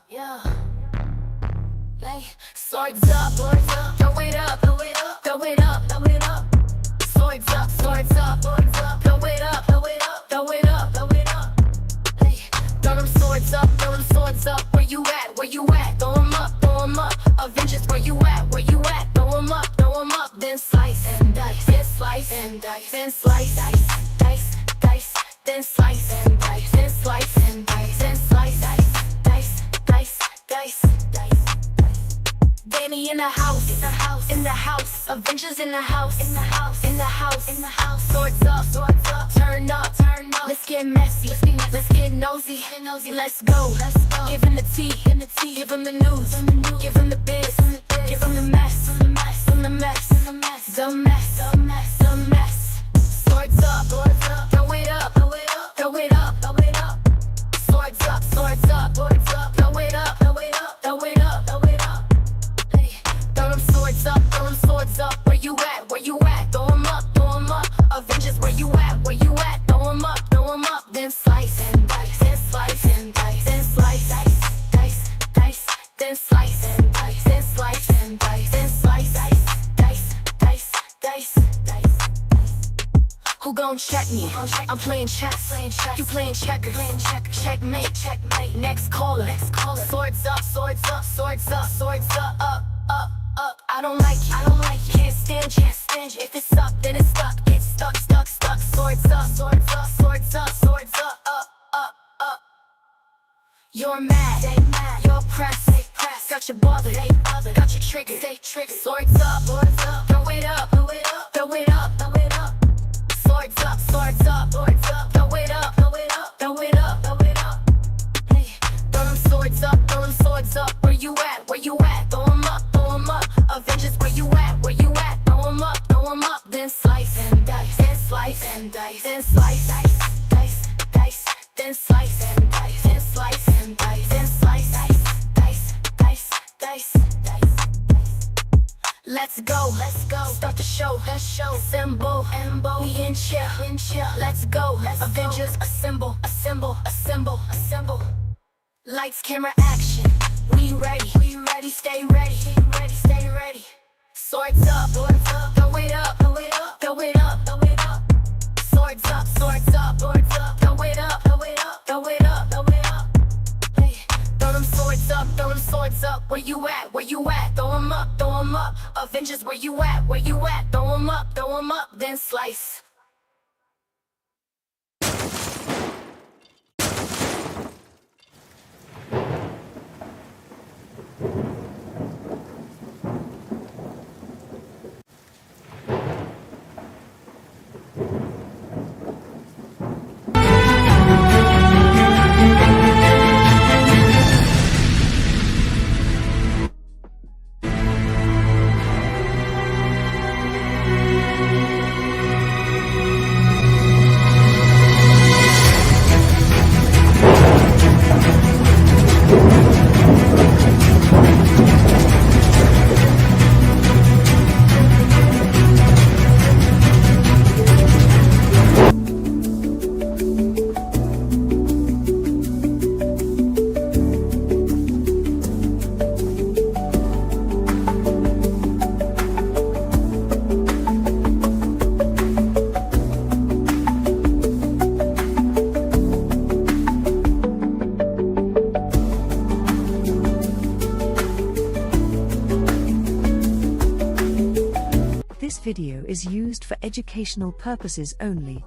yeah. Like, swords up, throw it up, throw it up, throw it up, throw it up. Swords up, throw it up, throw it up, throw it up, throw it up, throw it up. Hey, throw them swords up, throw them swords up. Where you at, where you at? Throw them up, throw them up. Avengers, where you at, where you at? Throw them up, then slice and dice, then slice and dice, then slice, dice, dice, dice, then slice and dice, then slice and dice, then slice, dice, dice, dice, dice, dice. Dani in the house, in the house, in the house. Avengers in the house, in the house, in the house, in the house. Swords up, turn up, turn up. Let's get messy, let's get nosy, let's go, let's go. Give him the tea, give him the news, give him the biz, give him the mess, the mess, the mess, the mess, the mess, the mess, the mess. Swords up, throw it up, throw it up, throw it up, throw it up. Swords up, throw it up, throw it up, throw it up, throw it up, throw it up. Hey, throw them swords up, throw them swords up. Where you at, where you at? Throw them up, throw them up. Avengers, where you at, where you at? Throw them up, then slice and dice, then slice and dice, then slice, dice, dice, dice, then slice and dice, then slice and dice, then slice, dice, dice, dice, dice, dice. Who gon' check me? I'm playing chess, you playing checkers, checkmate, checkmate. Next caller, swords up, swords up, swords up, swords up, up, up. I don't like you, can't stand you. If it's up, then it's stuck, get stuck, stuck, stuck. Swords up, swords up, swords up, swords up, up, up, up. You're mad, they mad, you're pressed, they pressed. Got your bother, they bother, got your trigger, they trigger. Swords up, throw it up, throw it up, throw it up, throw it up. Swords up, swords up, swords up, throw it up, throw it up, throw it up, throw it up. Hey, throw them swords up, throw them swords up. Where you at, where you at? Throw them up, throw them up. Avengers, where you at, where you at? Throw them up, then slice and dice, then slice and dice, then slice, dice, dice, dice, then slice and dice, then slice and dice, then slice, dice, dice, dice, dice, dice. Let's go, start the show, symbol, we in chill, let's go, Avengers, assemble, lights, camera, action, we ready, stay ready, stay ready. Swords up, throw it up, throw it up, throw it up, throw it up. Swords up, throw it up, throw it up, throw it up, throw it up. Hey, throw them swords up, throw them swords up. Where you at, where you at? Throw them up, throw them up. Avengers, where you at, where you at? Throw them up, then slice. This video is used for educational purposes only,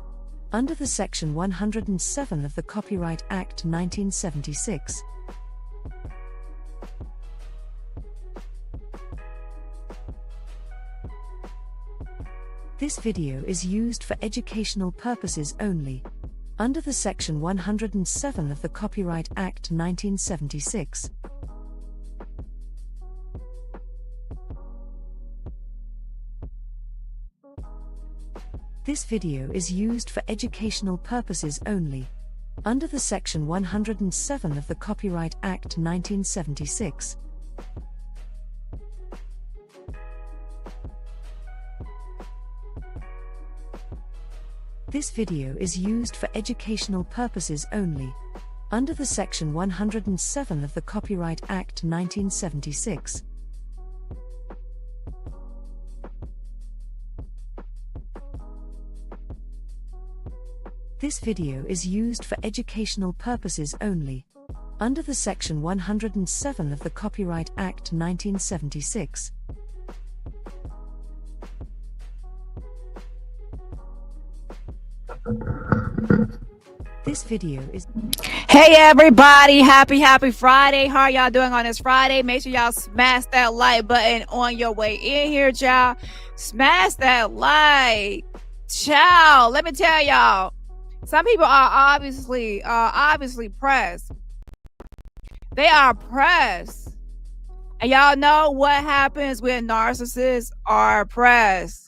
under the Section 107 of the Copyright Act 1976. This video is used for educational purposes only, under the Section 107 of the Copyright Act 1976. This video is used for educational purposes only, under the Section 107 of the Copyright Act 1976. This video is used for educational purposes only, under the Section 107 of the Copyright Act 1976. This video is used for educational purposes only, under the Section 107 of the Copyright Act 1976. This video is... Hey everybody, happy Friday. How are y'all doing on this Friday? Make sure y'all smash that like button on your way in here, child. Smash that like, child. Let me tell y'all, some people are obviously pressed. They are pressed. And y'all know what happens when narcissists are pressed.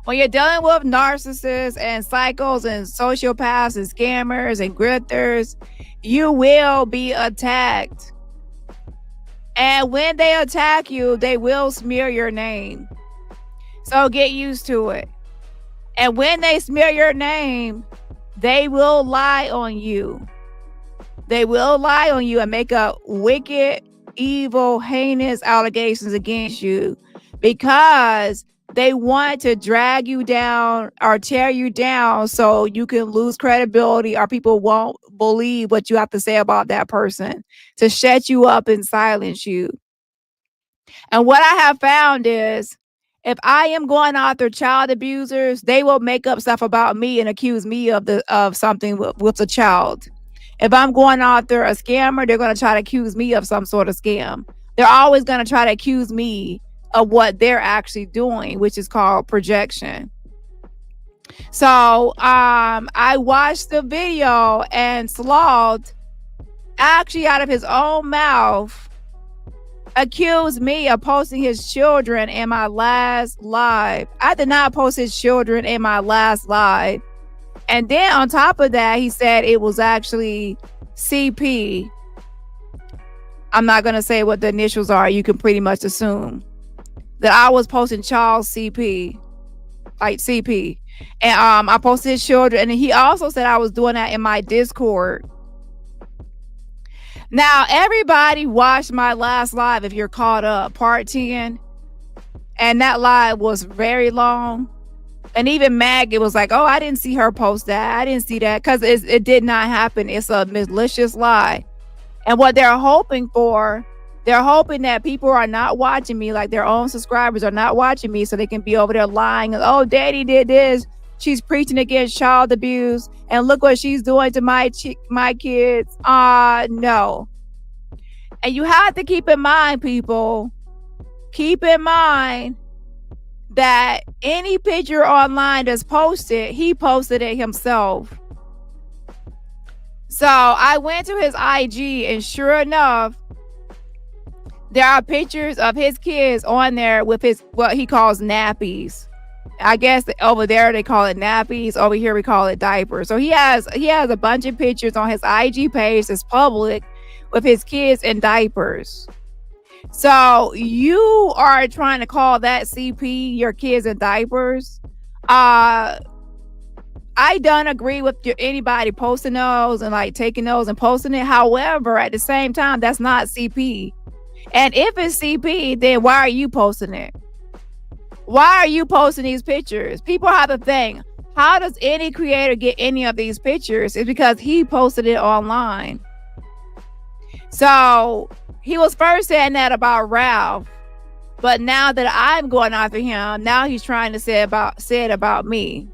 When you're dealing with narcissists and psychos and sociopaths and scammers and grifters, you will be attacked. And when they attack you, they will smear your name. So get used to it. And when they smear your name, they will lie on you. They will lie on you and make up wicked, evil, heinous allegations against you because they want to drag you down or tear you down so you can lose credibility or people won't believe what you have to say about that person, to shut you up and silence you. And what I have found is if I am going after child abusers, they will make up stuff about me and accuse me of something with a child. If I'm going after a scammer, they're going to try to accuse me of some sort of scam. They're always going to try to accuse me of what they're actually doing, which is called projection. So I watched the video and Sloth actually out of his own mouth accused me of posting his children in my last live. I did not post his children in my last live. And then on top of that, he said it was actually CP. I'm not going to say what the initials are. You can pretty much assume that I was posting Charles CP, like CP. And I posted his children. And he also said I was doing that in my Discord. Now, everybody watched my last live, if you're caught up, part 10. And that live was very long. And even Maggie was like, oh, I didn't see her post that. I didn't see that because it did not happen. It's a malicious lie. And what they're hoping for, they're hoping that people are not watching me, like their own subscribers are not watching me so they can be over there lying. Oh, daddy did this. She's preaching against child abuse. And look what she's doing to my kids. No. And you have to keep in mind, people, keep in mind that any picture online that's posted, he posted it himself. So I went to his IG and sure enough, there are pictures of his kids on there with his, what he calls nappies. I guess over there they call it nappies. Over here we call it diapers. So he has a bunch of pictures on his IG page that's public with his kids in diapers. So you are trying to call that CP, your kids in diapers. I don't agree with anybody posting those and like taking those and posting it. However, at the same time, that's not CP. And if it's CP, then why are you posting it? Why are you posting these pictures? People have to think, how does any creator get any of these pictures? It's because he posted it online. So he was first saying that about Ralph, but now that I'm going after him, now he's trying to say it about me.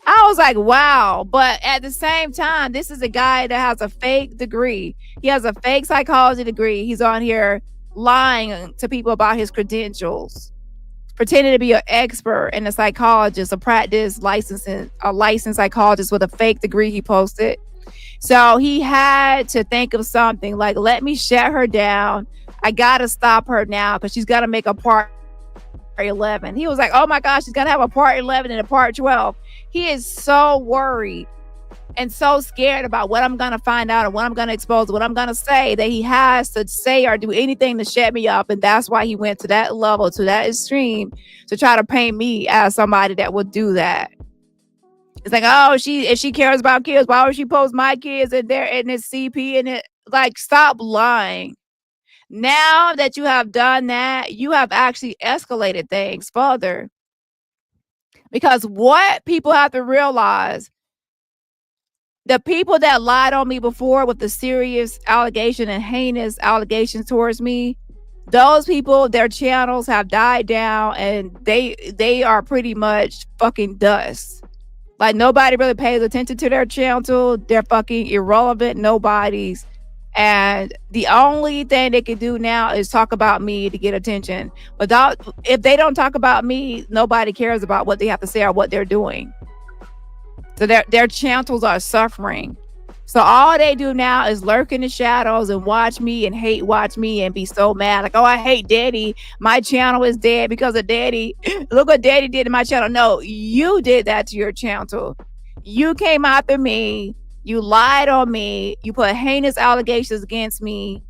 I was like, wow. But at the same time, this is a guy that has a fake degree. He has a fake psychology degree. He's on here lying to people about his credentials, pretending to be an expert and a psychologist, a licensed psychologist with a fake degree he posted. So he had to think of something like, let me shut her down. I got to stop her now because she's got to make a part 11. He was like, oh my gosh, she's going to have a part 11 and a part 12. He is so worried and so scared about what I'm going to find out and what I'm going to expose, what I'm going to say, that he has to say or do anything to shut me up. And that's why he went to that level, to that extreme, to try to paint me as somebody that would do that. It's like, oh, if she cares about kids, why would she post my kids in there in this CP and it? Like, stop lying. Now that you have done that, you have actually escalated things further. Because what people have to realize, the people that lied on me before with the serious allegation and heinous allegations towards me, those people, their channels have died down and they are pretty much fucking dust. Like, nobody really pays attention to their channel. They're fucking irrelevant nobodies. And the only thing they can do now is talk about me to get attention. If they don't talk about me, nobody cares about what they have to say or what they're doing. So their channels are suffering. So all they do now is lurk in the shadows and watch me and hate watch me and be so mad. Like, oh, I hate Daddy. My channel is dead because of Daddy. Look what Daddy did to my channel. No, you did that to your channel. You came after me. You lied on me. You put heinous allegations against me.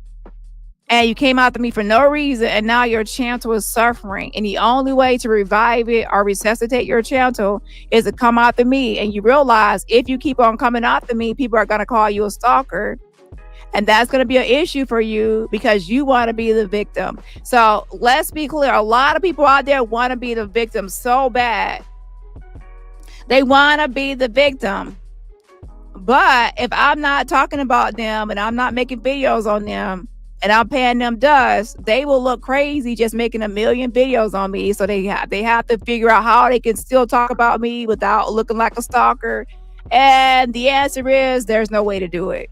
And you came after me for no reason. And now your channel is suffering. And the only way to revive it or resuscitate your channel is to come after me. And you realize if you keep on coming after me, people are going to call you a stalker. And that's going to be an issue for you because you want to be the victim. So let's be clear. A lot of people out there want to be the victim so bad. They want to be the victim. But if I'm not talking about them and I'm not making videos on them and I'm paying them dust, they will look crazy just making a million videos on me. So they have to figure out how they can still talk about me without looking like a stalker. And the answer is there's no way to do it.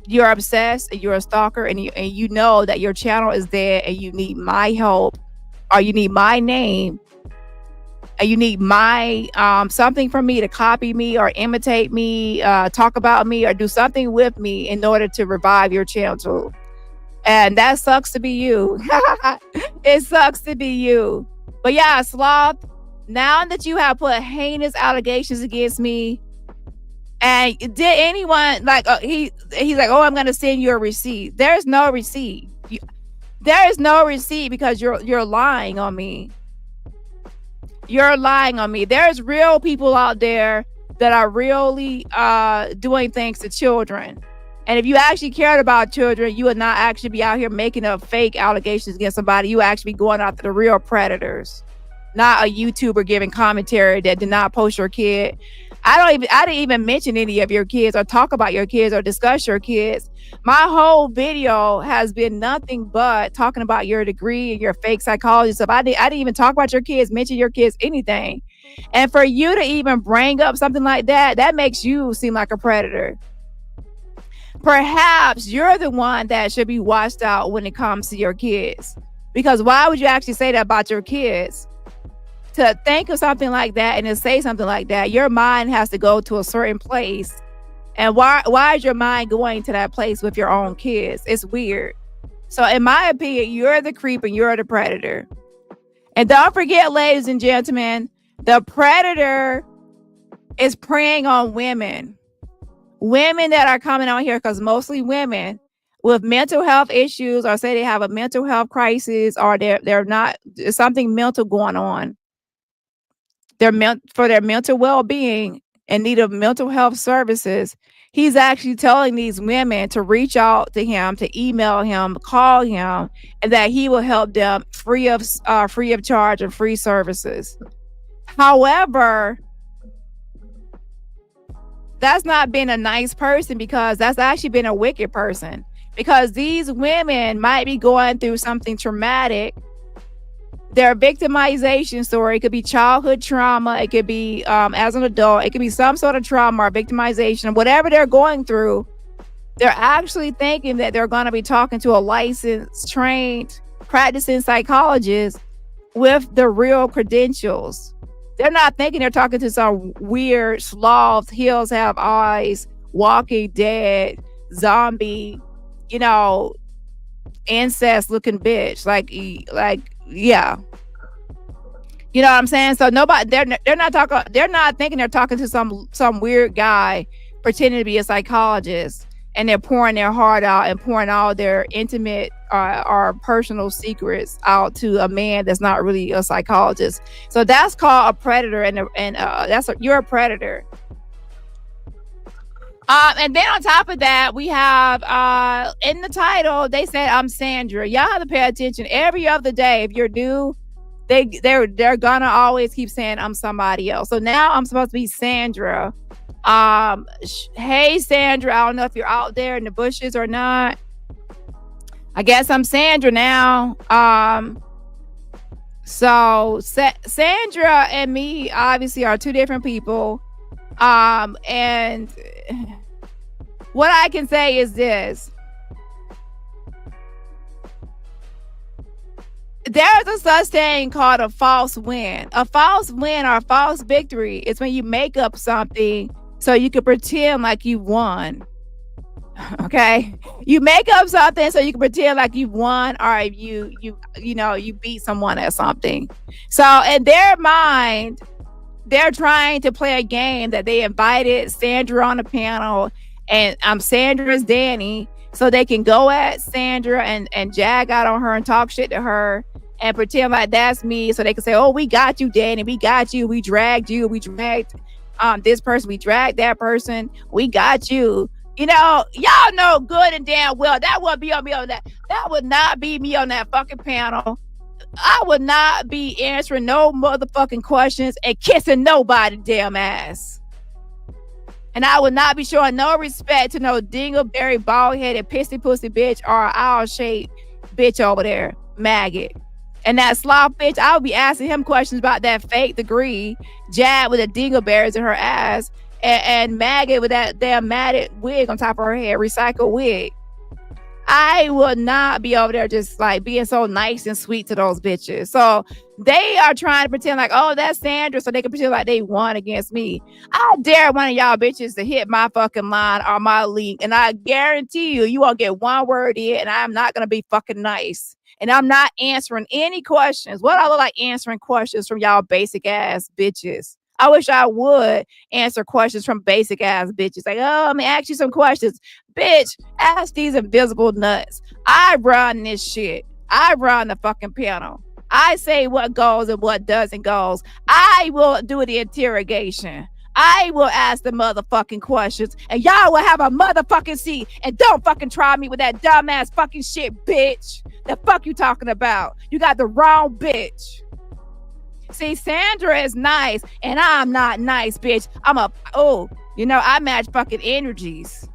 You're obsessed and you're a stalker and you know that your channel is dead and you need my help or you need my name. And you need my something from me to copy me or imitate me, talk about me or do something with me in order to revive your channel. And that sucks to be you. It sucks to be you. But yeah, Sloth, now that you have put heinous allegations against me, and did anyone like he's like, oh, I'm gonna send you a receipt. There's no receipt. There is no receipt because you're lying on me. You're lying on me. There's real people out there that are really doing things to children. And if you actually cared about children, you would not actually be out here making up fake allegations against somebody. You actually be going after the real predators, not a YouTuber giving commentary that did not post your kid. I didn't even mention any of your kids or talk about your kids or discuss your kids. My whole video has been nothing but talking about your degree and your fake psychology stuff. I didn't even talk about your kids, mention your kids, anything. And for you to even bring up something like that, that makes you seem like a predator. Perhaps you're the one that should be watched out when it comes to your kids. Because why would you actually say that about your kids? To think of something like that and to say something like that, your mind has to go to a certain place. And why is your mind going to that place with your own kids? It's weird. So in my opinion, you're the creep and you're the predator. And don't forget, ladies and gentlemen, the predator is preying on women. Women that are coming on here, because mostly women with mental health issues or say they have a mental health crisis or they're not, there's something mental going on. They're meant for their mental well-being and need of mental health services. He's actually telling these women to reach out to him, to email him, call him, and that he will help them free of charge and free services. However, that's not been a nice person because that's actually been a wicked person. Because these women might be going through something traumatic. Their victimization story, it could be childhood trauma, it could be as an adult, it could be some sort of trauma or victimization, whatever they're going through. They're actually thinking that they're going to be talking to a licensed, trained, practicing psychologist with the real credentials. They're not thinking they're talking to some weird sloth, hills have eyes, walking dead, zombie, incest looking bitch. Like, yeah. You know what I'm saying? So they're not thinking they're talking to some weird guy pretending to be a psychologist, and they're pouring their heart out and pouring all their intimate or personal secrets out to a man that's not really a psychologist. So that's called a predator, and you're a predator. And then on top of that, we have in the title, they said I'm Sandra. Y'all have to pay attention every other day. If you're new, they're gonna always keep saying I'm somebody else. So now I'm supposed to be Sandra. Hey Sandra, I don't know if you're out there in the bushes or not. I guess I'm Sandra now. So Sandra and me obviously are two different people. And what I can say is this. There's a such thing called a false win. A false win or a false victory is when you make up something so you can pretend like you won. Okay, you make up something so you can pretend like you won, or you beat someone at something. So in their mind, they're trying to play a game that they invited Sandra on the panel, and Sandra's Dani, so they can go at Sandra and jag out on her and talk shit to her and pretend like that's me, so they can say, oh, we got you, Dani, we got you, we dragged this person, we dragged that person, we got you. Y'all know good and damn well that would be on me on that. That would not be me on that fucking panel. I would not be answering no motherfucking questions and kissing nobody damn ass. And I would not be showing no respect to no dingleberry, bald-headed, pissy pussy bitch or owl-shaped bitch over there, maggot. And that sloth bitch, I would be asking him questions about that fake degree, jab with the dingleberries in her ass, and maggot with that damn matted wig on top of her head, recycled wig. I would not be over there just like being so nice and sweet to those bitches. So they are trying to pretend like, oh, that's Sandra, so they can pretend like they won against me. I dare one of y'all bitches to hit my fucking line or my link, and I guarantee you won't get one word in, and I'm not gonna be fucking nice. And I'm not answering any questions. What I look like answering questions from y'all basic ass bitches. I wish I would answer questions from basic ass bitches. Like, oh, let me ask you some questions. Bitch, ask these invisible nuts. I run this shit. I run the fucking panel. I say what goes and what doesn't goes. I will do the interrogation. I will ask the motherfucking questions, and y'all will have a motherfucking seat. And don't fucking try me with that dumbass fucking shit, bitch. The fuck you talking about? You got the wrong bitch. See, Sandra is nice, and I'm not nice, bitch. I match fucking energies.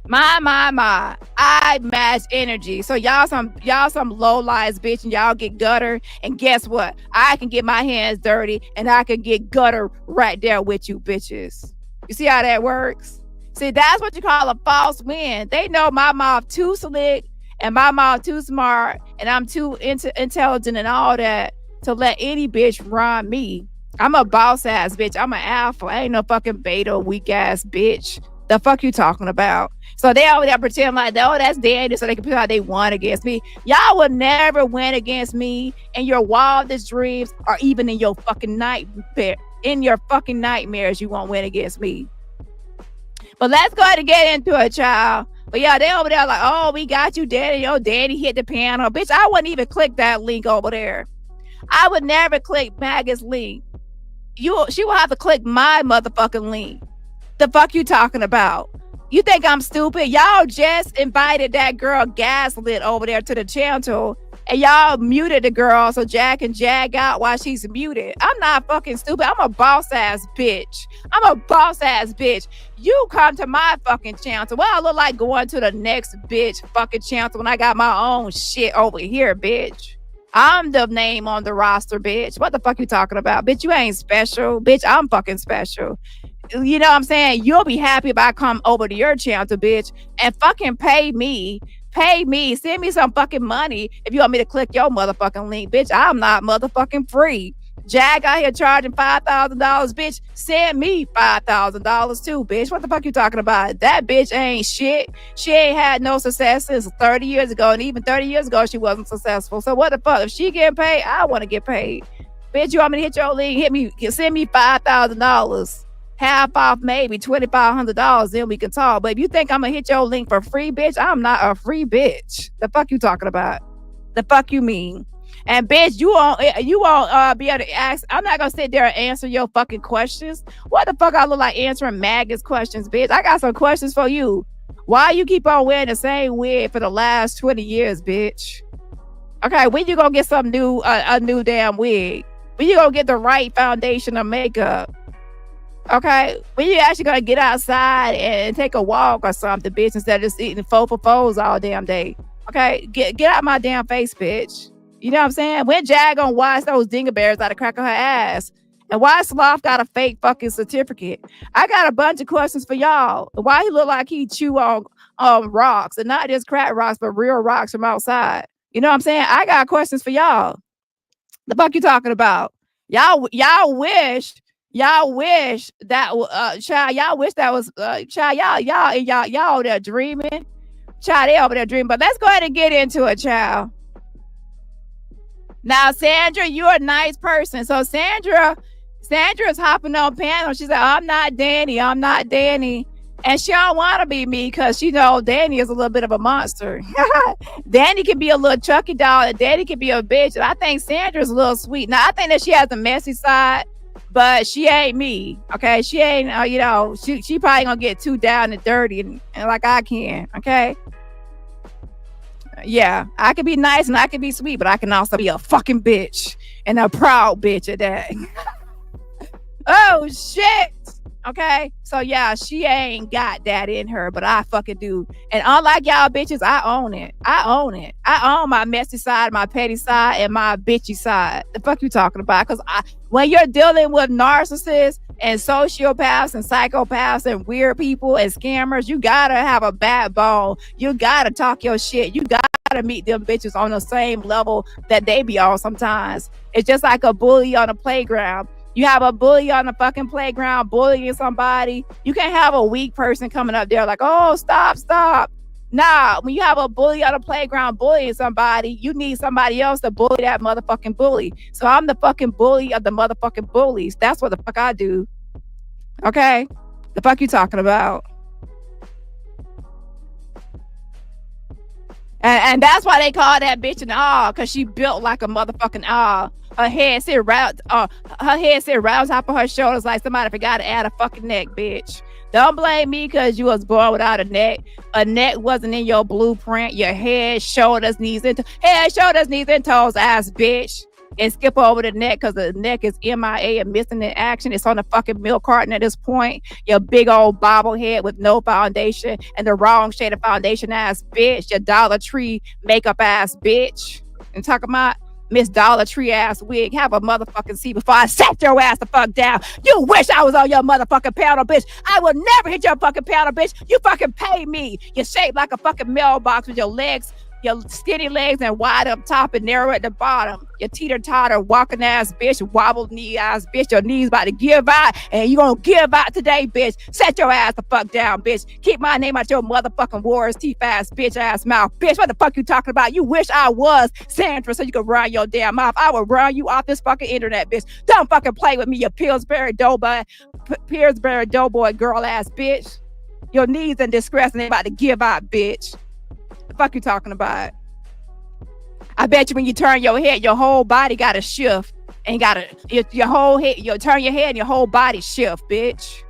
My. I match energy. So y'all some low lies, bitch, and y'all get gutter. And guess what? I can get my hands dirty, and I can get gutter right there with you, bitches. You see how that works? See, that's what you call a false win. They know my mouth too slick, and my mouth too smart, and I'm too intelligent and all that to let any bitch run me. I'm a boss ass bitch. I'm an alpha. I ain't no fucking beta weak ass bitch. The fuck you talking about? So they over there pretend like, oh, that's Dani, so they can pretend like they won against me. Y'all will never win against me in your wildest dreams, or even in your fucking nightmares. You won't win against me. But let's go ahead and get into it, child. But yeah, they over there like, oh, we got you, Dani. Oh, Dani hit the panel. Bitch, I wouldn't even click that link over there. I would never click Maggie's link. She will have to click my motherfucking link. The fuck you talking about? You think I'm stupid? Y'all just invited that girl Gaslit over there to the channel, and y'all muted the girl so Jack can jag out while she's muted. I'm not fucking stupid. I'm a boss ass bitch. You come to my fucking channel. Well, I look like going to the next bitch fucking channel when I got my own shit over here, bitch. I'm the name on the roster, bitch. What the fuck you talking about? Bitch, you ain't special. Bitch, I'm fucking special. You know what I'm saying? You'll be happy if I come over to your channel, bitch, and fucking pay me. Send me some fucking money if you want me to click your motherfucking link, bitch. I'm not motherfucking free. Jag out here charging $5,000, bitch. Send me $5,000 too, bitch. What the fuck you talking about? That bitch ain't shit. She ain't had no success since 30 years ago, and even 30 years ago she wasn't successful. So what the fuck? If she getting paid, I want to get paid. Bitch, you want me to hit your link? Send me $5,000. Half off, maybe $2,500, then we can talk. But if you think I'm gonna hit your link for free, bitch, I'm not a free bitch. The fuck you talking about? The fuck you mean? And bitch, you won't be able to ask. I'm not gonna sit there and answer your fucking questions. What the fuck I look like answering Maggie's questions, bitch? I got some questions for you. Why you keep on wearing the same wig for the last 20 years, bitch? Okay, when you gonna get some new a new damn wig? When you gonna get the right foundation of makeup? Okay, when you actually gonna get outside and take a walk or something, bitch, instead of just eating faux for foes all damn day? Okay, get out my damn face, bitch. You know what I'm saying? When Jag gonna wash those dingleberries out of crack of her ass? And why Sloth got a fake fucking certificate? I got a bunch of questions for y'all. Why he look like he chew on rocks, and not just crack rocks, but real rocks from outside? You know what I'm saying? I got questions for y'all. The fuck you talking about? Y'all wish that child, y'all wish that was child, y'all there dreaming. Child, they over there dreaming. But let's go ahead and get into it, child. Now, Sandra, you're a nice person. So Sandra's hopping on panel. She said, I'm not Dani. And she don't want to be me because she know Dani is a little bit of a monster. Dani can be a little Chucky doll, and Dani can be a bitch. And I think Sandra's a little sweet. Now, I think that she has a messy side, but she ain't me. Okay, she ain't. She probably gonna get too down and dirty and like I can. Okay. Yeah, I can be nice and I can be sweet, but I can also be a fucking bitch and a proud bitch at that. Oh shit. Okay, so yeah, she ain't got that in her, but I fucking do. And unlike y'all bitches, I own it. I own my messy side, my petty side, and my bitchy side. The fuck you talking about? Because when you're dealing with narcissists and sociopaths and psychopaths and weird people and scammers, you gotta have a backbone. You gotta talk your shit. You gotta meet them bitches on the same level that they be on sometimes. It's just like a bully on a playground. You have a bully on the fucking playground bullying somebody. You can't have a weak person coming up there like, oh, stop. Nah, when you have a bully on the playground bullying somebody, you need somebody else to bully that motherfucking bully. So I'm the fucking bully of the motherfucking bullies. That's what the fuck I do. Okay? The fuck you talking about? And that's why they call that bitch an owl, because she built like a motherfucking owl. Her head sit round top of her shoulders like somebody forgot to add a fucking neck, bitch. Don't blame me because you was born without a neck. A neck wasn't in your blueprint. Your head, shoulders, knees, and toes, ass bitch. And skip over the neck because the neck is MIA and missing in action. It's on the fucking milk carton at this point. Your big old bobblehead with no foundation and the wrong shade of foundation ass bitch. Your Dollar Tree makeup ass bitch. And talking about Miss Dollar Tree ass wig. Have a motherfucking seat before I set your ass the fuck down. You wish I was on your motherfucking panel, bitch. I will never hit your fucking panel, bitch. You fucking pay me. You're shaped like a fucking mailbox with your legs, your skinny legs and wide up top and narrow at the bottom. Your teeter-totter walking ass bitch, wobble knee ass bitch. Your knees about to give out and you gonna give out today, bitch. Set your ass the fuck down, bitch. Keep my name out your motherfucking Warriors teeth ass bitch ass mouth. Bitch, what the fuck you talking about? You wish I was Sandra so you could run your damn mouth. I would run you off this fucking internet, bitch. Don't fucking play with me, you Pillsbury Doughboy girl ass bitch. Your knees in distress and they about to give out, bitch. The fuck you talking about? I bet you when you turn your head, your whole body gotta shift and your whole head, you turn your head and your whole body shift, bitch.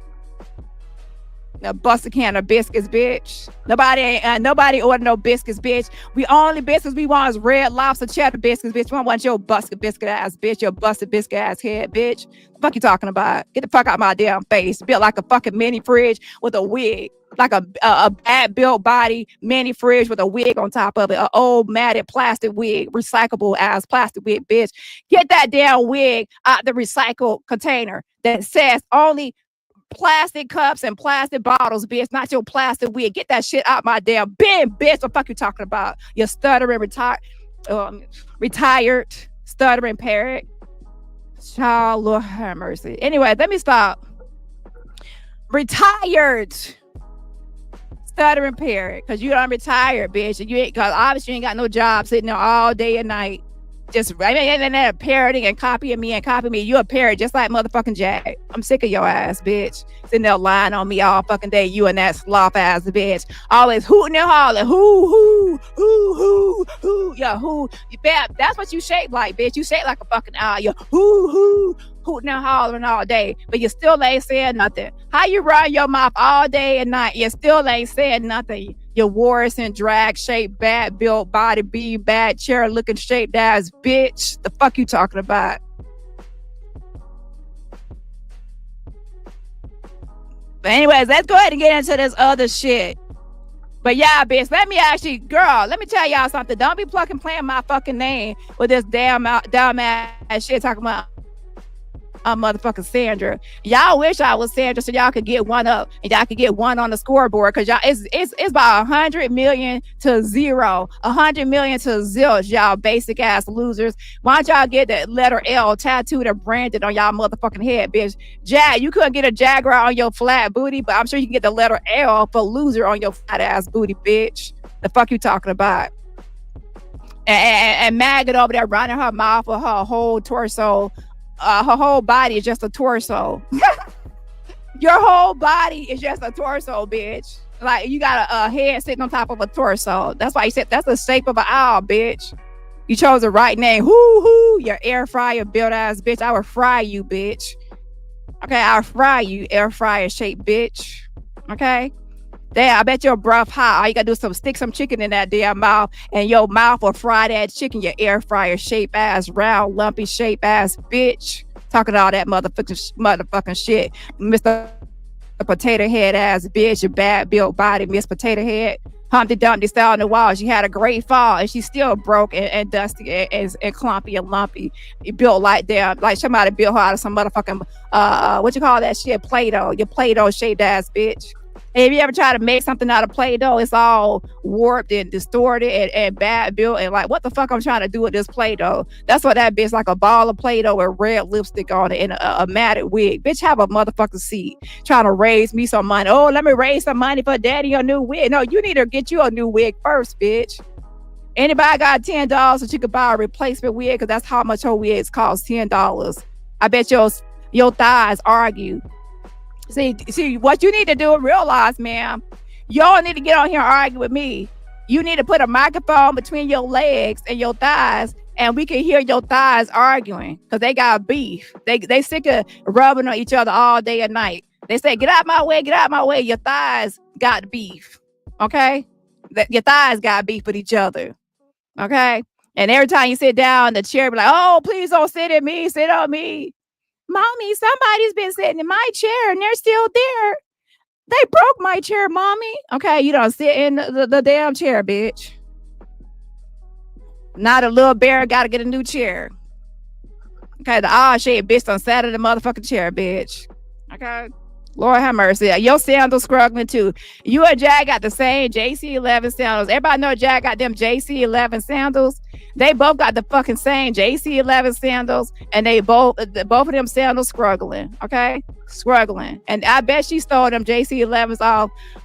Now bust a can of biscuits, bitch. Nobody order no biscuits, bitch. We only biscuits we want is Red Lobster cheddar biscuits, bitch. We don't want your busted biscuit ass bitch, your busted biscuit ass head, bitch. The fuck you talking about? Get the fuck out my damn face. Built like a fucking mini fridge with a wig. Like a bad built body mini fridge with a wig on top of it. An old matted plastic wig, recyclable ass plastic wig, bitch. Get that damn wig out the recycled container that says only plastic cups and plastic bottles, bitch. Not your plastic wig. Get that shit out my damn bin, bitch. What the fuck you talking about? You stuttering retired stuttering parrot. Child, Lord have mercy. Anyway, let me stop. Retired stuttering parrot, because you done retired, bitch, and you ain't, because obviously you ain't got no job sitting there all day and night just parroting and copying me. You a parrot just like motherfucking Jag. I'm sick of your ass, bitch, sitting there lying on me all fucking day. You and that sloth ass bitch always hooting and hollering, hoo who. Yeah, who. That's what you shape like, bitch. You shape like a fucking owl. You who, hooting and hollering all day, but you still ain't saying nothing. How you run your mouth all day and night? You still ain't saying nothing. You worse and drag shape, bad built body, be bad chair looking shaped ass bitch. The fuck you talking about? But anyways, let's go ahead and get into this other shit. But yeah, bitch, let me tell y'all something. Don't be playing my fucking name with this damn ass shit talking about motherfucking Sandra. Y'all wish I was Sandra so y'all could get one up and y'all could get one on the scoreboard, because y'all it's about 100 million to 0, 100 million to zilch, y'all basic ass losers. Why don't y'all get that letter L tattooed or branded on y'all motherfucking head, bitch? You couldn't get a Jaguar on your flat booty, but I'm sure you can get the letter L for loser on your flat ass booty, bitch. The fuck you talking about? And Maggot over there running her mouth with her whole torso. Her whole body is just a torso. Your whole body is just a torso, bitch. Like, you got a head sitting on top of a torso. That's why you said that's the shape of an owl, bitch. You chose the right name. Hoo, your air fryer built ass bitch. I will fry you, bitch. Okay, I'll fry you, air fryer shaped bitch. Okay. Damn, I bet your breath hot. All you gotta do is stick some chicken in that damn mouth, and your mouth will fry that chicken, your air fryer shape ass, round, lumpy shape ass bitch. Talking all that motherfucking shit. Mr. Potato Head ass bitch, your bad built body, Miss Potato Head. Humpty Dumpty fell on the wall. She had a great fall, and she's still broke and dusty and clumpy and lumpy. You built like damn, like somebody built her out of some motherfucking what you call that shit? Play-Doh. Your Play-Doh shaped ass bitch. And if you ever try to make something out of Play-Doh, it's all warped and distorted and bad built. And like, what the fuck I'm trying to do with this Play-Doh? That's what that bitch, like a ball of Play-Doh with red lipstick on it and a matted wig. Bitch, have a motherfucking seat. Trying to raise me some money. Oh, let me raise some money for daddy a new wig. No, you need to get you a new wig first, bitch. Anybody got $10 that you could buy a replacement wig? Because that's how much her wigs cost, $10. I bet your thighs argue. See, what you need to do and realize, ma'am, you don't need to get on here and argue with me. You need to put a microphone between your legs and your thighs, and we can hear your thighs arguing, because they got beef. They sick of rubbing on each other all day and night. They say, get out my way, get out my way. Your thighs got beef, okay? Your thighs got beef with each other, okay? And every time you sit down, the chair be like, oh, please don't sit in me, sit on me. Mommy, somebody's been sitting in my chair and they're still there. They broke my chair, mommy. Okay, you don't sit in the damn chair, bitch. Not a little bear got to get a new chair. Okay, the odd shaped bitch done sat in the motherfucking chair, bitch. Okay, Lord have mercy. Your sandals struggling too. You and Jack got the same JC11 sandals. Everybody know Jack got them JC11 sandals. They both got the fucking same JC11 sandals, and they both of them sandals struggling. Okay, struggling. And I bet she stole them JC11s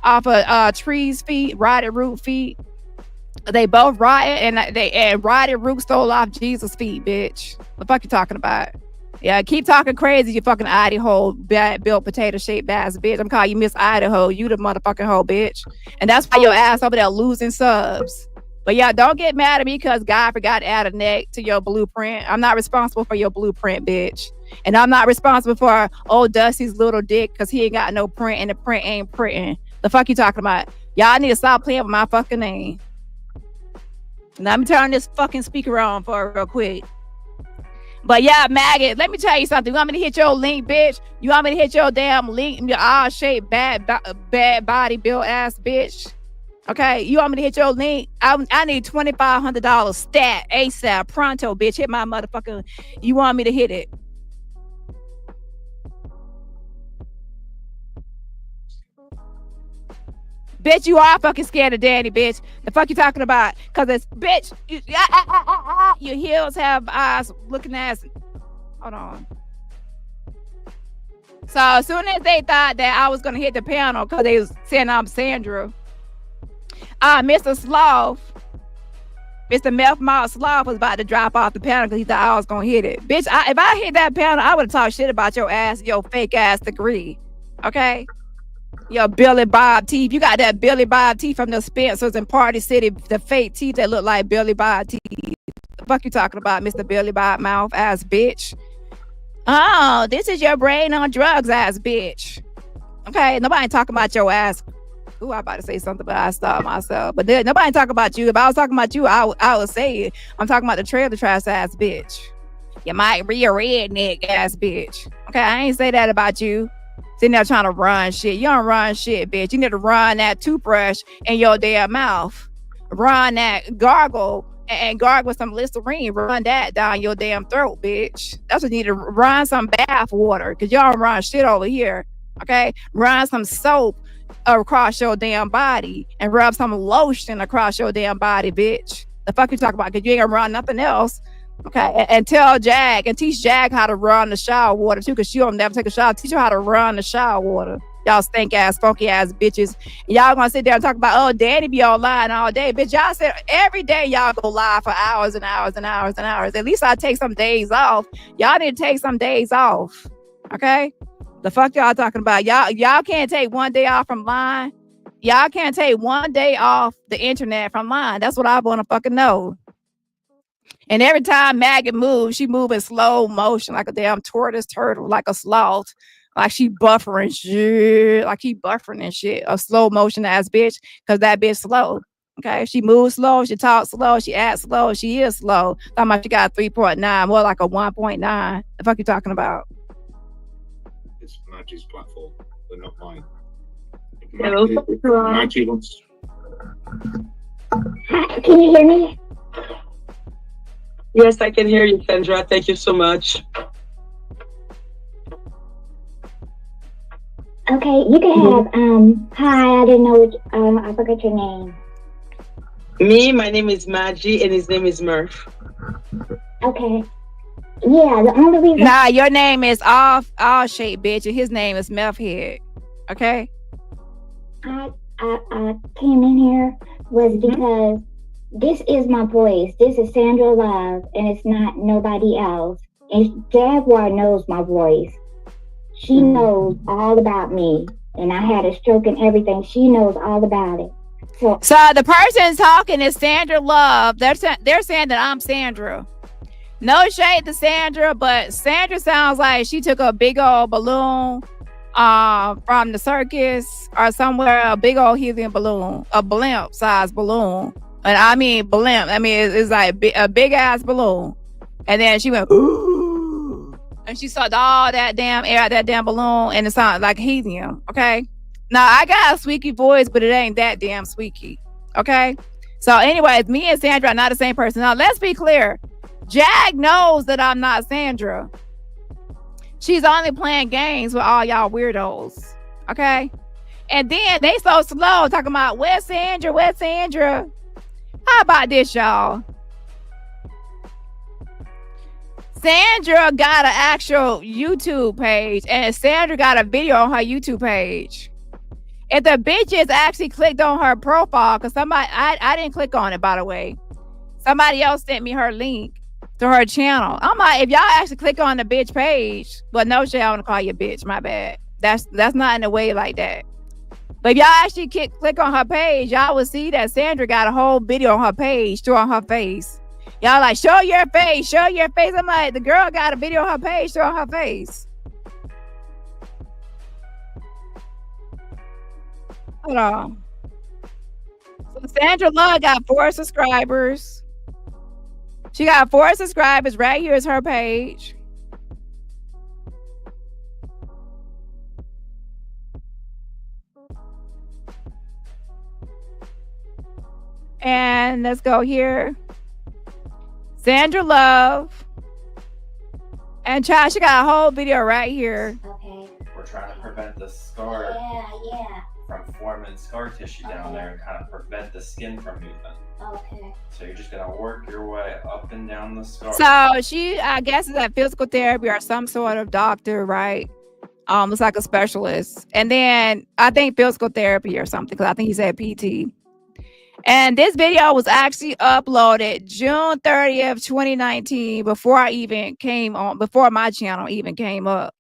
off of Tree's feet, Rotted Root feet. They both rotted, and Rotted Root stole off Jesus' feet, bitch. What the fuck you talking about? Yeah, keep talking crazy, you fucking Idaho bad built potato shaped ass bitch. I'm calling you Miss Idaho. You the motherfucking hoe, bitch. And that's why your ass over there losing subs. But yeah, don't get mad at me because God forgot to add a neck to your blueprint. I'm not responsible for your blueprint, bitch. And I'm not responsible for old Dusty's little dick because he ain't got no print and the print ain't printing. The fuck you talking about? Y'all need to stop playing with my fucking name. Now let me turn this fucking speaker on for real quick. But yeah, Maggot, let me tell you something. You want me to hit your link, bitch? You want me to hit your damn link, your odd-shaped, bad body built ass bitch? Okay, you want me to hit your link? I need $2,500 stat ASAP, pronto, bitch. Hit my motherfucking. You want me to hit it? Bitch, you are fucking scared of Dani, bitch. The fuck you talking about? Cause it's bitch. Your heels have eyes looking ass. Hold on. So as soon as they thought that I was gonna hit the panel, cause they was saying I'm Sandra, Mr. Sloth, Mr. Meth Mouth Sloth was about to drop off the panel because he thought I was gonna hit it. Bitch, if I hit that panel, I would have talked shit about your ass, your fake ass degree. Okay. Your Billy Bob teeth. You got that Billy Bob teeth from the Spencers in Party City, the fake teeth that look like Billy Bob teeth. The fuck you talking about, Mr. Billy Bob mouth ass bitch? Oh, this is your brain on drugs ass bitch. Okay, nobody talking about your ass. Ooh, I about to say something, but I stopped myself. But nobody talking about you. If I was talking about you, I would say it. I'm talking about the trailer trash ass bitch. You might be a redneck ass bitch. Okay, I ain't say that about you. Sitting there trying to run shit. You don't run shit, bitch. You need to run that toothbrush in your damn mouth. Run that gargle and gargle with some Listerine. Run that down your damn throat, bitch. That's what you need to run some bath water, because y'all run shit over here. Okay? Run some soap across your damn body and rub some lotion across your damn body, bitch. The fuck you talking about? Because you ain't gonna run nothing else. Okay, and tell Jag and teach Jag how to run the shower water too, because she don't never take a shower. Teach her how to run the shower water. Y'all stink ass, funky ass bitches. And y'all gonna sit there and talk about, oh, Dani be online all day. Bitch, y'all said every day y'all go live for hours and hours and hours and hours. At least I take some days off. Y'all need to take some days off. Okay? The fuck y'all talking about? Y'all can't take one day off from line. Y'all can't take one day off the internet from line. That's what I want to fucking know. And every time Maggot moves, she moves in slow motion like a damn tortoise turtle, like a sloth, like she buffering shit, like he buffering and shit. A slow motion ass bitch, because that bitch slow. Okay, she moves slow, she talks slow, she acts slow, she is slow. Talking about she got 3.9, more like a 1.9. The fuck you talking about? It's Maggie's platform, but not mine. Hello. Maggie wants. Hi, can you hear me? Yes, I can hear you, Sandra. Thank you so much. Okay, you can have, hi, I didn't know which, I forgot your name. Me, my name is Maggie, and his name is Murph. Okay. Yeah, the only reason. Nah, your name is all shape, bitch, and his name is Meth Head. Okay? I came in here was because this is my voice. This is Sandra Love, and it's not nobody else. And Jaguar knows my voice. She knows all about me, and I had a stroke and everything. She knows all about it. So the person talking is Sandra Love. They're saying that I'm Sandra. No shade to Sandra, but Sandra sounds like she took a big old balloon from the circus or somewhere, a big old helium balloon, a blimp size balloon. And I mean blimp. I mean it's like a big ass balloon. And then she went, ooh, and she sucked all that damn air out that damn balloon, and it sounded like helium. Okay. Now I got a squeaky voice, but it ain't that damn squeaky. Okay. So anyways, me and Sandra are not the same person. Now let's be clear. Jag knows that I'm not Sandra. She's only playing games with all y'all weirdos. Okay. And then they so slow talking about where's Sandra? Where's Sandra? How about this, y'all? Sandra got an actual YouTube page, and Sandra got a video on her YouTube page. If the bitches actually clicked on her profile, because somebody, I didn't click on it, by the way. Somebody else sent me her link to her channel. I'm like, if y'all actually click on the bitch page, but no shit, I want to call you a bitch, my bad. That's not in a way like that. But if y'all actually click on her page, y'all will see that Sandra got a whole video on her page showing her face. Y'all like, show your face, show your face. I'm like, the girl got a video on her page showing her face. Hold on. So Sandra Love got 4 subscribers. She got 4 subscribers. Right here is her page. And let's go here. Sandra Love. And child, she got a whole video right here. okay. We're trying to prevent the scar Yeah. from forming scar tissue down there and kind of prevent the skin from moving. Okay. So you're just gonna work your way up and down the scar. So she, I guess, is at physical therapy or some sort of doctor, right? Looks like a specialist. And then I think physical therapy or something, because I think he said PT. And this video was actually uploaded June 30th, 2019, before I even came on, before my channel even came up.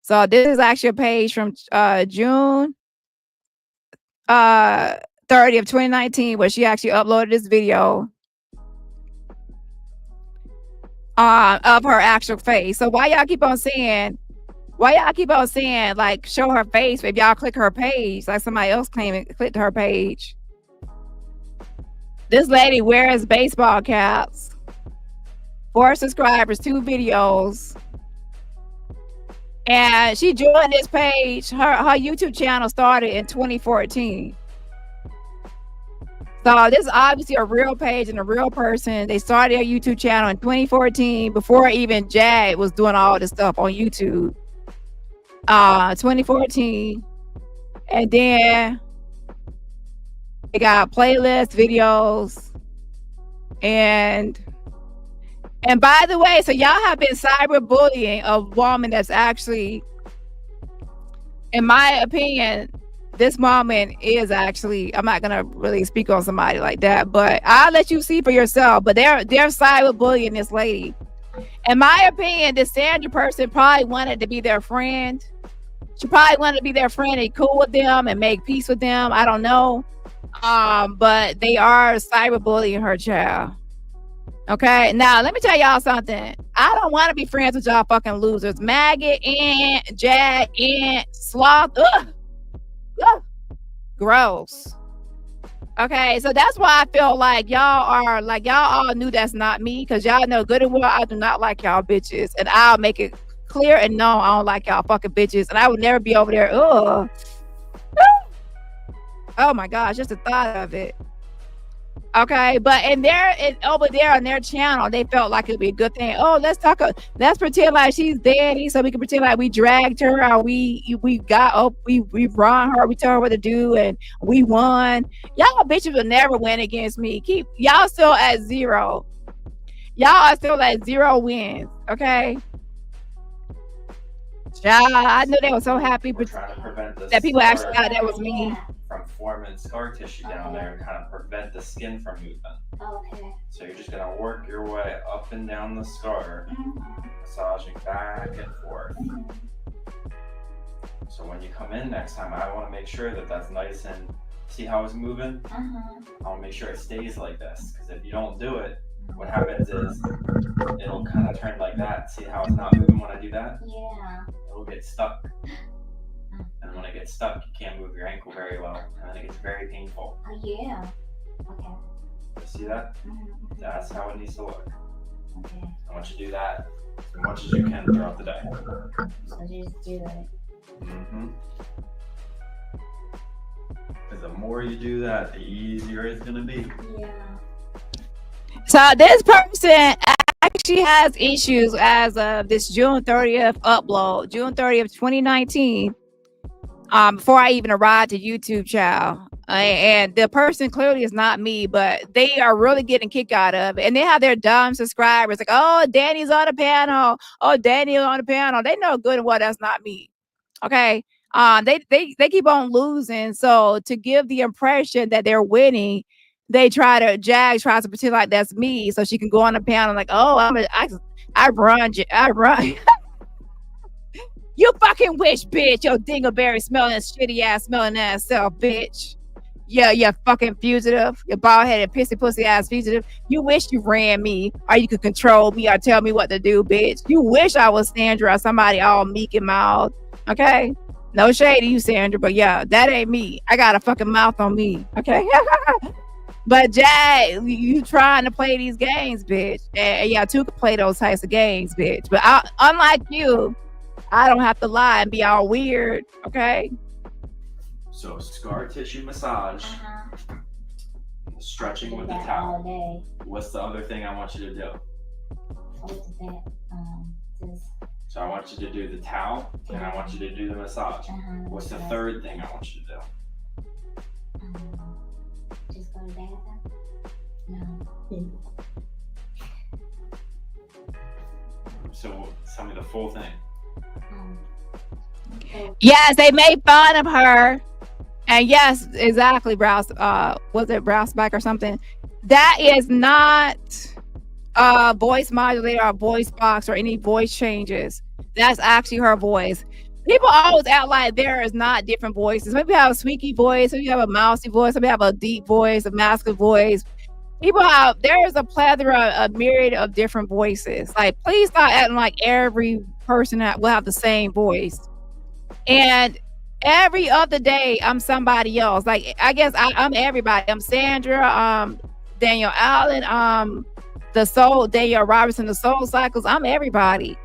So this is actually a page from June 30th, 2019, where she actually uploaded this video of her actual face. So why y'all keep on saying like show her face if y'all click her page like somebody else claiming clicked her page? This lady wears baseball caps, 4 subscribers, 2 videos, and she joined this page. Her YouTube channel started in 2014. So this is obviously a real page and a real person. They started a YouTube channel in 2014 before even Jag was doing all this stuff on YouTube. 2014, and then they got playlists, videos, and by the way, so y'all have been cyberbullying a woman that's actually, in my opinion, this woman is actually, I'm not gonna really speak on somebody like that, but I'll let you see for yourself. But they're cyberbullying this lady. In my opinion, this Sandra person probably wanted to be their friend. She probably wanted to be their friend and cool with them and make peace with them. I don't know. But they are cyberbullying her child. Okay, now let me tell y'all something. I don't want to be friends with y'all fucking losers. Maggot and Jag and Sloth. Ugh. Ugh. Gross. Okay, so that's why I feel like y'all all knew that's not me, because y'all know good and well I do not like y'all bitches, and I'll make it clear and known I don't like y'all fucking bitches, and I would never be over there. Ugh. Oh my gosh, just the thought of it. Okay, but over there on their channel, they felt like it'd be a good thing. Oh, let's pretend like she's Dani, so we can pretend like we dragged her, or we run her, we told her what to do, and we won. Y'all bitches will never win against me. Y'all still at 0. Y'all are still at 0 wins. Okay. I knew they were so happy that people actually thought that was me. From forming scar tissue down there and kind of prevent the skin from moving. Okay. So you're just gonna work your way up and down the scar, massaging back and forth. So when you come in next time, I want to make sure that that's nice and see how it's moving. I want to make sure it stays like this, because if you don't do it, what happens is it'll kind of turn like that. See how it's not moving when I do that? Yeah. It'll get stuck. And when it gets stuck, you can't move your ankle very well, and then it gets very painful. Oh, yeah. Okay. See that? That's how it needs to look. Okay. I want you to do that as much as you can throughout the day. So just do it. Because the more you do that, the easier it's going to be. Yeah. So this person actually has issues as of this June 30th upload, June 30th, 2019. Before I even arrived to YouTube, child. And the person clearly is not me, but they are really getting a kick out of it. And they have their dumb subscribers like, oh, Dani's on the panel. Oh, Dani's on the panel. They know good and well that's not me. Okay. They keep on losing. So to give the impression that they're winning, Jag tries to pretend like that's me so she can go on the panel like, oh, I run. You fucking wish, bitch. Yo, dingleberry smelling shitty ass smelling ass self, bitch. Yeah, you fucking fugitive. You bald headed pissy pussy ass fugitive. You wish you ran me, or you could control me, or tell me what to do, bitch. You wish I was Sandra or somebody all meek and mild. Okay? No shade to you, Sandra, but yeah, that ain't me. I got a fucking mouth on me. Okay? But Jag, you trying to play these games, bitch. And yeah, two can play those types of games, bitch. But unlike you, I don't have to lie and be all weird, okay? So scar tissue massage, stretching with the towel. All day. What's the other thing I want you to do? What is that? So I want you to do the towel, and I want you to do the massage. What's the third thing I want you to do? Just go to the bathroom? No. So tell me the full thing. Yes, they made fun of her. And yes, exactly, was it Browseback or something? That is not voice modulator or voice box or any voice changes. That's actually her voice. People always act like there is not different voices. Maybe you have a squeaky voice, maybe you have a mousy voice, maybe you have a deep voice, a masculine voice. People have, there is a plethora, a myriad of different voices. Like, please stop acting like every person will have the same voice. And every other day, I'm somebody else. Like, I guess I'm everybody. I'm Sandra, Daniel Allen, Daniel Robertson, the Soul Cycles. I'm everybody.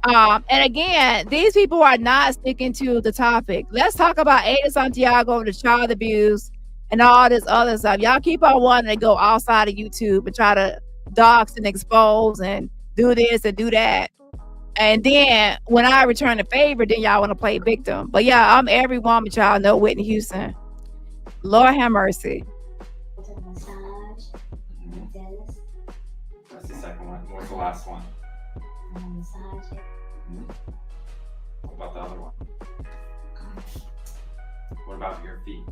And again, these people are not sticking to the topic. Let's talk about Ada Santiago, the child abuse, and all this other stuff. Y'all keep on wanting to go outside of YouTube and try to dox and expose and do this and do that. And then when I return the favor, then y'all want to play victim. But yeah, I'm every woman, child, no Whitney Houston. Lord have mercy. Massage. This. That's the second one. What's the last one? Massage. What about the other one? What about your feet?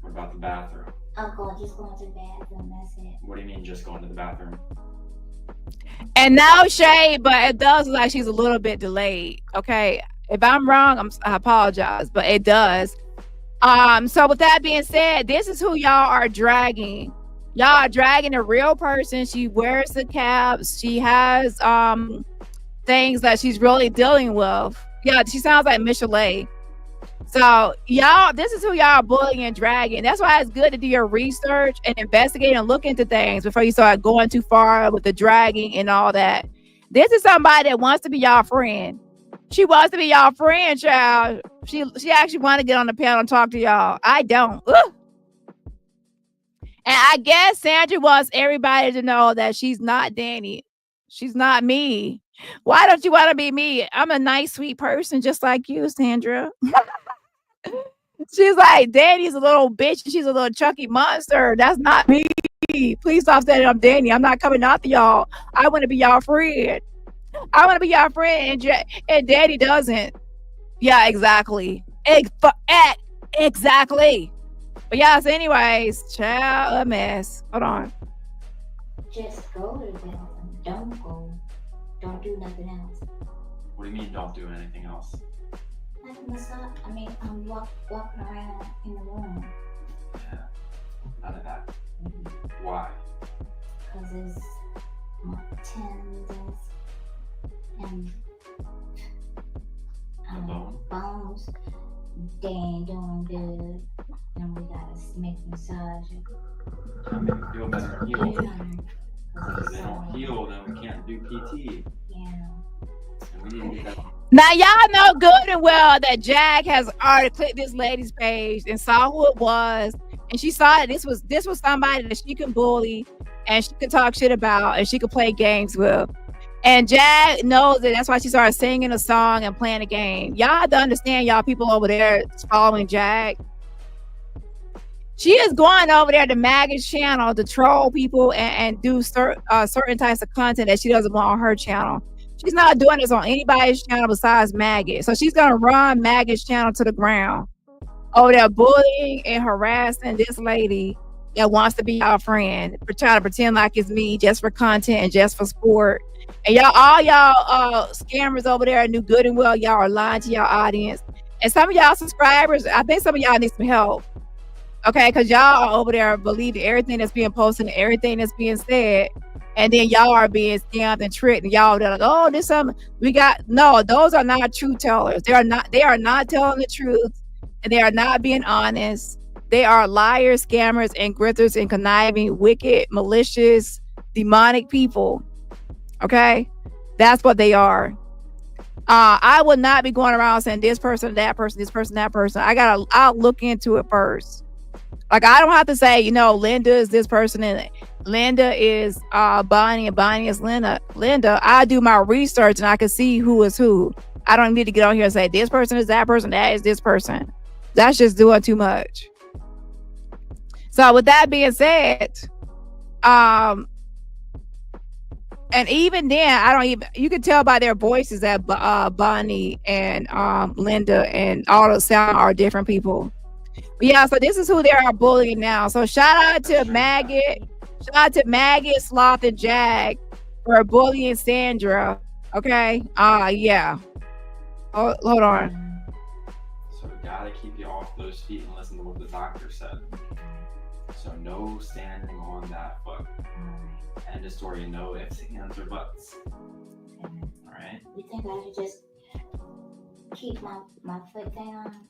What about the bathroom? Oh God, just going to the bathroom. That's it. What do you mean just going to the bathroom? And no shade, but it does look like she's a little bit delayed. Okay, if I'm wrong, I apologize, but it does. So with that being said, this is who y'all are dragging. Y'all are dragging a real person. She wears the caps. She has things that she's really dealing with. Yeah, she sounds like Michelet. So y'all, this is who y'all are bullying and dragging. That's why it's good to do your research and investigate and look into things before you start going too far with the dragging and all that. This is somebody that wants to be y'all friend. She wants to be y'all friend, child. She actually want to get on the panel and talk to y'all. I don't. Ugh. And I guess Sandra wants everybody to know that she's not Dani. She's not me. Why don't you want to be me? I'm a nice, sweet person just like you, Sandra. She's like, Dani's a little bitch. She's a little chunky monster. That's not me. Please stop saying I'm Dani. I'm not coming after y'all. I want to be y'all friend. I want to be y'all friend. And Dani doesn't. Yeah, exactly. Exactly. But yes, anyways, child, a mess. Hold on. Just go to the bathroom. Don't go. Don't do nothing else. What do you mean don't do anything else? Like a massage. I mean, I'm walking around in the room. Yeah, none of that. Why? Because it's my tendons and bones. They ain't doing good. And we gotta make massage. Trying to make them feel better, heal. Because if they don't heal, then we can't do PT. Yeah. And we need to get that. Now y'all know good and well that Jag has already clicked this lady's page and saw who it was, and she saw that this was somebody that she can bully and she could talk shit about and she could play games with. And Jag knows that. That's why she started singing a song and playing a game. Y'all have to understand, y'all people over there following Jag. She is going over there to Maggie's channel to troll people and do certain types of content that she doesn't want on her channel. She's not doing this on anybody's channel besides Maggot. So she's gonna run Maggot's channel to the ground over there bullying and harassing this lady that wants to be our friend, trying to pretend like it's me just for content and just for sport. And y'all, all y'all scammers over there knew good and well y'all are lying to y'all audience. And some of y'all subscribers, I think some of y'all need some help. Okay, because y'all are over there believing everything that's being posted and everything that's being said. And then y'all are being scammed and tricked, and y'all, they're like, oh, this something we got. No, those are not truth tellers. They are not telling the truth, and they are not being honest. They are liars, scammers, and grifters, and conniving, wicked, malicious, demonic people. Okay, that's what they are. I would not be going around saying this person, that person, this person, that person. I'll look into it first. Like, I don't have to say, Linda is this person and Linda is Bonnie and Bonnie is Linda. I do my research and I can see who is who. I don't need to get on here and say this person is that person, that is this person. That's just doing too much. So with that being said, and even then, you can tell by their voices that Bonnie and Linda and all those sound are different people. But yeah, so this is who they are bullying now. So shout out to Maggot, Sloth, and Jag for bullying Sandra. Okay. Yeah. Oh, hold on. So we gotta keep you off those feet and listen to what the doctor said. So no standing on that foot. End of story. No ifs, ands, or buts. All right. You think I should just keep my foot down?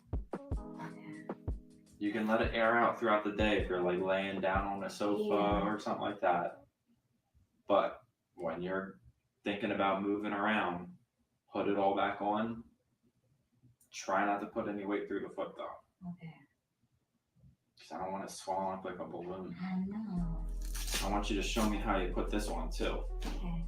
You can let it air out throughout the day if you're like laying down on a sofa or something like that. But when you're thinking about moving around, put it all back on. Try not to put any weight through the foot though. Okay. Because I don't want it swelling up like a balloon. I know. I want you to show me how you put this on too. Okay.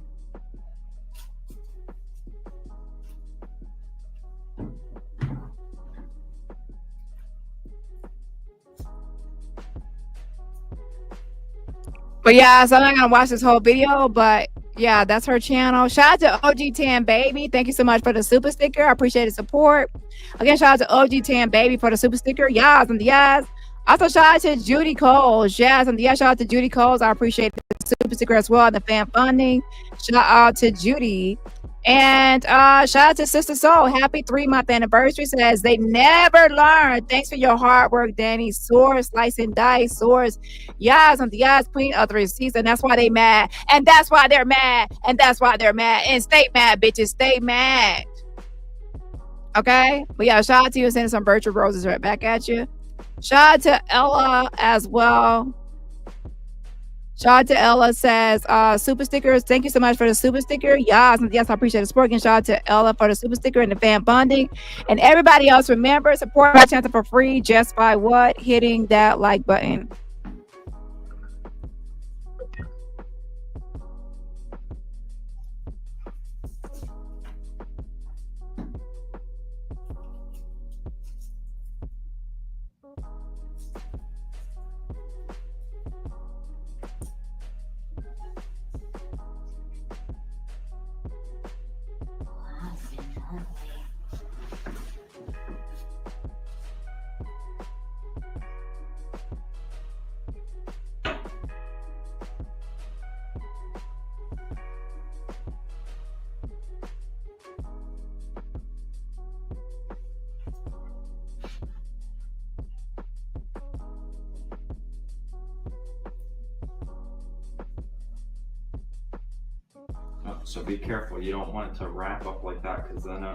But yeah, so I'm not gonna watch this whole video, but yeah, that's her channel. Shout out to OG Tan Baby. Thank you so much for the super sticker. I appreciate the support. Again, shout out to OG Tan Baby for the super sticker. Yes, and yes. Also, shout out to Judy Coles. Yes, and yes, shout out to Judy Coles. I appreciate the super sticker as well and the fan funding. Shout out to Judy. And shout out to Sister Soul. Happy 3-month anniversary. Says they never learn. Thanks for your hard work, Dani. Swords, slice and dice, swords. Yes, and yes, queen of the receipts. And that's why they mad. And that's why they're mad. And that's why they're mad. And stay mad, bitches. Stay mad. Okay? But yeah, shout out to you. Sending some virtual roses right back at you. Shout out to Ella as well. Shout out to Ella says, super stickers. Thank you so much for the super sticker. Yes, and yes, I appreciate the support. And shout out to Ella for the super sticker and the fan bonding. And everybody else, remember, support my channel for free just by what? Hitting that like button. So be careful. You don't want it to wrap up like that because then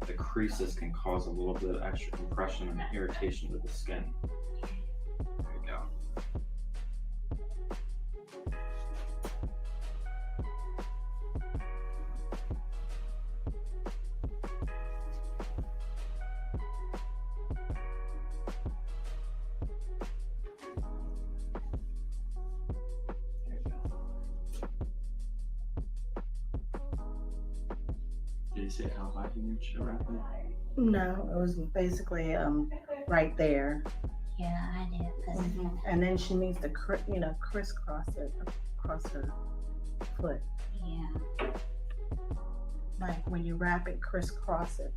the creases can cause a little bit of extra compression and irritation to the skin. There you go. Did you say how high you need to wrap it? No, it was basically right there. Yeah, I did. And then she needs to crisscross it across her foot. Yeah. Like when you wrap it, crisscross it.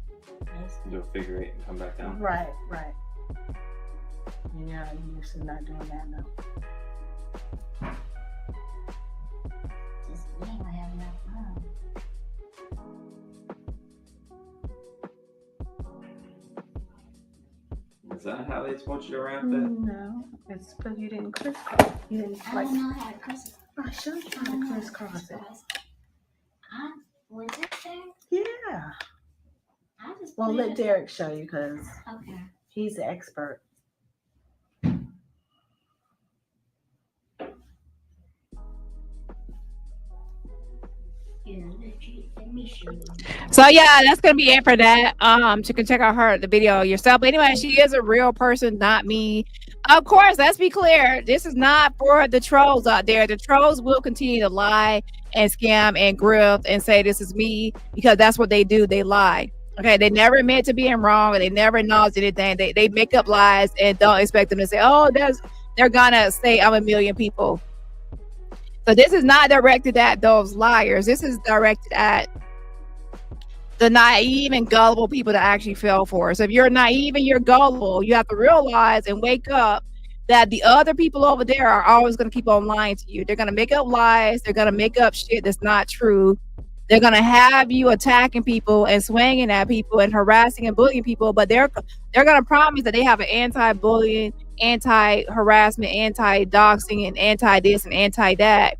Do a figure 8 and come back down. Right. Yeah, you should not doing that now. Just we ain't gonna have enough room. Is that how they told you to wrap it? No, it's because you didn't crisscross. You didn't I don't know how to crisscross. I showed you how to crisscross it. Was it there? Yeah. I just Well, put let it- Derek show you because Okay. he's the expert. Yeah, let me show you. So yeah, that's gonna be it for that. You can check out the video yourself. But anyway, she is a real person, not me. Of course, let's be clear. This is not for the trolls out there. The trolls will continue to lie and scam and grift and say this is me because that's what they do. They lie. Okay, they never admit to being wrong. They never acknowledge anything. They make up lies and don't expect them to say, oh, they're gonna say I'm a million people. So this is not directed at those liars. This is directed at the naive and gullible people that actually fell for it. So if you're naive and you're gullible, you have to realize and wake up that the other people over there are always going to keep on lying to you. They're going to make up lies. They're going to make up shit that's not true. They're going to have you attacking people and swinging at people and harassing and bullying people, but they're going to promise that they have an anti-bullying, anti-harassment, anti-doxing, and anti-this and anti-that.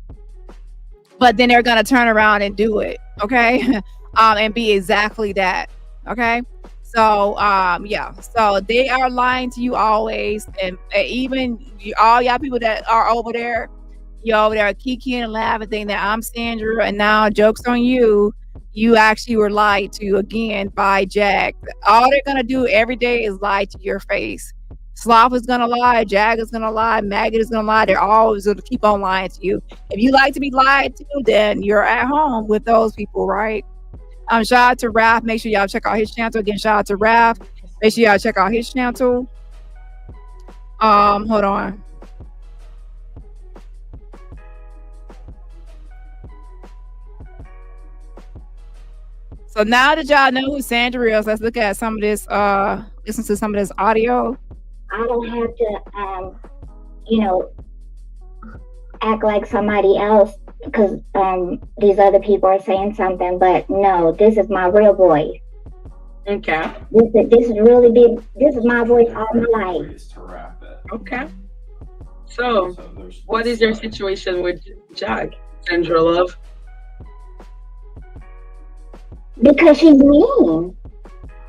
But then they're going to turn around and do it, okay? And be exactly that, okay? So, yeah. So they are lying to you always, and even all y'all people that are over there, you're over there kikiing and laughing, thinking that I'm Sandra, and now joke's on you. You actually were lied to again by Jag. All they're gonna do every day is lie to your face. Sloth is gonna lie, Jag is gonna lie, Maggot is gonna lie. They're always gonna keep on lying to you. If you like to be lied to, then you're at home with those people, right? Shout out to Raph. Make sure y'all check out his channel. Again, shout out to Raph. Make sure y'all check out his channel. Hold on. So now that y'all know who Sandra is, let's look at some of this, listen to some of this audio. I don't have to, you know, act like somebody else because these other people are saying something, but no, this is my real voice. Okay. This is really big. This is my voice all my life. Okay. So, what is your situation with Jag, Sandra Love? Because she's mean.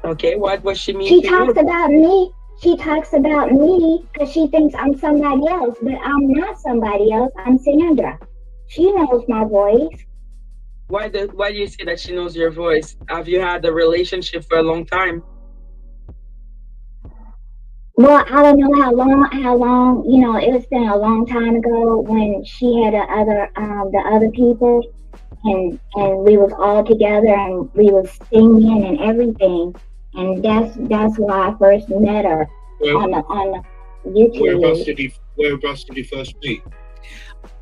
Okay, what was she mean? She talks about me. She talks about me because she thinks I'm somebody else, but I'm not somebody else. I'm Sandra. She knows my voice. Why do you say that she knows your voice? Have you had a relationship for a long time? Well, I don't know how long, you know, it's been a long time ago when she had the other people and we was all together and we was singing and everything. And that's why I first met her on the YouTube. Whereabouts did you first meet?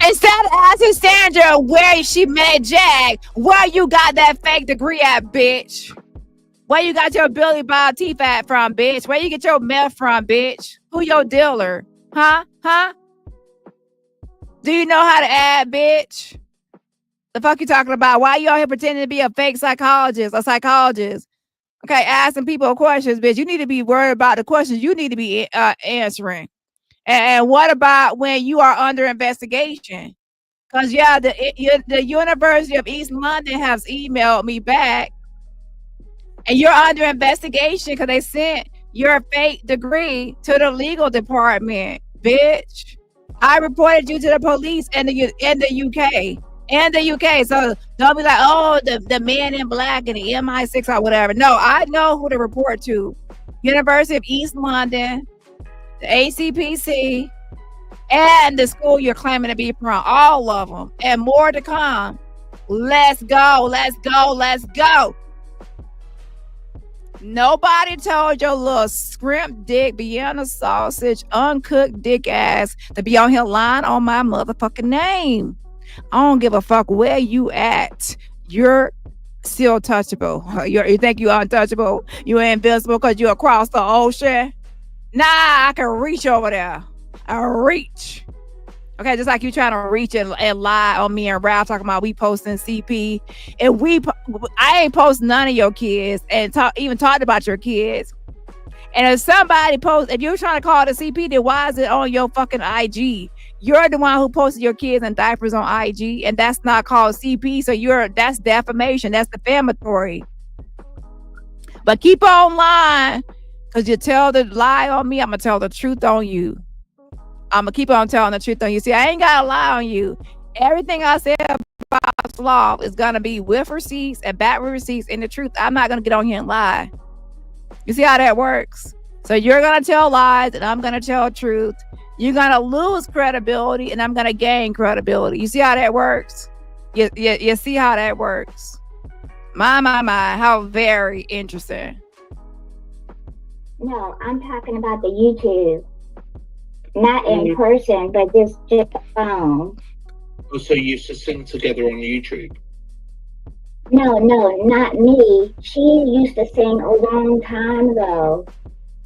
Instead of asking Sandra where she met Jag, where you got that fake degree at, bitch? Where you got your Billy Bob teeth at from, bitch? Where you get your meth from, bitch? Who your dealer? Huh? Do you know how to add, bitch? The fuck you talking about? Why you out here pretending to be a fake psychologist or psychologist? Okay, asking people questions, bitch. You need to be worried about the questions you need to be answering. And what about when you are under investigation? Because, yeah, the University of East London has emailed me back. And you're under investigation because they sent your fake degree to the legal department, bitch. I reported you to the police in the UK. In the UK. So don't be like, oh, the man in black and the MI6 or whatever. No, I know who to report to. University of East London, the ACPC, and the school you're claiming to be from. All of them. And more to come. Let's go. Let's go. Let's go. Nobody told your little scrimp dick, Vienna sausage, uncooked dick ass to be on here lying on my motherfucking name. I don't give a fuck where you at. You're still touchable. You think you're untouchable? You're invincible because you're across the ocean? Nah, I can reach over there. I reach. Okay, just like you trying to reach and lie on me and Ralph talking about we posting CP. And I ain't post none of your kids and even talked about your kids. And if somebody posts, if you're trying to call the CP, then why is it on your fucking IG? You're the one who posted your kids in diapers on IG, and that's not called CP. So that's defamation. That's defamatory. But keep on lying, because you tell the lie on me, I'm gonna tell the truth on you. I'm gonna keep on telling the truth on you. See, I ain't gotta lie on you. Everything I said about Sloth is gonna be with receipts and back with receipts and the truth. I'm not gonna get on here and lie. You see how that works? So you're gonna tell lies and I'm gonna tell truth. You're gonna lose credibility and I'm gonna gain credibility. You see how that works? You see how that works? My, how very interesting. No, I'm talking about the YouTube. Not in person, but just the phone. Oh, so you used to sing together on YouTube? No, not me. She used to sing a long time ago.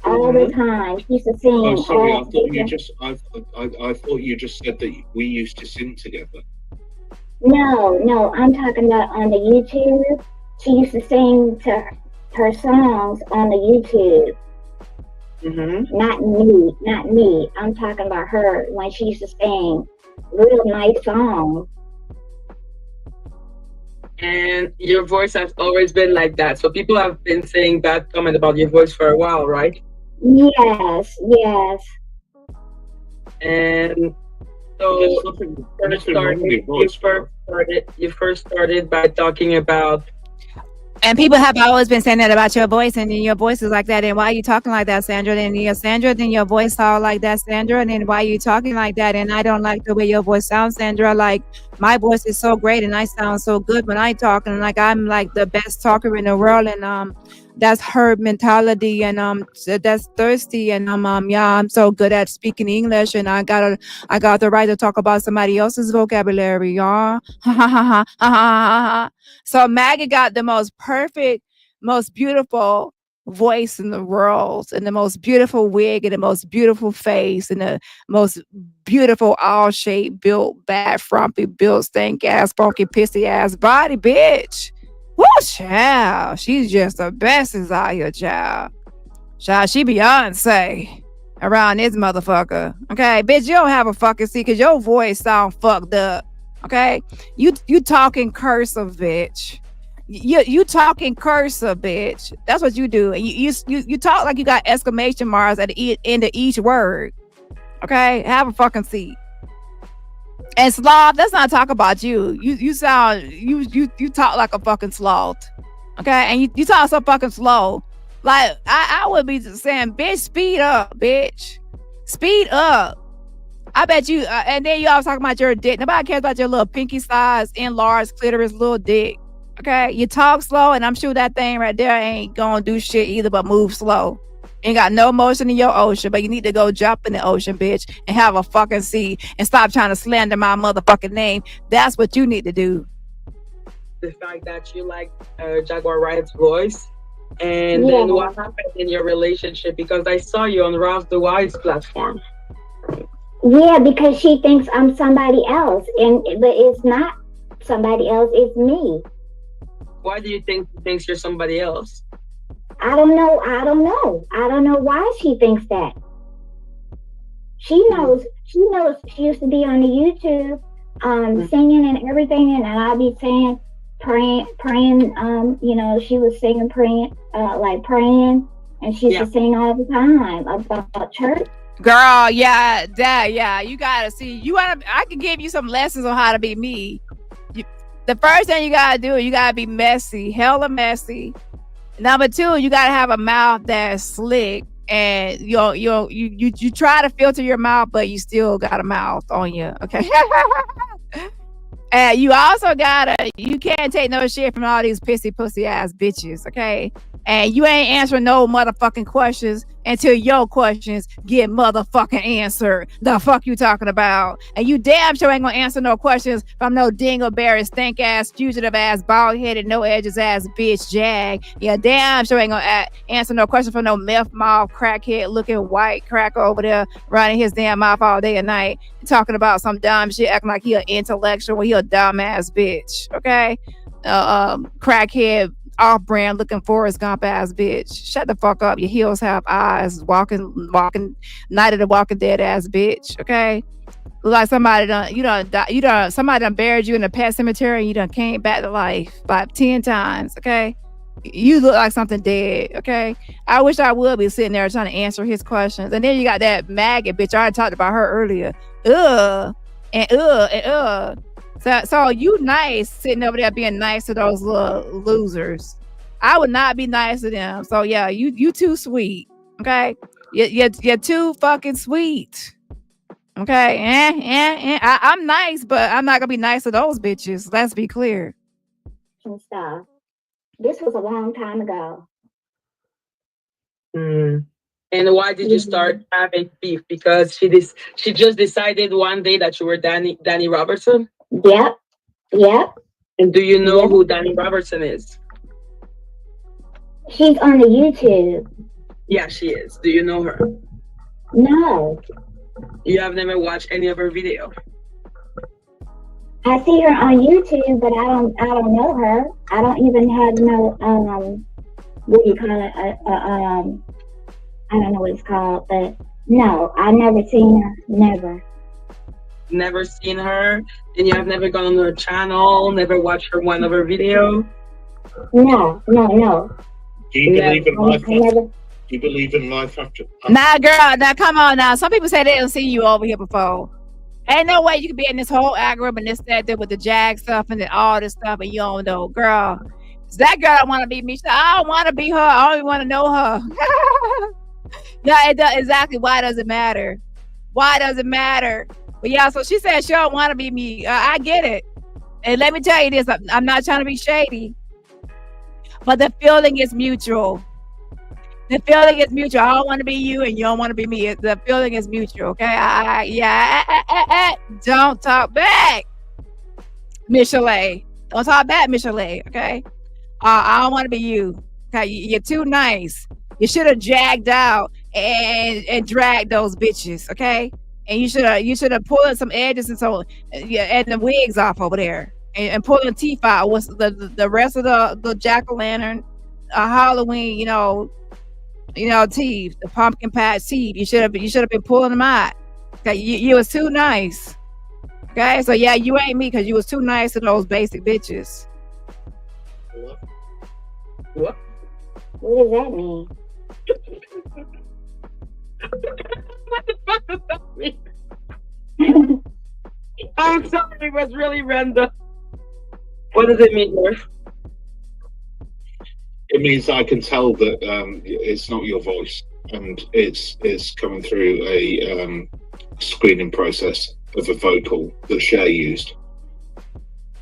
all the time. She used to sing. Oh, sorry. I all thought you the- just. I thought you just said that we used to sing together. No, I'm talking about on the YouTube. She used to sing to her songs on the YouTube. Not me. I'm talking about her when she used to sing real nice songs. And your voice has always been like that. So people have been saying bad comment about your voice for a while, right? Yes. And so There's nothing wrong with your voice, you first started by talking about. And people have always been saying that about your voice, and then your voice is like that. And why are you talking like that, Sandra? Then you're Sandra, then your voice sounds like that, Sandra. And then why are you talking like that? And I don't like the way your voice sounds, Sandra. Like my voice is so great, and I sound so good when I talk, and like I'm like the best talker in the world. And that's her mentality, and that's thirsty. And yeah, I'm so good at speaking English, and I got the right to talk about somebody else's vocabulary, y'all. So Maggie got the most perfect, most beautiful voice in the world, and the most beautiful wig, and the most beautiful face, and the most beautiful all shape built, bad, frumpy built, stink ass, funky, pissy ass body, bitch. Woo, child. She's just the best is out here, child. Child, she Beyonce around this motherfucker. Okay, bitch, you don't have a fucking seat because your voice sound fucked up. Okay, you talking cursive, bitch. You talking cursive, bitch. That's what you do. You talk like you got exclamation marks at the end of each word. Okay, have a fucking seat. And sloth, let's not talk about you. You sound you talk like a fucking sloth. Okay, and you talk so fucking slow. Like I would be saying, bitch, speed up, bitch. Speed up. I bet you, and then you always talking about your dick. Nobody cares about your little pinky size, enlarged clitoris, little dick. Okay, you talk slow, and I'm sure that thing right there ain't gonna do shit either but move slow. Ain't got no motion in your ocean, but you need to go jump in the ocean, bitch, and have a fucking seat and stop trying to slander my motherfucking name. That's what you need to do. The fact that you like Jaguar Wright's voice, and then what happened in your relationship? Because I saw you on Ralph the Wise platform. Yeah, because she thinks I'm somebody else, but it's not somebody else. It's me. Why do you think she thinks you're somebody else? I don't know. I don't know why she thinks that. She knows. She used to be on the YouTube, singing and everything, and I'll be saying, praying. She was singing, praying, and she used to sing all the time about church. Girl, yeah, you gotta see. I can give you some lessons on how to be me. The first thing you gotta do, you gotta be messy, hella messy. Number two, you gotta have a mouth that's slick, and you try to filter your mouth, but you still got a mouth on you. Okay. And you also you can't take no shit from all these pissy pussy ass bitches. Okay. And you ain't answering no motherfucking questions until your questions get motherfucking answered. The fuck you talking about? And you damn sure ain't gonna answer no questions from no dingleberry, stink ass, fugitive ass, bald headed, no edges ass bitch Jag. Yeah, damn sure ain't gonna answer no questions from no meth mouth, crackhead looking white cracker over there running his damn mouth all day and night, talking about some dumb shit, acting like he an intellectual, he a dumb ass bitch. Okay, crackhead, off-brand looking Forrest Gump ass bitch. Shut the fuck up. Your heels have eyes. Walking Night of the Walking Dead ass bitch. Okay, look like somebody somebody done buried you in a pet cemetery and you done came back to life about 10 times. Okay, you look like something dead. Okay, I wish I would be sitting there trying to answer his questions. And then you got that maggot bitch. I already talked about her earlier. So you nice sitting over there being nice to those little losers. I would not be nice to them. So yeah, you too sweet. Okay, you're too fucking sweet. Okay, I'm nice, but I'm not gonna be nice to those bitches. Let's be clear. And stuff. This was a long time ago. And why did you start having beef? Because she just decided one day that you were DaniRobertson? Yep. And do you know who DaniRobertson is? She's on the YouTube. Yeah, she is. Do you know her? No. You have never watched any of her video? I see her on YouTube, but I don't know her. I don't even have no what do you call it? I don't know what it's called, but no, I never seen her. Never. Never seen her, and you have never gone on her channel, never watched her one of her video? No. Do you believe in life I never. Do you believe in life after? Nah, girl, now come on now. Some people say they don't see you over here before. Ain't no way you could be in this whole algorithm and this, that, with the Jag stuff and then all this stuff and you don't know. Girl, that girl don't want to be me. She said, I don't want to be her. I don't even want to know her. Yeah, it does. Exactly. Why does it matter? Why does it matter? But yeah, so she said she don't want to be me. I get it. And let me tell you this. I'm not trying to be shady. But the feeling is mutual. The feeling is mutual. I don't want to be you and you don't want to be me. The feeling is mutual, okay? Don't talk back, Michelet. Don't talk back, Michelet, okay? I don't want to be you. Okay, you're too nice. You should have jagged out and dragged those bitches, okay? And you should have pulled some edges and so and the wigs off over there and pulling teeth out. What's the rest of the jack-o'-lantern, Halloween, teeth, the pumpkin patch teeth. You should have been pulling them out. Okay, you was too nice. Okay, so yeah, you ain't me because you was too nice to those basic bitches. What? What does that mean? I'm sorry, it was really random. What does it mean, Murph? It means I can tell that it's not your voice, and it's coming through a screening process of a vocal that Cher used.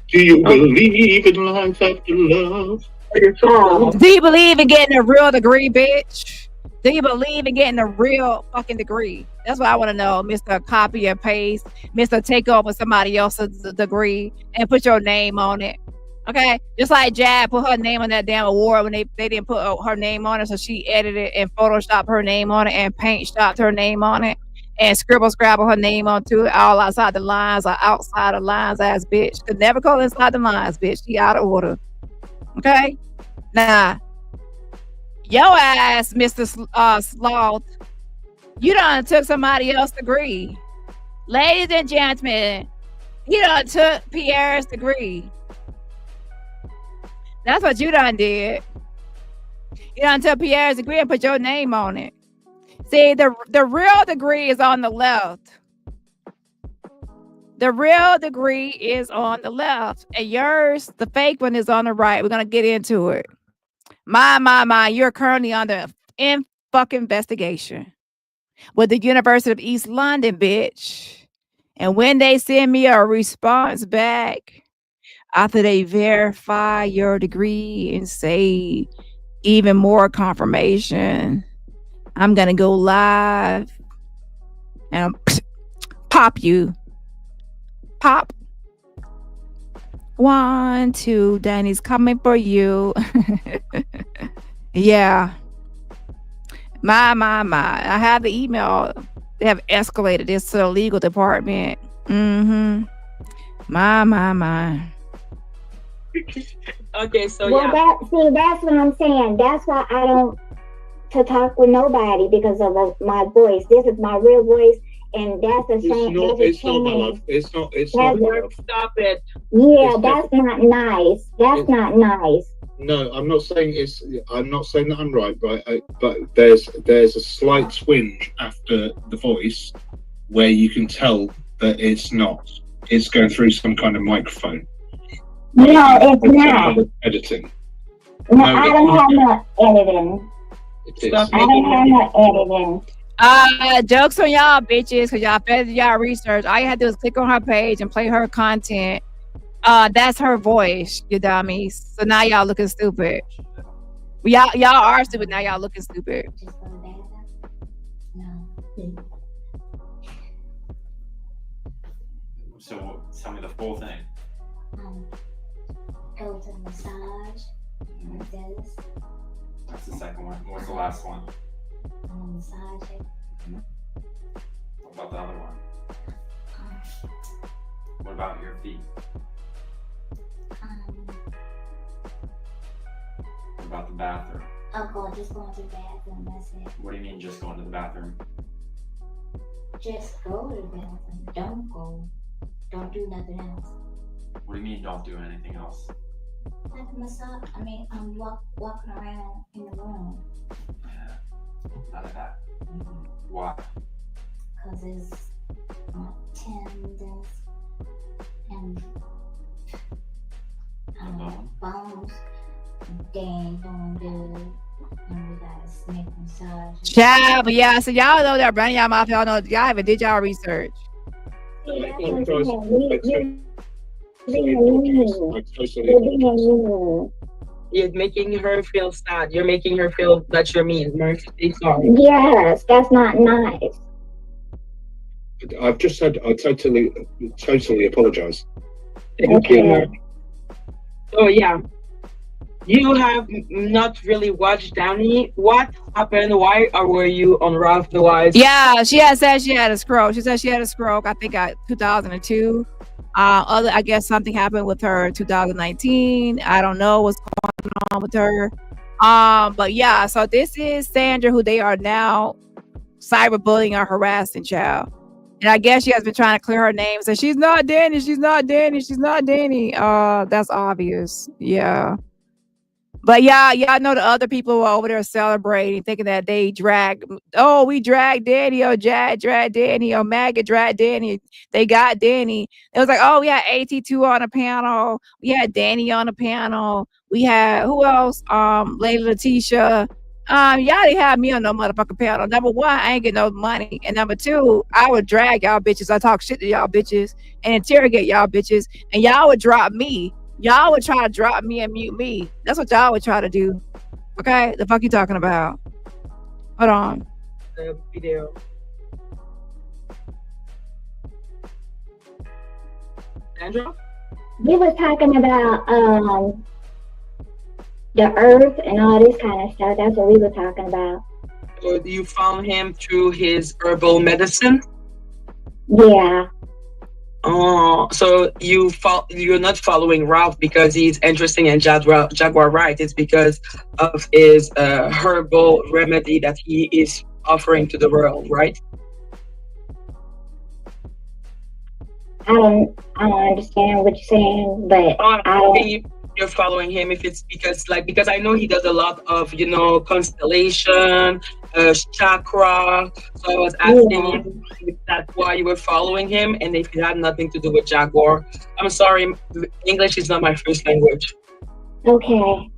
Do you believe in life after love? Do you believe in getting a real degree, bitch? Do you believe in getting a real fucking degree? That's what I want to know, Mr. Copy and Paste, Mr. Take over somebody else's degree and put your name on it. Okay, just like Jab put her name on that damn award when they didn't put her name on it, so she edited and photoshopped her name on it and paint shopped her name on it and scribble scrabble her name onto it, all outside the lines or outside the lines, ass bitch. Could never go inside the lines, bitch. She out of order. Okay, nah, your ass, Mr. Sloth, you done took somebody else's degree. Ladies and gentlemen, he done took Pierre's degree. That's what you done did. You done took Pierre's degree and put your name on it. See, the real degree is on the left. The real degree is on the left. And yours, the fake one, is on the right. We're going to get into it. My, you're currently under fucking investigation with the University of East London, bitch. And when they send me a response back, after they verify your degree and say even more confirmation, I'm going to go live and pop you. Pop. 1, 2, Dani's coming for you. Yeah. My. I have the email. They have escalated this to the legal department. My. Okay, so well, yeah. that's what I'm saying. That's why I don't to talk with nobody because of my voice. This is my real voice, and that's the same. It's not my love. It's not. Stop it. Yeah, that's not nice. That's not nice. No, I'm not saying it's. I'm not saying that I'm right, but there's a slight twinge after the voice, where you can tell that it's not. It's going through some kind of microphone. No, it's not. Editing. No, I don't have no editing. It is. I don't have no editing. Jokes on y'all bitches, because y'all better do y'all research. All you have to do is click on her page and play her content. That's her voice, you dummies. So now y'all looking stupid. Y'all are stupid. Now y'all looking stupid. So tell me the full thing. Go to the massage like this. That's the second one. What's the last one? Massage it. What about the other one? What about your feet? What about the bathroom? Just going to the bathroom, that's it. What do you mean just going to the bathroom? Just go to the bathroom. Don't go. Don't do nothing else. What do you mean don't do anything else? Like a massage. I'm walking around in the room. Yeah, none of that. Why? Because it's my tendons and bones. They ain't doing good. And we got a snake massage. Yeah, but yeah, so y'all know that running y'all mouth. Y'all know y'all haven't did y'all research. You're making her feel sad. You're making her feel that you're mean. Mercy, sorry. Yes, that's not nice. I've just said I totally apologize. Thank you, Mark. So yeah, you have not really watched Dani. What happened? Why were you on Ralph the Wise? Yeah, she had said she had a stroke. She said she had a stroke. I think 2002. I guess something happened with her in 2019. I don't know what's going on with her. But yeah, so this is Sandra, who they are now cyberbullying or harassing, child. And I guess she has been trying to clear her name. So she's not Dani. She's not Dani. She's not Dani. That's obvious. Yeah. But yeah, y'all know the other people were over there celebrating, thinking that they we dragged Dani, or drag Dani, or MAGA dragged Dani. They got Dani. It was like, oh, we had AT2 on the panel. We had Dani on the panel. We had, who else? Lady Letitia. Y'all didn't have me on no motherfucking panel. Number one, I ain't getting no money. And number two, I would drag y'all bitches. I talk shit to y'all bitches and interrogate y'all bitches. And y'all would drop me. Y'all would try to drop me and mute me. That's what y'all would try to do. Okay? The fuck you talking about? Hold on. The video. Sandra? We was talking about the earth and all this kind of stuff. That's what we were talking about. So you found him through his herbal medicine? Yeah. So you're not following Ralph because he's interesting in Jaguar Wright. It's because of his herbal remedy that he is offering to the world, right? I don't understand what you're saying, but I don't. You're following him if it's because I know he does a lot of constellation, chakra. So I was asking if that's why you were following him, and if it had nothing to do with Jaguar. I'm sorry, English is not my first language. Okay.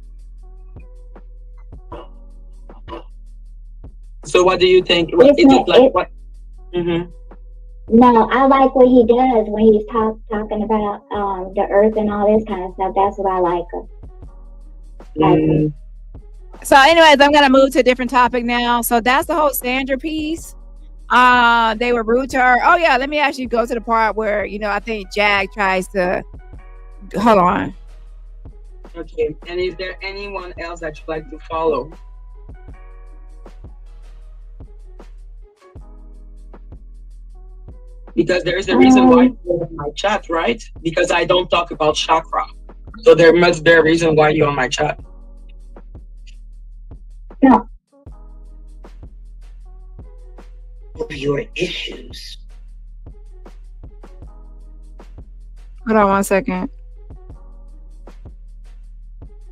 So what do you think? What is it like? What? Mm-hmm. No, I like what he does when he's talking about the earth and all this kind of stuff. That's what I like. So anyways, I'm going to move to a different topic now. So that's the whole Sandra piece. They were rude to her. Oh, yeah, let me actually go to the part where, I think Jag tries to... Hold on. Okay, and is there anyone else that you'd like to follow? Because there is a reason why you're on my chat, right? Because I don't talk about chakra. So there must be a reason why you're on my chat. No. What are your issues? Hold on 1 second.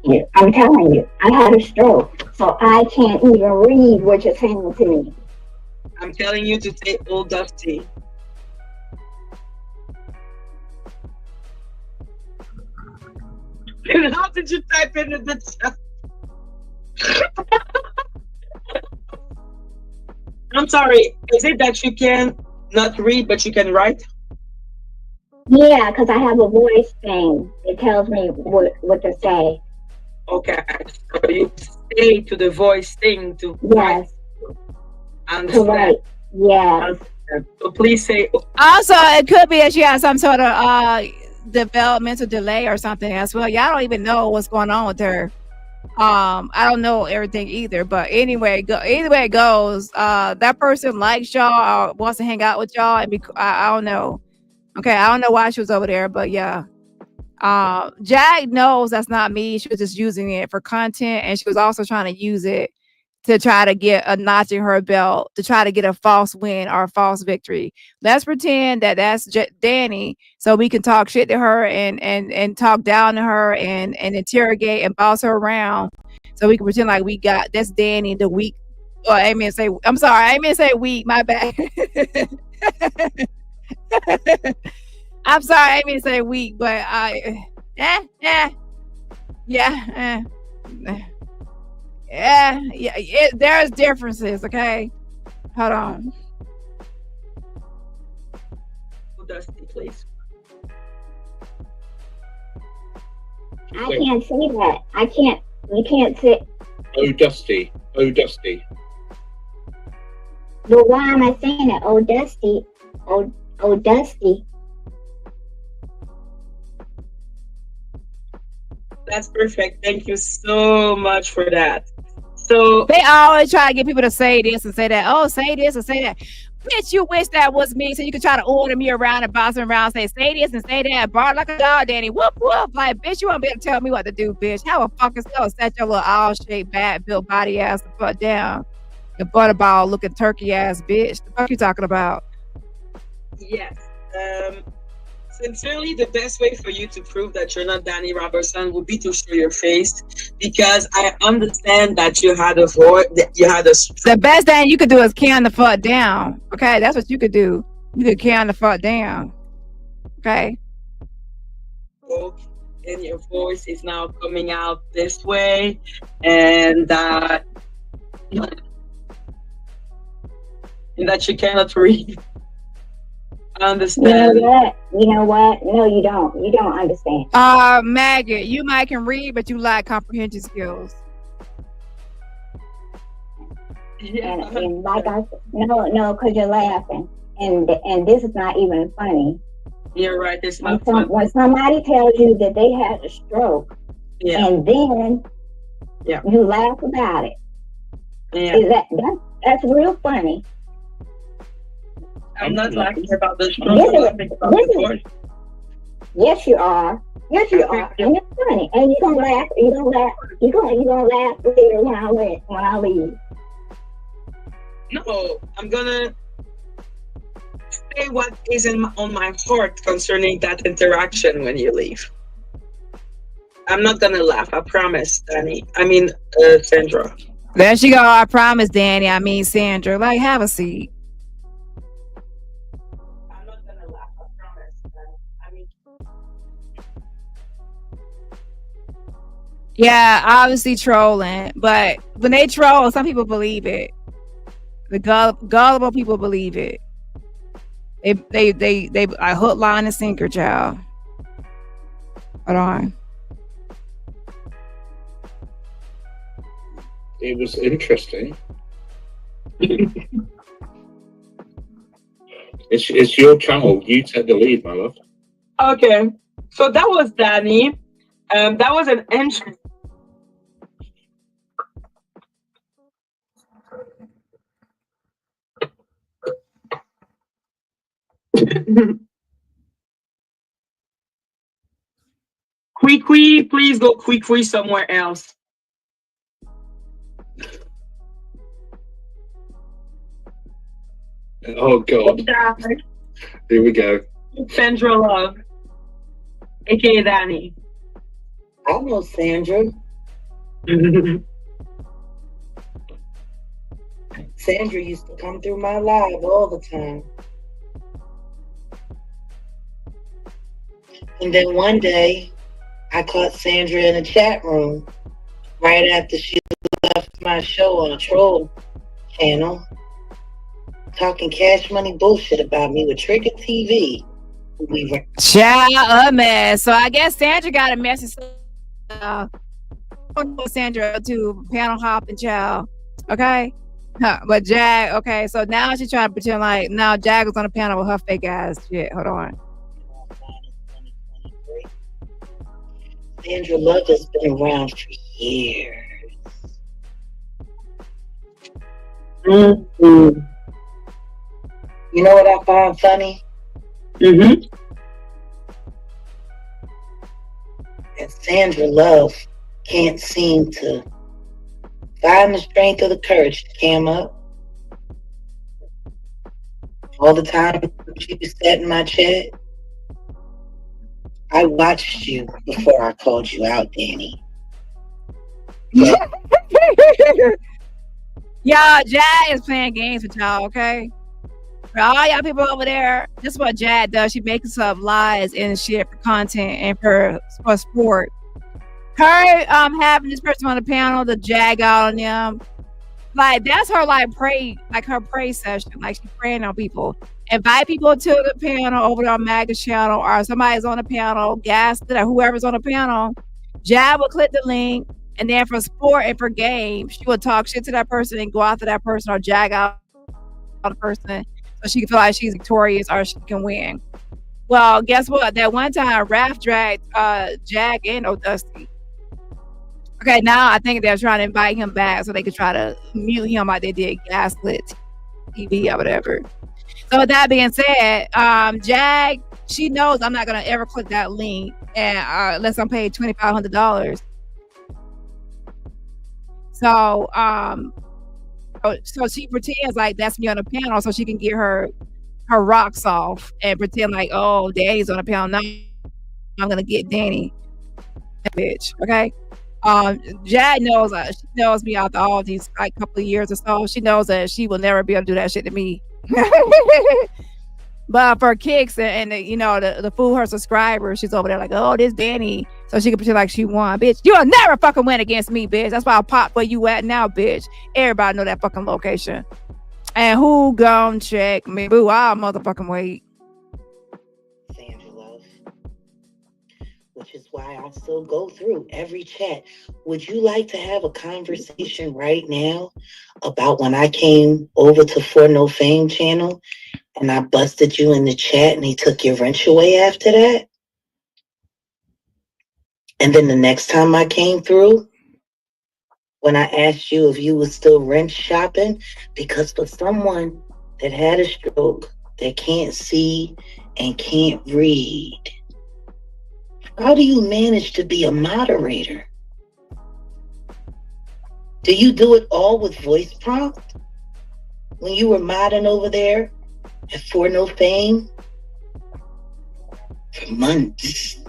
Yeah, I'm telling you, I had a stroke, so I can't even read what you're saying to me. I'm telling you to say Old Dusty. And how did you type into the chat? I'm sorry. Is it that you can not read, but you can write? Yeah, because I have a voice thing. It tells me what to say. Okay. So you say to the voice thing to yes. Understand. Right. Yeah. So please say. Also, it could be that she has some sort of developmental delay or something as well. Y'all don't even know what's going on with her. I don't know everything either, but anyway, either way it goes, that person likes y'all or wants to hang out with y'all, and I don't know. Okay, I don't know why she was over there, but yeah. Jag knows that's not me. She was just using it for content, and she was also trying to use it to try to get a notch in her belt, to try to get a false win or a false victory. Let's pretend that that's Dani, so we can talk shit to her and talk down to her and interrogate and boss her around, so we can pretend like we got that's Dani the weak. Or I mean, say I'm sorry, I mean say weak. My bad. I'm sorry, I mean say weak, but there's differences, okay? Hold on. Dusty, please. I can't say that. I can't. You can't say. Oh, Dusty. Oh, Dusty. But why am I saying that? Oh, Dusty. Oh, Dusty. That's perfect. Thank you so much for that. So they always try to get people to say this and say that. Oh, say this and say that. Bitch, you wish that was me so you could try to order me around and boss me around, say this and say that, bark like a dog, Dani. Whoop, whoop. Like, bitch, you won't be able to tell me what to do, bitch. How a fuck is gonna set your little all-shaped, bad-built body ass the fuck down? Your butterball-looking turkey ass bitch. The fuck you talking about? Yes. Sincerely, the best way for you to prove that you're not DaniRobertson would be to show your face, because I understand that you had a voice, the best thing you could do is can the fuck down. Okay, that's what you could do. You could can the fuck down. Okay. And your voice is now coming out this way, and that you cannot read. Understand. You know what? No, you don't. You don't understand. Maggot, you might can read, but you lack comprehension skills. Yeah. And like I said, no, because you're laughing, and this is not even funny. You're right. It's not when somebody tells you that they had a stroke, and then you laugh about it. Yeah. That's real funny. I'm not laughing about the stroke. Yes, you are. Yes, you are. And it's funny. And you're gonna laugh. You're gonna laugh later when I leave. No, I'm gonna say what is on my heart concerning that interaction when you leave. I'm not gonna laugh. I promise, Dani. I mean, Sandra. There she go. I promise, Dani. I mean, Sandra. Like, have a seat. Yeah, obviously trolling, but when they troll, some people believe it. The gullible people believe it. They I hook, line, and sinker, child. Hold on. It was interesting. It's your channel. You take the lead, my love. Okay, so that was Dani. That was an entry. Quick, please go quick somewhere else. Oh God! Here we go. Sandra Love, aka Dani. I know Sandra. Sandra used to come through my live all the time. And then one day, I caught Sandra in a chat room right after she left my show on a troll channel, talking cash money bullshit about me with Trigger TV. Child, a mess. So I guess Sandra got a message. Sandra to panel hop and child. Okay. But Jag, okay, so now she's trying to pretend like now Jag was on the panel with her fake ass shit. Hold on. Sandra Love has been around for years. Mm-hmm. You know what I find funny? Mm-hmm. That Sandra Love can't seem to find the strength or the courage to cam up. All the time she sat in my chat, I watched you before I called you out, Dani. Y'all, Jad is playing games with y'all, okay? For all y'all people over there, this is what Jad does. She makes up lies and shit for content and for sport. Her having this person on the panel to jag out on them, like that's her her pray session. Like she's praying on people. Invite people to the panel over on MAGA channel, or somebody's on the panel, Gaslit or whoever's on the panel. Jab will click the link, and then for sport and for game, she will talk shit to that person and go after that person or jag out the person so she can feel like she's victorious or she can win. Well, guess what? That one time, Raph dragged Jag and O'Dusty. Okay, now I think they're trying to invite him back so they could try to mute him like they did Gaslit TV or whatever. So with that being said, Jag, she knows I'm not gonna ever click that link and unless I'm paid $2,500. So so she pretends like that's me on the panel so she can get her rocks off and pretend like, oh, Dani's on the panel. Now I'm gonna get Dani, that bitch. Okay. Jag knows she knows me after all these like couple of years or so. She knows that she will never be able to do that shit to me. But for kicks and you know the fool her subscribers, she's over there like, oh, this Dani, so she can pretend like she won. Bitch, you'll never fucking win against me, bitch. That's why I'll pop where you at now, bitch. Everybody know that fucking location. And who gon' check me? Boo, I'll motherfucking wait. Sandra Love. Which is why I still go through every chat. Would you like to have a conversation right now about when I came over to For No Fame channel and I busted you in the chat and he took your wrench away after that? And then the next time I came through, when I asked you if you were still wrench shopping, because for someone that had a stroke, that can't see and can't read, how do you manage to be a moderator? Do you do it all with voice prompt? When you were modding over there at For No Fame? For months.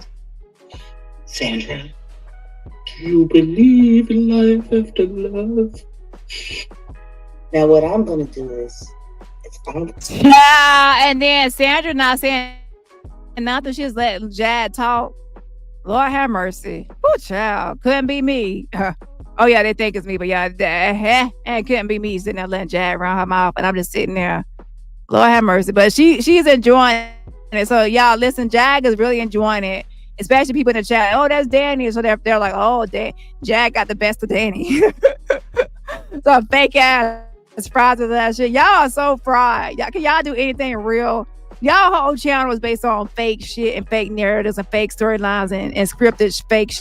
Sandra, do you believe in life after love? Now what I'm going to do is, yeah, and then Sandra not saying nothing. She's letting Jad talk. Lord have mercy. Oh, child. Couldn't be me. Oh, yeah, they think it's me, but yeah, it couldn't be me sitting there letting Jag run her mouth, and I'm just sitting there. Lord have mercy. But she's enjoying it. So, y'all, listen, Jag is really enjoying it, especially people in the chat. Oh, that's Dani. So they're like, oh, Jag got the best of Dani. So fake ass fries of that shit. Y'all are so fried. Can y'all do anything real? Y'all whole channel is based on fake shit and fake narratives and fake storylines and scripted fake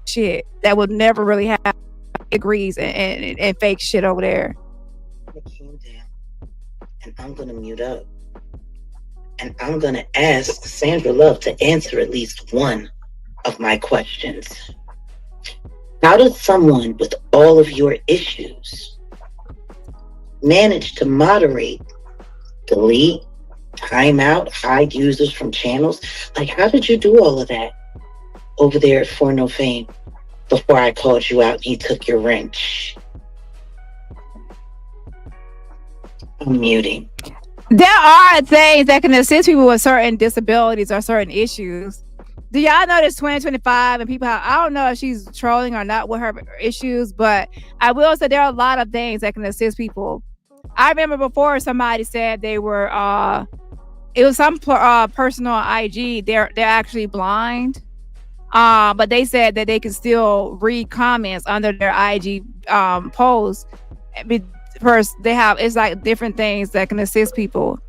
shit that would never really have degrees and fake shit over there. I came down and I'm going to mute up. And I'm going to ask Sandra Love to answer at least one of my questions. How does someone with all of your issues manage to moderate, delete, time out, hide users from channels? Like, how did you do all of that over there at For No Fame before I called you out and he took your wrench? I'm muting. There are things that can assist people with certain disabilities or certain issues. Do y'all know this 2025 and people have, I don't know if she's trolling or not with her issues, but I will say there are a lot of things that can assist people. I remember before somebody said they were it was some person on IG, they're actually blind, but they said that they can still read comments under their IG posts. First, they have, it's like different things that can assist people.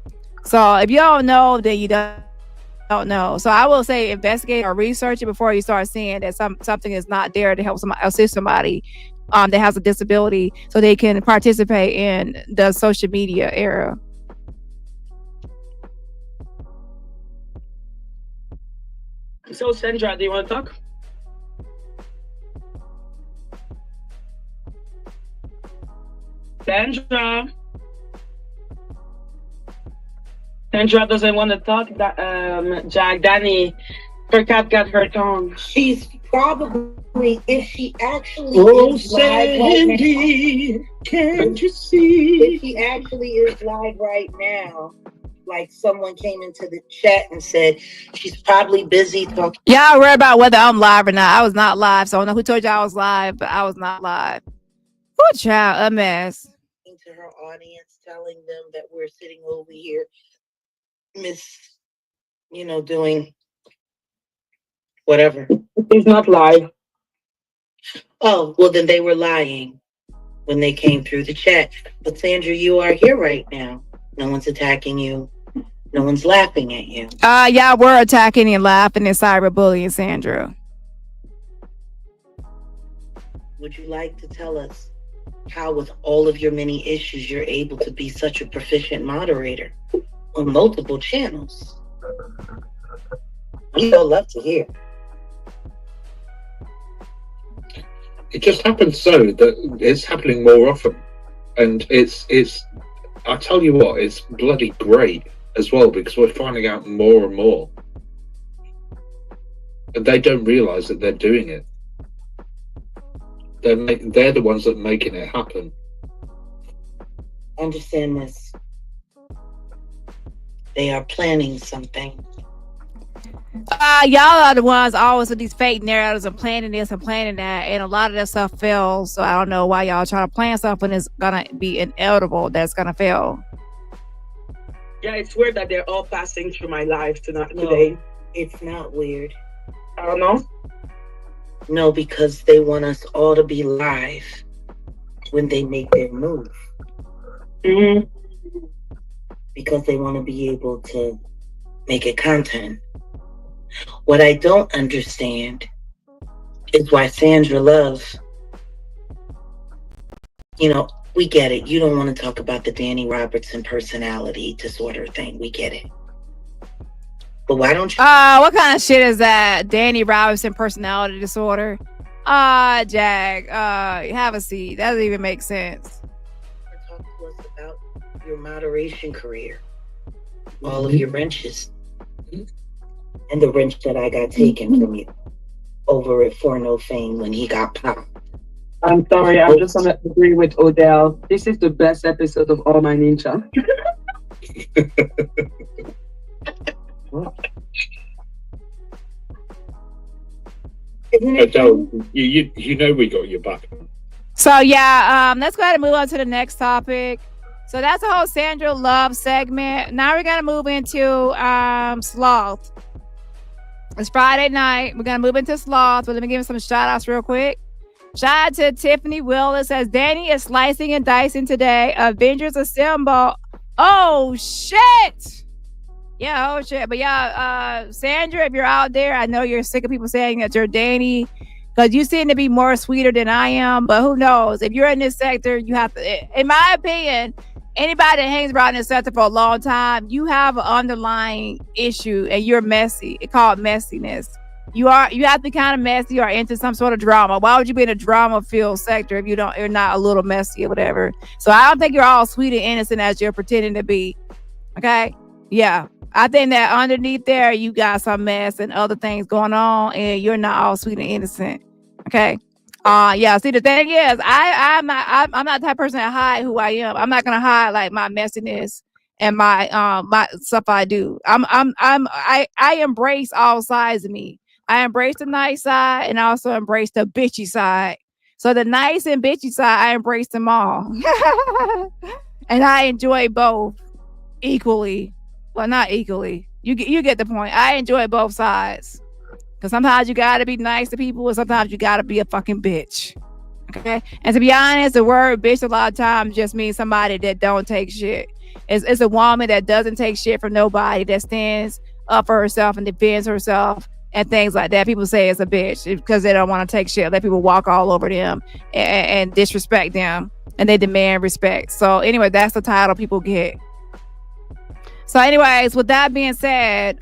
So if you don't know, then you don't know. So I will say investigate or research it before you start seeing that something is not there to help somebody assist somebody. that has a disability so they can participate in the social media era. So, Sandra, do you want to talk? Sandra doesn't want to talk. Dani, her cat got her tongue. She's probably, if she actually Oh, is live right now, Sandy, can't you see? if she actually is live right now, like someone came into the chat and said she's probably busy talking. Y'all worry about whether I'm live or not. I was not live, so I don't know who told you I was live, but I was not live. Good child, a mess. To her audience, telling them that we're sitting over here, doing whatever. It's not live. Oh, well, then they were lying when they came through the chat. But Sandra, you are here right now. No one's attacking you. No one's laughing at you. Y'all were attacking and laughing and cyberbullying Sandra. Would you like to tell us how, with all of your many issues, you're able to be such a proficient moderator on multiple channels? We all love to hear. It just happens so that it's happening more often, and it's. I tell you what, it's bloody great as well, because we're finding out more and more, and they don't realise that they're doing it. They're the ones that are making it happen. Understand this. They are planning something. Y'all are the ones always with these fake narratives and planning this and planning that, and a lot of that stuff fails. So I don't know why y'all trying to plan something that's gonna be inevitable that's gonna fail. Yeah, it's weird that they're all passing through my life today. It's not weird. I don't know. No, because they want us all to be live when they make their move. Mm-hmm. Because they want to be able to make it content. What I don't understand is why Sandra loves, we get it. You don't want to talk about the DaniRobertson personality disorder thing. We get it. But why don't you? What kind of shit is that? DaniRobertson personality disorder? Jag, have a seat. That doesn't even make sense. Talk to us about your moderation career. All of your wrenches. And the wrench that I got taken from you over at For No Fame when he got popped. I'm sorry, I'm just gonna agree with Odell. This is the best episode of All My Ninja. Odell, you know we got your back. So yeah, let's go ahead and move on to the next topic. So that's the whole Sandra Love segment. Now we're gonna move into Sloth. It's Friday night. We're gonna move into Sloth, but let me give some shout outs real quick. Shout out to Tiffany Willis, says Dani is slicing and dicing today. Avengers Assemble. Oh shit! Yeah, oh shit. But yeah, Sandra, if you're out there, I know you're sick of people saying that you're Dani, because you seem to be more sweeter than I am. But who knows? If you're in this sector, you have to, in my opinion, anybody that hangs around in this sector for a long time, you have an underlying issue and you're messy. It's called messiness. You have to be kind of messy or into some sort of drama. Why would you be in a drama-filled sector if you're not a little messy or whatever? So I don't think you're all sweet and innocent as you're pretending to be. Okay? Yeah. I think that underneath there, you got some mess and other things going on, and you're not all sweet and innocent. Okay. Yeah. See, the thing is, I'm not the type of person that hide who I am. I'm not gonna hide like my messiness and my stuff I do. I embrace all sides of me. I embrace the nice side and I also embrace the bitchy side. So the nice and bitchy side, I embrace them all, and I enjoy both equally. Well, not equally. You get the point. I enjoy both sides. Because sometimes you got to be nice to people, and sometimes you got to be a fucking bitch. Okay? And to be honest, the word bitch a lot of times just means somebody that don't take shit. It's a woman that doesn't take shit from nobody, that stands up for herself and defends herself and things like that. People say it's a bitch because they don't want to take shit. Let people walk all over them and disrespect them, and they demand respect. So anyway, that's the title people get. So anyways, with that being said,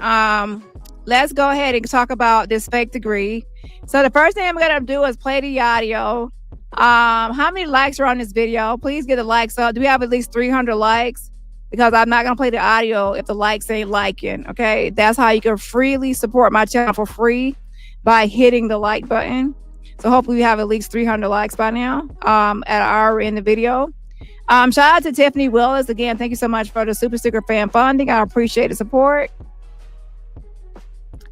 let's go ahead and talk about this fake degree. So the first thing I'm gonna do is play the audio. How many likes are on this video? Please get the likes up. Do we have at least 300 likes? Because I'm not gonna play the audio if the likes ain't liking. Okay, that's how you can freely support my channel for free, by hitting the like button. So hopefully we have at least 300 likes by now. At an hour in the video. Shout out to Tiffany Willis again. Thank you so much for the super sticker fan funding. I appreciate the support.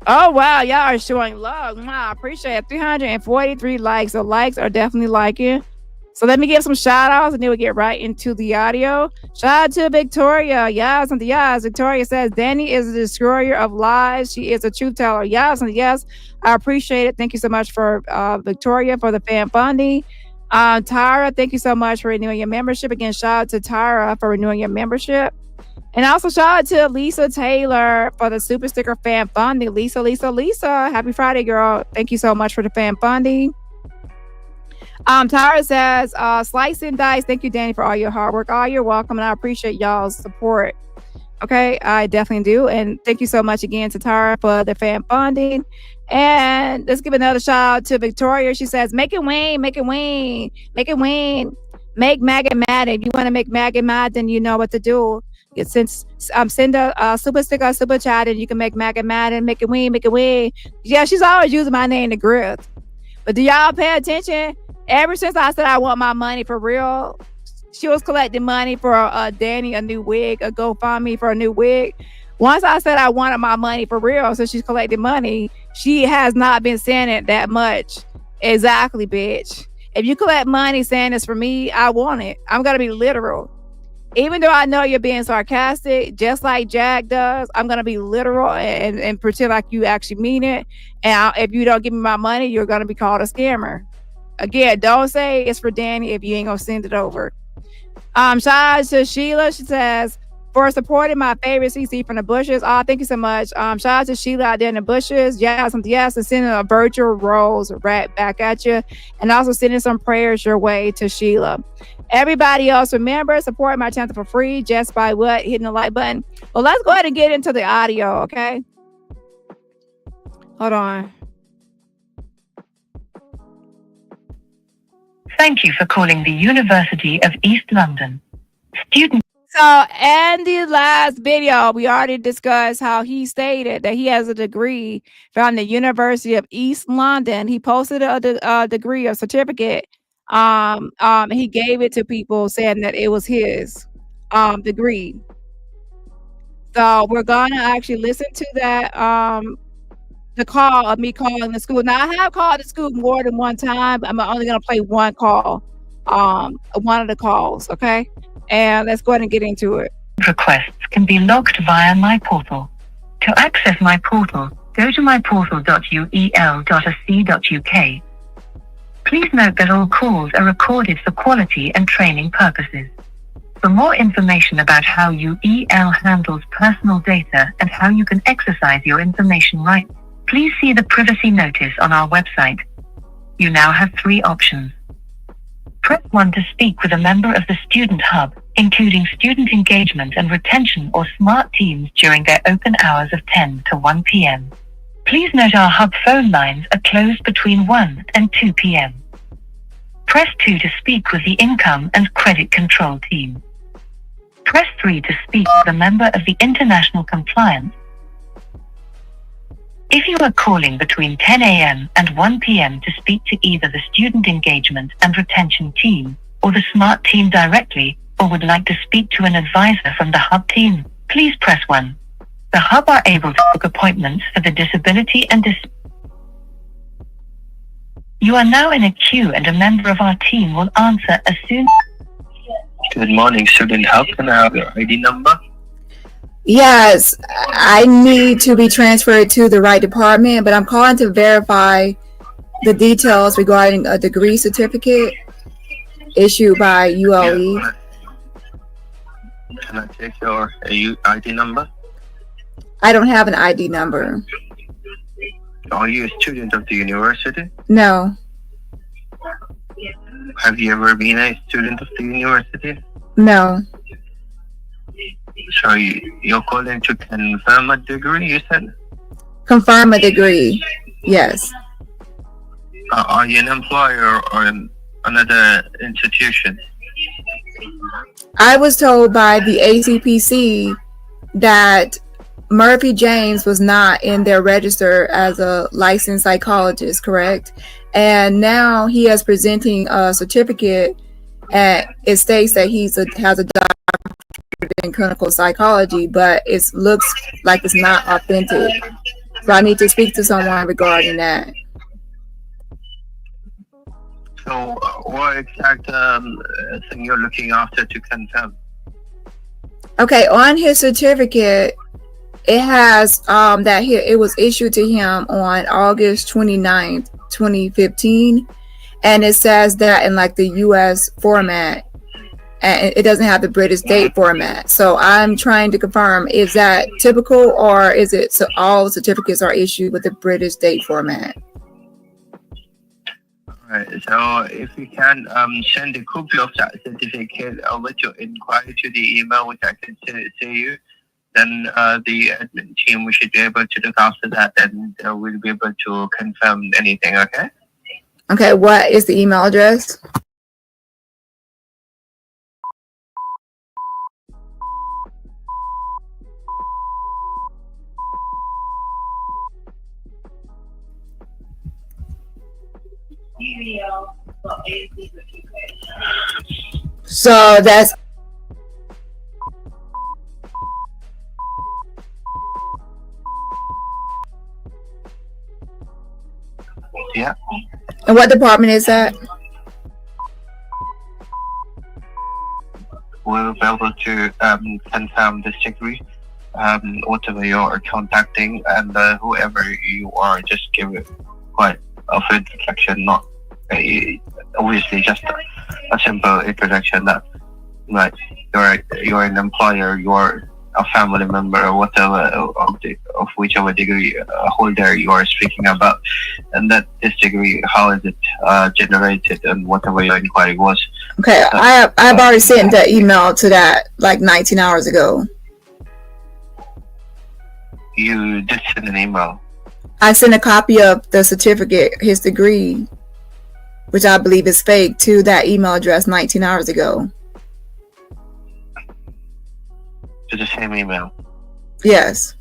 Oh wow, y'all are showing love. I appreciate it. 343 likes. So likes are definitely liking. So let me give some shout outs and then we'll get right into the audio. Shout out to Victoria. Yes, and yes. Victoria says Dani is a destroyer of lies. She is a truth teller. Yes, and yes. I appreciate it. Thank you so much for Victoria for the fan funding. Tyra, thank you so much for renewing your membership. Again, shout out to Tyra for renewing your membership. And also shout out to Lisa Taylor for the super sticker fan funding. Lisa, happy Friday, girl. Thank you so much for the fan funding. Tyra says, slice and dice. Thank you, Dani, for all your hard work. Oh, you're welcome. And I appreciate y'all's support. Okay, I definitely do. And thank you so much again to Tyra for the fan funding. And let's give another shout out to Victoria. She says, make it win, make it win, make it win. Make Maggot mad. If you want to make Maggot mad, then you know what to do. Since send a super sticker, super chat, and you can make Maggot mad and make it win, make it win. Yeah, she's always using my name to grift. But do y'all pay attention? Ever since I said I want my money for real, she was collecting money for Dani a new wig, a GoFundMe for a new wig. Once I said I wanted my money for real, so she's collecting money, she has not been saying it that much. Exactly, bitch. If you collect money saying it's for me, I want it. I'm going to be literal. Even though I know you're being sarcastic, just like Jag does, I'm going to be literal and pretend like you actually mean it. And if you don't give me my money, you're going to be called a scammer. Again, don't say it's for Dani if you ain't going to send it over. Shout out to Sheila. She says, for supporting my favorite CC from the bushes. Oh, thank you so much. Shout out to Sheila out there in the bushes. Yes, and sending a virtual rose right back at you. And also sending some prayers your way to Sheila. Everybody else, remember, support my channel for free just by what? Hitting the like button. Well, let's go ahead and get into the audio, okay? Hold on. Thank you for calling the University of East London. Student. So in the last video, we already discussed how he stated that he has a degree from the University of East London. He posted a degree, a certificate. He gave it to people saying that it was his degree. So we're gonna actually listen to that the call of me calling the school. Now I have called the school more than one time. I'm only gonna play one call, one of the calls, okay? And let's go ahead and get into it. Requests can be logged via My Portal. To access My Portal, go to myportal.uel.ac.uk. Please note that all calls are recorded for quality and training purposes. For more information about how UEL handles personal data and how you can exercise your information rights, please see the privacy notice on our website. You now have 3 options. Press 1 to speak with a member of the Student Hub, including student engagement and retention or SMART teams during their open hours of 10 to 1 p.m. Please note our Hub phone lines are closed between 1 and 2 p.m. Press 2 to speak with the Income and Credit Control team. Press 3 to speak with a member of the International Compliance. If you are calling between 10 a.m. and 1 p.m. to speak to either the Student Engagement and Retention team or the SMART team directly, or would like to speak to an advisor from the Hub team, please press 1. The Hub are able to book appointments for the disability and You are now in a queue and a member of our team will answer as soon. Good morning, Student Hub. Can I have your ID number? Yes, I need to be transferred to the right department, but I'm calling to verify the details regarding a degree certificate issued by ULE. Yeah, can I take your ID number? I don't have an ID number. Are you a student of the university? No, Have you ever been a student of the university? no. So you're calling to confirm a degree, you said? Confirm a degree. Yes. Are you an employer or another institution? I was told by the ACPC that Murphy James was not in their register as a licensed psychologist, correct? And now he is presenting a certificate, and it states that has a doctorate in clinical psychology, but it looks like it's not authentic. So I need to speak to someone regarding that. So what exact thing you're looking after to confirm? Okay, on his certificate, it has that here it was issued to him on August 29th, 2015, and it says that in like the US format, and it doesn't have the British date format. So I'm trying to confirm, is that typical, or is it so all certificates are issued with the British date format? Right. So if you can send a copy of that certificate with your inquiry to the email, which I can send it to you, then the admin team, we should be able to look after that, and we'll be able to confirm anything, okay? Okay, what is the email address? So that's Yeah. and what department is that? We'll be able to confirm this degree, whatever you're contacting, and whoever you are, just give it quite a full introduction, not obviously just a simple introduction that like you're an employer, you're a family member, or whatever of whichever degree holder you are speaking about, and that this degree, how is it generated, and whatever your inquiry was. Okay, I've already sent that email to that like 19 hours ago. You did send an email. I sent a copy of the certificate, his degree, which I believe is fake, to that email address 19 hours ago. To the same email. Yes.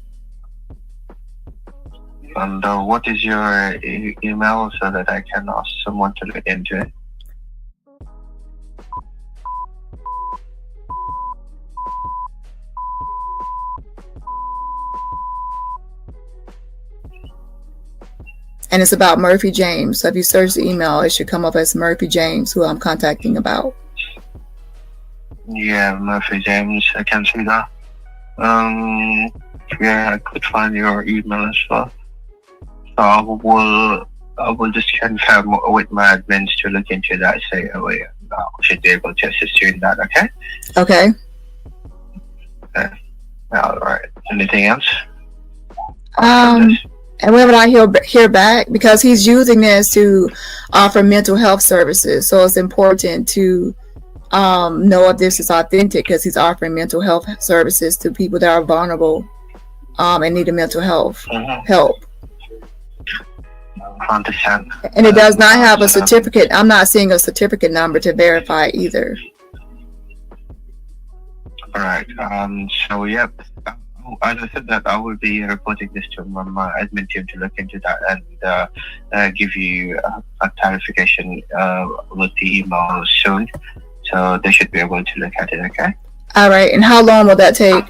And what is your email so that I can ask someone to look into it? And it's about Murphy James. So if you search the email, it should come up as Murphy James, who I'm contacting about. Yeah, Murphy James, I can see that. Yeah, I could find your email as well. So I will just confirm with my admins to look into that straight away. I should be able to assist you in that, okay? Okay. All right. Anything else? And when would I hear back? Because he's using this to offer mental health services. So it's important to know if this is authentic, because he's offering mental health services to people that are vulnerable and need a mental health help. I understand. And it does not have a certificate. I'm not seeing a certificate number to verify either. All right. So, yep. As I said, that I will be reporting this to my admin team to look into that and give you a clarification with the email soon. So they should be able to look at it, okay? All right. And how long will that take?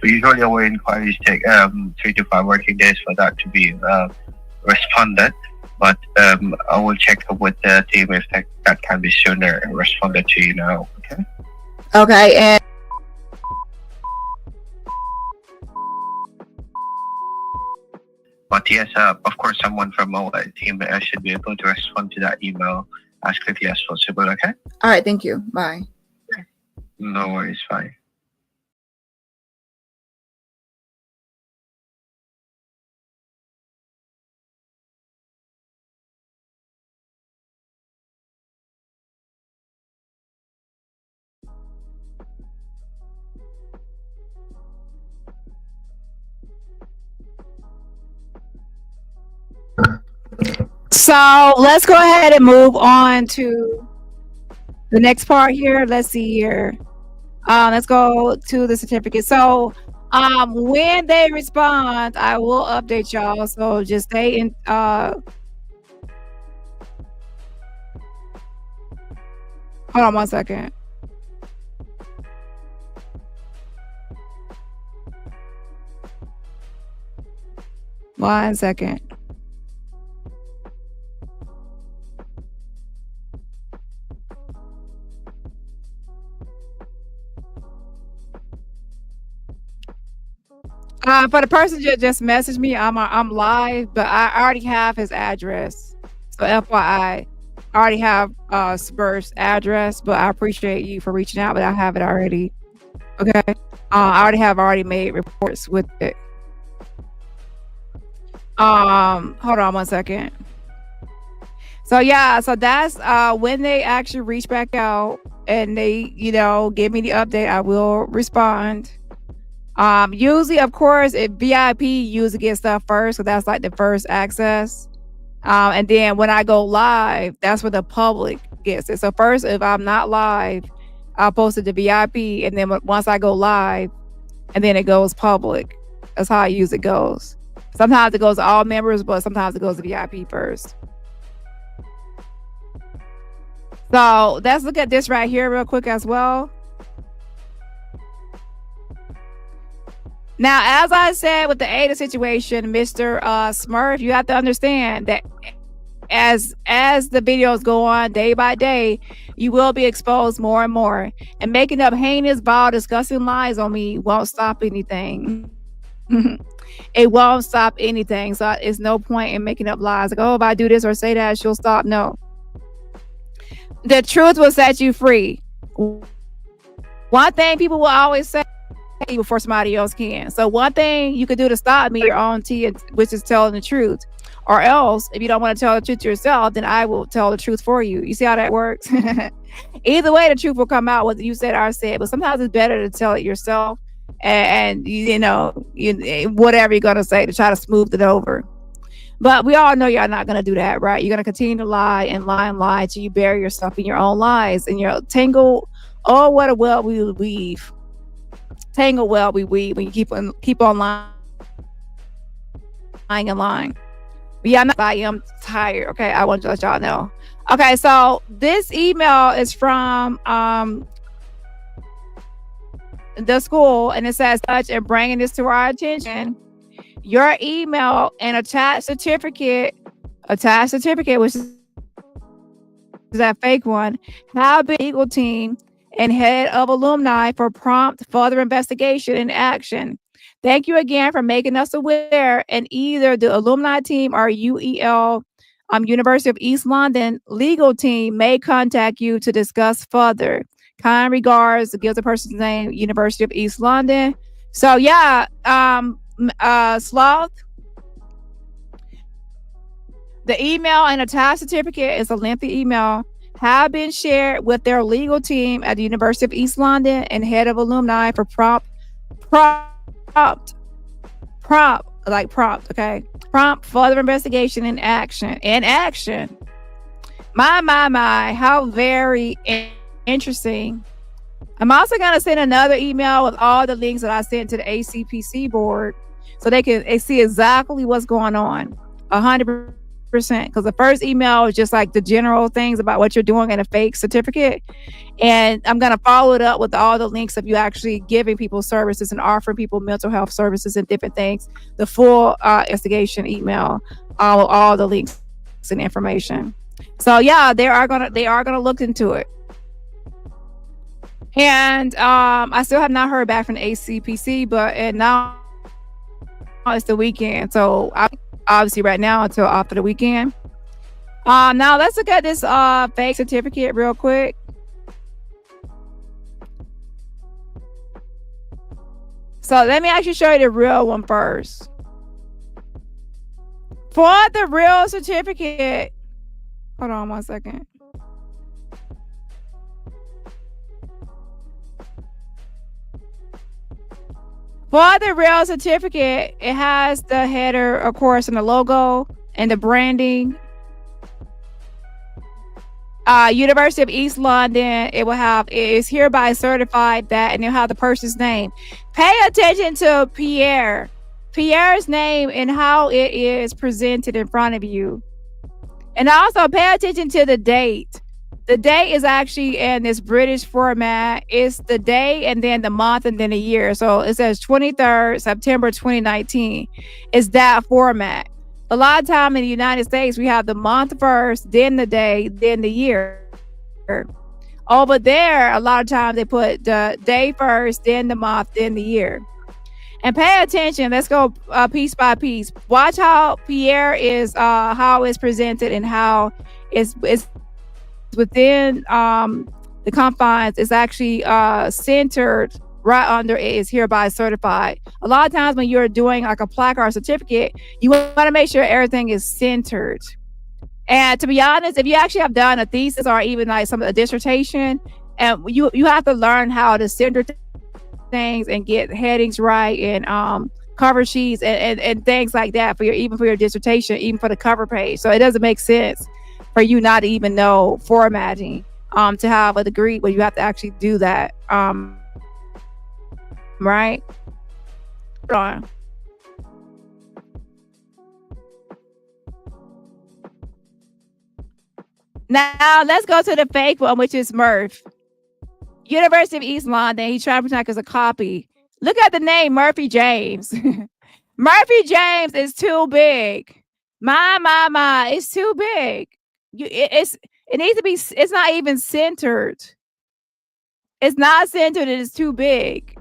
Usually our inquiries take 3 to 5 working days for that to be responded. But I will check with the team if that can be sooner responded to you now, okay? Okay. And but yes, of course, someone from our team should be able to respond to that email as quickly as possible, okay? all right. Thank you. Bye. No worries, fine. So let's go ahead and move on to the next part here. Let's see here. Let's go to the certificate. So when they respond, I will update y'all. So just stay in hold on one second. One second. For the person that just messaged me, I'm live, but I already have his address. So FYI, I already have Spur's address, but I appreciate you for reaching out, but I have it already. Okay. I already made reports with it. Hold on one second. So yeah, so that's when they actually reach back out and they, give me the update, I will respond. Usually, of course, if VIP usually gets stuff first, so that's like the first access. And then when I go live, that's where the public gets it. So first, if I'm not live, I'll post it to VIP, and then once I go live, and then it goes public. That's how I usually goes. Sometimes it goes to all members, but sometimes it goes to VIP first. So let's look at this right here real quick as well. Now, as I said with the Ada situation, Mr. Smurf, you have to understand that as the videos go on day by day, you will be exposed more and more. And making up heinous, vile, disgusting lies on me won't stop anything. It won't stop anything. So it's no point in making up lies. Like, oh, if I do this or say that, she'll stop. No. The truth will set you free. One thing people will always say before somebody else can. So one thing you could do to stop me, your own tea, which is telling the truth. Or else, if you don't want to tell the truth to yourself, then I will tell the truth for you. You see how that works? Either way, the truth will come out, whether you said or I said. But sometimes it's better to tell it yourself and whatever you're going to say to try to smooth it over. But we all know you're not going to do that, right? You're going to continue to lie and lie and lie till you bury yourself in your own lies and you're tangled. Oh, what a web we weave. Tangle well we weave when you keep on lying and lying. But yeah, I am tired. Okay, I want to let y'all know. Okay, so this email is from the school, and it says, "Such and bringing this to our attention. Your email and attached certificate, which is that fake one, have been legal team and head of alumni for prompt further investigation and action. Thank you again for making us aware, and either the alumni team or UEL, University of East London legal team may contact you to discuss further. Kind regards," gives the person's name, University of East London. So yeah, Sloth, the email and attached certificate is a lengthy email, have been shared with their legal team at the University of East London and head of alumni for prompt, okay? Prompt further investigation and action. My, how very interesting. I'm also going to send another email with all the links that I sent to the ACPC board so they can see exactly what's going on. 100%. Because the first email is just like the general things about what you're doing in a fake certificate. And I'm going to follow it up with all the links of you actually giving people services and offering people mental health services and different things. The full investigation email, all the links and information. So yeah, they are gonna look into it. And I still have not heard back from the ACPC, but now it's the weekend. So obviously right now until after the weekend. Now let's look at this fake certificate real quick. So let me actually show you the real one first. For the real certificate, hold on one second. For the real certificate, it has the header, of course, and the logo and the branding University of East London, it will have, it is hereby certified that, and it'll have the person's name. Pay attention to Pierre's name and how it is presented in front of you. And also pay attention to the date. The date is actually in this British format. It's the day and then the month and then the year. So it says 23rd September 2019. It's that format. A lot of time in the United States, we have the month first, then the day, then the year. Over there, a lot of times they put the day first, then the month, then the year. And pay attention. Let's go piece by piece. Watch how Pierre is, how it's presented and how it's within the confines. It's actually centered right under it is hereby certified. A lot of times when you're doing like a plaque or a certificate, you want to make sure everything is centered. And to be honest, if you actually have done a thesis or even like some of the dissertation, and you have to learn how to center things and get headings right and cover sheets and things like that for your dissertation, even for the cover page. So it doesn't make sense for you not to even know formatting to have a degree where you have to actually do that. Right? Hold on. Now let's go to the fake one, which is Murph. University of East London. He's trying to pretend as a copy. Look at the name, Murphy James. Murphy James is too big. My, it's too big. It needs to be. It's not even centered. It's not centered. It is too big.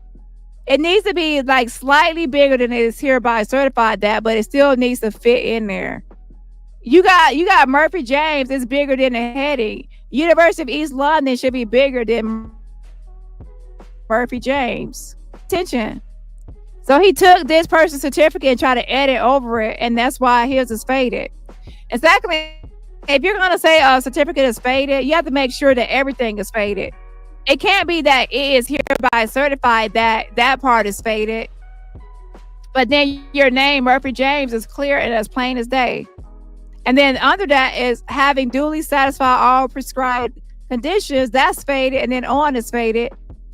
It needs to be like slightly bigger than it is hereby certified that, but it still needs to fit in there. You got Murphy James. It's bigger than the heading. University of East London should be bigger than Murphy James. Attention. So he took this person's certificate and tried to edit over it, and that's why his is faded. And secondly, if you're going to say a certificate is faded, you have to make sure that everything is faded. It can't be that it is hereby certified that that part is faded, but then your name, Murphy James, is clear and as plain as day. And then under that is having duly satisfied all prescribed conditions. That's faded, and then on is faded.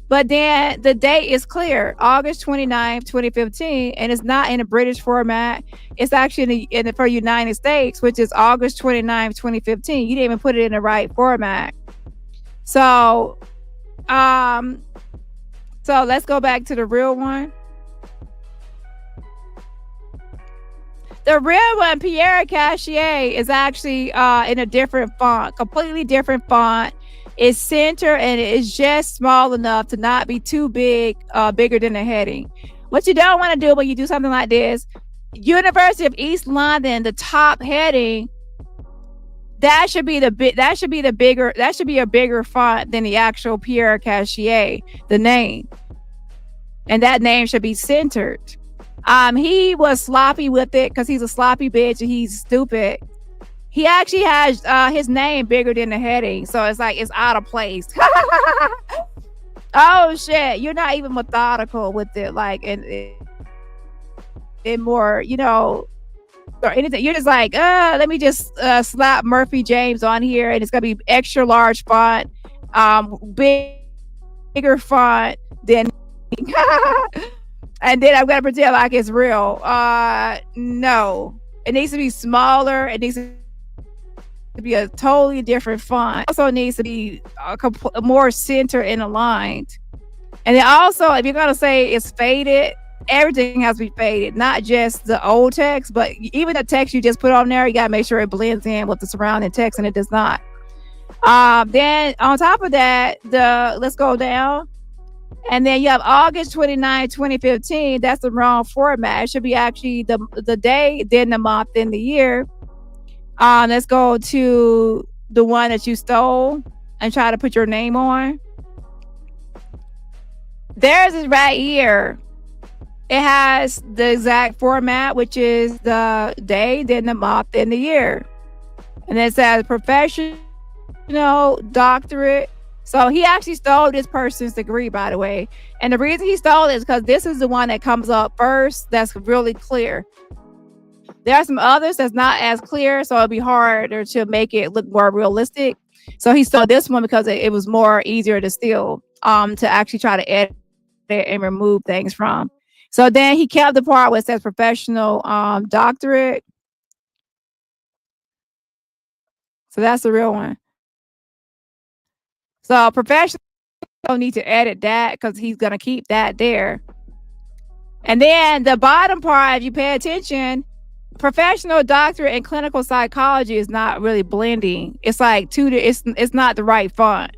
But then the date is clear, August 29th, 2015, and it's not in a British format. It's actually for United States, which is August 29th, 2015. You didn't even put it in the right format. So let's go back to the real one. The real one, Pierre Cachier, is actually in a different font, completely different font. It's center and it's just small enough to not be too big, bigger than the heading. What you don't want to do when you do something like this, University of East London, the top heading, that should be a bigger font than the actual Pierre Cachier, the name. And that name should be centered. He was sloppy with it because he's a sloppy bitch and he's stupid. He actually has his name bigger than the heading, so it's like it's out of place. Oh shit, you're not even methodical with it, like in more, or anything. You're just like, let me just slap Murphy James on here, and it's gonna be extra large font, bigger font than. And then I'm gonna pretend like it's real. No, it needs to be smaller. It needs to be a totally different font. It also needs to be more centered and aligned. And then also, if you're gonna say it's faded, everything has to be faded, not just the old text, but even the text you just put on there. You gotta make sure it blends in with the surrounding text, and it does not. Then on top of that, let's go down. And then you have August 29, 2015. That's the wrong format. It should be actually the day, then the month, then the year. Let's go to the one that you stole and try to put your name on. Theirs is right here. It has the exact format, which is the day, then the month, then the year. And it says professional, doctorate. So he actually stole this person's degree, by the way. And the reason he stole it is because this is the one that comes up first that's really clear. There are some others that's not as clear, so it'll be harder to make it look more realistic. So he stole this one because it was more easier to steal, to actually try to edit it and remove things from. So then he kept the part where it says professional doctorate. So that's the real one. So professional, don't need to edit that because he's gonna keep that there. And then the bottom part, if you pay attention, professional doctorate in clinical psychology is not really blending. It's like it's not the right font.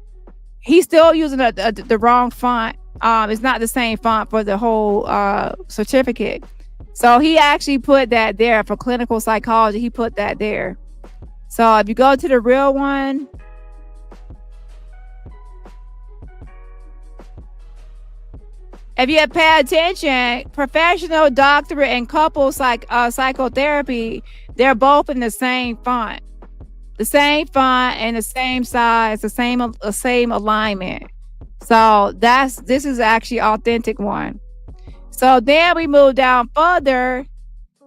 He's still using the wrong font. It's not the same font for the whole certificate. So he actually put that there for clinical psychology. He put that there. So if you go to the real one, if you pay attention, professional doctorate and couple psychotherapy, they're both in the same font. The same font and the same size, the same alignment. So this is actually authentic one. So then we move down further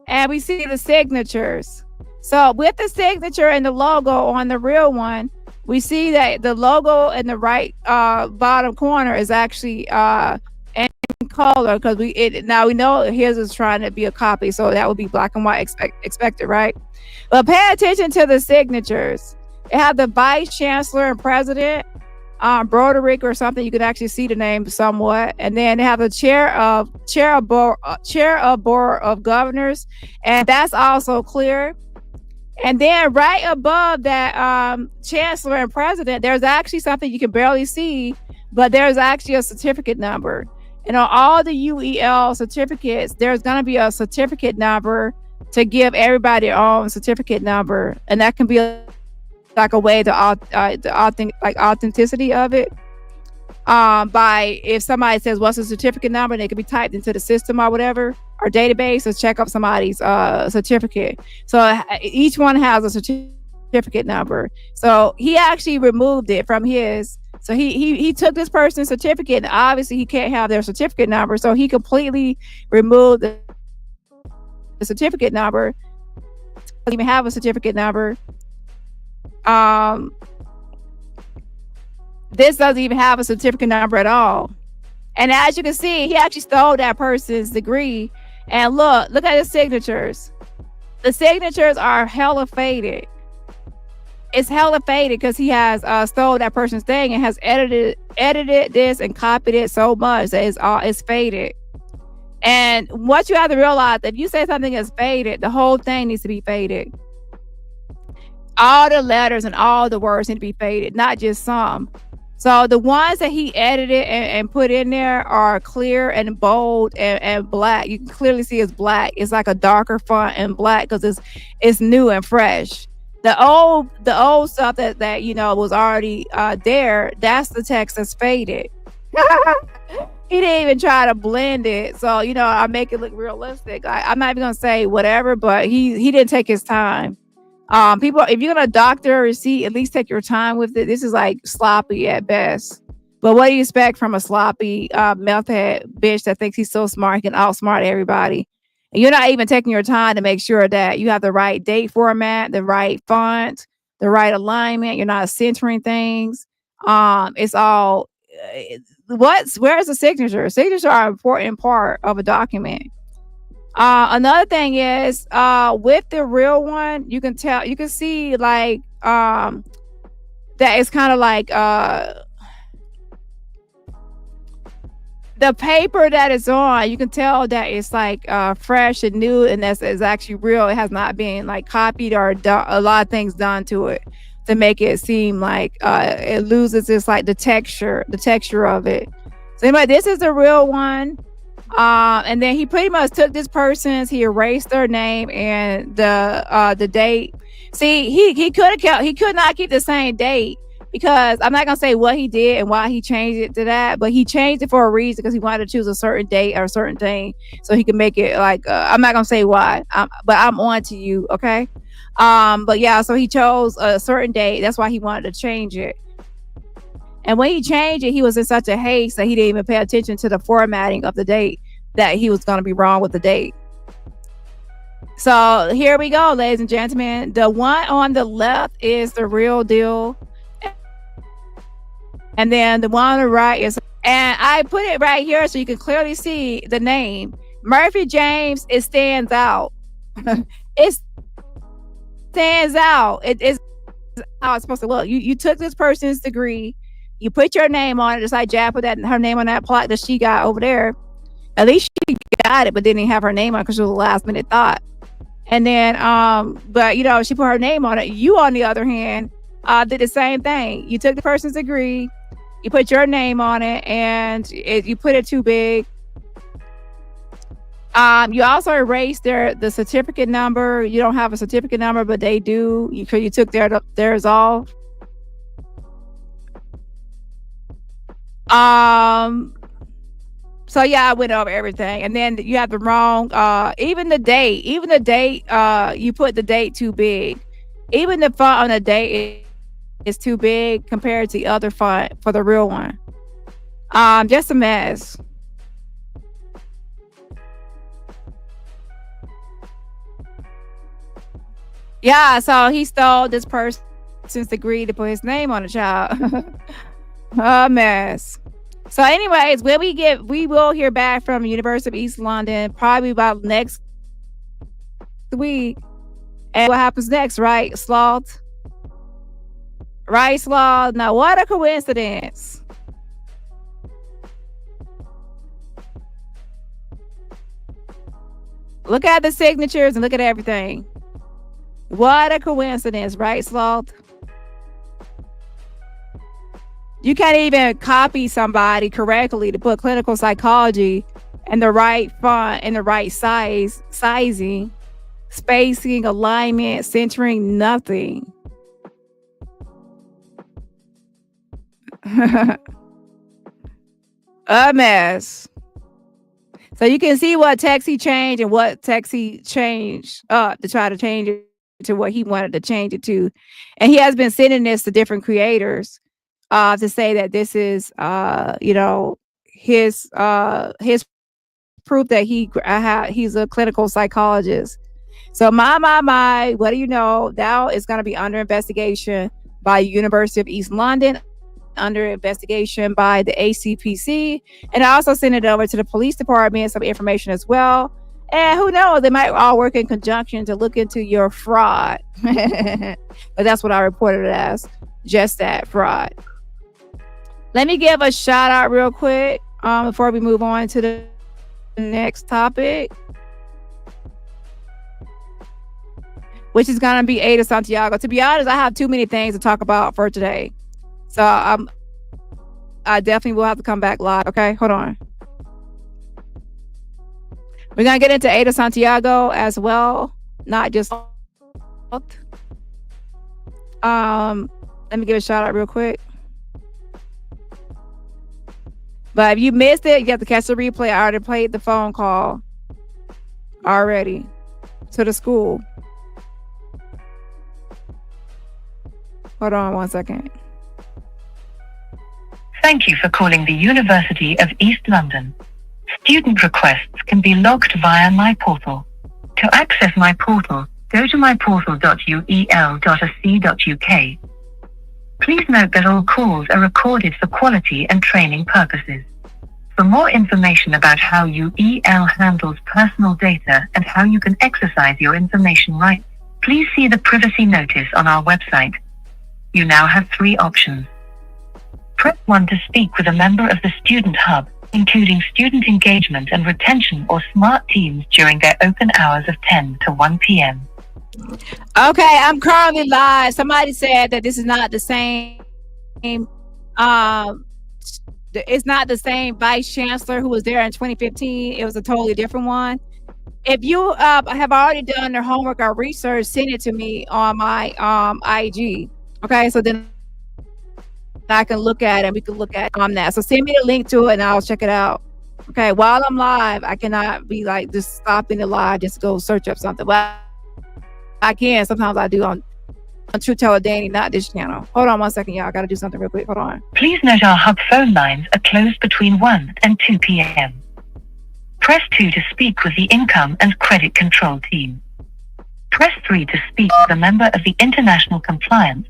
and we see the signatures. So with the signature and the logo on the real one, we see that the logo in the right bottom corner is actually in color because now we know his is trying to be a copy, so that would be black and white expected, right? But pay attention to the signatures. It have the vice chancellor and president, Broderick or something. You can actually see the name somewhat, and then they have the chair of board of governors, and that's also clear. And then right above that chancellor and president, there's actually something you can barely see, but there's actually a certificate number. And on all the UEL certificates, there's going to be a certificate number to give everybody their own certificate number. And that can be like a way to authenticity of it. By if somebody says, what's the certificate number? And it can be typed into the system or whatever, or database, or check up somebody's certificate. So each one has a certificate number. So he actually removed it from his. So he took this person's certificate, and obviously he can't have their certificate number. So he completely removed the certificate number. Doesn't even have a certificate number. This doesn't even have a certificate number at all. And as you can see, he actually stole that person's degree. And look at the signatures. The signatures are hella faded. It's hella faded because he has stole that person's thing and has edited this and copied it so much that it's faded. And what you have to realize, if you say something is faded, the whole thing needs to be faded. All the letters and all the words need to be faded, not just some. So the ones that he edited and put in there are clear and bold and black. You can clearly see it's black. It's like a darker font and black because it's new and fresh. The old stuff that was already there, that's the text that's faded. He didn't even try to blend it. So, I make it look realistic. I'm not even gonna say whatever, but he didn't take his time. People, if you're gonna doctor a receipt, at least take your time with it. This is like sloppy at best. But what do you expect from a sloppy meth head bitch that thinks he's so smart, he can outsmart everybody? And you're not even taking your time to make sure that you have the right date format, the right font, the right alignment. You're not centering things. It's all where's the signature? Signatures are an important part of a document. Another thing is with the real one, you can see like that it's kind of like the paper that it's on, you can tell that it's like fresh and new, and that's actually real. It has not been like copied or a lot of things done to it to make it seem like it loses its like the texture of it. So anyway, this is the real one. And then he pretty much took this person's, he erased their name and the date. See, he could not keep the same date, because I'm not gonna say what he did and why he changed it to that, but he changed it for a reason, because he wanted to choose a certain date or a certain thing so he could make it like I'm not gonna say why, but I'm on to you, okay? But yeah, so he chose a certain date. That's why he wanted to change it. And when he changed it, he was in such a haste that he didn't even pay attention to the formatting of the date, that he was going to be wrong with the date. So here we go, ladies and gentlemen. The one on the left is the real deal. And then the one on the right is, and I put it right here so you can clearly see the name. Murphy James, it stands out. It stands out. It is how it's supposed to look. You took this person's degree, you put your name on it, just like Jab put her name on that plaque that she got over there. At least she got it, but didn't have her name on it because it was a last minute thought. And then, but you know, she put her name on it. You, on the other hand, did the same thing. You took the person's degree, you put your name on it, and you put it too big. You also erased the certificate number. You don't have a certificate number, but they do. You took theirs off. So yeah, I went over everything, and then you have the wrong. Even the date. You put the date too big. Even the font on the date is too big compared to the other font for the real one. Just a mess. Yeah, so he stole this person's degree to put his name on the child. A mess. So anyways, we will hear back from University of East London probably about next week. And what happens next, right, Sloth? Right, Sloth? Now, what a coincidence. Look at the signatures and look at everything. What a coincidence, right, Sloth? You can't even copy somebody correctly to put clinical psychology and the right font and the right sizing, spacing, alignment, centering, nothing. A mess. So you can see what text he changed and what text he changed to try to change it to what he wanted to change it to. And he has been sending this to different creators to say that this is, his proof that he's a clinical psychologist. So my, what do you know? Now is going to be under investigation by University of East London, under investigation by the ACPC, and I also sent it over to the police department, some information as well. And who knows, they might all work in conjunction to look into your fraud. But that's what I reported it as, just that, fraud. Let me give a shout out real quick before we move on to the next topic, which is going to be Ada Santiago. To be honest, I have too many things to talk about for today. So I definitely will have to come back live. Okay, hold on. We're going to get into Ada Santiago as well, not just... Let me give a shout out real quick. But if you missed it, you have to catch the replay. I already played the phone call already to the school. Hold on one second. Thank you for calling the University of East London. Student requests can be logged via My Portal. To access My Portal, go to myportal.uel.ac.uk. Please note that all calls are recorded for quality and training purposes. For more information about how UEL handles personal data and how you can exercise your information rights, please see the privacy notice on our website. You now have 3 options. Press 1 to speak with a member of the Student Hub, including student engagement and retention or SMART teams during their open hours of 10 to 1 p.m. Okay, I'm currently live. Somebody said that this is not the same. It's not the same vice chancellor who was there in 2015. It was a totally different one. If you have already done their homework or research, send it to me on my IG. Okay, so then I can look at it and we can look at that. So send me the link to it and I'll check it out. Okay, while I'm live, I cannot be like just stopping the live just to go search up something. Well, I can. Sometimes I do on True Teller Dani, not this channel. Hold on one second, y'all. I got to do something real quick. Hold on. Please note our hub phone lines are closed between 1 and 2 p.m. Press 2 to speak with the income and credit control team. Press 3 to speak with a member of the international compliance.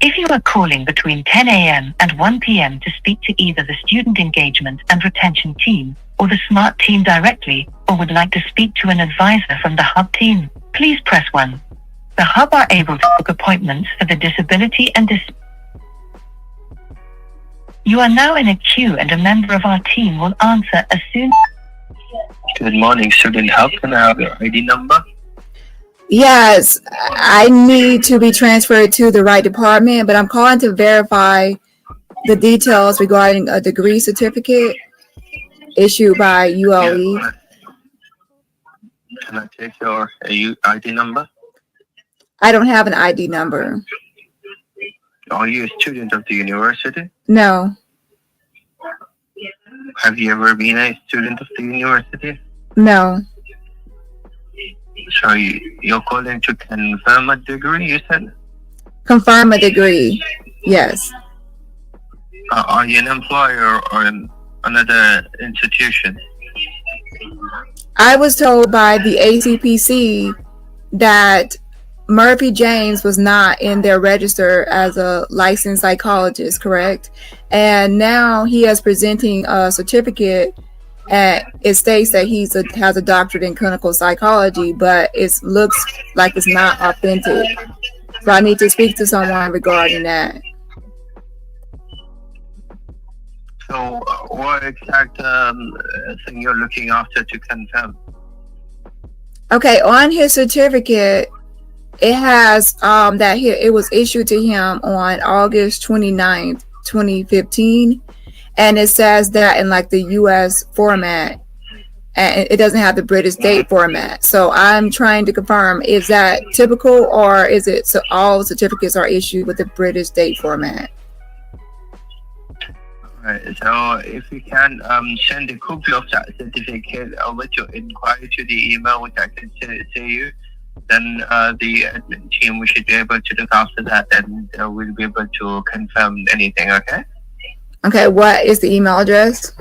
If you are calling between 10 a.m. and 1 p.m. to speak to either the student engagement and retention team or the SMART team directly, or would like to speak to an advisor from the Hub team, please press 1. The Hub are able to book appointments for the disability and You are now in a queue and a member of our team will answer as soon. Good morning, Student Hub. Can I have your ID number? Yes, I need to be transferred to the right department, but I'm calling to verify the details regarding a degree certificate issued by ULE. Yeah. Can I take your ID number? I don't have an ID number. Are you a student of the university? No, Have you ever been a student of the university? no. So you're calling to confirm a degree, you said? Confirm a degree. Yes. Are you an employer or another institution? I was told by the ACPC that Murphy James was not in their register as a licensed psychologist, correct? And now he is presenting a certificate, and it states that has a doctorate in clinical psychology, but it looks like it's not authentic. So I need to speak to someone regarding that. So what exact thing you're looking after to confirm? Okay, on his certificate, it has that it was issued to him on August 29th, 2015. And it says that in like the US format, and it doesn't have the British date format. So I'm trying to confirm, is that typical, or is it so all certificates are issued with the British date format? Right. So if you can send a copy of that certificate over to inquiry to the email which I can send it to you, then the admin team, we should be able to look after that, and we'll be able to confirm anything, okay? Okay, what is the email address?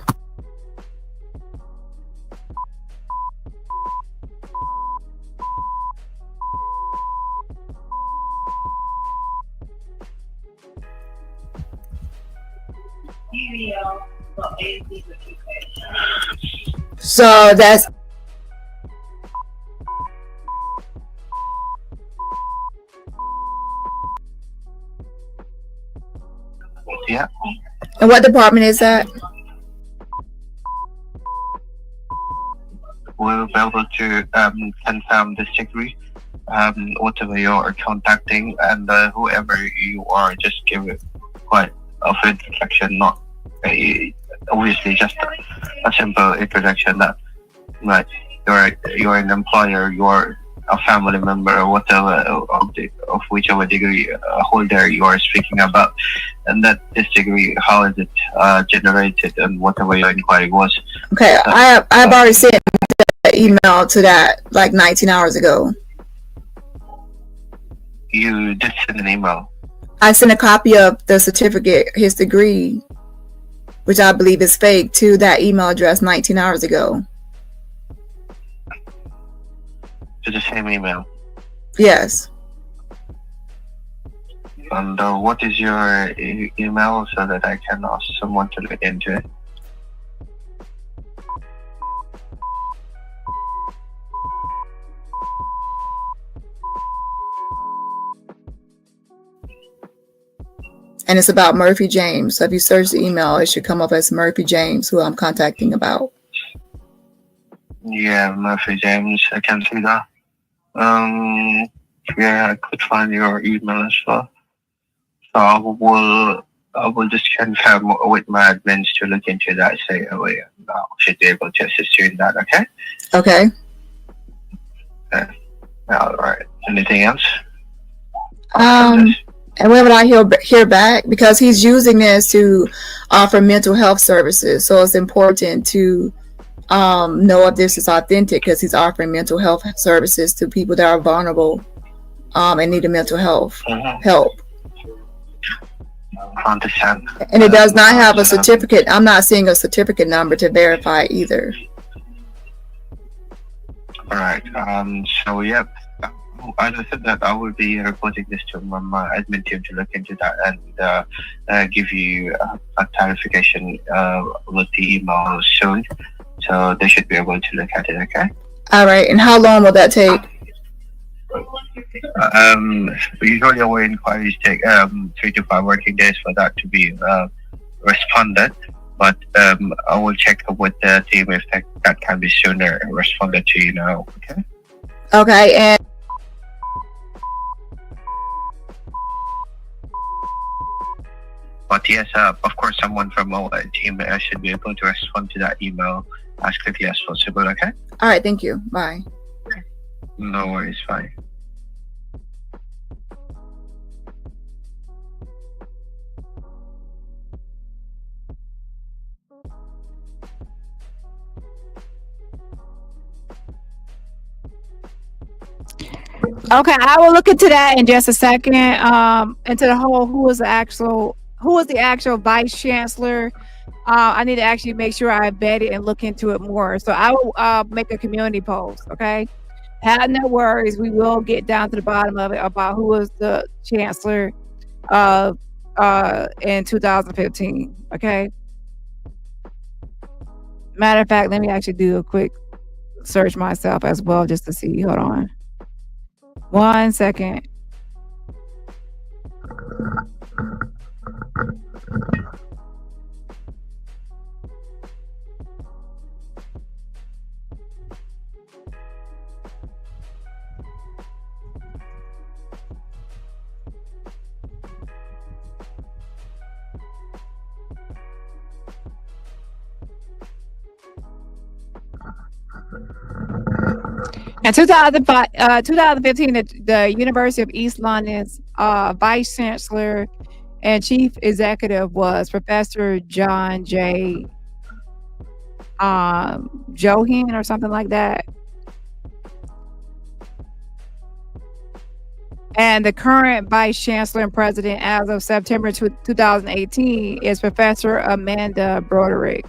So that's Yeah. and what department is that? We'll be able to confirm this degree, whatever you're contacting, and whoever you are, just give it quite a full introduction, not obviously just a simple introduction that like you're an employer, you're a family member, or whatever of whichever degree holder you are speaking about, and that this degree, how is it generated, and whatever your inquiry was. Okay, I've already sent the email to that like 19 hours ago. You did send an email. I sent a copy of the certificate, his degree, which I believe is fake, to that email address 19 hours ago. To the same email. Yes. And what is your email so that I can ask someone to look into it? And it's about Murphy James. So if you search the email, it should come up as Murphy James, who I'm contacting about. Yeah, Murphy James, I can see that. Yeah, I could find your email as well. So I will just confirm with my admins to look into that straight away, and I should be able to assist you in that, okay? Okay. All right. Anything else? And when would I hear back? Because he's using this to offer mental health services. So it's important to know if this is authentic, because he's offering mental health services to people that are vulnerable and need a mental health help. I understand. And it does not have a certificate. I'm not seeing a certificate number to verify either. All right. So, yep. as I said, that I will be reporting this to my admin team to look into that and give you a clarification with the email soon. So they should be able to look at it. Okay. All right. And how long will that take? Usually our inquiries take 3 to 5 working days for that to be responded. But I will check with the team if that can be sooner responded to you now. Okay. Okay. And but yes, of course, someone from our team should be able to respond to that email as quickly as possible. Okay. all right. Thank you. Bye. No worries. Fine. Okay, I will look into that in just a second. Into the whole who was the actual vice chancellor. I need to actually make sure I vet it and look into it more. So I will make a community post. Okay, have no worries. We will get down to the bottom of it about who was the chancellor in 2015. Okay. Matter of fact, let me actually do a quick search myself as well just to see. Hold on. 1 second. In 2015, the University of East London's vice chancellor and chief executive was Professor John J. Johan or something like that. And the current vice chancellor and president as of September 2018 is Professor Amanda Broderick.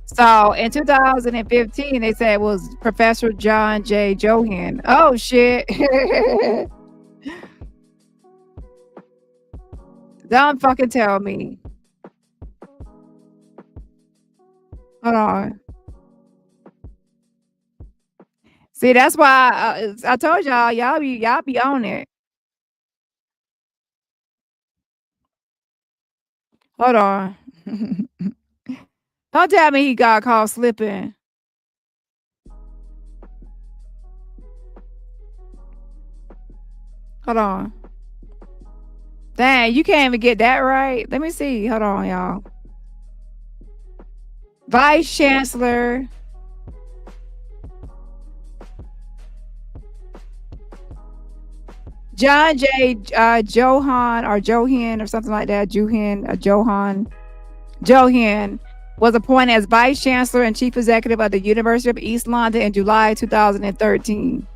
So in 2015, they said it was Professor John J. Johan. Oh, shit. Don't fucking tell me. Hold on. See, that's why I told y'all be on it. Hold on. Don't tell me he got caught slipping. Hold on. Dang, you can't even get that right. Let me see. Hold on, y'all. Vice Chancellor. John J. Johan or Johan or something like that. Johan was appointed as Vice Chancellor and Chief Executive of the University of East London in July 2013.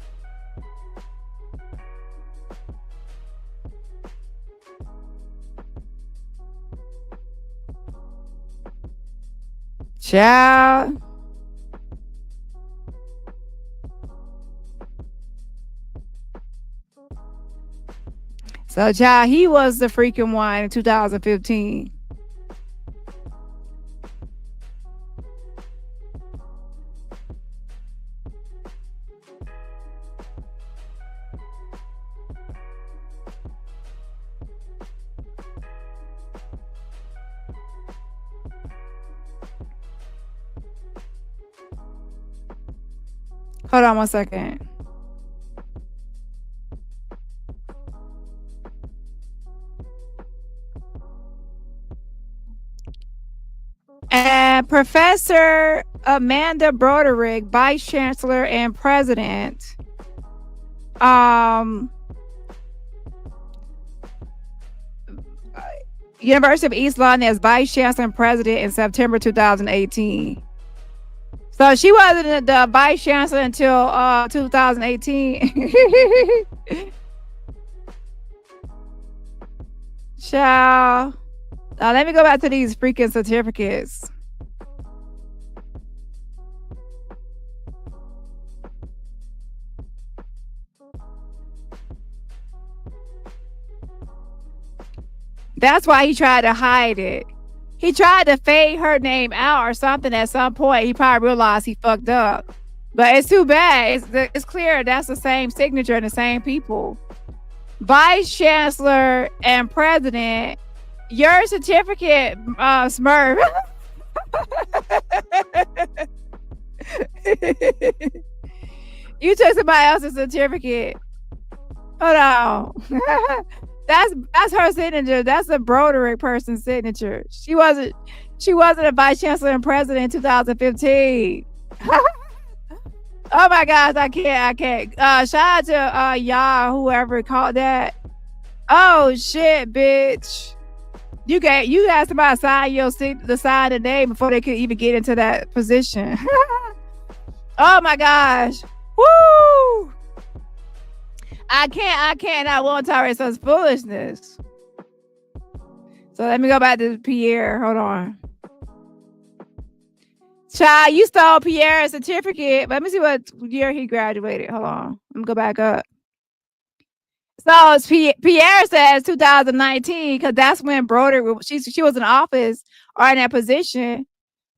Child. So, child, he was the freaking one in 2015. Hold on 1 second. And Professor Amanda Broderick, Vice Chancellor and President. University of East London as Vice Chancellor and President in September 2018. So she wasn't the Vice Chancellor until 2018. Child. Now let me go back to these freaking certificates. That's why he tried to hide it. He tried to fade her name out or something at some point. He probably realized he fucked up. But it's too bad. It's clear that's the same signature and the same people. Vice Chancellor and President, your certificate, Smurf. You took somebody else's certificate. Hold on. That's her signature. That's a Broderick person's signature. She wasn't a vice chancellor and president in 2015. Oh my gosh, I can't. Shout out to y'all, whoever called that. Oh shit, bitch. You got somebody sign the name before they could even get into that position. Oh my gosh. Woo! I won't tolerate such foolishness. So let me go back to Pierre. Hold on. Child, you stole Pierre's certificate. Let me see what year he graduated. Hold on. Let me go back up. So Pierre says 2019 because that's when Broderick, she was in office or in that position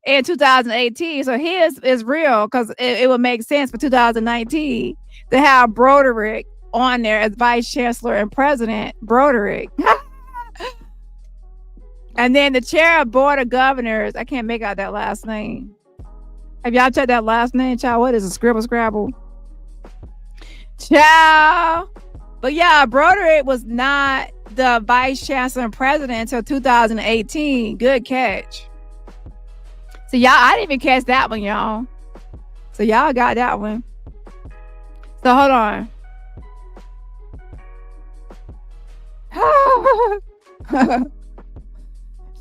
in 2018. So his is real because it would make sense for 2019 to have Broderick on there as vice chancellor and president. Broderick. And then the chair of board of governors. I can't make out that last name. Have y'all checked that last name, child? What is it? Scrabble? Child. But yeah, Broderick was not the vice chancellor and president until 2018. Good catch. So y'all, I didn't even catch that one, y'all. So y'all got that one. So hold on.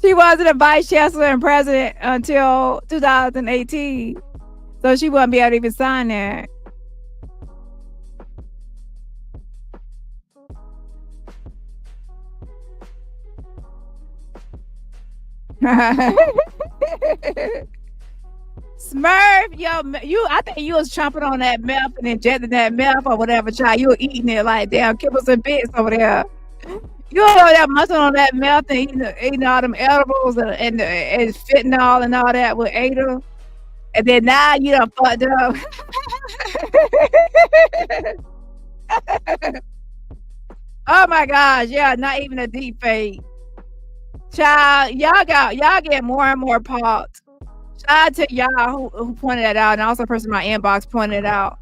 She wasn't a vice chancellor and president until 2018. So she wouldn't be able to even sign that. Smurf, I think you was chomping on that meth and injecting that meth or whatever, child. You were eating it like damn kibbles and bits over there. You know that muscle on that meth and eating all them edibles and fentanyl and all that with Ada. And then now you done fucked up. Oh my gosh, yeah, not even a deep fake. Child, y'all get more and more popped. Shout out to y'all who pointed that out, and also a person in my inbox pointed it out.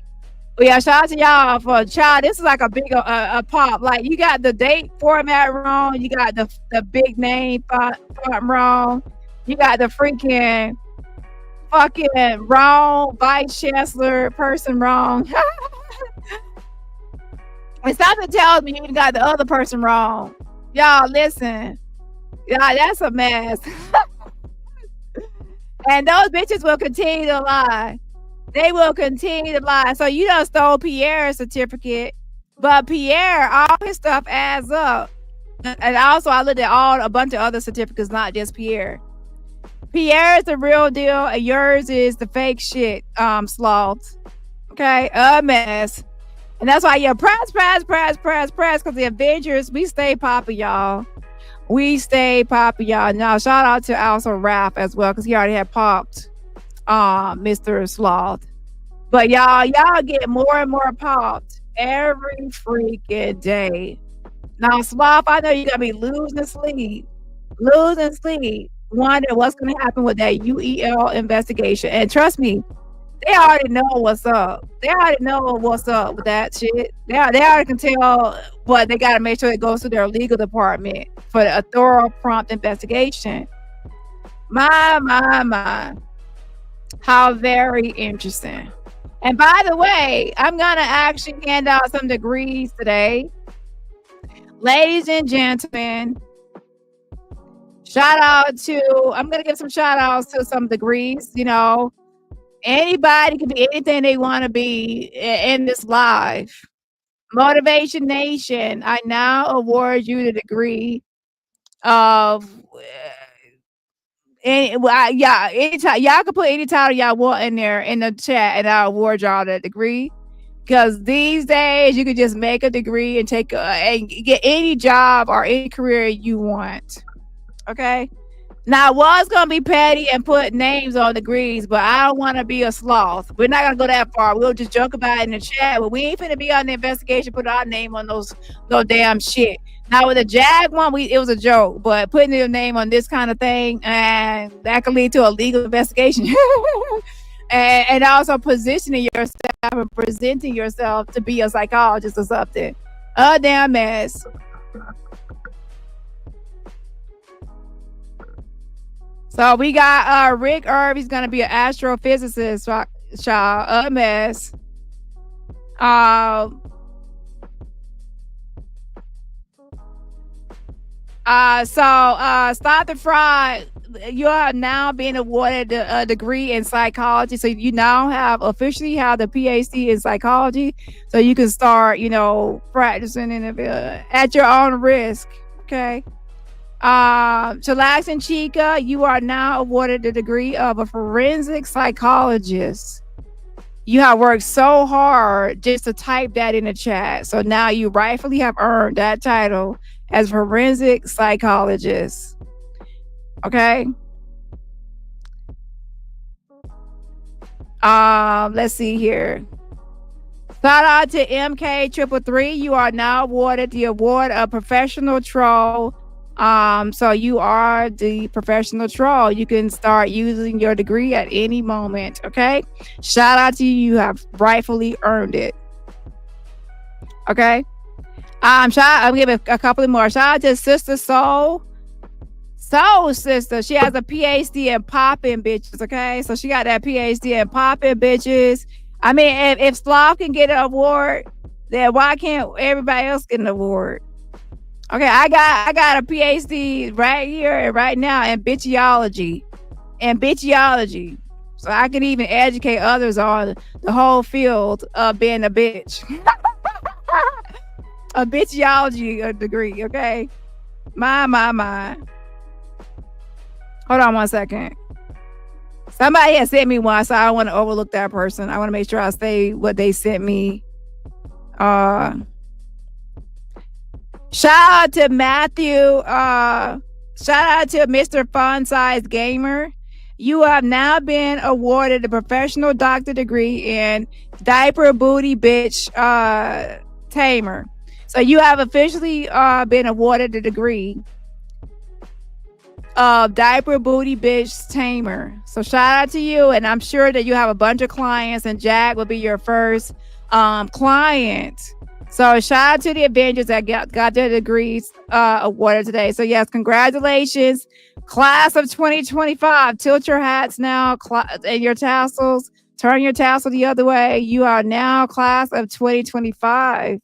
But yeah, shout out to y'all for child. This is like a big a pop. Like you got the date format wrong, you got the big name font wrong, you got the freaking fucking wrong vice chancellor person wrong. And something tells me you even got the other person wrong. Y'all listen. Yeah, that's a mess. And those bitches will continue to lie. They will continue to lie. So you done stole Pierre's certificate, but Pierre, all his stuff adds up. And also I looked at a bunch of other certificates, not just Pierre. Pierre is the real deal, and yours is the fake shit, sloth. Okay, a mess. And that's why press, because the Avengers, we stay poppy, y'all. We stay poppy, y'all. Now, shout out to also Raph as well, because he already had popped Mr. Sloth. But y'all get more and more popped every freaking day. Now, Sloth, I know you're going to be losing sleep, wondering what's going to happen with that UEL investigation. And trust me, they already know what's up. They already know what's up with that shit. They already can tell, but they got to make sure it goes to their legal department for a thorough, prompt investigation. My. How very interesting. And by the way, I'm going to actually hand out some degrees today. Ladies and gentlemen, I'm going to give some shout outs to some degrees, Anybody can be anything they want to be in this life. Motivation Nation, I now award you the degree of anytime y'all can put any title y'all want in there in the chat, and I'll award y'all that degree. Because these days you can just make a degree and and get any job or any career you want. Okay. Now, I was gonna be petty and put names on degrees, but I don't want to be a sloth. We're not gonna go that far. We'll just joke about it in the chat, but we ain't finna be on the investigation. Put our name on those no damn shit. Now with the Jag one, it was a joke, but putting your name on this kind of thing, and that could lead to a legal investigation. and also positioning yourself and presenting yourself to be a psychologist or something. A damn mess. So we got Rick Irv. He's gonna be an astrophysicist. Child, a mess. Stop the fraud. You are now being awarded a degree in psychology. So you now officially have the PhD in psychology. So you can start, practicing in at your own risk. Okay. Chillax and Chica, you are now awarded the degree of a forensic psychologist. You have worked so hard just to type that in the chat. So now you rightfully have earned that title as forensic psychologist. Okay. Let's see here. Shout out to MK333. You are now awarded the award of professional troll. So you are the professional troll. You can start using your degree at any moment. Okay. Shout out to you. You have rightfully earned it. Okay. I'm giving a couple more. Shout out to Sister Soul Sister. She has a PhD in popping bitches. Okay. So she got that PhD in popping bitches. I mean, if Sloth can get an award, then why can't everybody else get an award? Okay, I got a PhD right here and right now in bitchiology. So I can even educate others on the whole field of being a bitch. A bitchiology degree, okay? My. Hold on one second. Somebody has sent me one, so I don't want to overlook that person. I want to make sure I say what they sent me. Shout out to Matthew. Shout out to Mr. Fun Size Gamer. You have now been awarded a professional doctor degree in diaper booty bitch tamer. So you have officially been awarded the degree of diaper booty bitch tamer. So shout out to you, and I'm sure that you have a bunch of clients, and Jack will be your first client. So shout out to the Avengers that got their degrees awarded today. So yes, congratulations, class of 2025. Tilt your hats now and your tassels. Turn your tassel the other way. You are now class of 2025.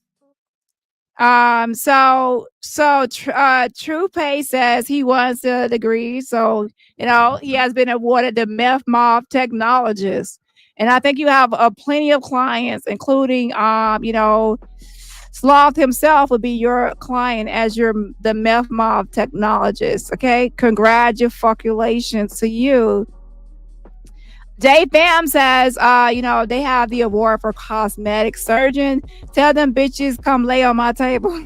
True Pay says he wants a degree. So, he has been awarded the Meth Mob Technologist. And I think you have plenty of clients, including, Sloth himself would be your client as the Meth Mob Technologist. Okay. Congratulations to you. J Fam says, they have the award for cosmetic surgeon. Tell them bitches come lay on my table.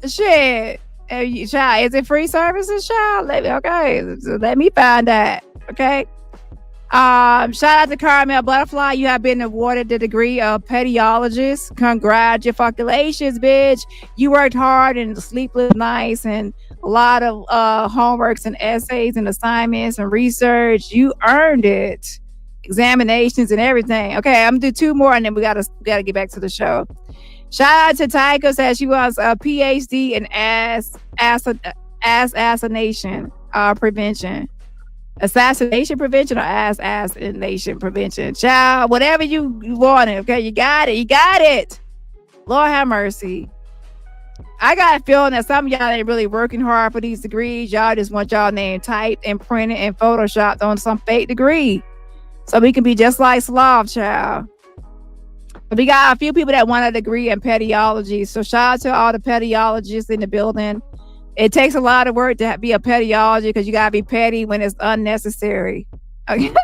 Shit. Child, is it free services, child? Let me find that. Okay. Shout out to Caramel Butterfly. You have been awarded the degree of pediologist. Congratulations, bitch. You worked hard and sleepless nights and a lot of homeworks and essays and assignments and research. You earned it. Examinations and everything. Okay, I'm gonna do two more and then we gotta get back to the show. Shout out to Tycho, says she wants a PhD in assassination prevention. Assassination prevention or assassination prevention. Child, whatever you wanted. Okay, you got it. Lord have mercy. I got a feeling that some of y'all ain't really working hard for these degrees. Y'all just want y'all name typed and printed and photoshopped on some fake degree. So we can be just like Slav, child. But we got a few people that want a degree in pediology. So shout out to all the pediologists in the building. It takes a lot of work to be a pediology because you gotta be petty when it's unnecessary. Okay.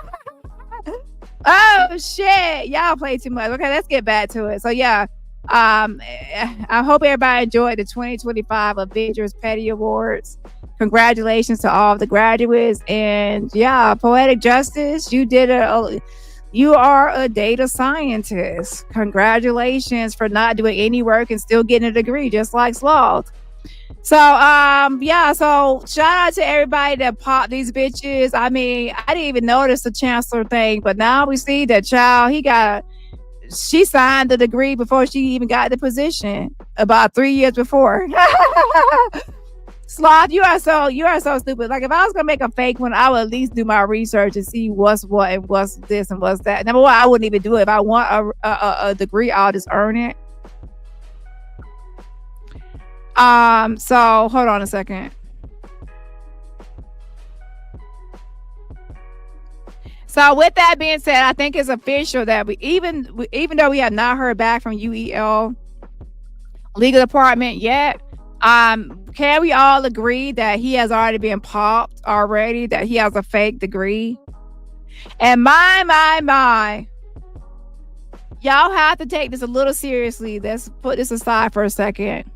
Oh shit. Y'all play too much. Okay, let's get back to it. So yeah, I hope everybody enjoyed the 2025 Avengers Petty Awards. Congratulations to all the graduates. And yeah, Poetic Justice, you are a data scientist. Congratulations for not doing any work and still getting a degree, just like Sloth. So so shout out to everybody that popped these bitches. I mean, I didn't even notice the chancellor thing, but now we see that she signed the degree before she even got the position, about 3 years before. Sloth, you are so stupid. Like, if I was gonna make a fake one, I would at least do my research and see what's what and what's this and what's that. Number one, I wouldn't even do it. If I want a degree, I'll just earn it. So hold on a second. So with that being said, I think it's official that even though we have not heard back from UEL legal department yet, can we all agree that he has already been popped already, that he has a fake degree? And my, y'all have to take this a little seriously. Let's put this aside for a second.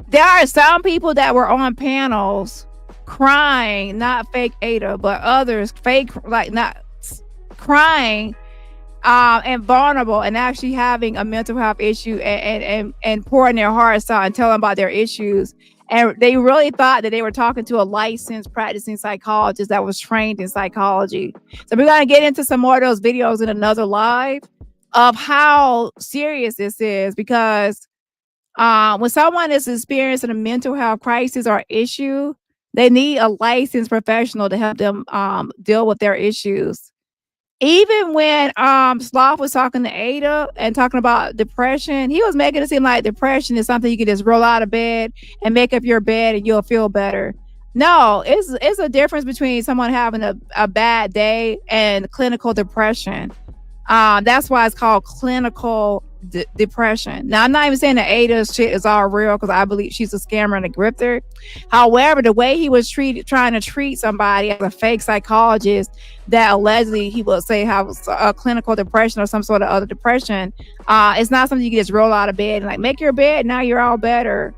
There are some people that were on panels crying, not fake Ada, but others fake, like not crying, and vulnerable, and actually having a mental health issue and pouring their hearts out and telling about their issues. And they really thought that they were talking to a licensed practicing psychologist that was trained in psychology. So we're going to get into some more of those videos in another live of how serious this is, because when someone is experiencing a mental health crisis or issue, they need a licensed professional to help them deal with their issues. Even when Sloth was talking to Ada and talking about depression, he was making it seem like depression is something you can just roll out of bed and make up your bed and you'll feel better. No, it's a difference between someone having a bad day and clinical depression. That's why it's called clinical depression. Now, I'm not even saying that Ada's shit is all real, because I believe she's a scammer and a grifter. However, the way he was trying to treat somebody as a fake psychologist that allegedly he will say have a clinical depression or some sort of other depression, it's not something you can just roll out of bed and like, make your bed, now you're all better.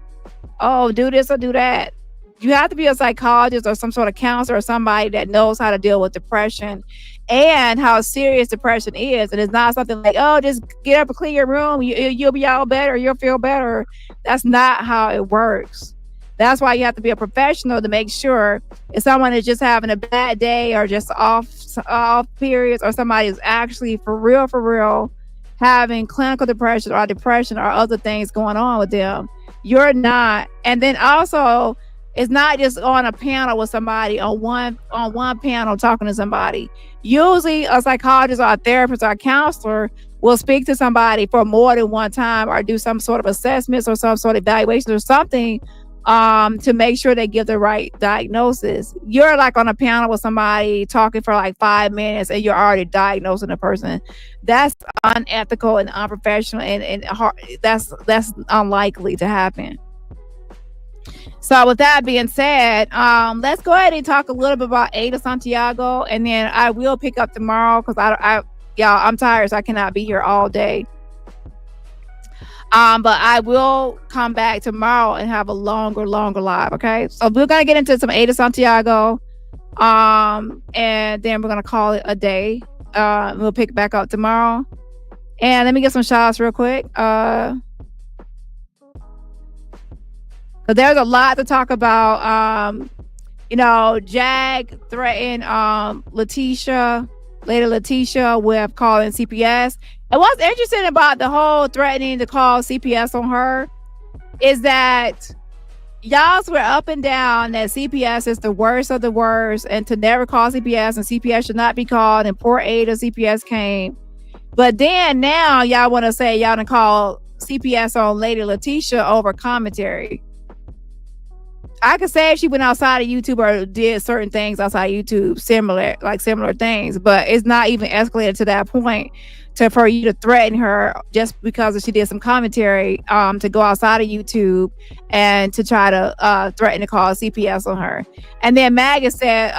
Oh, do this or do that. You have to be a psychologist or some sort of counselor or somebody that knows how to deal with depression and how serious depression is. And it's not something like, oh, just get up and clean your room, you'll be all better, you'll feel better. That's not how it works. That's why you have to be a professional to make sure if someone is just having a bad day or just off periods, or somebody is actually for real having clinical depression or other things going on with them. You're not. And then also, it's not just on a panel with somebody on one panel talking to somebody. Usually a psychologist or a therapist or a counselor will speak to somebody for more than one time or do some sort of assessments or some sort of evaluation or something to make sure they give the right diagnosis. You're like on a panel with somebody talking for like 5 minutes and you're already diagnosing a person. That's unethical and unprofessional, and hard, that's unlikely to happen. So with that being said, let's go ahead and talk a little bit about Ada Santiago, and then I will pick up tomorrow because I'm tired, so I cannot be here all day. But I will come back tomorrow and have a longer live. Okay, so we're gonna get into some Ada Santiago, and then we're gonna call it a day. We'll pick back up tomorrow, and let me get some shout outs real quick. But there's a lot to talk about. Jag threatened Lady Letitia with calling CPS. And what's interesting about the whole threatening to call CPS on her is that y'all were up and down that CPS is the worst of the worst and to never call CPS, and CPS should not be called, and poor Ada, CPS came. But then now y'all want to say y'all done call CPS on Lady Letitia over commentary. I could say if she went outside of YouTube or did certain things outside YouTube, similar things, but it's not even escalated to that point for you to threaten her just because she did some commentary to go outside of YouTube and to try to threaten to call CPS on her. And then Maggie said,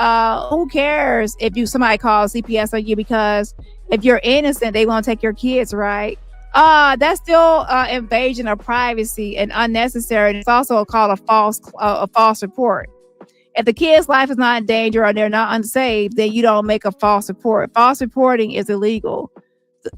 who cares if somebody calls CPS on you, because if you're innocent, they won't take your kids, right? That's still invasion of privacy and unnecessary. It's also called a false report. If the kid's life is not in danger or they're not unsafe, then you don't make a false report. False reporting is illegal.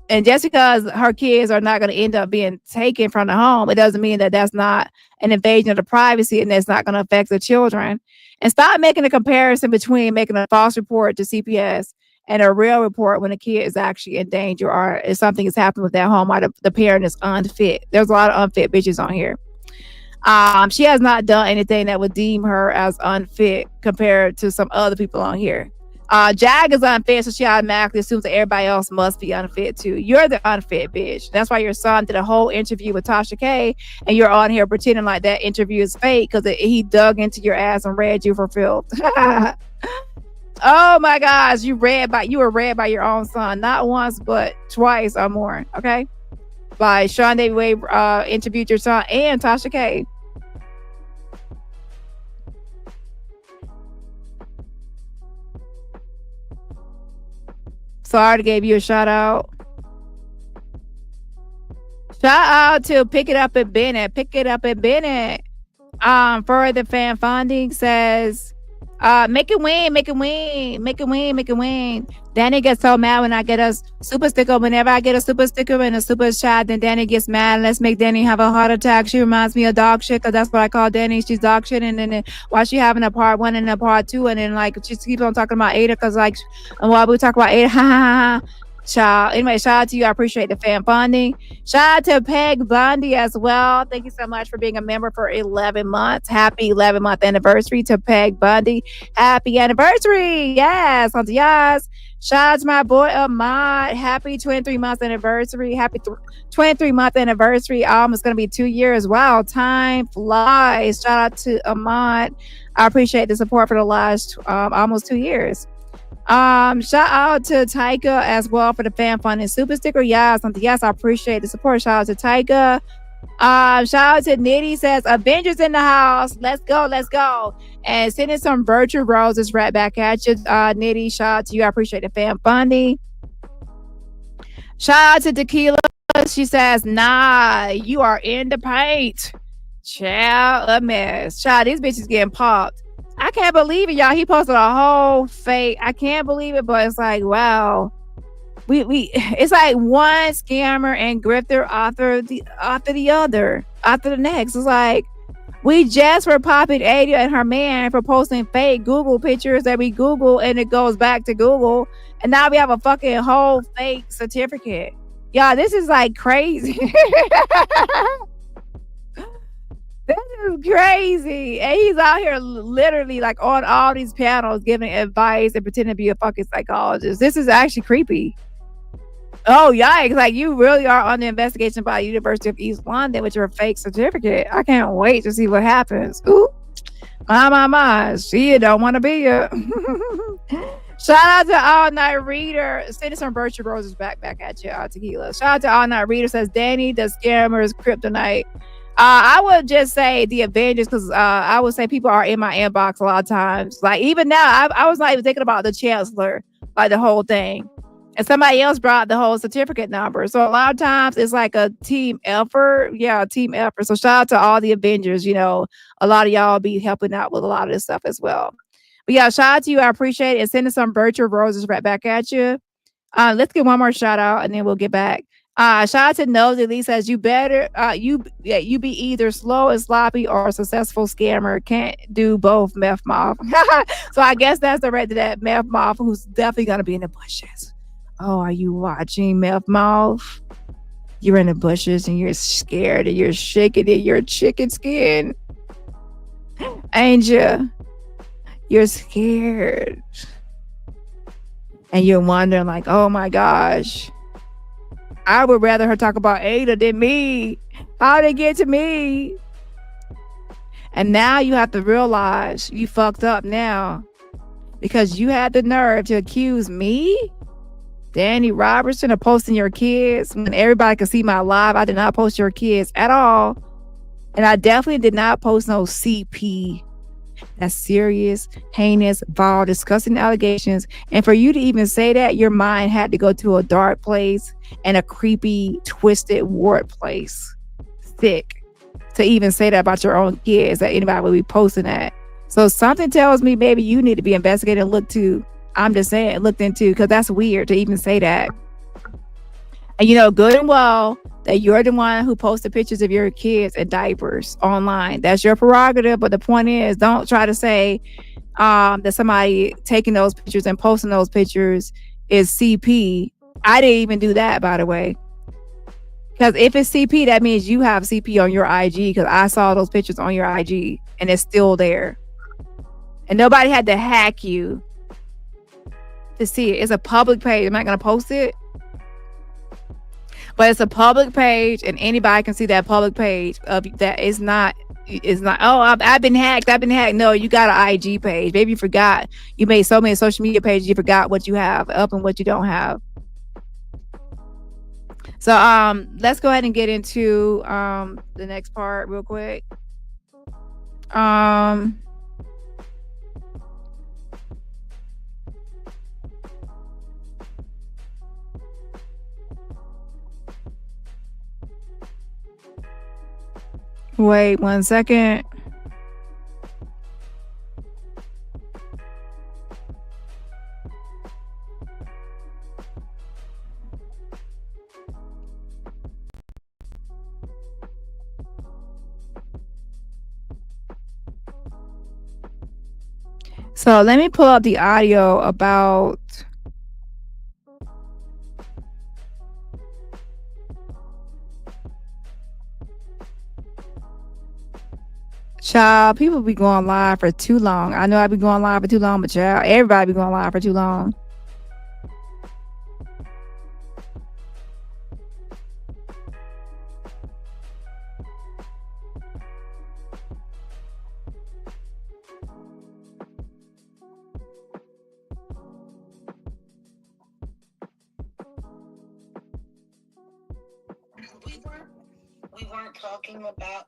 And just because her kids are not going to end up being taken from the home, it doesn't mean that that's not an invasion of the privacy and that's not going to affect the children. And stop making a comparison between making a false report to CPS and a real report when a kid is actually in danger or if something has happened with that home or the parent is unfit. There's a lot of unfit bitches on here. She has not done anything that would deem her as unfit compared to some other people on here. Jag is unfit, so she automatically assumes that everybody else must be unfit too. You're the unfit bitch. That's why your son did a whole interview with Tasha K, and you're on here pretending like that interview is fake because he dug into your ass and read you for filth. Oh my gosh, you were read by your own son, not once but twice or more. Okay, by Sean David Wade interviewed your son and Tasha K. Sorry to give you a shout out. Shout out to Pick It Up at Bennett. Pick It Up at Bennett. Further fan funding says, make it win, make it win, make it win, make it win. Dani gets so mad when I get a super sticker. Whenever I get a super sticker and a super chat, then Dani gets mad. Let's make Dani have a heart attack. She reminds me of dog shit, because that's what I call Dani. She's dog shit. And then while she having a part 1 and a part 2, and then like she keeps on talking about Ada, because like while we talk about Ada, ha ha ha. Child. Anyway, shout out to you. I appreciate the fan funding. Shout out to Peg Bundy as well. Thank you so much for being a member for 11 months. Happy 11-month anniversary to Peg Bundy. Happy anniversary. Yes. On to yes. Shout out to my boy Ahmad. Happy 23 months anniversary. Happy 23-month anniversary. It's going to be 2 years. Wow. Time flies. Shout out to Ahmad. I appreciate the support for the last almost 2 years. Shout out to Tyga as well for the fan funding super sticker. Yes, I appreciate the support. Shout out to Tyga. Shout out to Nitty, says Avengers in the house. Let's go. And sending some virtual roses right back at you, Nitty. Shout out to you. I appreciate the fan funding. Shout out to Tequila. She says, nah, you are in the paint. Child, a mess. Child, these bitches getting popped. I can't believe it, y'all. He posted a whole fake. I can't believe it, but it's like, wow. It's like one scammer and grifter after the next. It's like we just were popping Ada and her man for posting fake Google pictures that we Google and it goes back to Google, and now we have a fucking whole fake certificate. Y'all, this is like crazy. This is crazy. And he's out here literally like on all these panels giving advice and pretending to be a fucking psychologist. This is actually creepy. Oh, yikes. Like, you really are on the investigation by the University of East London with your fake certificate. I can't wait to see what happens. Ooh. My. She don't want to be here. Shout out to All Night Reader. Sending some virtual roses back at you, Tequila. Shout out to All Night Reader. Says, Dani, the scammers, kryptonite. I would just say the Avengers, because I would say people are in my inbox a lot of times. Like, even now, I was not even thinking about the Chancellor, like the whole thing. And somebody else brought the whole certificate number. So a lot of times it's like a team effort. Yeah, a team effort. So shout out to all the Avengers. You know, a lot of y'all be helping out with a lot of this stuff as well. But yeah, shout out to you. I appreciate it. And sending some virtual roses right back at you. Let's get one more shout out and then we'll get back. Shout out to Nosy Lee, says you better you be either slow and sloppy or a successful scammer. Can't do both, Meth Moth. So I guess that's the rest of that Meth Moth, who's definitely gonna be in the bushes. Oh, are you watching, Meth Moth? You're in the bushes and you're scared and you're shaking in your chicken skin. Ain't you? You're scared. And you're wondering like, oh my gosh, I would rather her talk about Ada than me. How'd it get to me? And now you have to realize you fucked up now because you had the nerve to accuse me, DaniRobertson, of posting your kids when everybody could see my live. I did not post your kids at all. And I definitely did not post no CP. That's serious, heinous, vile, disgusting allegations. And for you to even say that, your mind had to go to a dark place and a creepy, twisted, warped place. Sick. To even say that about your own kids, that anybody would be posting that. So something tells me maybe you need to be investigated and looked into, because that's weird to even say that. And you know good and well that you're the one who posted pictures of your kids in diapers online. That's your prerogative. But the point is, don't try to say that somebody taking those pictures and posting those pictures is CP. I didn't even do that, by the way. Because if it's CP, that means you have CP on your IG, because I saw those pictures on your IG and it's still there. And nobody had to hack you to see it. It's a public page. I'm not going to post it. But it's a public page and anybody can see that public page of that. It's not, oh, I've been hacked. No, you got an IG page. Maybe you forgot. You made so many social media pages, you forgot what you have up and what you don't have. So let's go ahead and get into the next part real quick. Wait 1 second. So let me pull up the audio about child. People be going live for too long. I know I be going live for too long, but child, everybody be going live for too long. We weren't talking about.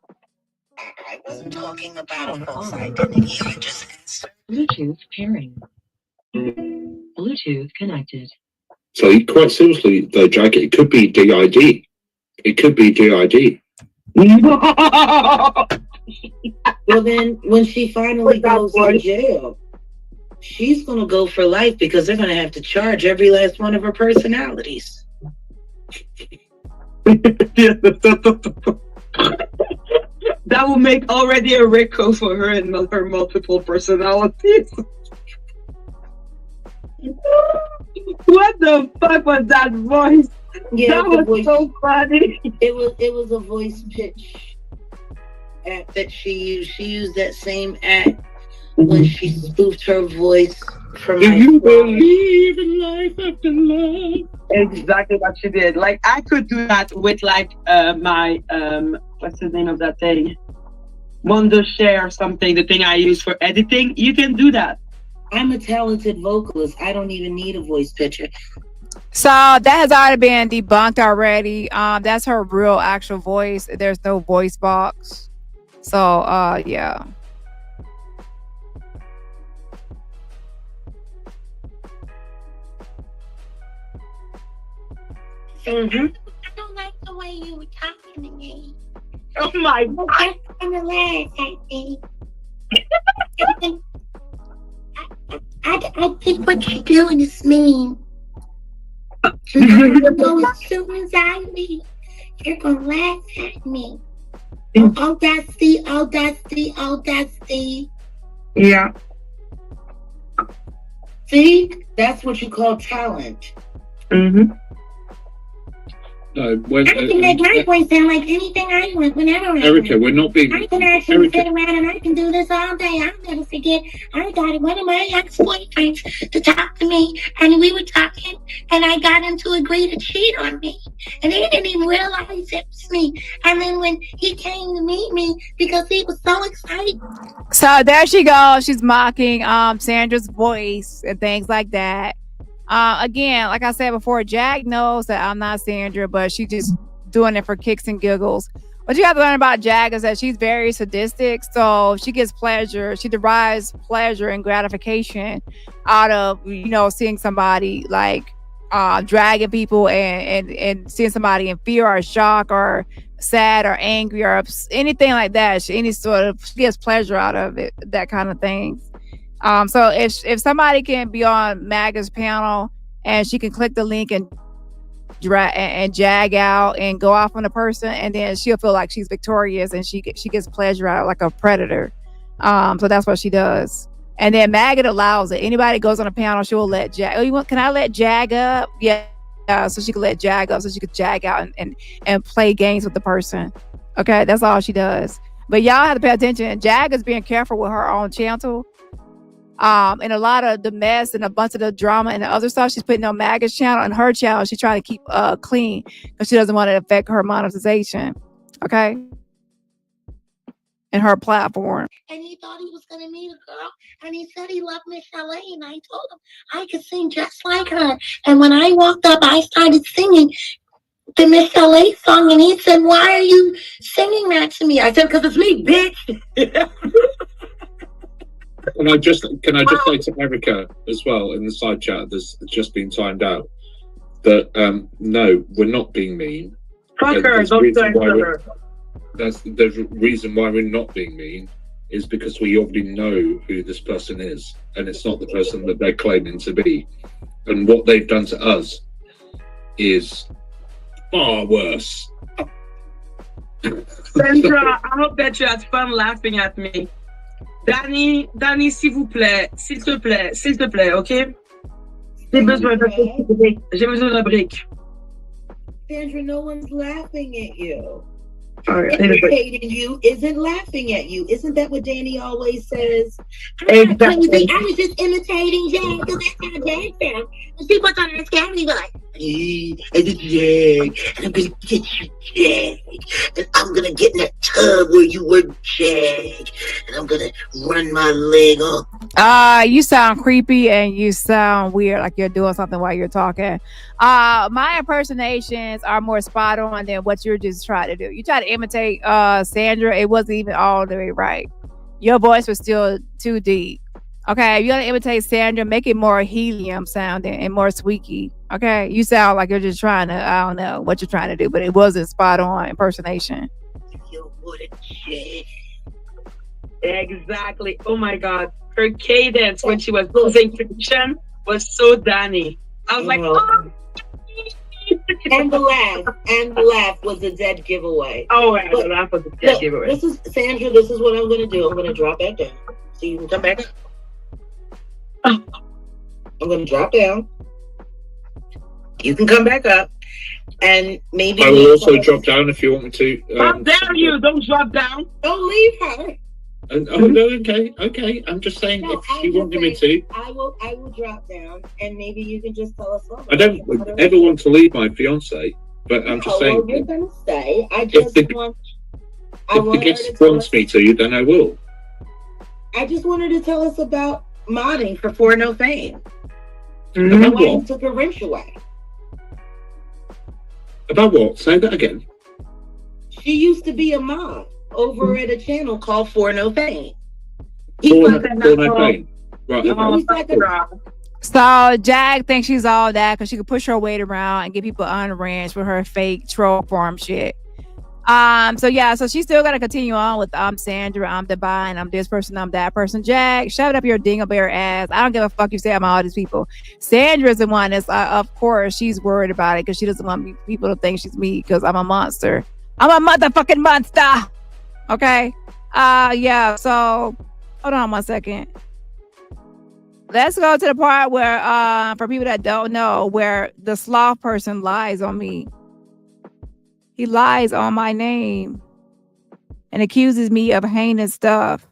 I wasn't talking about a false identity. I just asked. Bluetooth pairing. Bluetooth connected. So quite seriously, though, Jack, it could be DID. It could be DID. Well, then, when she finally goes to jail, she's going to go for life because they're going to have to charge every last one of her personalities. That will make already a record for her and her multiple personalities. What the fuck was that voice? Yeah, that was so funny. It was a voice pitch act that she used. She used that same act when she spoofed her voice from. Do you believe in life after love? Exactly what she did. Like I could do that with like my what's the name of that thing? Wondershare or something. The thing I use for editing. You can do that. I'm a talented vocalist. I don't even need a voice pitcher. So that has already been debunked already. That's her real actual voice. There's no voice box. So yeah. I don't like the way you were talking to me. Oh my God. I'm gonna laugh at me. I think what you're doing is mean. You know, as soon as I leave, you're gonna laugh at me. Oh, that's the. Yeah. See, that's what you call talent. Mm-hmm. I can make my voice sound like anything I want, whenever I want. Erica, we're not being. I can actually sit around and I can do this all day. I'll never forget. I got one of my ex-boyfriends to talk to me, and we were talking, and I got him to agree to cheat on me. and he didn't even realize it was me. And then when he came to meet me, because he was so excited. So there she goes. She's mocking Sandra's voice and things like that. Again, like I said before, Jag knows that I'm not Sandra, but she just doing it for kicks and giggles. What you have to learn about Jag is that she's very sadistic, so she gets pleasure. She derives pleasure and gratification out of seeing somebody like dragging people and seeing somebody in fear or shock or sad or angry or anything like that. She gets pleasure out of it, that kind of things. So if somebody can be on MAGA's panel and she can click the link and Jag out and go off on a person, and then she'll feel like she's victorious and she gets pleasure out like a predator. So that's what she does. And then MAGA allows it. Anybody goes on a panel, she will let Jag. Can I let Jag up? Yeah. So she can let Jag up, so she could Jag out and play games with the person. Okay, that's all she does. But y'all have to pay attention. Jag is being careful with her own channel. And a lot of the mess and a bunch of the drama and the other stuff she's putting on MAGA's channel and her channel, she's trying to keep clean because she doesn't want to affect her monetization. Okay. And her platform. And he thought he was going to meet a girl. And he said he loved Miss LA. And I told him I could sing just like her. And when I walked up, I started singing the Miss LA song. And he said, "Why are you singing that to me?" I said, "Because it's me, bitch." Can I just say to Erica as well in the side chat that's just been timed out that no, we're not being mean. Fuck her, don't say her. That's the reason why we're not being mean is because we already know who this person is, and it's not the person that they're claiming to be. And what they've done to us is far worse. Sandra, I hope that you had fun laughing at me. Dani, s'il te plaît, ok? J'ai besoin d'un break. Sandra, no one's laughing at you. Right, imitating you isn't laughing at you. Isn't that what Dani always says? Exactly. I was just imitating Jag because that's how Jag sounds. And she puts on her scam and be like, "Hey, it's Jag, and I'm gonna get you, Jag, and I'm gonna get in that tub where you were, Jag, and I'm gonna run my leg up." You sound creepy and you sound weird, like you're doing something while you're talking. My impersonations are more spot on than what you're just trying to do. You try to imitate Sandra, it wasn't even all the way right. Your voice was still too deep. Okay, if you're gonna imitate Sandra, make it more helium sounding and more squeaky. Okay, you sound like you're just trying to, I don't know what you're trying to do, but it wasn't spot on impersonation. Exactly. Oh my God, her cadence when she was losing fiction was so Dani. I was like, oh. And the laugh was a dead giveaway. Oh, yeah, the laugh was a dead giveaway. This is Sandra. This is what I'm going to do. I'm going to drop back down so you can come back up. I'm going to drop down. You can come back up, and maybe I will also drop down if you want me to. How dare you? Don't drop down. Don't leave her. Oh no, okay. I'm just saying if she wanted me to. I will drop down, and maybe you can just tell us all. I don't ever want to leave my fiance, but I'm just saying. Well, you're gonna stay. I just want. If the guest wants me to, then I will. I just wanted to tell us about modding for No Fame. About what? Took a wrench away. About what? Say that again. She used to be a mod over at a channel called For No Fame. For No Fame. Right. So Jag thinks she's all that because she can push her weight around and get people unranked with her fake troll farm shit. So she's still gonna continue on with I'm Sandra, I'm Divine, I'm this person, I'm that person. Jag, shut up your dingleberry ass. I don't give a fuck you say I'm all these people. Sandra's the one that's of course she's worried about it because she doesn't want people to think she's me because I'm a monster. I'm a motherfucking monster. Okay. So hold on 1 second. Let's go to the part where for people that don't know, where the sloth person lies on me. He lies on my name and accuses me of heinous stuff.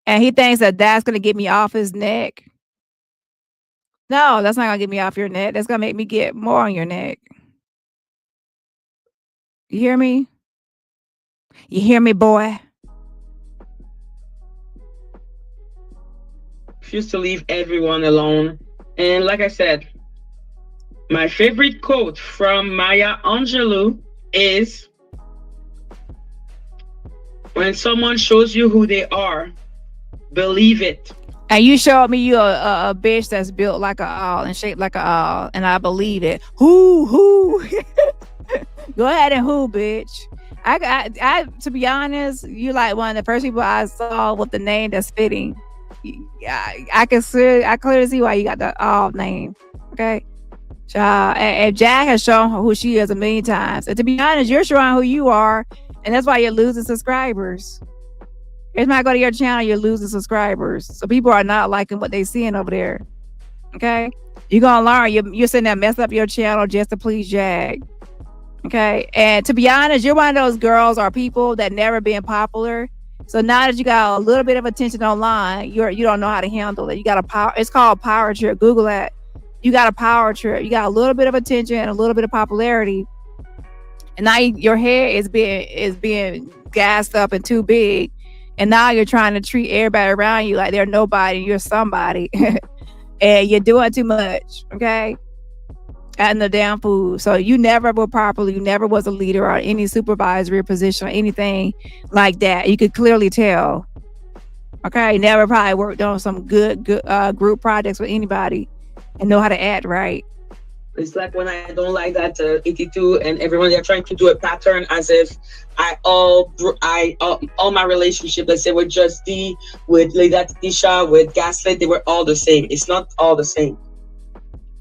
And he thinks that that's going to get me off his neck. No, that's not going to get me off your neck. That's going to make me get more on your neck. You hear me? You hear me, boy? Refuse to leave everyone alone. And like I said, my favorite quote from Maya Angelou is, when someone shows you who they are, believe it. And you showed me you a bitch that's built like a owl and shaped like a owl, and I believe it. Who? Go ahead and who, bitch. I to be honest, you like one of the first people I saw with the name that's fitting. I clearly see why you got the owl name. Okay. And Jack has shown who she is a million times. And to be honest, you're showing who you are, and that's why you're losing subscribers. Every time I go to your channel, you're losing subscribers. So people are not liking what they're seeing over there. Okay? You're going to learn. You're sitting there messing up your channel just to please Jag. Okay? And to be honest, you're one of those girls or people that never been popular. So now that you got a little bit of attention online, you don't know how to handle it. You got a power. It's called power trip. Google that. You got a power trip. You got a little bit of attention and a little bit of popularity. And now your hair is being gassed up and too big. And now you're trying to treat everybody around you like they're nobody, you're somebody. And you're doing too much, okay? Adding the damn food. So you never were properly, you never was a leader or any supervisory position or anything like that. You could clearly tell. Okay? Never probably worked on some good group projects with anybody and know how to act right. It's like when I don't like that 82 and everyone, they're trying to do a pattern as if all my relationship, let's say with Just D, with Leda Tisha, with Gaslit, they were all the same. It's not all the same.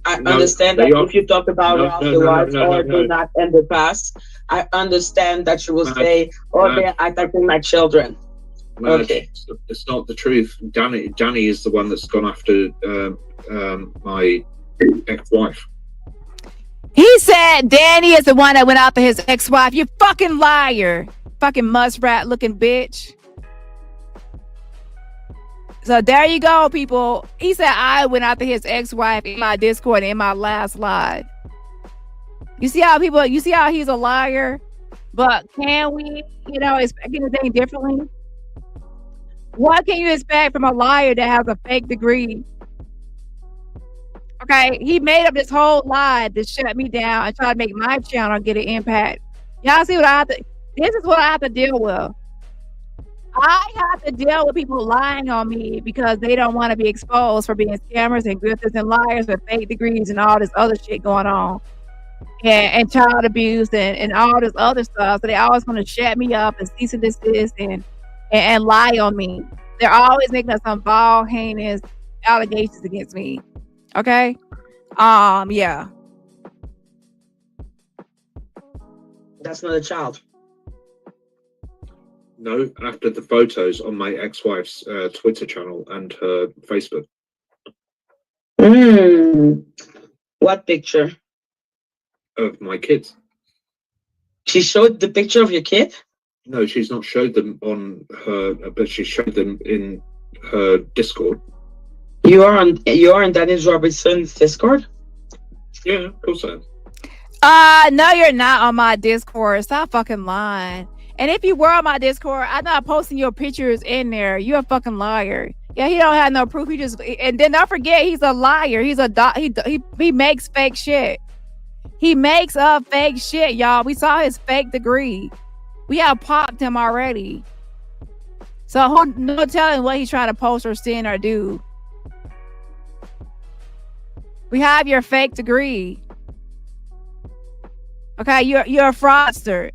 I understand that if you talk about Ralph the wife or do not end the past, I understand that you will say, they're attacking my children. Okay. It's not the truth. Dani is the one that's gone after my ex-wife. He said Dani is the one that went after his ex-wife. You fucking liar. Fucking muskrat looking bitch. So there you go, people. He said I went after his ex-wife in my Discord in my last live. You see how he's a liar? But can we, expect anything differently? What can you expect from a liar that has a fake degree? Okay, he made up this whole lie to shut me down and try to make my channel get an impact. Y'all see what I have to? This is what I have to deal with. I have to deal with people lying on me because they don't want to be exposed for being scammers and grifters and liars with fake degrees and all this other shit going on, and child abuse and all this other stuff. So they always want to shut me up and cease and desist and lie on me. They're always making up some bald, heinous allegations against me. Okay. Yeah. That's not a child. No, after the photos on my ex-wife's Twitter channel and her Facebook. What picture? Of my kids. She showed the picture of your kid? No, she's not showed them on her, but she showed them in her Discord. You are on DaniRobertson's Discord? Yeah, of course I am. No, you're not on my Discord. Stop fucking lying. And if you were on my Discord, I'm not posting your pictures in there. You're a fucking liar. Yeah, he don't have no proof. And then don't forget, he's a liar. He's he makes fake shit. He makes up fake shit, y'all. We saw his fake degree. We have popped him already. So no telling what he's trying to post or send or do. We have your fake degree. Okay, you're a fraudster.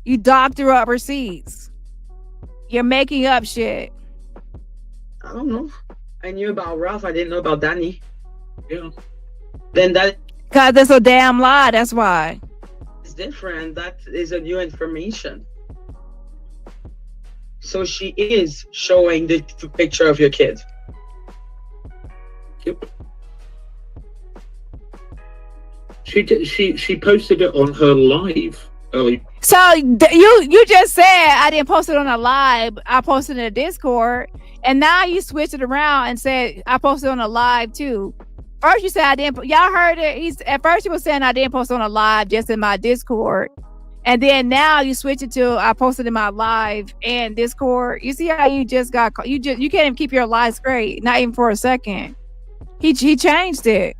You doctor up receipts. You're making up shit. I don't know. I knew about Ralph. I didn't know about Dani. Yeah. Then that. Cause it's a damn lie. That's why. It's different. That is a new information. So she is showing the picture of your kid. Yep. She posted it on her live early. So you just said I didn't post it on a live. I posted it in a Discord, and now you switched it around and said I posted on a live too. First you said I didn't. Y'all heard it. At first he was saying I didn't post on a live, just in my Discord, And then now you switch it to I posted in my live and Discord. You see how you just got you can't even keep your lies straight, not even for a second. He changed it.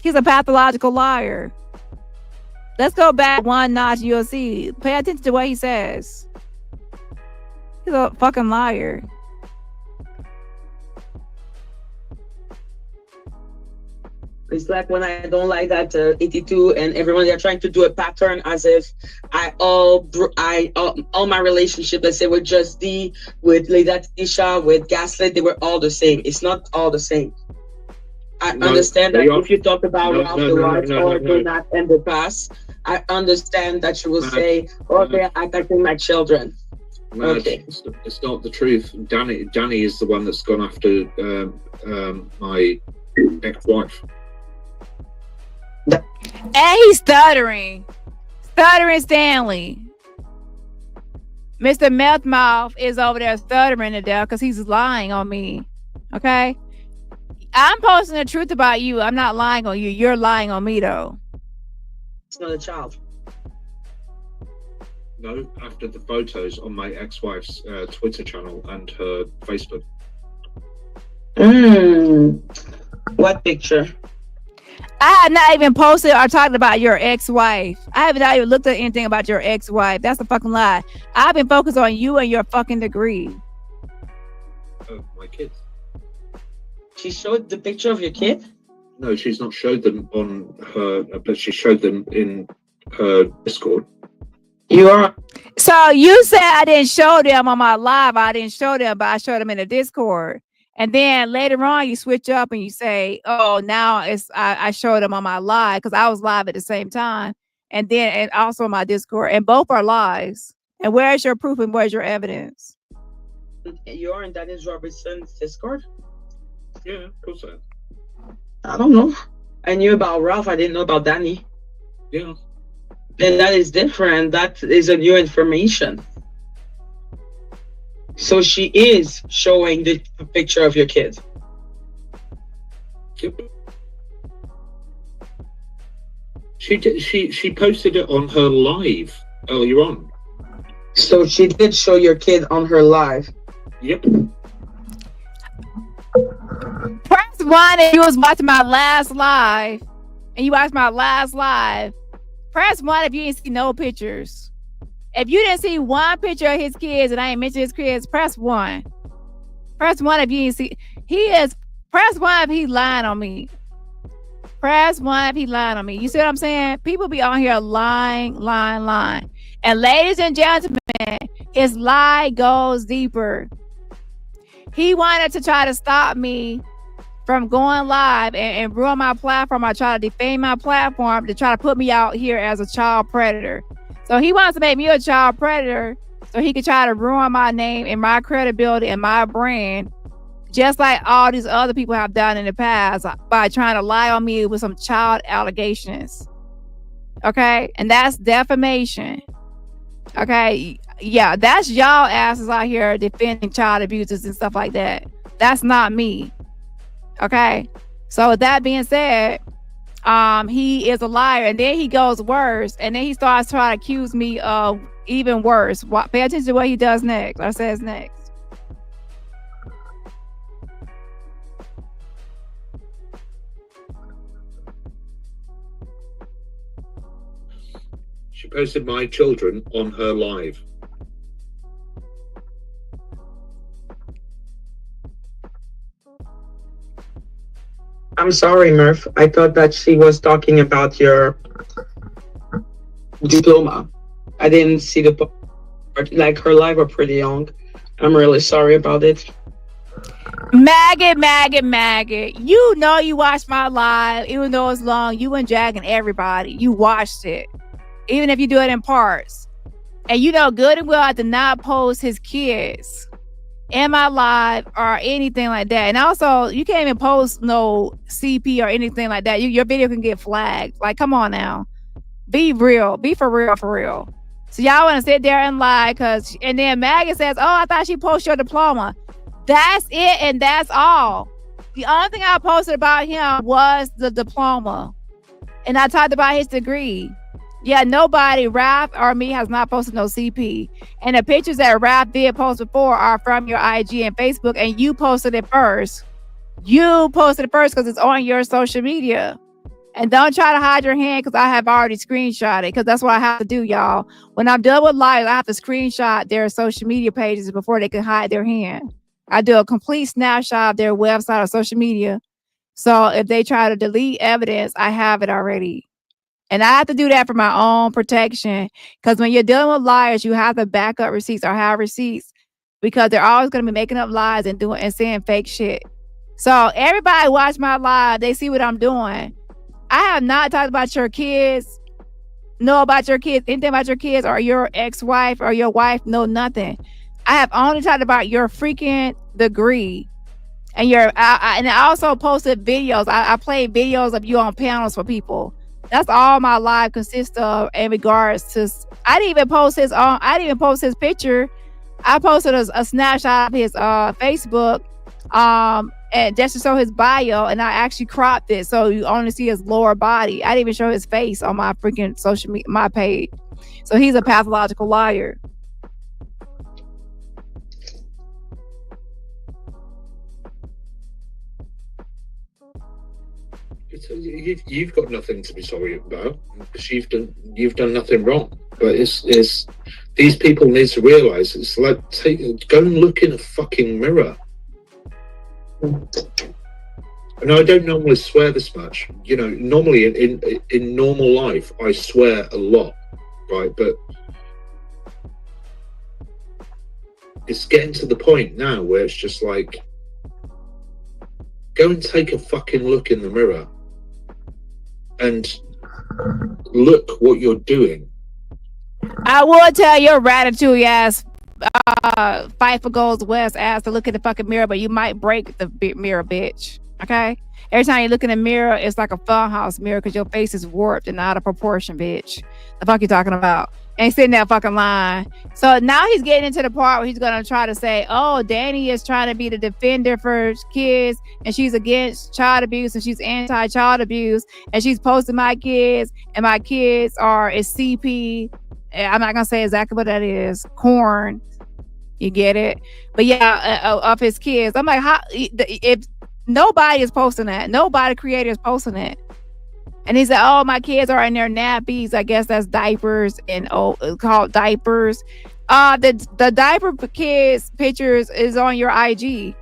He's a pathological liar. Let's go back one notch. You'll see. Pay attention to what he says. He's a fucking liar. It's like when I don't like that 82 and everyone, they're trying to do a pattern as if all my relationship, let's say with Just D, with Leda Tisha, with Gaslit, they were all the same. It's not all the same. I understand that if you talk about Ralph the Right or do not in the past, I understand that you will say, oh, they're attacking my children. No, Okay. it's not the truth. Dani is the one that's gone after my ex-wife. And he's stuttering Stanley. Mr. Mouth is over there stuttering to death because he's lying on me. Okay, I'm posting the truth about you. I'm not lying on you. You're lying on me though. It's not a child. No, after the photos on my ex-wife's Twitter channel and her Facebook. What picture? I have not even posted or talked about your ex-wife. I have not even looked at anything about your ex-wife. That's a fucking lie. I've been focused on you and your fucking degree. Oh, my kids. She showed the picture of your kid? No, she's not showed them on her, but she showed them in her Discord. You are. So you said I didn't show them on my live. I didn't show them, but I showed them in the Discord. And then later on, you switch up and you say, "Oh, now I showed them on my live because I was live at the same time, and also on my Discord, and both are lies. And where's your proof and where's your evidence?" You're in DaniRobertson's Discord? Yeah, of course I am. I don't know. I knew about Ralph. I didn't know about Dani. Yeah. And that is different. That is a new information. So she is showing the picture of your kid. Yep. She posted it on her live earlier on. So she did show your kid on her live. Yep. Press 1 if you was watching my last live, and you watched my last live. Press 1 if you didn't see no pictures. If you didn't see one picture of his kids and I ain't mentioned his kids, press 1. Press 1 if you didn't see. Press 1 if he's lying on me. Press 1 if he's lying on me. You see what I'm saying? People be on here lying. And ladies and gentlemen, his lie goes deeper. He wanted to try to stop me from going live and ruin my platform. I try to defame my platform to try to put me out here as a child predator. So he wants to make me a child predator so he could try to ruin my name and my credibility and my brand, just like all these other people have done in the past by trying to lie on me with some child allegations. Okay? And that's defamation. Okay? Yeah, that's y'all asses out here defending child abusers and stuff like that. That's not me. Okay? So with that being said, he is a liar, and then he goes worse, and then he starts trying to accuse me of even worse. Pay attention to what he does next or says next. She posted my children on her live. I'm sorry, Murph. I thought that she was talking about your diploma. I didn't see the part. Like, her live are pretty young. I'm really sorry about it. Maggot. You know you watched my live, even though it's long. You and Jag and everybody. You watched it. Even if you do it in parts. And you know good and well I did not post his kids in my live or anything like that. And also, you can't even post no CP or anything like that. Your video can get flagged. Like, come on now. Be real. Be for real. So y'all want to sit there and lie and then Maggie says, "Oh, I thought she posted your diploma." That's it, and that's all. The only thing I posted about him was the diploma. And I talked about his degree. Yeah, nobody, Raph or me, has not posted no CP. And the pictures that Raph did post before are from your IG and Facebook, and you posted it first. You posted it first because it's on your social media. And don't try to hide your hand because I have already screenshot it, because that's what I have to do, y'all. When I'm done with live, I have to screenshot their social media pages before they can hide their hand. I do a complete snapshot of their website or social media. So if they try to delete evidence, I have it already. And I have to do that for my own protection, because when you're dealing with liars, you have to back up receipts or have receipts, because they're always going to be making up lies and doing and saying fake shit. So everybody watch my live. They see what I'm doing. I have not talked about your kids, know about your kids, anything about your kids or your ex-wife or your wife, no nothing. I have only talked about your freaking degree. And and I also posted videos. I played videos of you on panels for people. That's all my live consists of in regards to. I didn't even post his picture. I posted a snapshot of his Facebook, and just to show his bio, and I actually cropped it so you only see his lower body. I didn't even show his face on my freaking social media, my page. So he's a pathological liar. You've got nothing to be sorry about, because you've done nothing wrong. But it's these people need to realize it's like go and look in a fucking mirror. And I don't normally swear this much, you know. Normally in normal life I swear a lot, right? But it's getting to the point now where it's just like, go and take a fucking look in the mirror and look what you're doing. I will tell your ratatouille ass fight for goals west ass to look in the fucking mirror, but you might break the mirror, bitch. Okay? Every time you look in the mirror, it's like a funhouse mirror because your face is warped and out of proportion, bitch. The fuck you talking about? Ain't sitting that fucking line. So now he's getting into the part where he's gonna try to say, oh, Dani is trying to be the defender for kids, and she's against child abuse, and she's anti-child abuse, and she's posting my kids, and my kids is CP. I'm not gonna say exactly what that is. Corn. You get it? But yeah, of his kids. I'm like, how? If nobody is posting that, nobody creator is posting it. And he said, oh, my kids are in their nappies. I guess that's diapers, and called diapers. The diaper kids pictures is on your IG.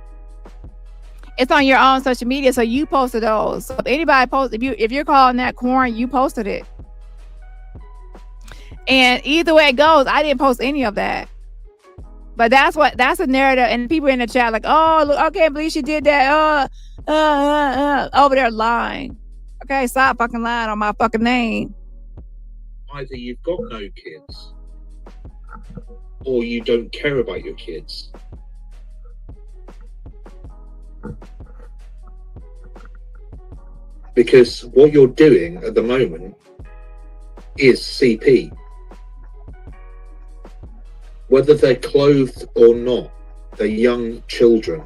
It's on your own social media, so you posted those. So if anybody posted, if you're calling that corn, you posted it. And either way it goes, I didn't post any of that. But that's the narrative, and people in the chat like, oh, look, I can't believe she did that. Over there lying. Okay, stop fucking lying on my fucking name. Either you've got no kids, or you don't care about your kids. Because what you're doing at the moment is CP. Whether they're clothed or not, they're young children.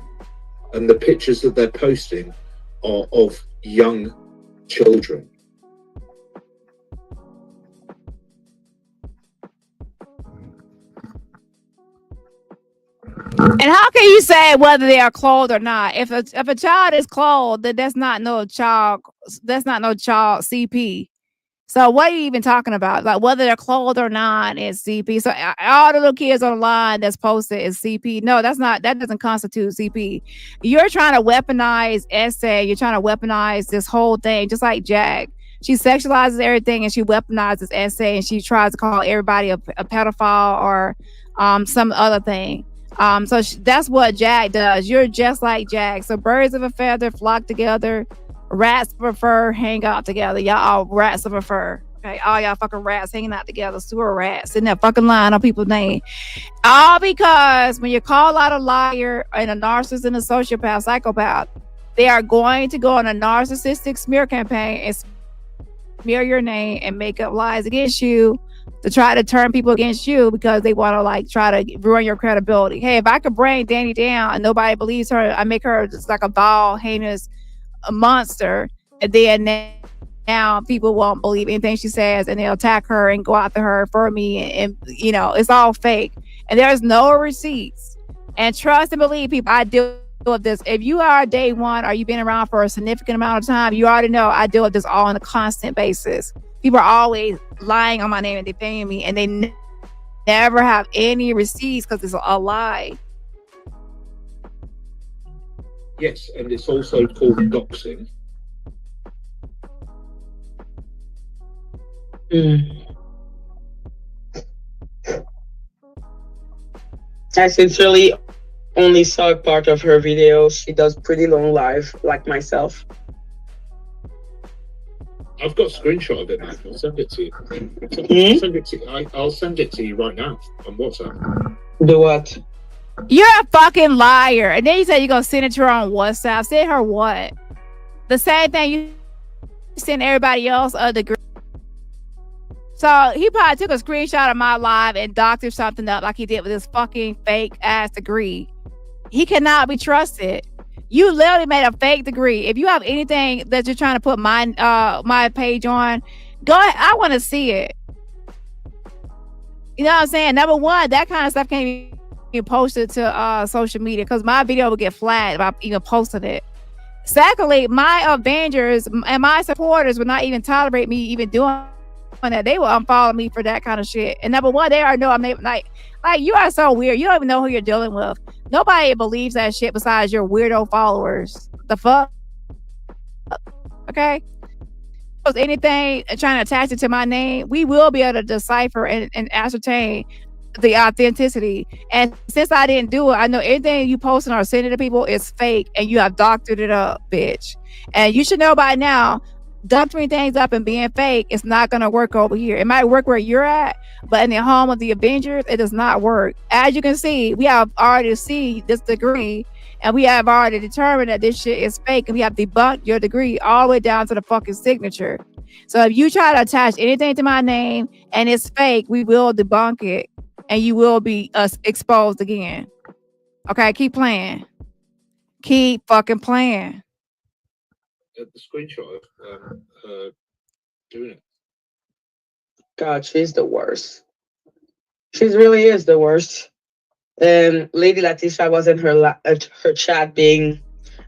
And the pictures that they're posting are of young children. And how can you say whether they are clothed or not? If a child is clothed, then that's not no child CP. So what are you even talking about? Like whether they're clothed or not is CP. So all the little kids online that's posted is CP. No, that doesn't constitute CP. You're trying to weaponize essay. You're trying to weaponize this whole thing, just like Jag. She sexualizes everything and she weaponizes essay, and she tries to call everybody a pedophile or some other thing. So that's what Jag does. You're just like Jag. So birds of a feather flock together. Rats prefer hang out together. Y'all all rats of a fur. Okay, all y'all fucking rats hanging out together. Sewer rats in that fucking line on people's name. All because when you call out a liar and a narcissist and a sociopath, psychopath, they are going to go on a narcissistic smear campaign and smear your name and make up lies against you to try to turn people against you because they want to like try to ruin your credibility. Hey, if I could bring Dani down and nobody believes her, I make her just like a vile, heinous a monster, and then now people won't believe anything she says, and they'll attack her and go after her for me, and you know, it's all fake, and there's no receipts. And trust and believe, people, I deal with this. If you are day one or you've been around for a significant amount of time, you already know I deal with this all on a constant basis. People are always lying on my name and defaming me, and they never have any receipts because it's a lie. Yes, and it's also called doxing. I sincerely only saw a part of her video. She does pretty long live, like myself. I've got a screenshot of it, man. I'll send it to you. I'll send it to you right now on WhatsApp. Do what? You're a fucking liar. And then you said you're gonna send it to her on WhatsApp. Send her what? The same thing you send everybody else a degree. So he probably took a screenshot of my live and doctored something up like he did with his fucking fake ass degree. He cannot be trusted. You literally made a fake degree. If you have anything that you're trying to put my page on, go ahead. I want to see it. You know what I'm saying? Number one, that kind of stuff can't be posted to social media because my video will get flagged if I even posted it. Secondly, my Avengers and my supporters would not even tolerate me even doing that. They will unfollow me for that kind of shit. And number one, they already know I'm like you are so weird. You don't even know who you're dealing with. Nobody believes that shit besides your weirdo followers. The fuck? Okay? If anything trying to attach it to my name, we will be able to decipher and ascertain the authenticity. And since I didn't do it, I know everything you posting or sending to people is fake, and you have doctored it up, bitch. And you should know by now, doctoring things up and being fake is not going to work over here. It might work where you're at, but in the home of the Avengers, it does not work. As you can see, we have already seen this degree, and we have already determined that this shit is fake, and we have debunked your degree all the way down to the fucking signature. So if you try to attach anything to my name and it's fake, we will debunk it, and you will be exposed again. Okay, keep playing. Keep fucking playing. The screenshot of her doing it. God, she's the worst. She really is the worst. And Lady Letitia was in her chat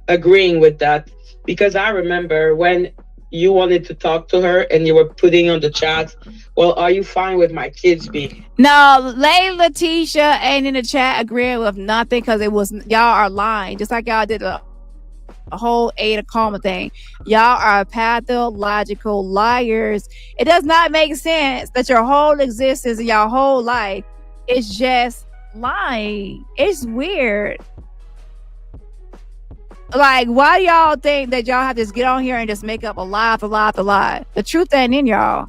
agreeing with that, because I remember when you wanted to talk to her and you were putting on the chat, well, are you fine with my kids being? No, Lady Letitia ain't in the chat agreeing with nothing because it was y'all are lying, just like y'all did a whole Ada Calma thing. Y'all are pathological liars. It does not make sense that your whole existence and your whole life is just lying. It's weird. Like, why do y'all think that y'all have to just get on here and just make up a lie after lie after lie? The truth ain't in y'all.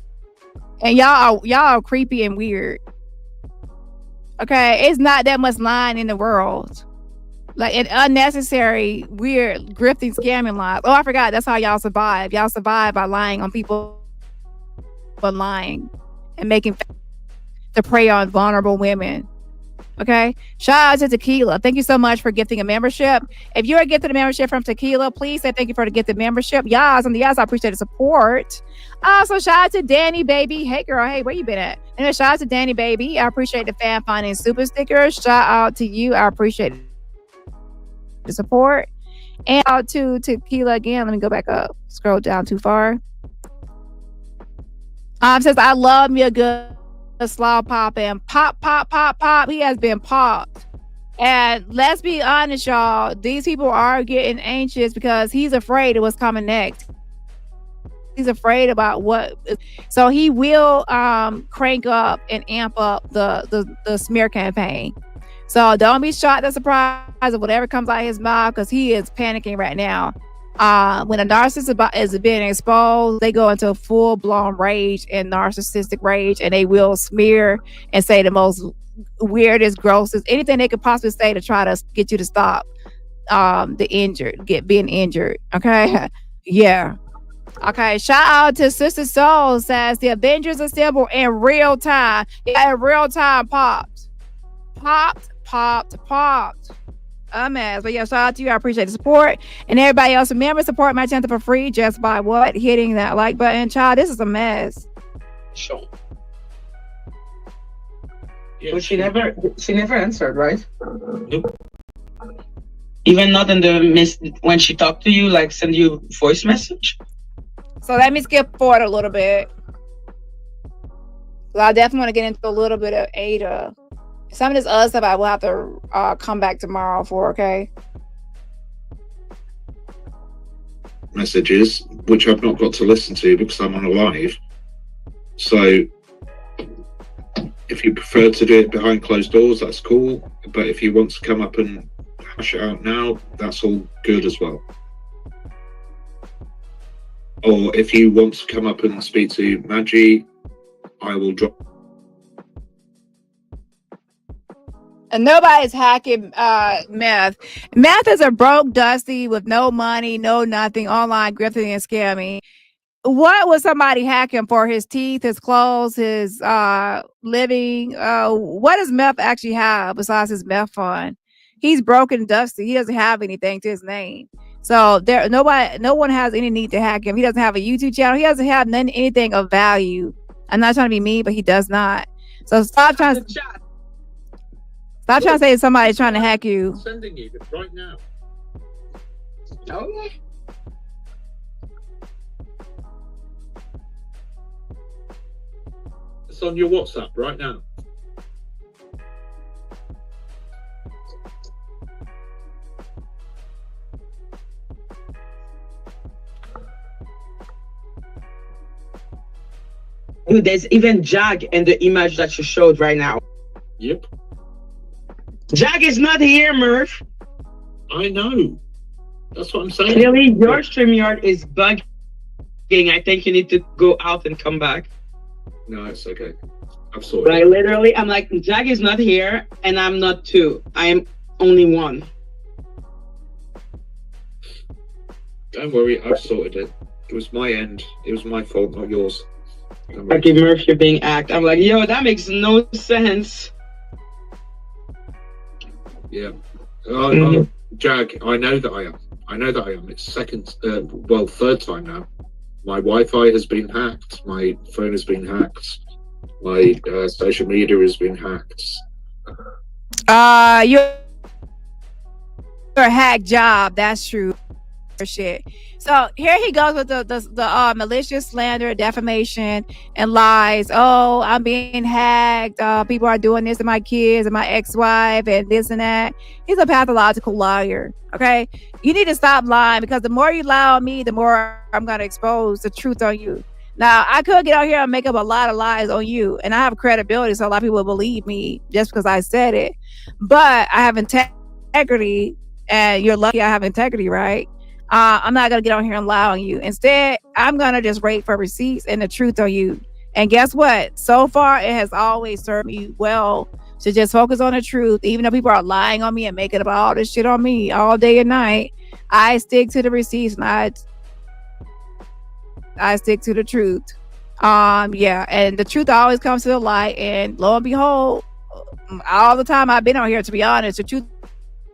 And y'all are creepy and weird. Okay, it's not that much lying in the world. Like, an unnecessary, weird, grifting, scamming lies. Oh, I forgot. That's how y'all survive. Y'all survive by lying on people, but lying and making to prey on vulnerable women. Okay. Shout out to Tequila. Thank you so much for gifting a membership. If you're gifting a membership from Tequila, please say thank you for the gifted membership. Yes, on the yes, I appreciate the support. Also, shout out to Dani, baby. Hey, girl. Hey, where you been at? And shout out to Dani, baby. I appreciate the fan finding super stickers. Shout out to you. I appreciate the support. And out to Tequila again. Let me go back up. Scroll down too far. Says I love me a good slaw pop, and pop. He has been popped. And let's be honest, y'all. These people are getting anxious because he's afraid of what's coming next. He's afraid about what. So he will crank up and amp up the smear campaign. So don't be shocked or surprised of whatever comes out of his mouth, because he is panicking right now. When a narcissist is being exposed, they go into full-blown rage and narcissistic rage, and they will smear and say the most weirdest, grossest, anything they could possibly say to try to get you to stop being injured. Okay. Yeah. Okay. Shout out to Sister Soul, says the Avengers assemble in real time. Yeah, in real time. Popped. a mess. But yeah, shout out to you. I appreciate the support. And everybody else, remember, support my channel for free just by what? Hitting that like button. Child, this is a mess. Sure. Yeah, But she never answered, right? Nope. Even not in the when she talked to you, like send you voice message. So let me skip forward a little bit. So I definitely want to get into a little bit of Ada. Some of this other stuff I will have to come back tomorrow for, okay? Messages, which I've not got to listen to because I'm on a live. So if you prefer to do it behind closed doors, that's cool. But if you want to come up and hash it out now, that's all good as well. Or if you want to come up and speak to Maggie, I will drop. And nobody's hacking Meth. Meth is a broke Dusty with no money, no nothing, online grifting and scamming. What was somebody hacking for? His teeth, his clothes, his living? What does Meth actually have besides his meth fund? He's broken Dusty. He doesn't have anything to his name. So no one has any need to hack him. He doesn't have a YouTube channel. He doesn't have anything of value. I'm not trying to be mean, but he does not. So stop trying to say somebody's trying to hack you. I'm sending you right now. Oh. It's on your WhatsApp right now. Dude, there's even Jag in the image that you showed right now. Yep. Jag is not here, Murph. I know. That's what I'm saying. Clearly, your StreamYard is bugging. I think you need to go out and come back. No, it's okay. I've sorted Right, literally, I'm like, Jag is not here, and I'm not two. I am only one. Don't worry, I've sorted it. It was my end. It was my fault, not yours. Okay, Murph, you're being hacked. I'm like, yo, that makes no sense. Yeah. Oh, Jag, I know that I am. I know that I am. It's third time now. My Wi-Fi has been hacked. My phone has been hacked. My social media has been hacked. You're a hack job. That's true. Shit. So here he goes with the malicious slander, defamation, and lies. Oh, I'm being hacked. People are doing this to my kids and my ex-wife and this and that. He's a pathological liar. Okay, you need to stop lying, because the more you lie on me, the more I'm gonna expose the truth on you. Now, I could get out here and make up a lot of lies on you, and I have credibility, so a lot of people will believe me just because I said it. But I have integrity, and you're lucky I have integrity, right? I'm not going to get on here and lie on you. Instead, I'm going to just wait for receipts and the truth on you. And guess what? So far, it has always served me well to just focus on the truth. Even though people are lying on me and making up all this shit on me all day and night, I stick to the receipts and I stick to the truth. Yeah. And the truth always comes to the light. And lo and behold, all the time I've been on here, to be honest, the truth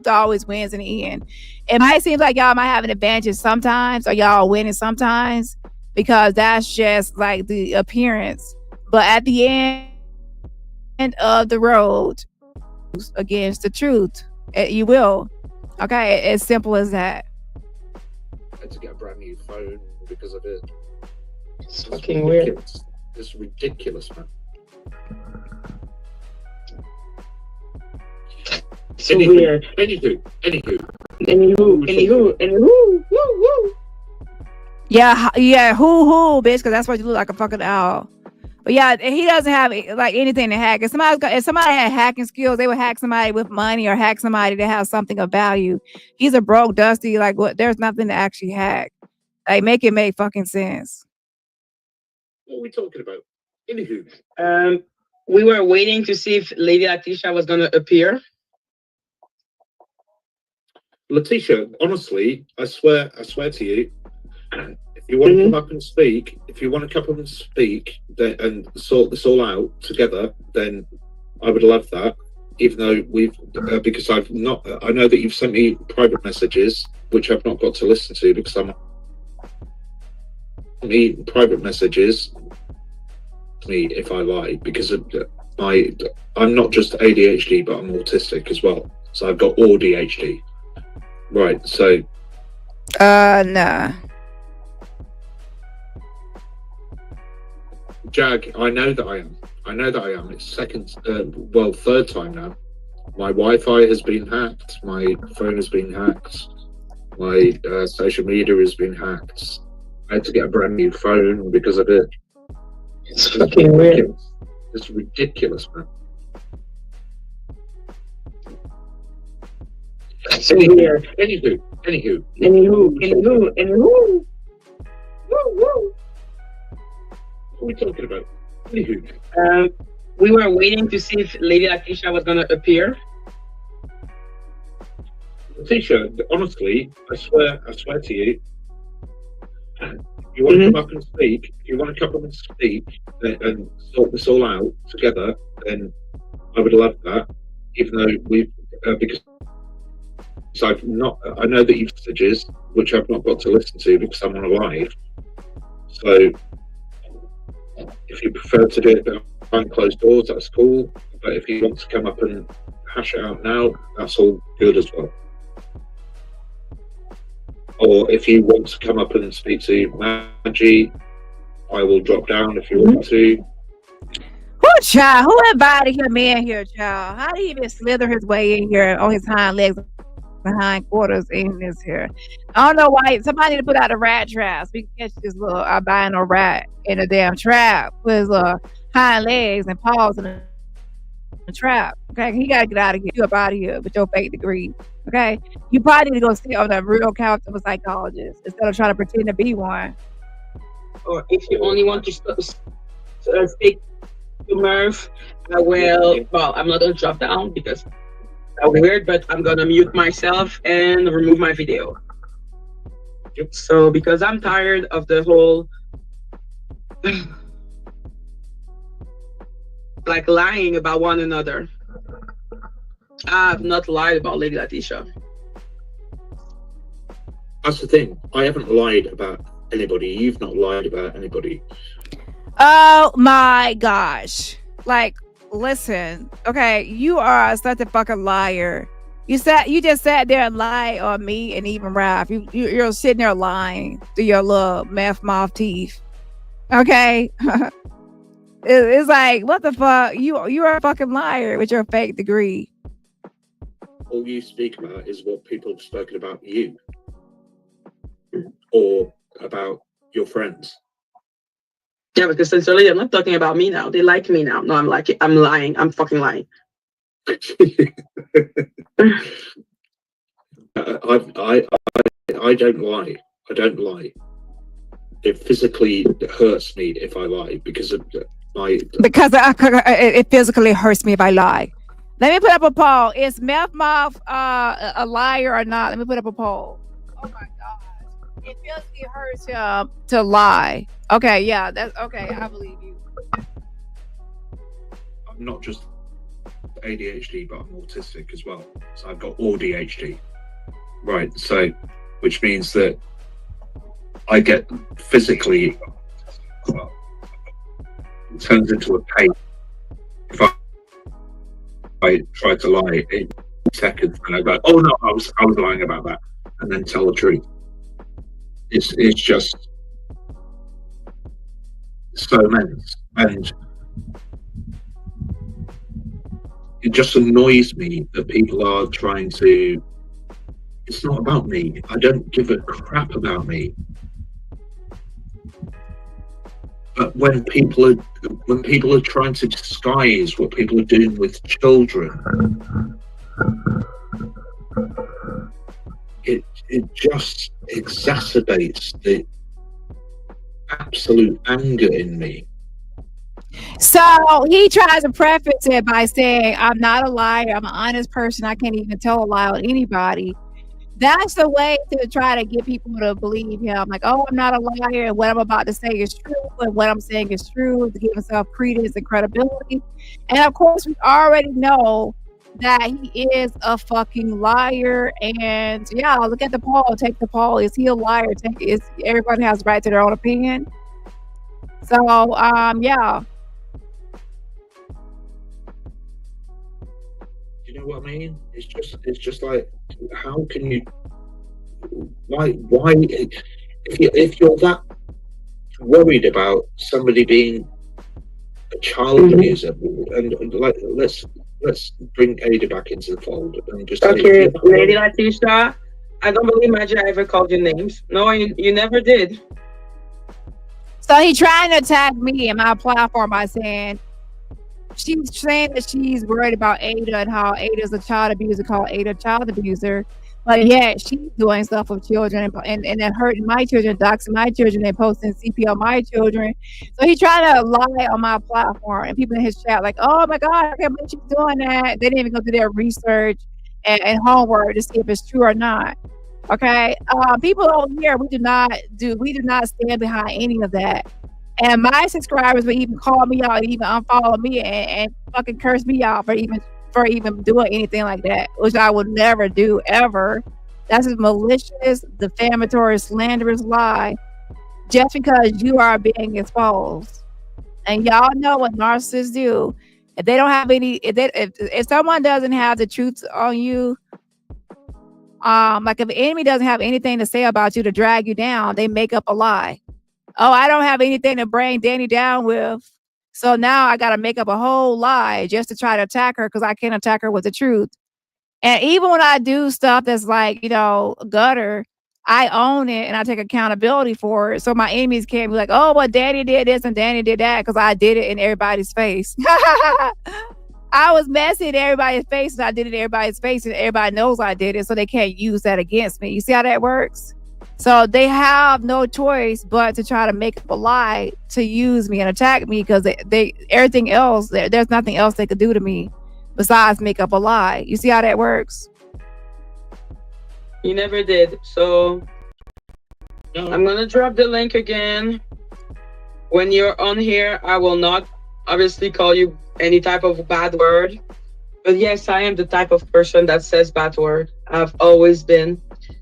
always wins in the end. It might seem like y'all might have an advantage sometimes, or y'all winning sometimes, because that's just like the appearance. But at the end of the road, against the truth, you will. Okay, as simple as that. I had to get a brand new phone because of it. It's fucking weird. It's ridiculous, man. So weird. Anywho. Woo. Yeah, who, bitch, because that's why you look like a fucking owl. But yeah, he doesn't have like anything to hack. If somebody had hacking skills, they would hack somebody with money or hack somebody to have something of value. He's a broke Dusty. Like, what? There's nothing to actually hack. Like, make it make fucking sense. What are we talking about? Anywho. We were waiting to see if Lady Letitia was gonna appear. Letitia, honestly, I swear to you, if you want to come up and speak, and sort this all out together, then I would love that. even though we've because I've not. I know that you've sent me private messages which I've not got to listen to because I'm me private messages me if I lie because of I'm not just ADHD but I'm autistic as well, so I've got ADHD. Right, so nah. Jag, I know that I am. It's third time now. My Wi-Fi has been hacked, my phone has been hacked, my social media has been hacked. I had to get a brand new phone because of it. It's fucking weird. It's ridiculous, man. Anywho. What are we talking about? Anywho. We were waiting to see if Lady Letitia was gonna appear. Letitia, honestly, I swear to you, if you want to come up and speak, and sort this all out together, then I would love that. Even though we've because I've not, I know that you've messages which I've not got to listen to because I'm on a live. So if you prefer to do it behind closed doors, that's cool. But if you want to come up and hash it out now, that's all good as well. Or if you want to come up and speak to Maggie, I will drop down if you want to. Child, who invited him in here, child? How did he even slither his way in here on his hind legs, behind quarters in this here? I don't know why. Somebody need to put out a rat trap so we can catch this little albino rat in a damn trap with his hind legs and paws in a trap. Okay, he gotta get out of here. You up out of here with your fake degree. Okay, you probably need to go sit on a real couch of a psychologist instead of trying to pretend to be one. Or if you only want to speak to Merv, I will. Well, I'm not gonna drop down because that's weird, but I'm gonna mute myself and remove my video. So because I'm tired of the whole like lying about one another. I have not lied about Lady Letitia. That's the thing. I haven't lied about anybody. You've not lied about anybody. Oh my gosh. Like, listen, okay, you are such a fucking liar. You just sat there and lied on me and even Ralph. You're sitting there lying through your little meth mouth teeth. Okay? It's like, what the fuck? You're a fucking liar with your fake degree. All you speak about is what people have spoken about you or about your friends. Yeah, because sincerely, I'm not talking about me now. They like me now. No, I'm lying. I'm fucking lying. I don't lie. I don't lie. It physically hurts me if I lie because of it physically hurts me if I lie. Let me put up a poll. Is Meth Mouth a liar or not? Let me put up a poll. Oh my gosh. It physically hurts him to lie. Okay, yeah, that's okay. I believe you. I'm not just ADHD, but I'm autistic as well. So I've got ADHD. Right, so which means that I get physically it turns into a pain if I try to lie in seconds and I go, oh no, I was lying about that, and then tell the truth. It's just so immense, and it just annoys me that people are trying to. It's not about me. I don't give a crap about me. But when people are trying to disguise what people are doing with children, it just exacerbates the absolute anger in me. So he tries to preface it by saying, I'm not a liar, I'm an honest person, I can't even tell a lie on anybody. That's the way to try to get people to believe him. Like, oh, I'm not a liar, and what I'm about to say is true, and what I'm saying is true, to give himself credence and credibility. And of course, we already know that he is a fucking liar. And yeah, look at the poll. Take the poll. Is he a liar? Everybody has right to their own opinion. So yeah. You know what I mean? It's just like, how can you? Why? If you're that worried about somebody being a child abuser, and like, let's bring Ada back into the fold and just okay, Lady Latisha, I don't believe Magic ever called you names. No, you never did. So he trying to attack me and my platform by saying she's saying that she's worried about Ada and how Ada is a child abuser, call Ada a child abuser. But yeah, she's doing stuff with children and then hurting my children, doxing my children, and posting CP on my children. So he's trying to lie on my platform, and people in his chat like, "Oh my God, I can't believe she's doing that." They didn't even go do their research and homework to see if it's true or not. Okay, people over here, we do not stand behind any of that. And my subscribers would even call me out, even unfollow me, and fucking curse me out for even doing anything like that, which I would never do ever. That's a malicious, defamatory, slanderous lie, just because you are being exposed. And y'all know what narcissists do. If they don't have any, if someone doesn't have the truth on you, like if the enemy doesn't have anything to say about you to drag you down, they make up a lie. Oh, I don't have anything to bring Dani down with, so now I got to make up a whole lie just to try to attack her because I can't attack her with the truth. And even when I do stuff that's like, gutter, I own it and I take accountability for it. So my enemies can't be like, oh, well, Dani did this and Dani did that, because I did it in everybody's face. I was messy in everybody's face and I did it in everybody's face, and everybody knows I did it, so they can't use that against me. You see how that works? So they have no choice but to try to make up a lie to use me and attack me, because they everything else, there's nothing else they could do to me besides make up a lie. You see how that works? You never did. So I'm gonna drop the link again. When you're on here, I will not obviously call you any type of bad word. But yes, I am the type of person that says bad word. I've always been.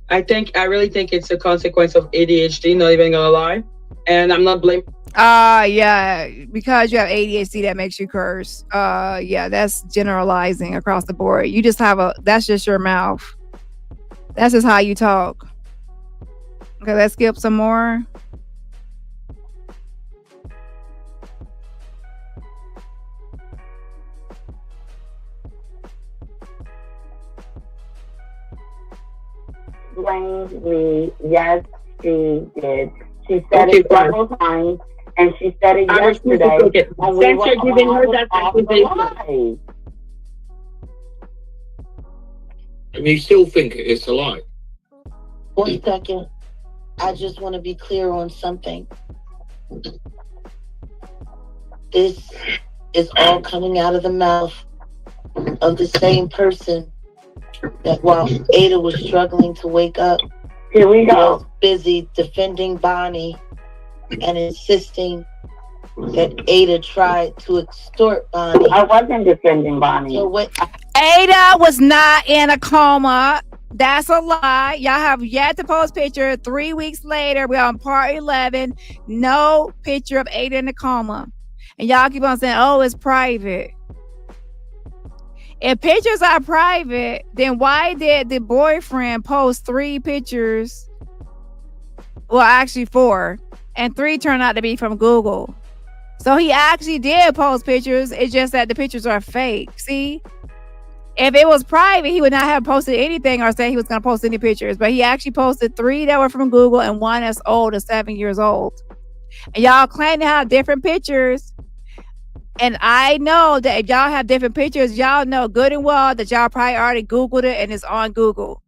I really think it's a consequence of ADHD, not even gonna lie. And I'm not blaming. Yeah, because you have ADHD that makes you curse. Yeah, that's generalizing across the board. You just that's just your mouth. That's just how you talk. Okay, let's skip some more. Blamed me. Yes, she did. She said it several times, and she said it yesterday. Since you're giving her that accusation. And you still think it's a lie? 1 second. I just want to be clear on something. This is all coming out of the mouth of the same person that while Ada was struggling to wake up, here we go, was busy defending Bonnie and insisting that Ada tried to extort Bonnie. I wasn't defending Bonnie. So what? Ada was not in a coma. That's a lie. Y'all have yet to post picture. 3 weeks later, we're on part 11. No picture of Ada in a coma. And y'all keep on saying, oh, it's private. If pictures are private, then why did the boyfriend post 3 pictures? Well, actually 4. And 3 turned out to be from Google. So he actually did post pictures. It's just that the pictures are fake. See? If it was private, he would not have posted anything or say he was going to post any pictures. But he actually posted 3 that were from Google and 1 that's old, is 7 years old. And y'all claim to have different pictures. And I know that if y'all have different pictures, y'all know good and well that y'all probably already Googled it and it's on Google.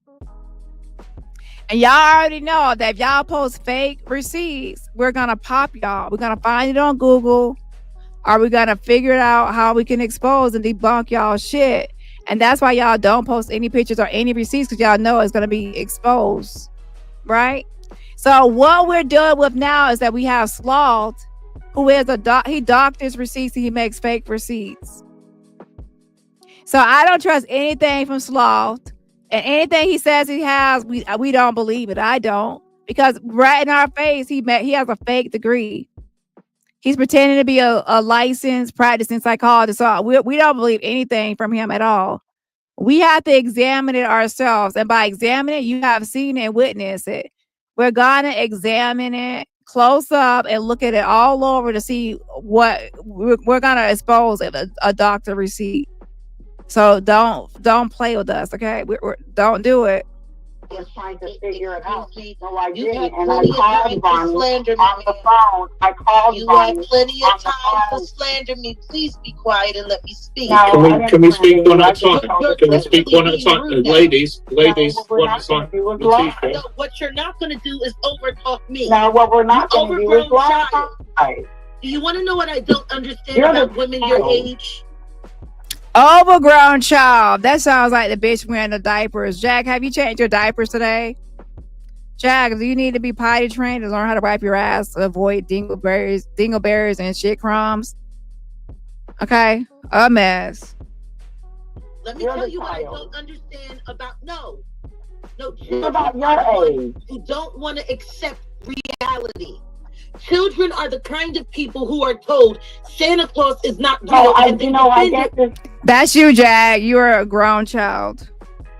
And y'all already know that if y'all post fake receipts, we're going to pop y'all. We're going to find it on Google, or we're going to figure out how we can expose and debunk y'all shit. And that's why y'all don't post any pictures or any receipts, because y'all know it's going to be exposed, right? So what we're dealing with now is that we have Sloth, who is he doctors receipts and he makes fake receipts. So I don't trust anything from Sloth, and anything he says he has, we don't believe it. I don't, because right in our face, he has a fake degree. He's pretending to be a licensed practicing psychologist. So we don't believe anything from him at all. We have to examine it ourselves, and by examining it, you have seen and witnessed it. We're gonna examine it close up and look at it all over to see what we're gonna expose a doctor receipt. So don't play with us, okay? Don't do it. Was trying to figure it out. So I You did, have and I plenty of called time to Bonnie slander on me. the phone. I called You Bonnie have plenty on of the time to phone. slander me. Please be quiet and let me speak. No, I Can didn't we slander speak one you. I at a just time? told You're Can we the speak truth. one at a being time? rude now. Ladies, No, what we're one at not a going time. to do is Letitia. lie. No, what you're not going to do is overtalk me. No, what we're You not going to do is overgrown lie. child. Do you want to know what I don't understand You're about the women your child. age? Overgrown child. That sounds like the bitch wearing the diapers. Jack, have you changed your diapers today? Jack, do you need to be potty trained to learn how to wipe your ass to avoid dingleberries, and shit crumbs? Okay, a mess. Let me You're tell the you what I child. don't understand about no. What Children about are your the ones age? who don't want to accept reality. Children are the kind of people who are told Santa Claus is not real, Oh, and they I defend get it. this. That's you, Jack. You're a grown child.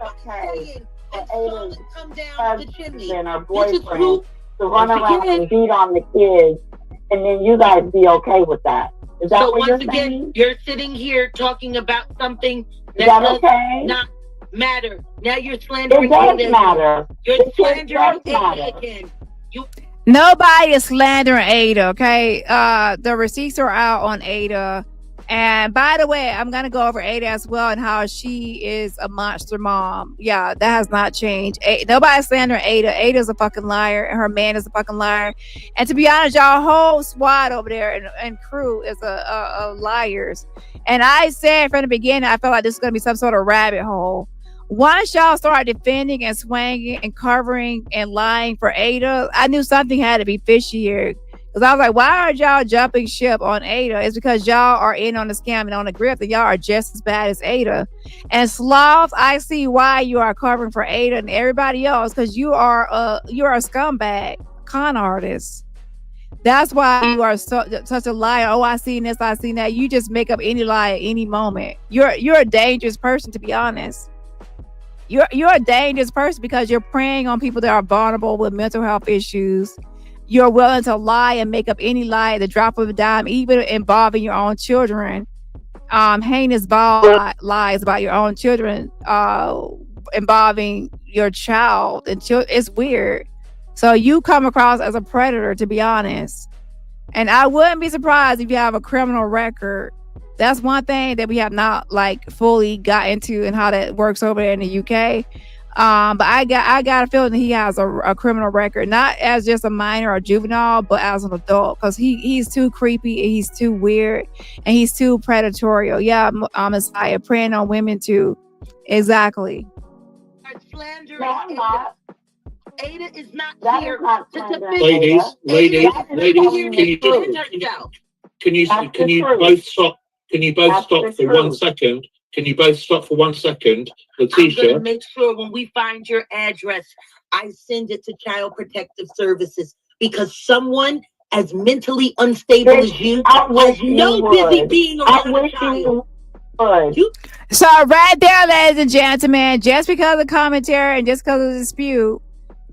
Okay. And But saw Ada's it come down the chimney. husband or This is boyfriend who. to run Once around again- and beat on the kids, and then you guys be okay with that. Is that So what you're once again, saying? you're sitting here talking about something Is that that does okay? not matter. Now you're slandering It does Ada matter. again. You're It slandering does Ada matter. again. You Nobody is slandering Ada, okay? The receipts are out on Ada. And by the way, I'm going to go over Ada as well and how she is a monster mom. Yeah, that has not changed. Nobody's slandering Ada. Ada's a fucking liar, and her man is a fucking liar. And to be honest, y'all whole squad over there and crew is a liars. And I said from the beginning, I felt like this is going to be some sort of rabbit hole. Once y'all start defending and swinging and covering and lying for Ada, I knew something had to be fishy here. Because I was like, why are y'all jumping ship on Ada? It's because y'all are in on the scam and on the grip, and y'all are just as bad as Ada. And Sloth, I see why you are covering for Ada and everybody else, because you're a scumbag, con artist. That's why you are such a liar. Oh, I seen this, I seen that. You just make up any lie at any moment. You're a dangerous person, to be honest. You're a dangerous person because you're preying on people that are vulnerable with mental health issues. You're willing to lie and make up any lie at the drop of a dime, even involving your own children. Heinous lies about your own children, involving your child. And it's weird. So you come across as a predator, to be honest. And I wouldn't be surprised if you have a criminal record. That's one thing that we have not like fully got into and how that works over there in the UK. But I got a feeling that he has a criminal record, not as just a minor or juvenile, but as an adult, because he's too creepy, and he's too weird, and he's too predatorial. Yeah, Messiah, preying on women too. Exactly. slandering No, I'm not. Ada is not That here is not to slandering defend. Ladies, Ada is ladies, not here to defend herself. can you That's the truth. both stop? Can you both That's stop the for 1 truth. second? Can you both stop for 1 second? I'm going to Letitia, make sure when we find your address, I send it to Child Protective Services, because someone as mentally unstable as you I wish has no you busy would. being I around a wish child. you would. So right there, ladies and gentlemen, just because of commentary and just because of the dispute,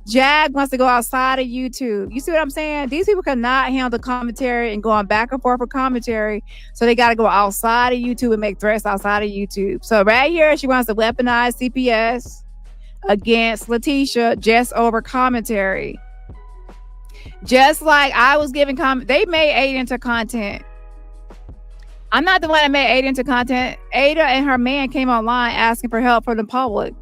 Jag wants to go outside of YouTube. You see what I'm saying? These people cannot handle the commentary and going back and forth with commentary. So they got to go outside of YouTube and make threats outside of YouTube. So right here, she wants to weaponize CPS against Letitia just over commentary. Just like I was giving they made Ada into content. I'm not the one that made Ada into content. Ada and her man came online asking for help from the public,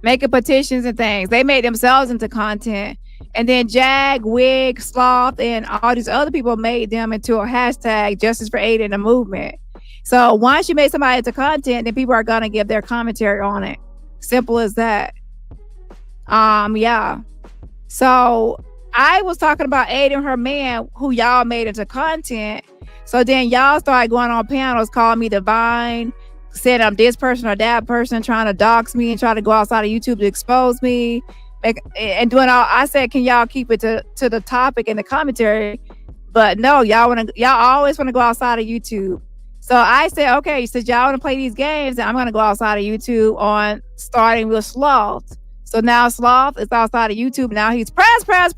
making petitions and things. They made themselves into content. And then Jag, Wig, Sloth, and all these other people made them into a hashtag, Justice for Ada, in the movement. So once you make somebody into content, then people are going to give their commentary on it. Simple as that. Yeah. So I was talking about Ada and her man, who y'all made into content. So then y'all started going on panels, calling me divine, said I'm this person or that person, trying to dox me and try to go outside of YouTube to expose me, and doing all. I said, can y'all keep it to the topic and the commentary? But no, y'all always want to go outside of YouTube. So I said, okay, since y'all want to play these games, then I'm going to go outside of YouTube on starting with Sloth. So now Sloth is outside of YouTube. Now he's press. I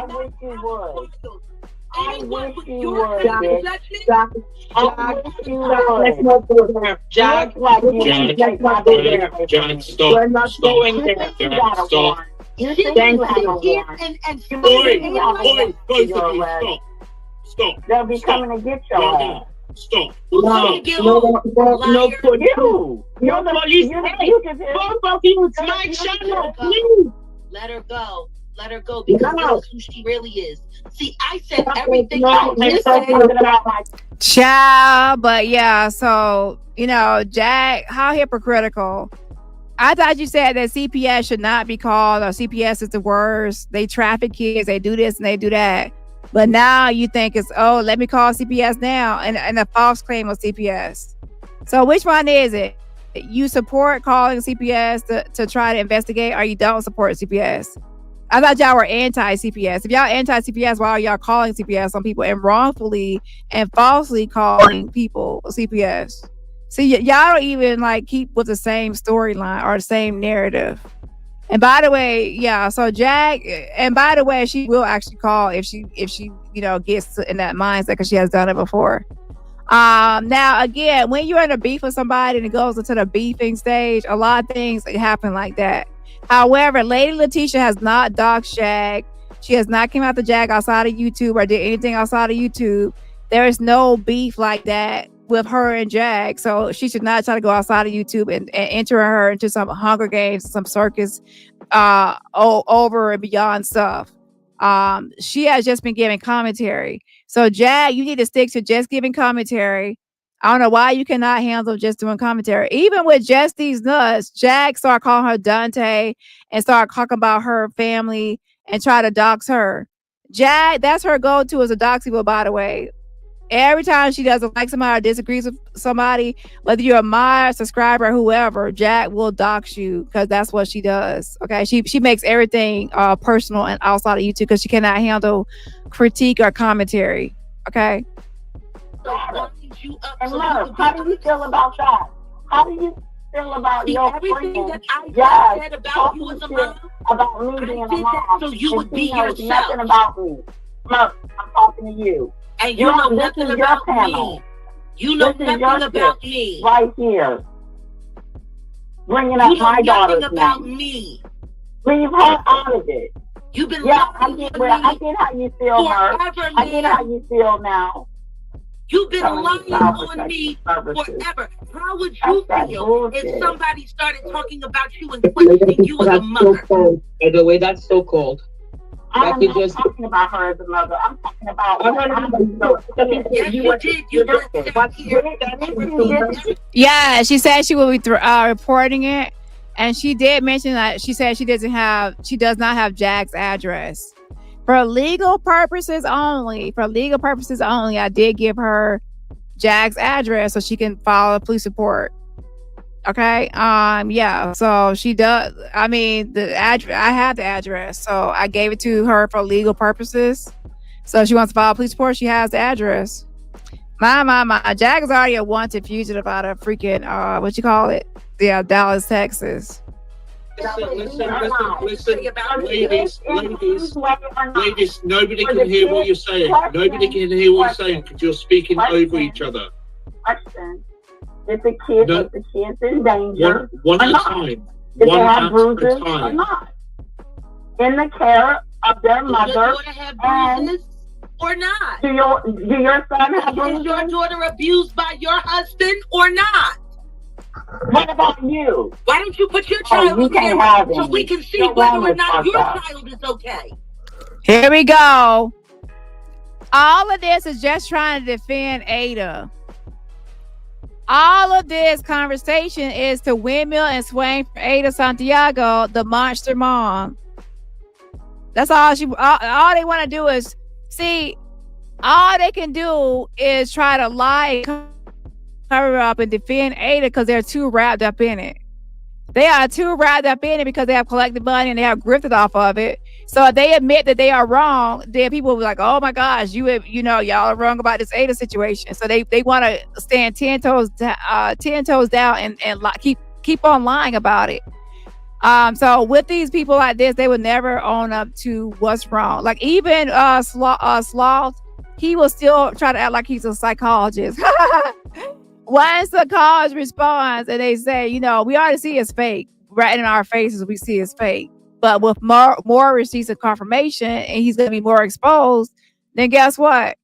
wish you would. I wish you would. Jack, stop. We're not going there. Stop. You think you have a warrant. Stop. They'll be coming to get your ass. Stop. No, for you. You're the police. Both of you, it's my channel, please. Let her go. Let her go because that's who she really is. See, I said everything I just said. Child, but yeah, so, Jack, how hypocritical. I thought you said that CPS should not be called, or CPS is the worst. They traffic kids, they do this and they do that. But now you think it's, let me call CPS now, and a false claim of CPS. So which one is it? You support calling CPS to try to investigate, or you don't support CPS? I thought y'all were anti-CPS. If y'all anti-CPS, why are y'all calling CPS on people and wrongfully and falsely calling people CPS? See, y'all don't even keep with the same storyline or the same narrative. And by the way, so Jack, and by the way, she will actually call if she gets in that mindset because she has done it before. Now again, when you're in a beef with somebody and it goes into the beefing stage, a lot of things happen like that. However, Lady Letitia has not doxed Jag. She has not came out to Jag outside of YouTube or did anything outside of YouTube. There is no beef like that with her and Jag. So she should not try to go outside of YouTube and enter her into some Hunger Games, some circus over and beyond stuff. She has just been giving commentary. So Jag, you need to stick to just giving commentary. I don't know why you cannot handle just doing commentary. Even with Just These Nuts, Jag started calling her Dante and started talking about her family and try to dox her. Jag, that's her go-to as a dox people, by the way. Every time she doesn't like somebody or disagrees with somebody, whether you're a mod, subscriber, whoever, Jag will dox you because that's what she does. Okay, she makes everything personal and outside of YouTube because she cannot handle critique or commentary. Okay. And look, how do you feel about that? How do you feel about your everything friend? that I said about you as a mom? About me being a mom. So you would be knows yourself. nothing about me. Look, I'm talking to you. And you know nothing about panel. me. You know This is nothing your about shit me. right here. Bringing up You know my daughter's nothing about name. me. Leave her out of it. You've been Yeah, I lying get to where me I get how you feel, Merv. forever, I get man. how you feel now. You've been Telling lying you child on me protective services. forever. How would That's you that feel bullshit. if somebody started talking about you and questioning you as a mother? By the way, that's so cold. I'm you not just- talking about her as a mother. I'm talking about Yes, you did. You just sat here. Yeah, she said she will be reporting it, and she did mention that she said she does not have Jag's address for legal purposes only. I did give her Jag's address so she can file a police report. Okay. So she does. I mean, the address. I have the address, so I gave it to her for legal purposes. So if she wants to file a police report, she has the address. My Jag is already a wanted fugitive out of freaking Dallas, Texas. Listen, ladies, nobody can hear what you're saying. Nobody can hear what you're saying because you're speaking over each other. Question. Is the kids in danger? One or at a not? time. Did they One have at bruises a or time. not? In the care of their Does mother. your daughter have bruises or not? Do your son have Is bruises? your daughter abused by your husband or not? What about you? Why don't you put your child you on can't camera have so any. we can see Your whether mom or is not fucked your up. child is okay? Here we go. All of this is just trying to defend Ada. All of this conversation is to windmill and swing for Ada Santiago, the monster mom. That's all all they want to do is see. All they can do is try to lie cover up and defend Ada because they're too wrapped up in it. They are too wrapped up in it because they have collected money and they have grifted off of it. So if they admit that they are wrong, then people will be like, "Oh my gosh, y'all are wrong about this Ada situation." So they want to stand 10 toes down and keep on lying about it. So with these people like this, they would never own up to what's wrong. Like even Sloth, he will still try to act like he's a psychologist. Once the college responds and they say, we already see it's fake, right in our faces, we see it's fake. But with more receipts of confirmation and he's going to be more exposed, then guess what?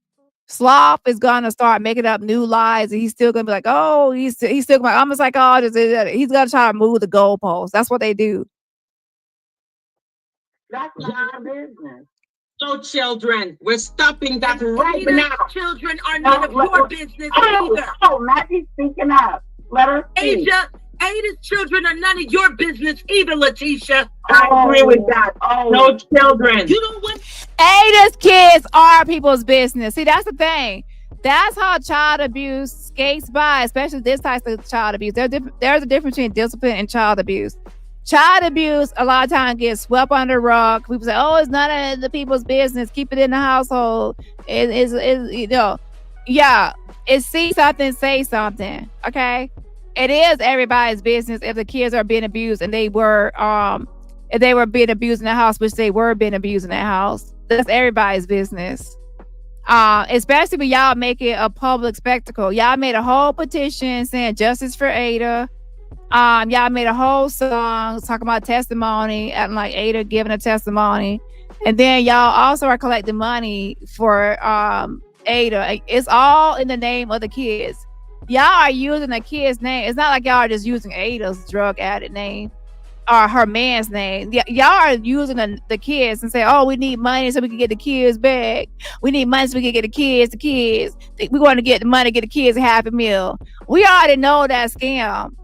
Sloth is going to start making up new lies and he's still going to be like, oh, he's still going to be like, I'm a psychologist. He's going to try to move the goalposts. That's what they do. That's not our business. So children, we're stopping that right now. Children are none of your business either. Oh, Maggie's speaking up. Let her speak. Ada's children are none of your business either, Letitia. I agree with that. No children. You know what? Ada's kids are people's business. See, that's the thing. That's how child abuse skates by, especially this type of child abuse. There's a difference between discipline and child abuse. Child abuse a lot of times gets swept under the rug. People say, "Oh, it's none of the people's business. Keep it in the household." It's see something, say something. Okay, it is everybody's business if the kids are being abused and if they were being abused in the house, which they were being abused in that house. That's everybody's business. Especially when y'all make it a public spectacle. Y'all made a whole petition saying justice for Ada. Y'all made a whole song talking about testimony, acting like Ada giving a testimony, and then y'all also are collecting money for Ada. It's all in the name of the kids. Y'all are using the kid's name. It's not like y'all are just using Ada's drug addict name or her man's name. Y'all are using the kids and say, "Oh, we need money so we can get the kids back. We need money so we can get the kids. We want to get the money, get the kids a Happy Meal." We already know that scam.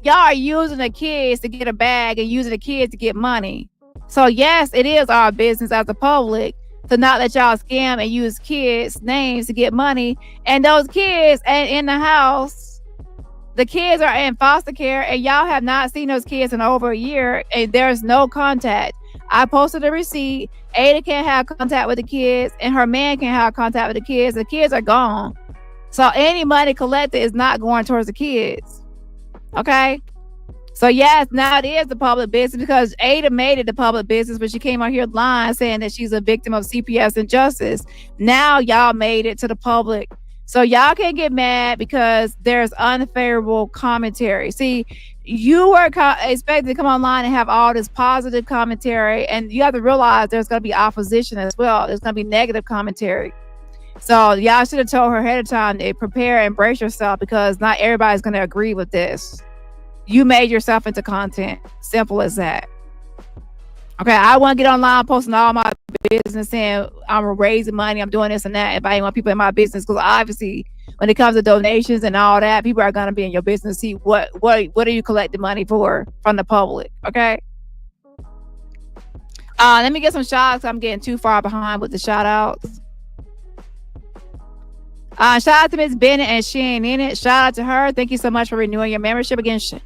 Y'all are using the kids to get a bag and using the kids to get money. So yes, it is our business as the public to not let y'all scam and use kids' names to get money. And those kids ain't in the house. The kids are in foster care and y'all have not seen those kids in over a year and there's no contact. I posted a receipt. Ada can't have contact with the kids and her man can't have contact with the kids. The kids are gone. So any money collected is not going towards the kids. Okay, so yes, now it is the public business because Ada made it the public business, but she came out here lying saying that she's a victim of CPS injustice. Now y'all made it to the public, so y'all can't get mad because there's unfavorable commentary. See, you were expected to come online and have all this positive commentary, and you have to realize there's going to be opposition as well. There's going to be negative commentary. So y'all should have told her ahead of time to prepare and brace yourself because not everybody's going to agree with this. You made yourself into content. Simple as that. Okay, I want to get online posting all my business saying I'm raising money, I'm doing this and that, inviting more people in my business because obviously when it comes to donations and all that, people are going to be in your business. See what are you collecting money for from the public? Okay. Let me get some shout outs. I'm getting too far behind with the shout outs. Shout out to Miss Bennett and she ain't in it. Shout out to her. Thank you so much for renewing your membership. Again, shout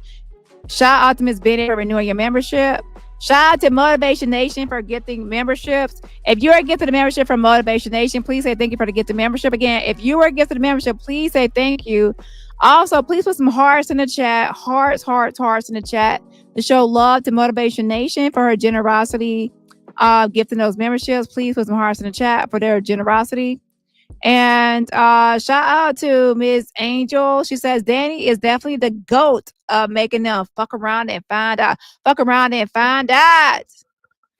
out to Miss Bennett for renewing your membership. Shout out to Motivation Nation for gifting memberships. If you're a gift of the membership from Motivation Nation, please say thank you for the gift of membership. Again, if you were a gift of the membership, please say thank you. Also, please put some hearts in the chat. Hearts in the chat to show love to Motivation Nation for her generosity gifting those memberships. Please put some hearts in the chat for their generosity. And shout out to Miss Angel. She says Dani is definitely the GOAT of making them fuck around and find out.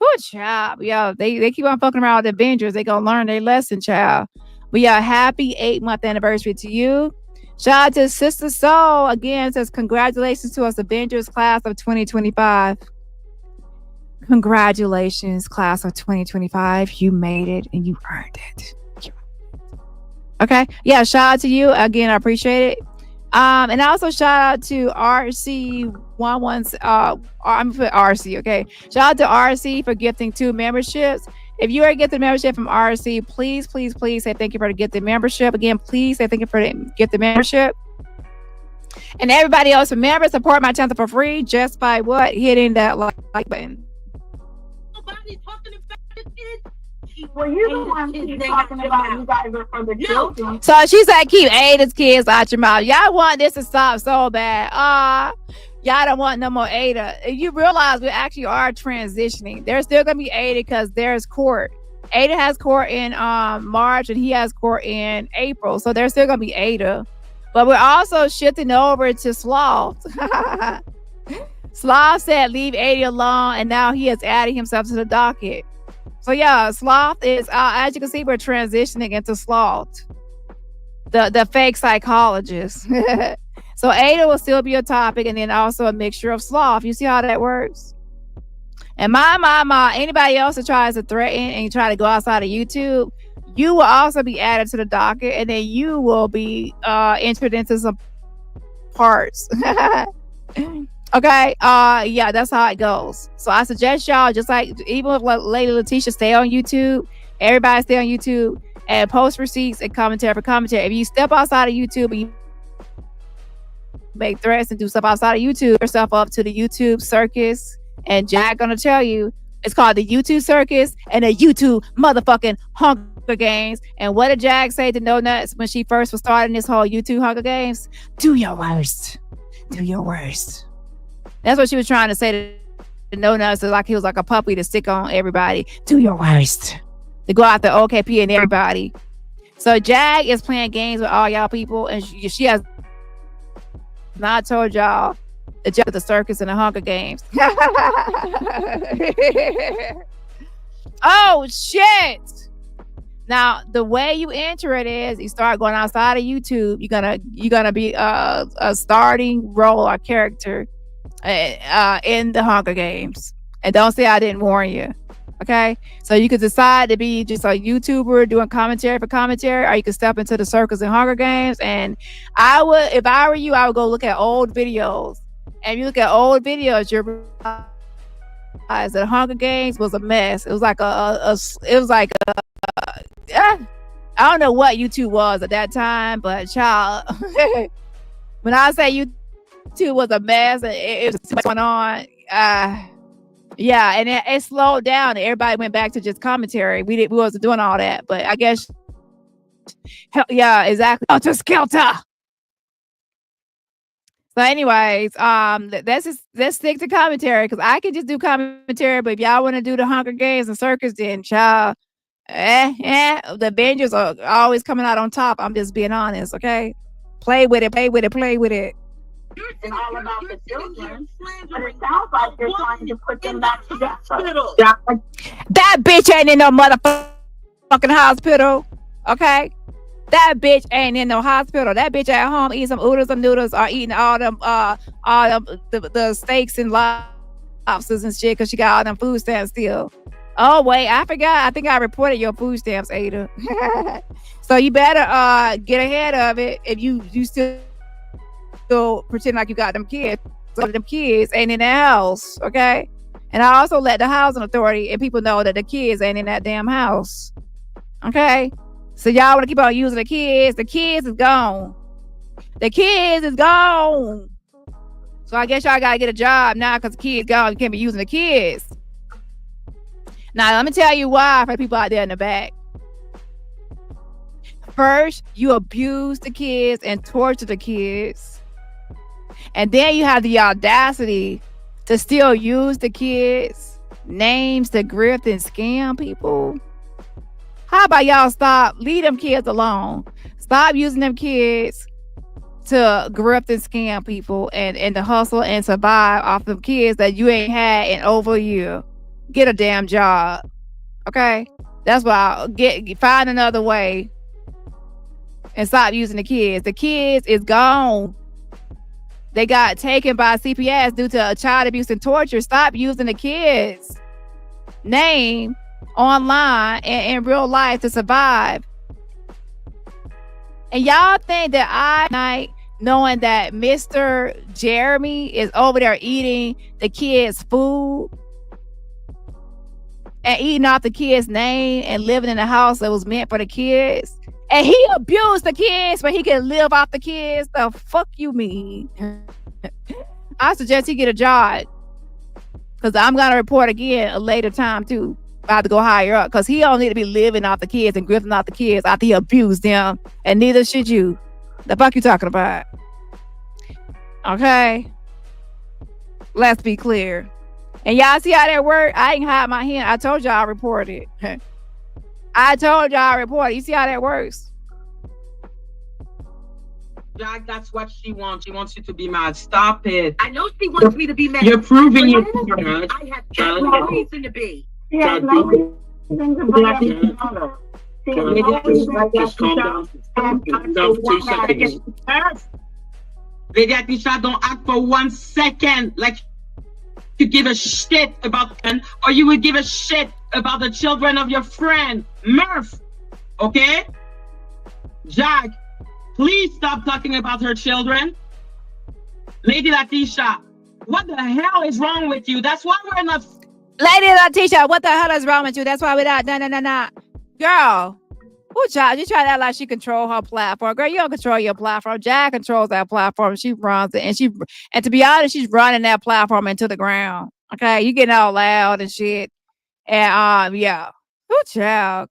Good job. Yeah, they keep on fucking around with Avengers. They gonna learn their lesson, child. We are happy 8-month anniversary to you. Shout out to Sister Soul again. Says congratulations to us Avengers class of 2025. Congratulations, class of 2025. You made it and you earned it. Okay. Yeah, shout out to you. Again, I appreciate it. And also shout out to RC11. I'm gonna put RC, okay. Shout out to RC for gifting 2 memberships. If you are getting membership from RC, please say thank you for the gifted membership. Again, please say thank you for the gifted membership. And everybody else, remember, support my channel for free just by what? Hitting that like button. Nobody talking about the kids. Well, you the one keep talking about you guys are for the children. So she said, keep Ada's kids out your mouth. Y'all want this to stop so bad. Y'all don't want no more Ada. You realize we actually are transitioning. There's still gonna be Ada because there's court. Ada has court in March and he has court in April. So there's still gonna be Ada. But we're also shifting over to Sloth. Sloth said leave Ada alone, and now he has added himself to the docket. So yeah, Sloth is, as you can see, we're transitioning into Sloth, the fake psychologist. So Ada will still be a topic, and then also a mixture of Sloth. You see how that works? And my, anybody else that tries to threaten and try to go outside of YouTube, you will also be added to the docket, and then you will be entered into some parts. Okay, yeah, that's how it goes. So I suggest y'all, just like even with Lady Letitia, stay on YouTube. Everybody stay on YouTube and post receipts and commentary for commentary. If you step outside of YouTube and you make threats and do stuff outside of YouTube, yourself up to the YouTube circus. And Jack gonna tell you it's called the YouTube circus and the YouTube motherfucking Hunger Games. And what did Jack say to No Nuts when she first was starting this whole YouTube Hunger Games? Do your worst. Do your worst. That's what she was trying to say to No Nuts. Like he was like a puppy to stick on everybody. Do your worst. To go after OKP and everybody. So Jag is playing games with all y'all people, and she has not told y'all the circus and the Hunger Games. Oh shit! Now the way you enter it is you start going outside of YouTube. You're gonna be a starting role or character in the Hunger Games, and don't say I didn't warn you. Okay, so you could decide to be just a YouTuber doing commentary for commentary, or you could step into the circus and Hunger Games. And I would, if I were you, I would go look at old videos. And if you look at old videos, you realize that Hunger Games was a mess. It was like I don't know what YouTube was at that time, but child, when I say YouTube was a mess, it was too much going on. Yeah, and it slowed down. Everybody went back to just commentary. We wasn't doing all that, but I guess, yeah, exactly. Oh, just Skelter. So, anyways, let's stick to commentary because I can just do commentary. But if y'all want to do the Hunger Games and circus, then child, the Avengers are always coming out on top. I'm just being honest, okay? Play with it, play with it, play with it. It's all about the children, but it sounds like you're trying to put them back together. That bitch ain't in no motherfucking hospital, okay? That bitch ain't in no hospital. That bitch at home eating some oodles and noodles, or eating all them the steaks and lobsters and shit because she got all them food stamps still. Oh wait, I forgot. I think I reported your food stamps, Ada. So you better get ahead of it if you still pretend like you got them kids. So them kids ain't in that house, okay? And I also let the housing authority and people know that the kids ain't in that damn house, okay? So y'all want to keep on using the kids. The kids is gone. The kids is gone. So I guess y'all got to get a job now because the kids gone. You can't be using the kids. Now, let me tell you why for the people out there in the back. First, you abuse the kids and torture the kids. And then you have the audacity to still use the kids' names to grift and scam people. How about y'all stop? Leave them kids alone. Stop using them kids to grift and scam people and to hustle and survive off them kids that you ain't had in over a year. Get a damn job. Okay? That's why I'll find another way and stop using the kids. The kids is gone. They got taken by CPS due to child abuse and torture. Stop using the kids' name online and in real life to survive. And y'all think that I, knowing that Mr. Jeremy is over there eating the kids' food and eating off the kids' name and living in a house that was meant for the kids, And he abused the kids, but he can live off the kids. The fuck you mean? I suggest he get a job. Because I'm going to report again a later time, too. About to go higher up. Because he don't need to be living off the kids and grifting off the kids after he abused them. And neither should you. The fuck you talking about? Okay? Let's be clear. And y'all see how that work? I ain't hide my hand. I told y'all I reported. I told y'all I reported. You see how that works? Jack, that's what she wants. She wants you to be mad. Stop it. I know she wants me to be mad. You're proving you're mad. I have no reason to be. Yeah, no reason to be. Just calm down. Calm down for 2 seconds. Lady Atisha, don't act for 1 second like you give a shit about them, or you would give a shit about the children of your friend, Murph. Okay? Jack, please stop talking about her children. Lady Latisha, what the hell is wrong with you? That's why we're not... Lady Latisha, what the hell is wrong with you? That's why we're not... No. Girl, who child? You try to act like she control her platform. Girl, you don't control your platform. Jack controls that platform. She runs it. And to be honest, she's running that platform into the ground. Okay? You getting all loud and shit. And, yeah. Who child?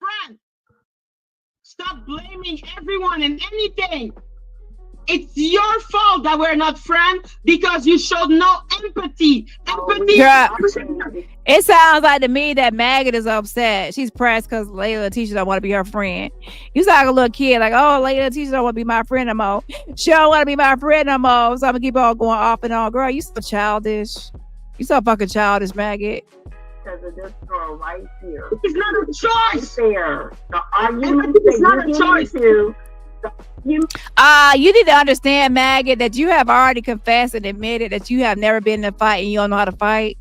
Friend, stop blaming everyone and anything. It's your fault that we're not friends because you showed no empathy. Empathy. Girl, it sounds like to me that Maggot is upset. She's pressed because Layla Teacher don't want to be her friend. You sound like a little kid, like, oh, Layla Teacher don't want to be my friend no more. She don't want to be my friend no more. So I'm gonna keep on going off and on. Girl, you so childish. You so fucking childish, Maggot. Because of this girl right here. It's not a choice. Right there. The argument is not a choice. You need to understand, Maggot, that you have already confessed and admitted that you have never been in a fight and you don't know how to fight.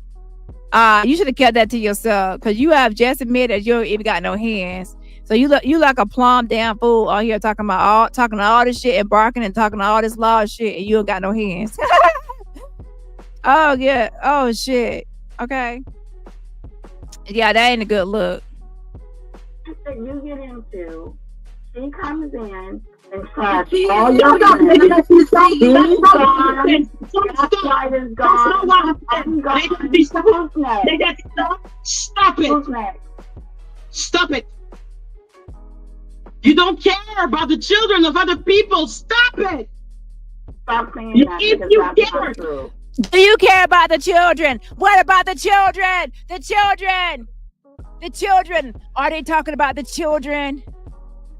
You should have kept that to yourself because you have just admitted that you don't even got no hands. So you like a plumb damn fool on here talking all this shit and barking and talking all this law shit and you don't got no hands. Oh yeah. Oh shit. Okay. Yeah, that ain't a good look. That you get into, she comes in and tries all your Stop it. Stop it. You don't care about the children of other people. Stop it. Stop saying that. If you care. Do you care about the children? What about the children? The children. The children. Are they talking about the children?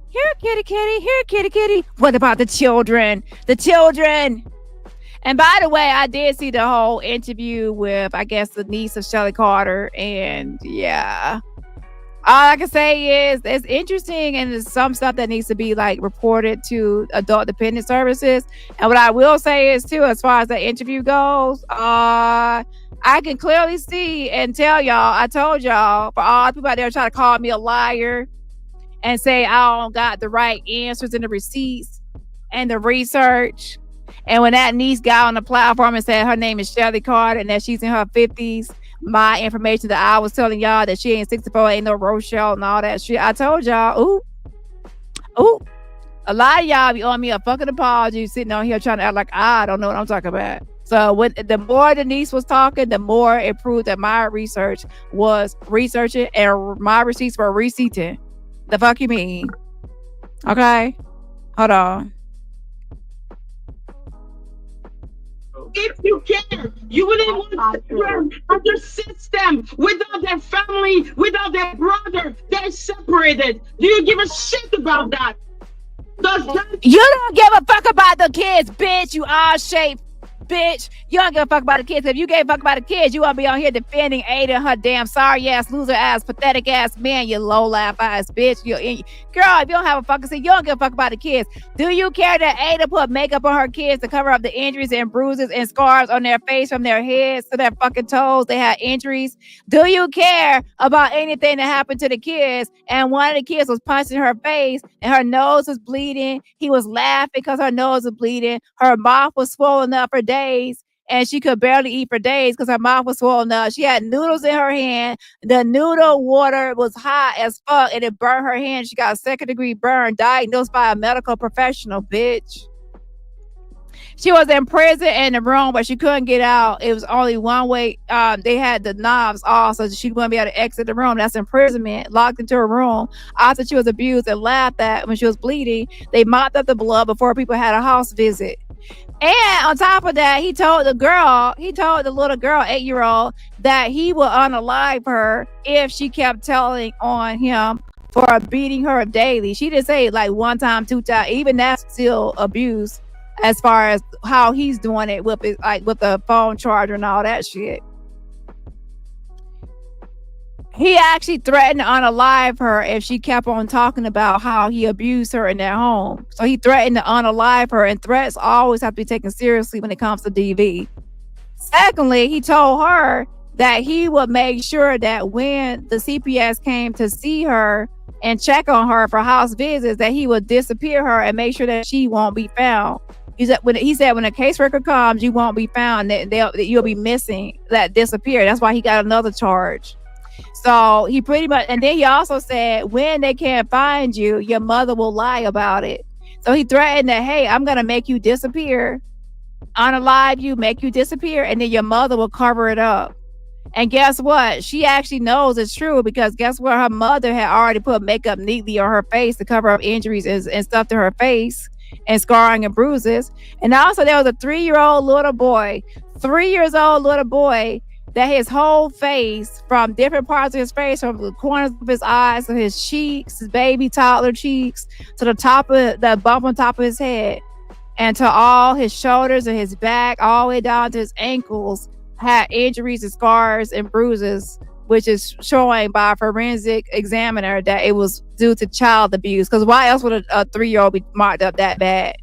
Here, kitty, kitty. Here, kitty, kitty. What about the children? The children. And by the way, I did see the whole interview with, I guess, the niece of Shelly Carter. And yeah. All I can say is it's interesting and there's some stuff that needs to be like reported to adult dependent services. And what I will say is too, as far as the interview goes, I can clearly see and tell y'all, I told y'all, for all the people out there trying to call me a liar and say I don't got the right answers and the receipts and the research. And when that niece got on the platform and said her name is Shelly Carter and that she's in her 50s, my information that I was telling y'all that she ain't 64, ain't no Rochelle and all that shit. I told y'all, ooh, a lot of y'all be on me a fucking apology sitting on here trying to act like I don't know what I'm talking about. So the more Denise was talking, the more it proved that my research was researching and my receipts were receipting. The fuck you mean? Okay, hold on. If you care, you wouldn't want to under system without their family, without their brother. They're separated. Do you give a shit about that? You don't give a fuck about the kids, bitch. You all shaped. Bitch, you don't give a fuck about the kids. If you gave a fuck about the kids, you want to be on here defending Ada and her damn sorry ass, loser ass, pathetic ass man, you low laugh ass bitch. Girl, if you don't have a fucking seat, you don't give a fuck about the kids. Do you care that Ada put makeup on her kids to cover up the injuries and bruises and scars on their face from their heads to their fucking toes? They had injuries. Do you care about anything that happened to the kids? And one of the kids was punched in her face and her nose was bleeding. He was laughing because her nose was bleeding. Her mouth was swollen up for days. and she could barely eat for days because her mouth was swollen up. She had noodles in her hand. The noodle water was hot as fuck, and it burned her hand. She got a 2nd-degree burn, diagnosed by a medical professional, bitch. She was in prison in the room, but she couldn't get out. It was only one way. They had the knobs off, so she wouldn't be able to exit the room. That's imprisonment, locked into a room after she was abused and laughed at when she was bleeding. They mopped up the blood before people had a house visit. And on top of that, he told the little girl, 8-year-old, that he would unalive her if she kept telling on him for beating her daily. She didn't say like 1 time, 2 times. Even that's still abuse. As far as how he's doing it with it, like with the phone charger and all that shit. He actually threatened to unalive her if she kept on talking about how he abused her in their home. So he threatened to unalive her, and threats always have to be taken seriously when it comes to DV. Secondly, he told her that he would make sure that when the CPS came to see her and check on her for house visits, that he would disappear her and make sure that she won't be found. He said when a caseworker comes, you won't be found. That you'll be missing. That disappear. That's why he got another charge. So he pretty much, and then he also said when they can't find you, your mother will lie about it. So he threatened that, hey, I'm gonna make you disappear, unalive you, make you disappear, and then your mother will cover it up. And guess what? She actually knows it's true, because guess what? Her mother had already put makeup neatly on her face to cover up injuries and stuff to her face, and scarring and bruises. And also there was a 3-year-old little boy, 3 years old little boy, that his whole face, from different parts of his face, from the corners of his eyes to his cheeks, his baby toddler cheeks, to the top of the bump on top of his head, and to all his shoulders and his back, all the way down to his ankles, had injuries and scars and bruises, which is showing by a forensic examiner that it was due to child abuse. Because why else would a 3-year-old be marked up that bad?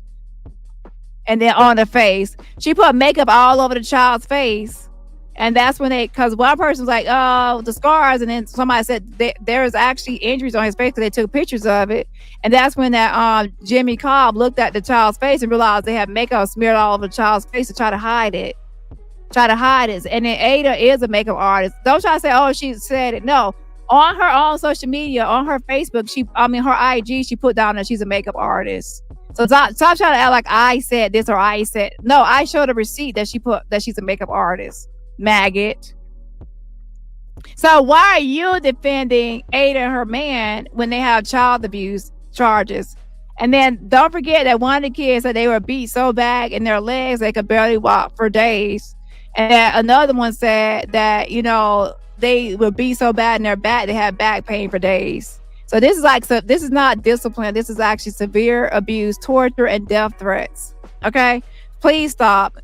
And then on the face, she put makeup all over the child's face. And that's when because one person's like, oh, the scars. And then somebody said there is actually injuries on his face because they took pictures of it. And that's when that Jimmy Cobb looked at the child's face and realized they had makeup smeared all over the child's face to try to hide it. And then Ada is a makeup artist. Don't try to say, oh, she said it. No, on her own social media, on her Facebook, her IG, she put down that she's a makeup artist. So stop trying to act like I said this or I said no. I showed a receipt that she put that she's a makeup artist. Maggot. So why are you defending Ada and her man when they have child abuse charges? And then don't forget that one of the kids said they were beat so bad in their legs they could barely walk for days. And another one said that, they were beat so bad in their back, they had back pain for days. So this is not discipline. This is actually severe abuse, torture, and death threats. Okay? Please stop.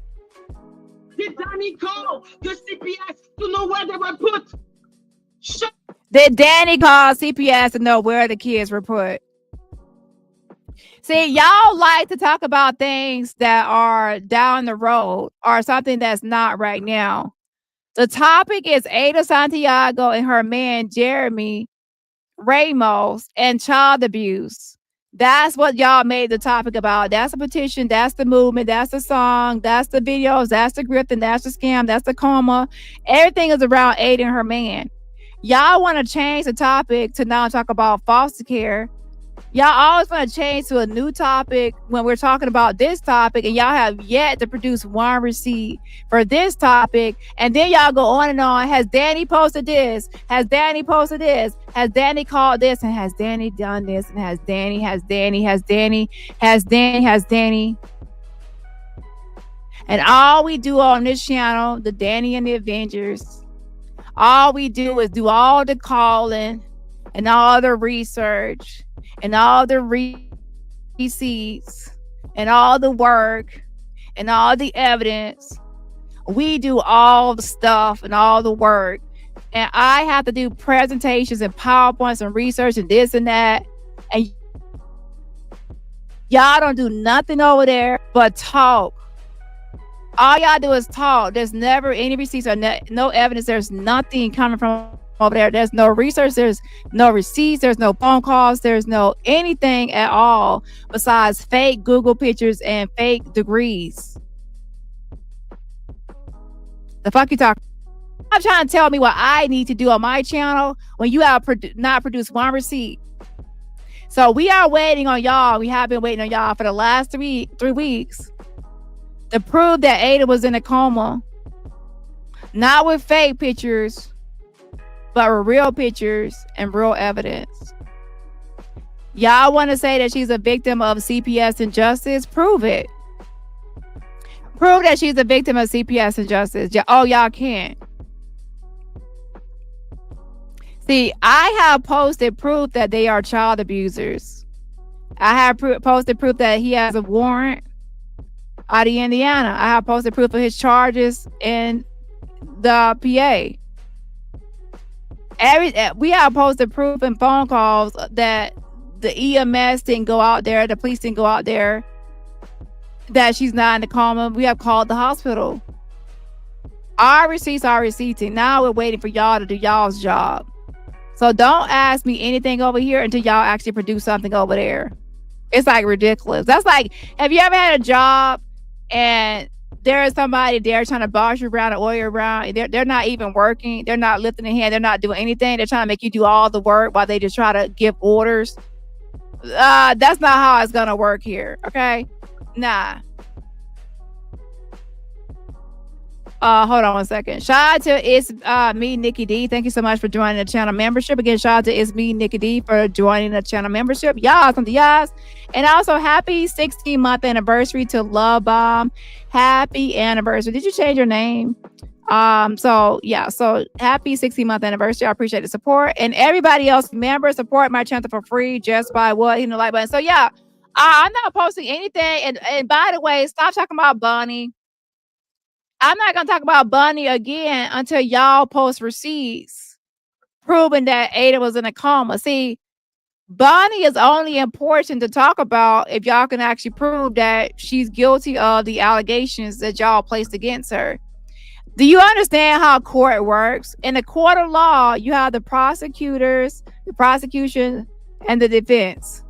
Did Dani call the CPS to know where they were put? Did Dani call CPS to know where the kids were put? See, y'all like to talk about things that are down the road or something that's not right now. The topic is Ada Santiago and her man, Jeremy Ramos, and child abuse. That's what y'all made the topic about. That's the petition. That's the movement. That's the song. That's the videos. That's the grifting. That's the scam. That's the coma. Everything is around Ada and her man. Y'all want to change the topic to now talk about foster care. Y'all always want to change to a new topic when we're talking about this topic, and y'all have yet to produce one receipt for this topic. And then y'all go on and on. Has Dani posted this? Has Dani posted this? Has Dani called this? And has Dani done this? And has Dani? And all we do on this channel, the Dani and the Avengers, all we do is do all the calling and all the research and all the receipts and all the work and all the evidence. We do all the stuff and all the work. And I have to do presentations and PowerPoints and research and this and that. And y'all don't do nothing over there but talk. All y'all do is talk. There's never any receipts or no evidence. There's nothing coming from over there. There's no research. There's no receipts. There's no phone calls. There's no anything at all besides fake Google pictures and fake degrees. The fuck you talking? I'm trying to tell me what I need to do on my channel when you have not produced one receipt. So we are waiting on y'all. We have been waiting on y'all for the last three weeks to prove that Ada was in a coma. Not with fake pictures, but with real pictures and real evidence. Y'all want to say that she's a victim of CPS injustice? Prove it. Prove that she's a victim of CPS injustice. Oh, y'all can't. See, I have posted proof that they are child abusers. I have posted proof that he has a warrant out of Indiana. I have posted proof of his charges in the PA. We have posted proof and phone calls that the EMS didn't go out there, the police didn't go out there, that she's not in the coma. We have called the hospital. Our receipts are receipting. Now we're waiting for y'all to do y'all's job. So don't ask me anything over here until y'all actually produce something over there. It's like ridiculous. That's like, have you ever had a job and there is somebody there trying to boss you around and order around? They're not even working. They're not lifting a hand. They're not doing anything. They're trying to make you do all the work while they just try to give orders. That's not how it's gonna work here. Okay, nah. Hold on one second. Shout out to It's Me, Nikki D. Thank you so much for joining the channel membership. Again, shout out to It's Me, Nikki D for joining the channel membership. Y'all, something y'all. And also happy 16-month anniversary to Love Bomb. Happy anniversary. Did you change your name? So happy 16-month anniversary. I appreciate the support. And everybody else, members, support my channel for free just by hitting the like button. So yeah, I'm not posting anything. And by the way, stop talking about Bunny. I'm not going to talk about Bunny again until y'all post receipts proving that Ada was in a coma. See, Bunny is only important to talk about if y'all can actually prove that she's guilty of the allegations that y'all placed against her. Do you understand how court works? In the court of law, you have the prosecutors, the prosecution, and the defense.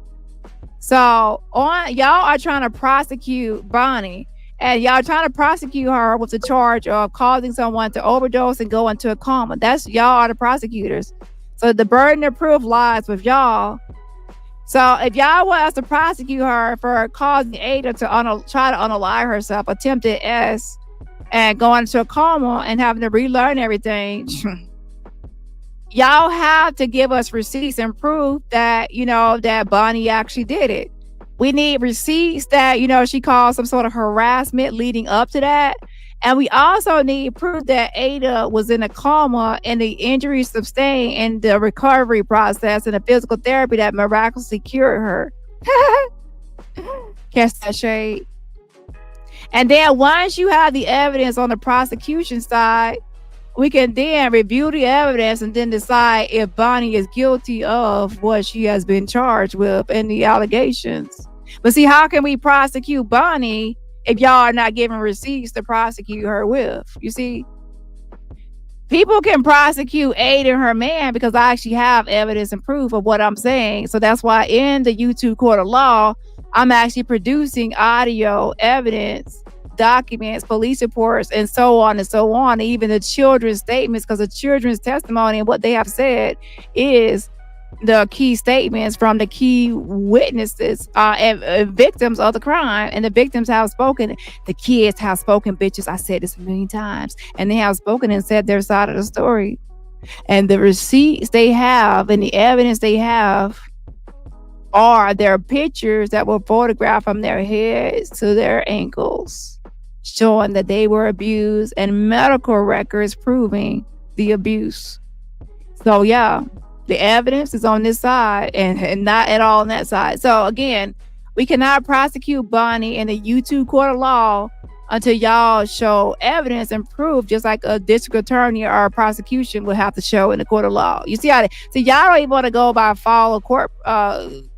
So y'all are trying to prosecute Bunny. And y'all trying to prosecute her with the charge of causing someone to overdose and go into a coma. That's y'all are the prosecutors. So the burden of proof lies with y'all. So if y'all want us to prosecute her for causing Ada to try to unalive herself, attempted S, and go into a coma and having to relearn everything, y'all have to give us receipts and proof that, that Bonnie actually did it. We need receipts that, she caused some sort of harassment leading up to that. And we also need proof that Ada was in a coma and the injuries sustained in the recovery process and the physical therapy that miraculously cured her. Catch that shade. And then once you have the evidence on the prosecution side, we can then review the evidence and then decide if Bonnie is guilty of what she has been charged with and the allegations. But see, how can we prosecute Bonnie if y'all are not giving receipts to prosecute her with? You see, people can prosecute Ada and her man because I actually have evidence and proof of what I'm saying. So that's why in the YouTube court of law, I'm actually producing audio evidence, documents, police reports, and so on and so on. Even the children's statements, because the children's testimony and what they have said is the key statements from the key witnesses and victims of the crime. And the victims have spoken. The kids have spoken, bitches. I said this a million times. And they have spoken and said their side of the story. And the receipts they have and the evidence they have are their pictures that were photographed from their heads to their ankles, showing that they were abused, and medical records proving the abuse. So yeah, the evidence is on this side and not at all on that side. So again, we cannot prosecute Bonnie in the YouTube court of law until y'all show evidence and proof, just like a district attorney or a prosecution would have to show in the court of law. You see how y'all don't even want to go by follow court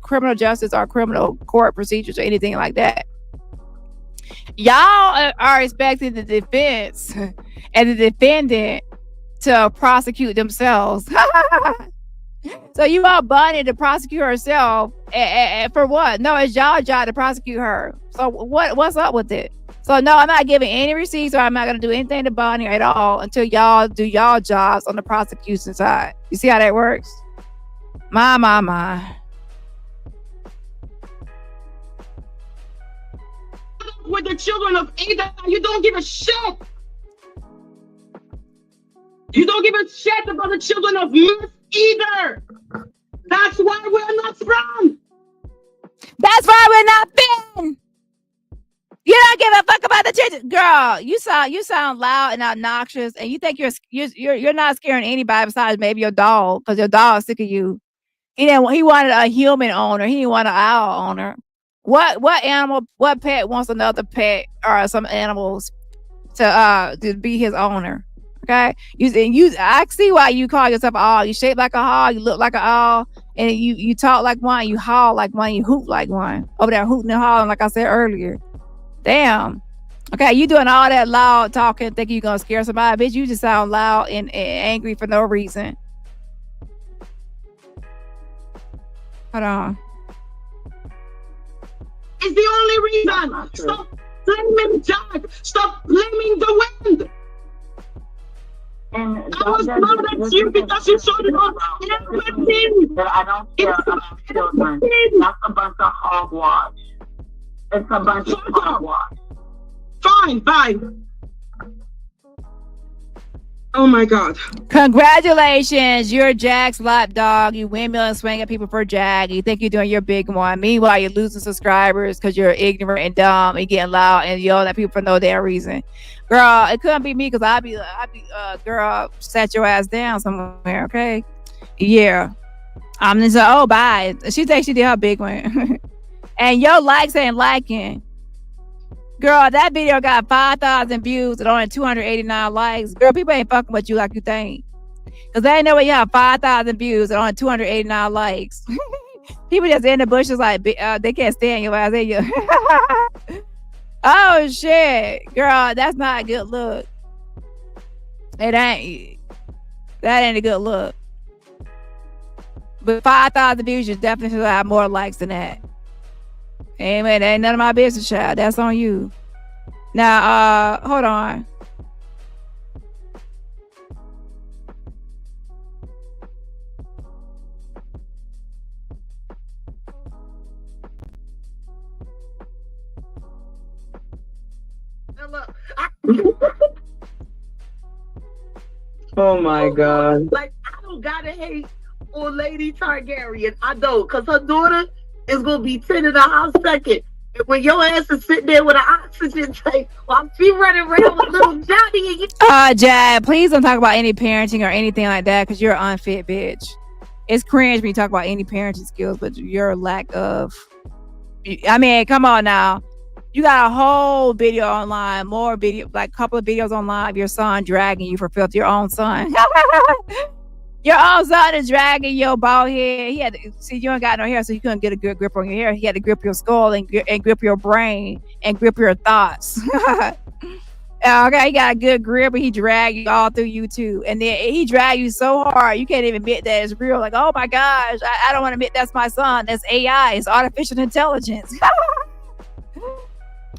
criminal justice or criminal court procedures or anything like that. Y'all are expecting the defense and the defendant to prosecute themselves. So you want Bonnie to prosecute herself and for what? No, it's y'all job to prosecute her. So what's up with it? So no, I'm not giving any receipts, or I'm not gonna do anything to Bonnie at all until y'all do y'all jobs on the prosecution side. You see how that works? My. With the children of Ada, you don't give a shit. You don't give a shit about the children of Miss either. That's why we're not friends. That's why we're not friends. You don't give a fuck about the children, girl. You sound loud and obnoxious, and you think you're not scaring anybody besides maybe your dog, because your dog's sick of you. He wanted a human owner. He didn't want an owl owner. What animal? What pet wants another pet or some animals to be his owner? Okay, I see why you call yourself an owl. You shape like a hog. You look like an owl, and you talk like one. You howl like one. You hoot like one. Over there hooting and howling, like I said earlier. Damn. Okay, you doing all that loud talking, thinking you're gonna scare somebody, bitch. You just sound loud and angry for no reason. Hold on. It's the only reason. Stop blaming Jack. Stop blaming the wind. And I was mad at you because you showed it on everything. I don't care about children. That's a bunch of hogwash. It's a bunch of hogwash. Fine. Oh my God. Congratulations. You're Jack's lapdog. You windmill and swing at people for Jack. You think you're doing your big one. Meanwhile, you're losing subscribers because you're ignorant and dumb and getting loud and yelling at people for no damn reason. Girl, it couldn't be me because I'd be girl, set your ass down somewhere, okay? Yeah. I'm just like, oh, bye. She thinks she did her big one. And your likes ain't liking. Girl, that video got 5,000 views and only 289 likes. Girl, people ain't fucking with you like you think. Because they ain't know you have 5,000 views and only 289 likes. People just in the bushes like, they can't stand your ass. Oh, shit. Girl, that's not a good look. It ain't. That ain't a good look. But 5,000 views, you definitely should have more likes than that. Amen. That ain't none of my business, child. That's on you. Now, hold on. Oh my God. Like, I don't gotta hate old lady Targaryen. I don't, because her daughter is gonna be 10 in a hot second. And when your ass is sitting there with an oxygen tank while she running around with little Johnny and you Jad, please don't talk about any parenting or anything like that, because you're an unfit bitch. It's cringe when you talk about any parenting skills, but your lack of, I mean, come on now. You got a whole video online, more video, like a couple of videos online of your son dragging you for filth. Your own son. Your own son is dragging your bald head. He had to, see, you ain't got no hair, so you couldn't get a good grip on your hair. He had to grip your skull and grip your brain and grip your thoughts. Okay, he got a good grip, and he dragged you all through YouTube. And then he dragged you so hard, you can't even admit that it's real. Like, oh my gosh, I don't want to admit that's my son. That's AI. It's artificial intelligence.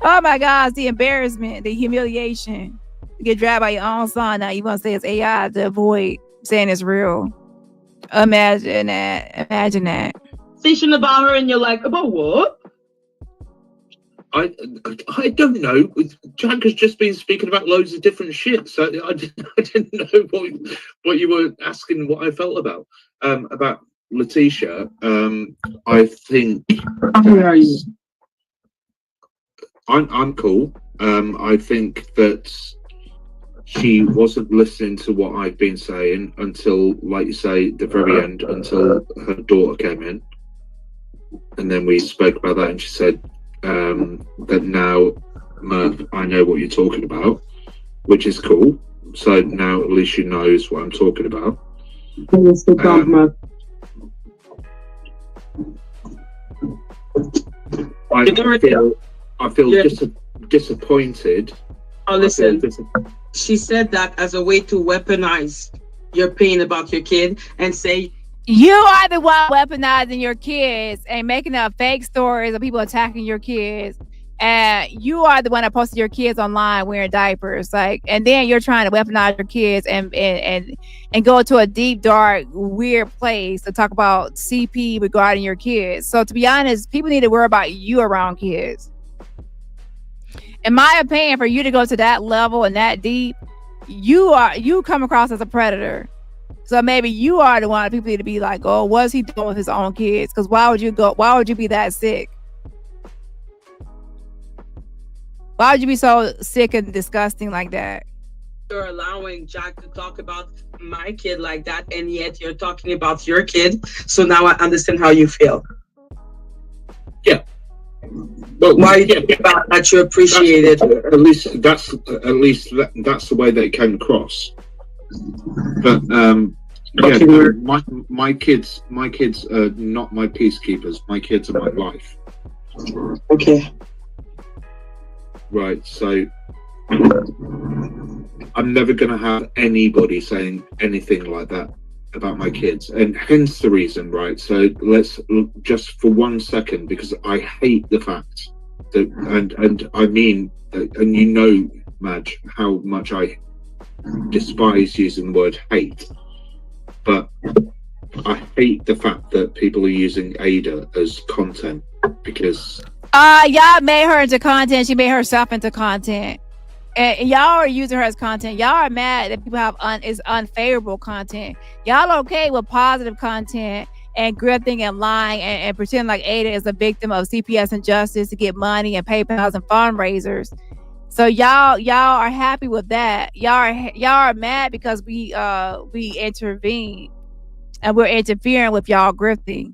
Oh my gosh, the embarrassment, the humiliation. You get dragged by your own son. Now you want to say it's AI to avoid saying it's real. Imagine that. Station about her and you're like, about what? I don't know. Jack has just been speaking about loads of different shit, so I didn't know what you were asking. What I felt about Letitia. I think I'm cool. I think that she wasn't listening to what I've been saying until, like you say, the very end, until her daughter came in, and then we spoke about that, and she said that now, Murph, I know what you're talking about, which is cool. So now at least she knows what I'm talking about. I feel disappointed. Oh, listen. She said that as a way to weaponize your pain about your kid and say, you are the one weaponizing your kids and making up fake stories of people attacking your kids and you are the one that posted your kids online wearing diapers, like, and then you're trying to weaponize your kids and go to a deep, dark, weird place to talk about CP regarding your kids. So to be honest, people need to worry about you around kids. In my opinion, for you to go to that level and that deep, you come across as a predator. So maybe you are the one people need to be like, oh, what's he doing with his own kids? Because why would you be that sick? Why would you be so sick and disgusting like that? You're allowing Jack to talk about my kid like that, and yet you're talking about your kid. So now I understand how you feel. Yeah. But why you think about that you appreciate it? At least that's the way that it came across. But my kids are not my peacekeepers. My kids are my life. Okay. Right. So I'm never going to have anybody saying anything like that about my kids, and hence the reason, right? So let's just for 1 second, because I hate the fact that, and I mean, and you know, Madge, how much I despise using the word hate, but I hate the fact that people are using Ada as content, because y'all made her into content. She made herself into content. And y'all are using her as content. Y'all are mad that people have unfavorable content. Y'all okay with positive content and grifting and lying and pretending like Ada is a victim of CPS injustice to get money and PayPals and fundraisers. So y'all are happy with that. Y'all are mad because we intervene and we're interfering with y'all grifting.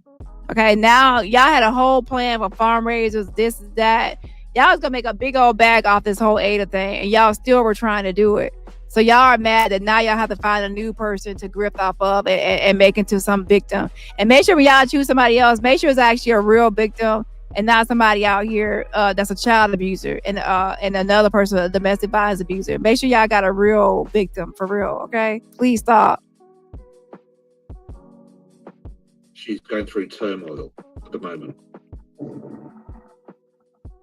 Okay, now y'all had a whole plan for fundraisers, this, that. Y'all was gonna make a big old bag off this whole Ada thing, and y'all still were trying to do it. So y'all are mad that now y'all have to find a new person to grift off of and make into some victim. And make sure when y'all choose somebody else, make sure it's actually a real victim and not somebody out here that's a child abuser and another person a domestic violence abuser. Make sure y'all got a real victim for real. Okay, please stop. She's going through turmoil at the moment.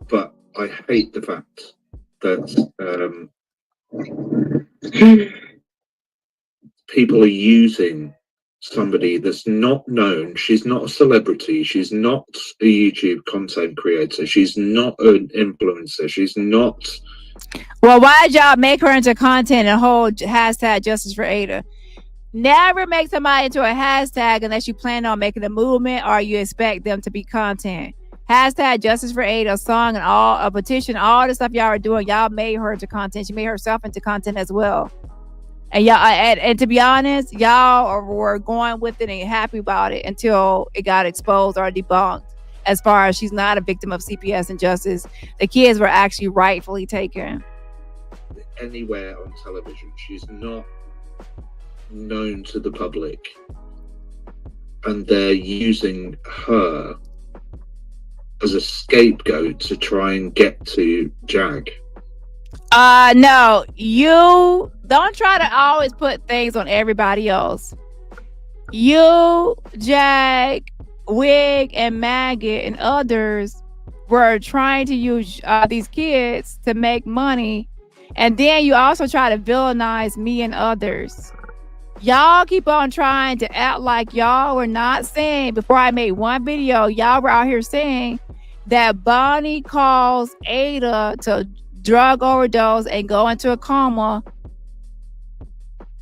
But I hate the fact that people are using somebody that's not known. She's not a celebrity. She's not a YouTube content creator. She's not an influencer. She's not. Well, why'd y'all make her into content and whole hashtag justice for Ada? Never make somebody into a hashtag unless you plan on making a movement or you expect them to be content. Hashtag justice for Ada, a song and a petition, all the stuff y'all are doing, y'all made her into content. She made herself into content as well. And y'all, and to be honest, y'all were going with it and happy about it until it got exposed or debunked. As far as she's not a victim of CPS injustice, the kids were actually rightfully taken. Anywhere on television, she's not known to the public, and they're using her as a scapegoat to try and get to Jag. No, you don't try to always put things on everybody else. You, Jag, Wig, and Maggot, and others were trying to use these kids to make money, and then you also try to villainize me and others. Y'all keep on trying to act like y'all were not saying, before I made one video, y'all were out here saying that Bonnie caused Ada to drug overdose and go into a coma,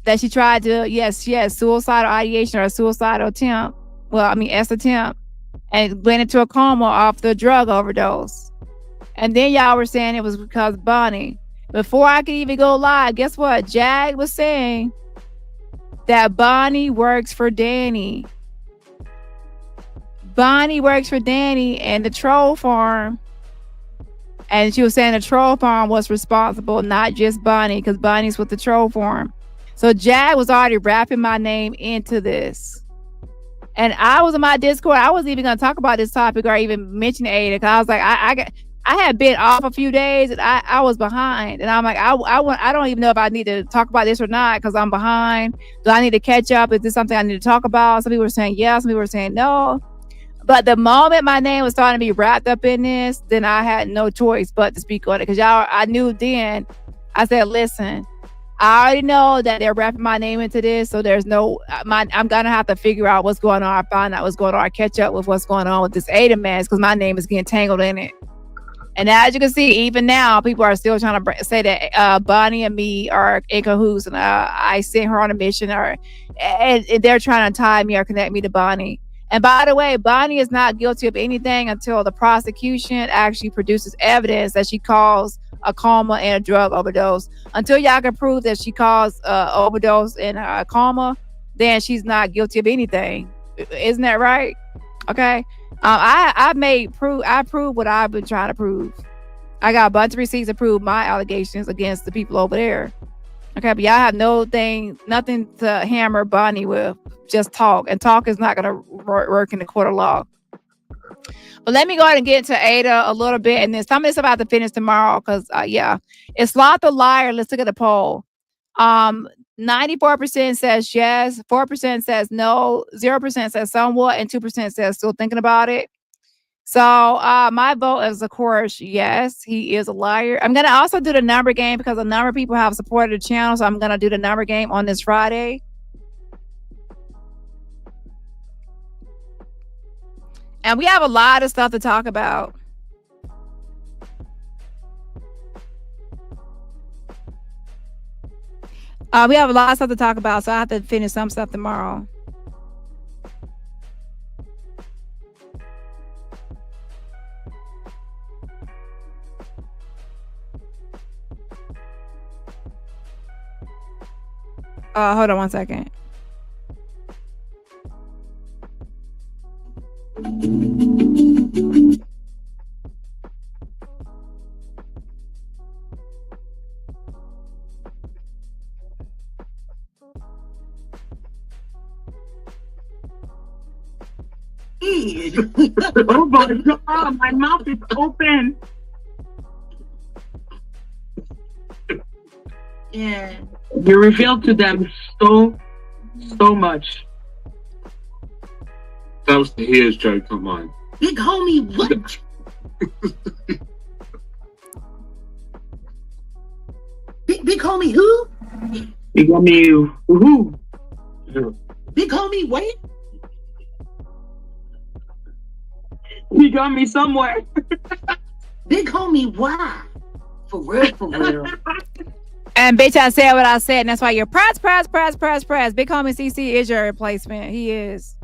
that she tried to, yes, she had suicidal ideation or a suicidal attempt. Well, I mean, attempt, and went into a coma off the drug overdose. And then y'all were saying it was because Bonnie. Before I could even go live, guess what? Jag was saying that Bonnie works for Dani. Bonnie works for Dani and the troll farm. And she was saying the troll farm was responsible, not just Bonnie, because Bonnie's with the troll farm. So Jag was already wrapping my name into this. And I was in my Discord. I wasn't even going to talk about this topic or even mention Ada, because I was like, I had been off a few days and I was behind. And I'm like, I don't even know if I need to talk about this or not, because I'm behind. Do I need to catch up? Is this something I need to talk about? Some people were saying yes, some people were saying no. But the moment my name was starting to be wrapped up in this, then I had no choice but to speak on it. Because y'all, I knew then, I said, listen, I already know that they're wrapping my name into this. So there's no, I'm going to have to figure out what's going on. I find out what's going on. I catch up with what's going on with this Ada mess because my name is getting tangled in it. And as you can see, even now, people are still trying to say that Bonnie and me are in cahoots, and I sent her on a mission, and they're trying to tie me or connect me to Bonnie. And by the way, Bonnie is not guilty of anything until the prosecution actually produces evidence that she caused a coma and a drug overdose. Until y'all can prove that she caused overdose and a coma, then she's not guilty of anything. Isn't that right? Okay. I proved what I've been trying to prove. I got a bunch of receipts to prove my allegations against the people over there. Okay, but y'all have nothing to hammer Bonnie with. Just talk, and talk is not going to work in the court of law. But let me go ahead and get into Ada a little bit, and then some of this about to finish tomorrow because it's Sloth the Liar. Let's look at the poll. 94% says yes, 4% says no, 0% says somewhat, and 2% says still thinking about it. So my vote is, of course, yes, he is a liar. I'm going to also do the number game because a number of people have supported the channel. So I'm going to do the number game on this Friday. And we have a lot of stuff to talk about. We have a lot of stuff to talk about, so I have to finish some stuff tomorrow. Hold on one second. Oh my God, my mouth is open. Yeah. You revealed to them so much. That was his joke, not mine. Big homie, what? Big homie, who? Big homie, who? Big homie, wait. He got me somewhere. Big homie, why? For real, for real. And bitch, I said what I said, and that's why you're press. Big homie CC is your replacement. He is.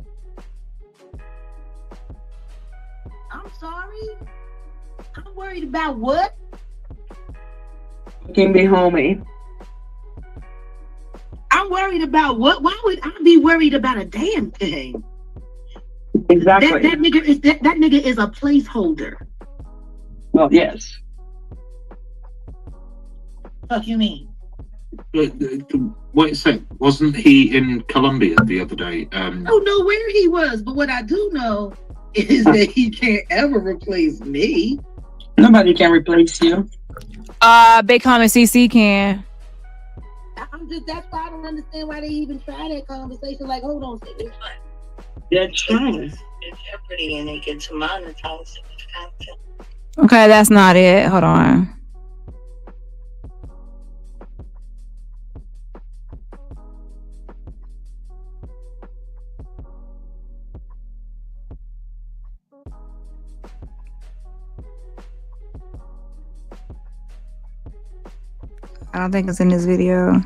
I'm sorry. I'm worried about what? Fucking big homie. I'm worried about what? Why would I be worried about a damn thing? Exactly. That nigga is a placeholder. Well, yes. Fuck you mean? Wait a sec. Wasn't he in Colombia the other day? I don't know where he was, but what I do know is that he can't ever replace me. Nobody can replace you. Big homie CC can. That's why I don't understand why they even try that conversation. Like, hold on, they're trying. It's Jeopardy, and they get to monetize the content. Okay, that's not it. Hold on. I don't think it's in this video.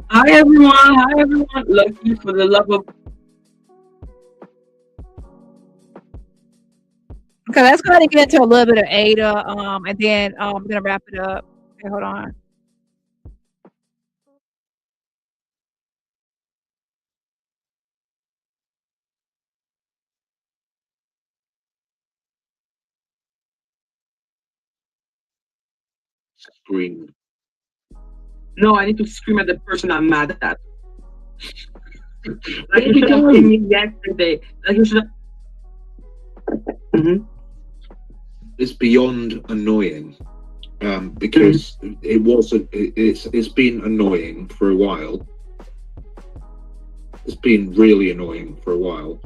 Hi everyone. Lucky for the love of. Okay, let's go ahead and get into a little bit of Ada, and then I'm gonna wrap it up. Okay, hold on. Scream. No, I need to scream at the person I'm mad at. Like you should have seen me yesterday. Like you should have. it's beyond annoying. Because it's been annoying for a while. It's been really annoying for a while,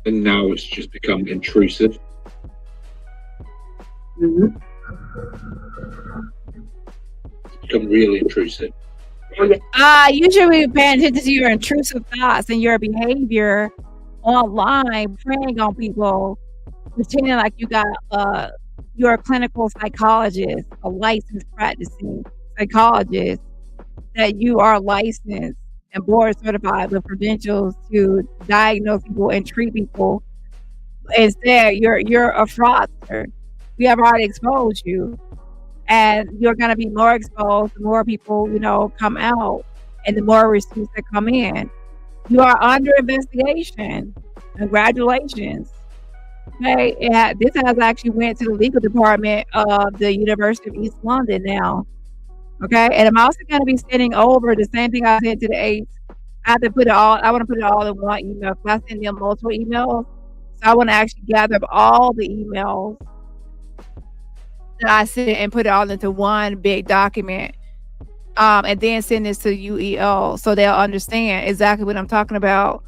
and now it's just become intrusive. It's become really intrusive. You should be paying attention to your intrusive thoughts and your behavior online, preying on people, pretending like you got you're a clinical psychologist, a licensed practicing psychologist, that you are licensed and board certified with credentials to diagnose people and treat people. Instead, you're a fraudster. We have already exposed you, and you're going to be more exposed. The more people, come out, and the more receipts that come in. You are under investigation. Congratulations. Okay, this has actually went to the legal department of the University of East London now. Okay, and I'm also going to be sending over the same thing I sent to the aides. I want to put it all in one email because I send them multiple emails. So I want to actually gather up all the emails that I sent and put it all into one big document. And then send this to UEL so they'll understand exactly what I'm talking about,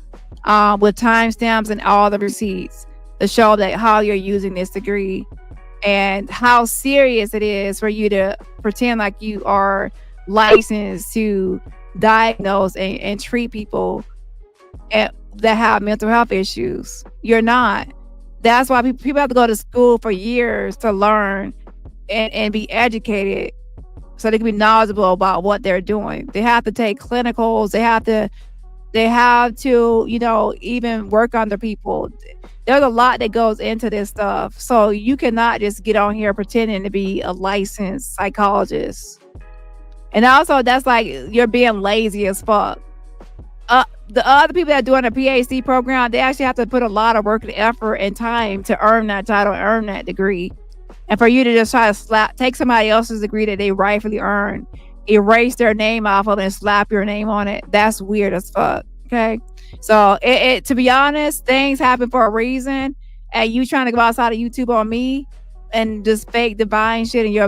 with timestamps and all the receipts to show that how you're using this degree and how serious it is for you to pretend like you are licensed to diagnose and treat people that have mental health issues. You're not. That's why people have to go to school for years to learn and be educated so they can be knowledgeable about what they're doing. They have to take clinicals. They have to, even work under people. There's a lot that goes into this stuff. So you cannot just get on here pretending to be a licensed psychologist. And also, that's like you're being lazy as fuck. The other people that are doing a PhD program, they actually have to put a lot of work and effort and time to earn that title, earn that degree. And for you to just try to take somebody else's degree that they rightfully earned, erase their name off of it and slap your name on it, that's weird as fuck. Okay, so to be honest, things happen for a reason, and you trying to go outside of YouTube on me and just fake divine shit, and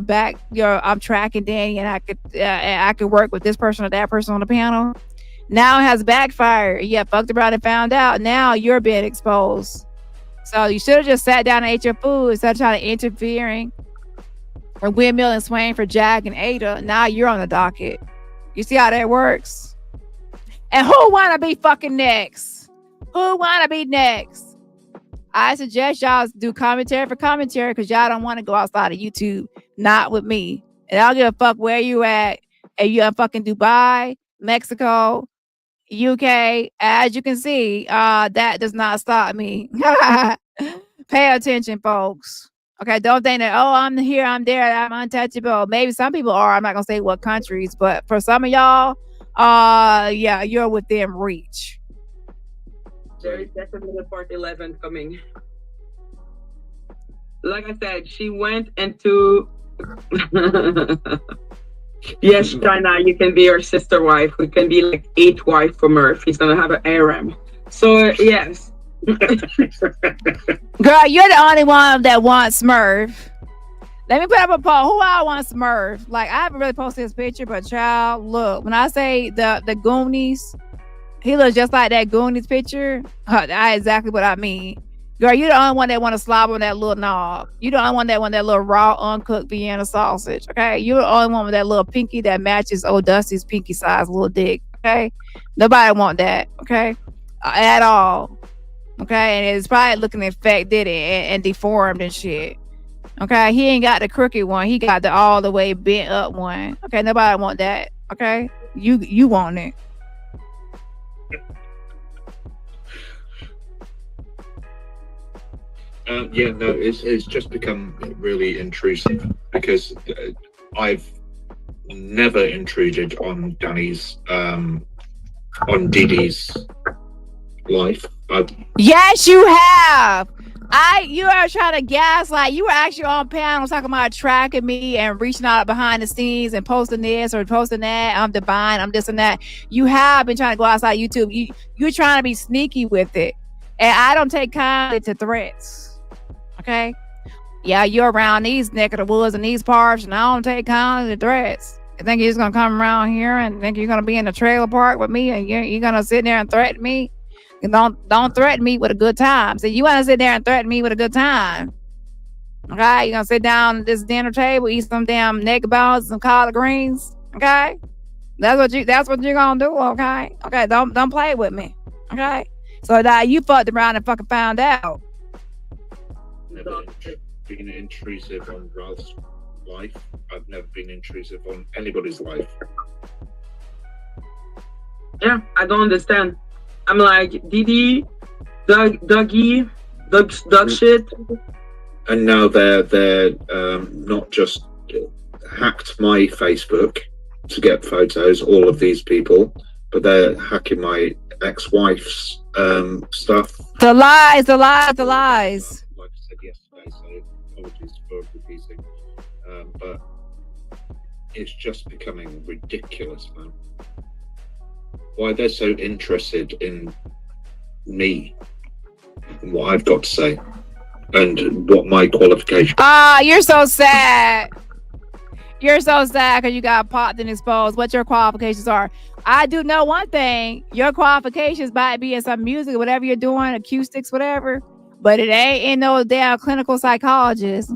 I'm tracking Dani, and I could work with this person or that person on the panel. Now it has backfired. You have fucked around and found out. Now you're being exposed. So you should have just sat down and ate your food instead of trying to interfering or windmill and swaying for Jack and Ada. Now you're on the docket. You see how that works? And who want to be fucking next? Who want to be next? I suggest y'all do commentary for commentary because y'all don't want to go outside of YouTube. Not with me. And I don't give a fuck where you at. And you in fucking Dubai, Mexico, UK. As you can see, that does not stop me. Pay attention, folks. Okay, don't think that, I'm here, I'm there, I'm untouchable. Maybe some people are. I'm not going to say what countries, but for some of y'all, yeah, you're within reach. There is definitely part 11 coming. Like I said, she went into... Yes, China, you can be her sister wife. We can be like 8th wife for Murph. He's going to have an harem. So, yes. Girl, you're the only one that wants Murph. Let me put up a poll. Who I want Smurf? Like, I haven't really posted his picture, but child, look, when I say the Goonies, he looks just like that Goonies picture. That's exactly what I mean. Girl, you're the only one that want to slob on that little knob. You're the only one that want that little raw, uncooked Vienna sausage, okay? You're the only one with that little pinky that matches old Dusty's pinky size little dick, okay? Nobody want that, okay? At all, okay? And it's probably looking infected and deformed and shit. Okay, he ain't got the crooked one. He got the all the way bent up one. Okay, nobody want that. Okay, you want it. Yeah, no, it's just become really intrusive because I've never intruded on Dani's on Didi's life. Yes, you have. You are trying to gaslight. You were actually on panel talking about tracking me and reaching out behind the scenes and posting this or posting that. I'm divine. I'm this and that. You have been trying to go outside YouTube. You're trying to be sneaky with it. And I don't take kindly to threats. Okay? Yeah, you're around these neck of the woods and these parts, and I don't take kindly to threats. You think you're just gonna come around here and think you're gonna be in the trailer park with me and you're gonna sit there and threaten me? And don't threaten me with a good time. So you wanna sit there and threaten me with a good time. Okay, you're gonna sit down at this dinner table, eat some damn neck bones, some collard greens. Okay? That's what you're gonna do, okay? Okay, don't play with me. Okay? So that you fucked around and fucking found out. Never been intrusive on Ralph's life. I've never been intrusive on anybody's life. Yeah, I don't understand. I'm like, Didi, Dougie, Doug shit. And now they're not just hacked my Facebook to get photos, all of these people, but they're hacking my ex-wife's stuff. The lies. Like I said yesterday, so apologies for repeating. But it's just becoming ridiculous, man. Why they're so interested in me and what I've got to say and what my qualifications. You're so sad. You're so sad because you got popped and exposed. What your qualifications are. I do know one thing. Your qualifications might be in some music, whatever you're doing, acoustics, whatever, but it ain't in no damn clinical psychologist.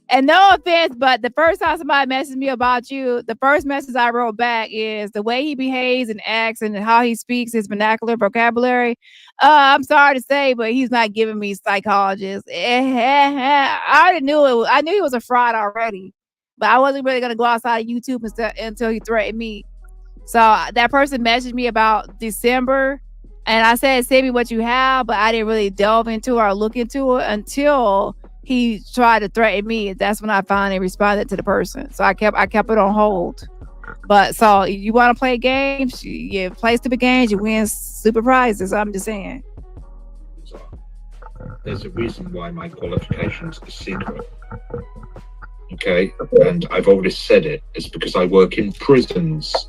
And no offense, but the first time somebody messaged me about you, the first message I wrote back is the way he behaves and acts and how he speaks, his vernacular vocabulary. I'm sorry to say, but he's not giving me psychologist. I already knew it. I knew he was a fraud already, but I wasn't really gonna go outside of YouTube until he threatened me. So that person messaged me about December, and I said, "Send me what you have," but I didn't really delve into or look into it until he tried to threaten me. That's when I finally responded to the person. So I kept it on hold. But so you want to play games, you play stupid games, you win super prizes. I'm just saying. There's a reason why my qualifications are secret. Okay, and I've already said it. It's because I work in prisons.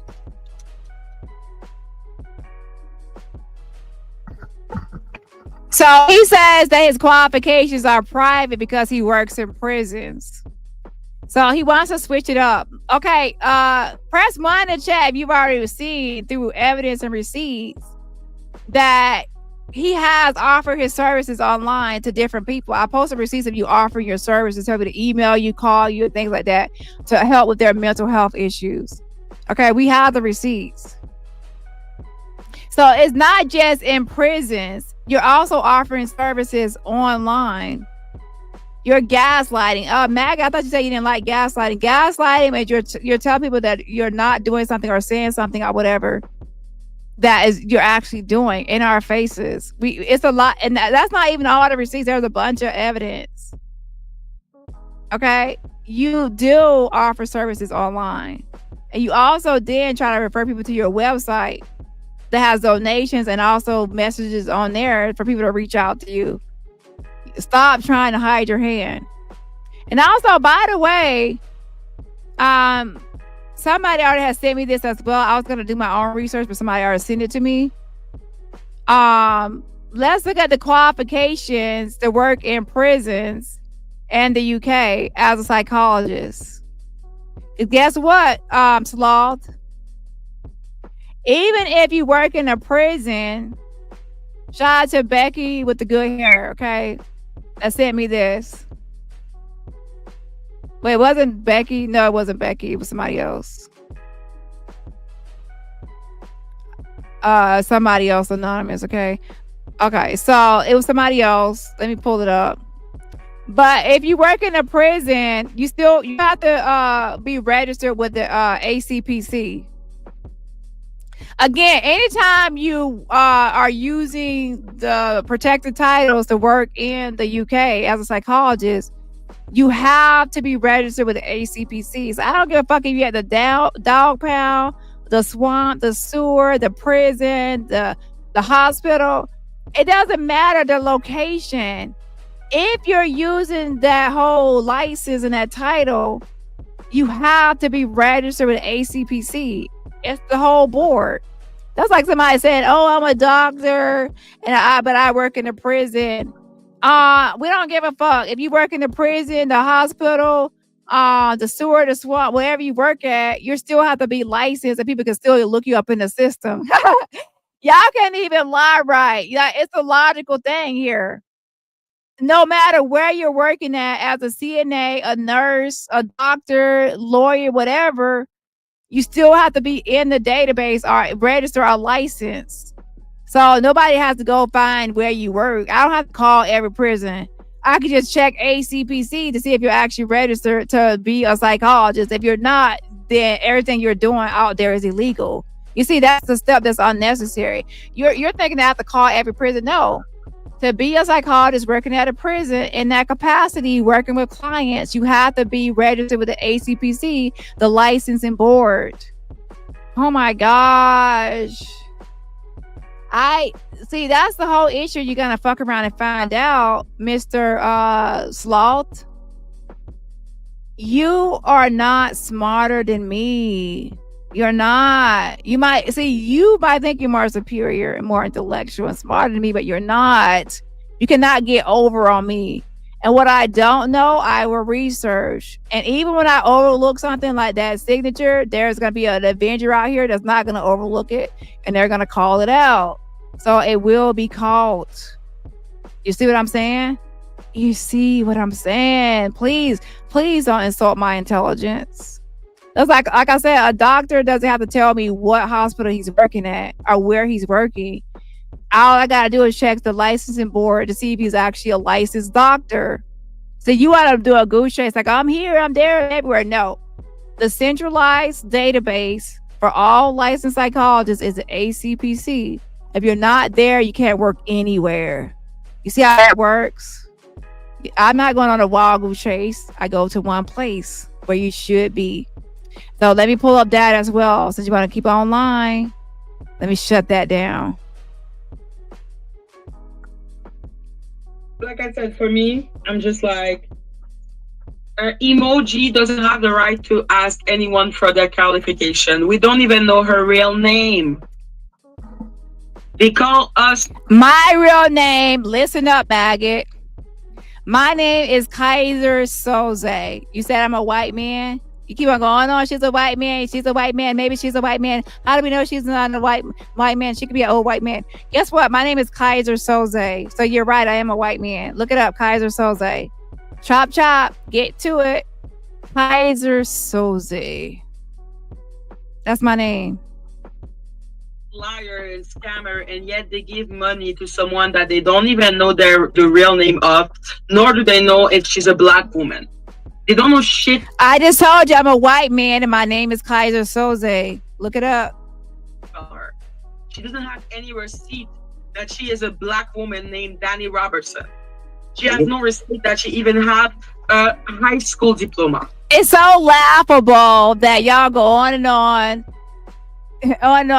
So he says that his qualifications are private because he works in prisons. So he wants to switch it up. Okay, press 1 in the chat if you've already seen through evidence and receipts that he has offered his services online to different people. I posted receipts of you offering your services, tell me to email you, call you, things like that to help with their mental health issues. Okay, we have the receipts. So it's not just in prisons. You're also offering services online. You're gaslighting. Mag, I thought you said you didn't like gaslighting. Gaslighting means you're telling people that you're not doing something or saying something or whatever that is you're actually doing in our faces. It's a lot, and that's not even all the receipts. There's a bunch of evidence. Okay, you do offer services online, and you also then try to refer people to your website that has donations and also messages on there for people to reach out to you. Stop trying to hide your hand. And also, by the way, somebody already has sent me this as well. I was going to do my own research, but somebody already sent it to me. Let's look at the qualifications to work in prisons in the UK as a psychologist. Guess what, Sloth? Even if you work in a prison, shout out to Becky with the good hair, okay? That sent me this. Wait, it wasn't Becky? No, it wasn't Becky. It was somebody else. Somebody else anonymous, okay? Okay, so it was somebody else. Let me pull it up. But if you work in a prison, you have to be registered with the ACPC. Again, anytime you are using the protected titles to work in the UK as a psychologist, you have to be registered with the ACPC. So I don't give a fuck if you're at the dog pound, the swamp, the sewer, the prison, the hospital. It doesn't matter the location. If you're using that whole license and that title, you have to be registered with ACPC. It's the whole board. That's like somebody saying, "Oh, I'm a doctor, but I work in a prison." We don't give a fuck if you work in the prison, the hospital, the sewer, the swamp, wherever you work at. You still have to be licensed, and people can still look you up in the system. Y'all can't even lie right. Yeah, it's a logical thing here. No matter where you're working at, as a CNA, a nurse, a doctor, lawyer, whatever, you still have to be in the database or register or license. So nobody has to go find where you work. I don't have to call every prison. I could just check ACPC to see if you're actually registered to be a psychologist. If you're not, then everything you're doing out there is illegal. You see, that's the step that's unnecessary. You're thinking I have to call every prison. No. To be a psychologist working at a prison in that capacity, working with clients, you have to be registered with the ACPC, the licensing board. Oh my gosh. I see, that's the whole issue. You're gonna fuck around and find out, Mr. Sloth. You are not smarter than me. You're not. You might think you're more superior and more intellectual and smarter than me, but you're not. You cannot get over on me. And what I don't know, I will research. And even when I overlook something like that signature, there's going to be an Avenger out here that's not going to overlook it, and they're going to call it out. So it will be called. You see what I'm saying? You see what I'm saying? Please don't insult my intelligence. That's like I said, a doctor doesn't have to tell me what hospital he's working at or where he's working. All I gotta do is check the licensing board to see if he's actually a licensed doctor. So you gotta do a goose chase, like I'm here, I'm there, everywhere. No, the centralized database for all licensed psychologists is the ACPC. If you're not there, you can't work anywhere. You see how that works? I'm not going on a wild goose chase. I go to one place where you should be. So let me pull up that as well. Since you want to keep online, let me shut that down. Like I said, for me, I'm just like, emoji doesn't have the right to ask anyone for their qualification. We don't even know her real name. They call us. My real name, listen up, maggot. My name is Kaiser Soze. You said I'm a white man? You keep on going on. She's a white man. She's a white man. Maybe she's a white man. How do we know she's not a white man? She could be an old white man. Guess what? My name is Kaiser Soze. So you're right. I am a white man. Look it up. Kaiser Soze. Chop, chop. Get to it. Kaiser Soze. That's my name. Liar and scammer, and yet they give money to someone that they don't even know the real name of, nor do they know if she's a black woman. They don't know shit. I just told you I'm a white man and my name is Kaiser Soze. Look it up. She doesn't have any receipt that she is a black woman named DaniRobertson. She has no receipt that she even had a high school diploma. It's so laughable that y'all go on and on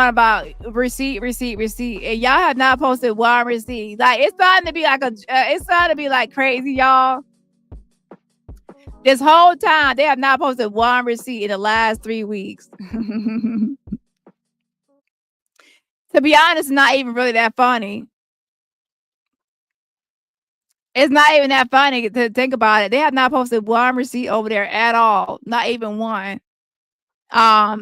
about receipt, and y'all have not posted one receipt. Like it's starting to be like crazy, y'all. This whole time, they have not posted one receipt in the last 3 weeks. To be honest, it's not even really that funny. It's not even that funny to think about it. They have not posted one receipt over there at all. Not even one. At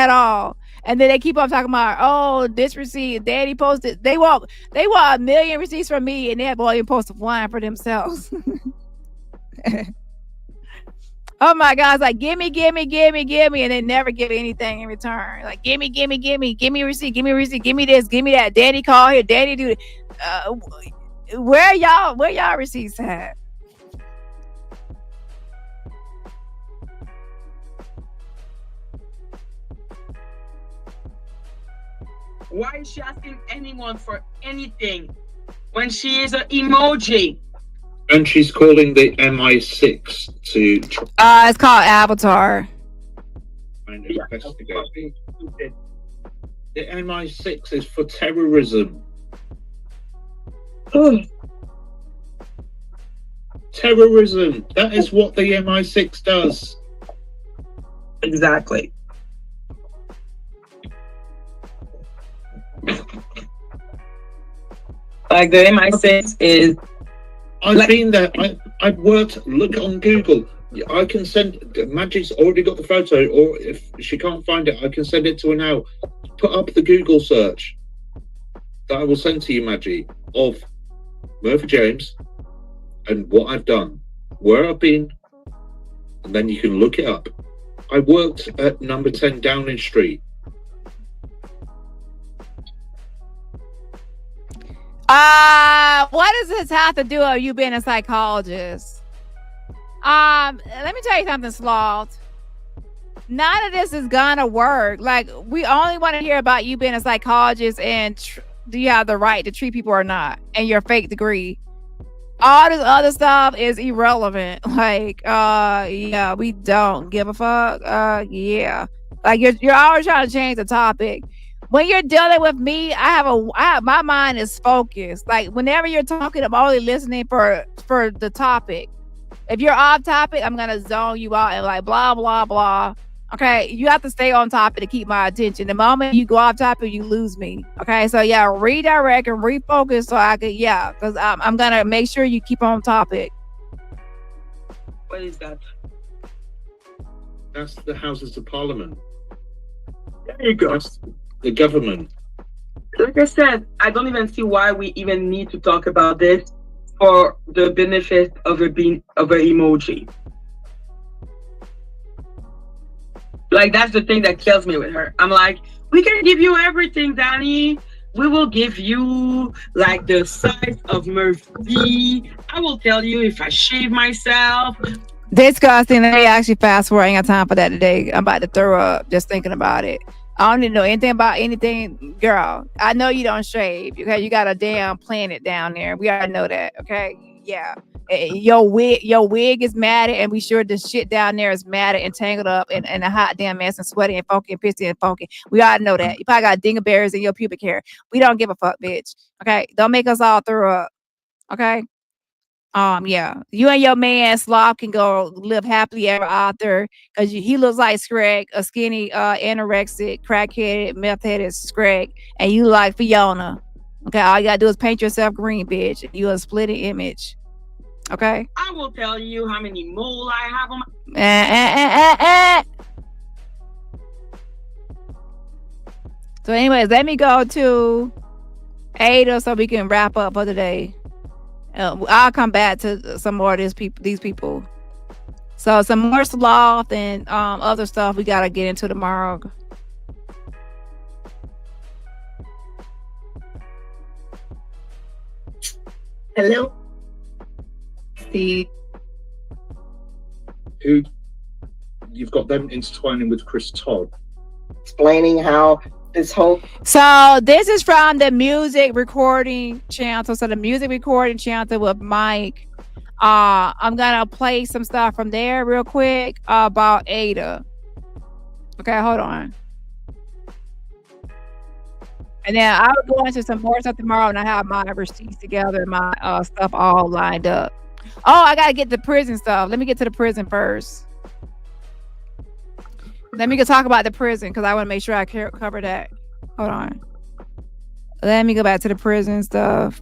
all. And then they keep on talking about, oh, this receipt, Daddy posted. They want 1 million receipts from me, and they have only posted one for themselves. Oh my God, it's like gimme, and they never give anything in return. Like gimme a receipt, give me this, give me that. Daddy call here, Daddy do it. Where y'all receipts at? Why is she asking anyone for anything when she is an emoji? And she's calling the MI6 to it's called Avatar. Investigate. The MI6 is for terrorism. Terrorism. That is what the MI6 does. Exactly. Like the MI6 is. I've been there. I've worked. Look on Google. I can send. Magic's already got the photo, or if she can't find it, I can send it to her now. Put up the Google search that I will send to you, Magic, of Murphy James and what I've done, where I've been, and then you can look it up. I worked at number 10 Downing Street. What does this have to do with you being a psychologist? Let me tell you something, Sloth. None of this is gonna work. Like, we only want to hear about you being a psychologist and do you have the right to treat people or not, and your fake degree. All this other stuff is irrelevant. Like, yeah, we don't give a fuck. Yeah, like you're always trying to change the topic. When you're dealing with me, my mind is focused. Like, whenever you're talking, I'm only listening for the topic. If you're off topic, I'm gonna zone you out and like blah blah blah. Okay, you have to stay on topic to keep my attention. The moment you go off topic, you lose me. Okay, so yeah, redirect and refocus so I could, yeah, because I'm gonna make sure you keep on topic. What is that? That's the Houses of Parliament. There you go. That's the government. Like I said, I don't even see why we even need to talk about this for the benefit of an emoji. Like, that's the thing that kills me with her. I'm like, we can give you everything, Dani. We will give you like the size of Murphy. I will tell you if I shave myself. Disgusting. Let me actually fast forward. I ain't got time for that today. I'm about to throw up just thinking about it. I don't need to know anything about anything, girl. I know you don't shave. Okay, you got a damn planet down there. We already know that. Okay, yeah. Your wig is matted, and we sure the shit down there is matted and tangled up and a hot damn mess and sweaty and funky and pissy and funky. We already know that. You probably got dingleberries in your pubic hair. We don't give a fuck, bitch. Okay, don't make us all throw up. Okay. Yeah, you and your man Sloth can go live happily ever after because he looks like Scrag, a skinny, anorexic, crackheaded, meth-headed Scrag, and you like Fiona. Okay, all you gotta do is paint yourself green, bitch. You a splitting image. Okay. I will tell you how many mole I have on my. So, anyways, let me go to Ada so we can wrap up for the day. I'll come back to some more of these people. So some more Sloth and other stuff we gotta get into tomorrow. Hello. Steve. Who? You've got them intertwining with Chris Todd. Explaining how this whole. So this is from the music recording channel. So the music recording channel with Mike. I'm gonna play some stuff from there real quick about Ada. Okay, hold on. And then I'll go into some more stuff tomorrow, and I have my receipts together, and my stuff all lined up. Oh, I gotta get the prison stuff. Let me get to the prison first. Let me go talk about the prison because I want to make sure I cover that. Hold on. Let me go back to the prison stuff.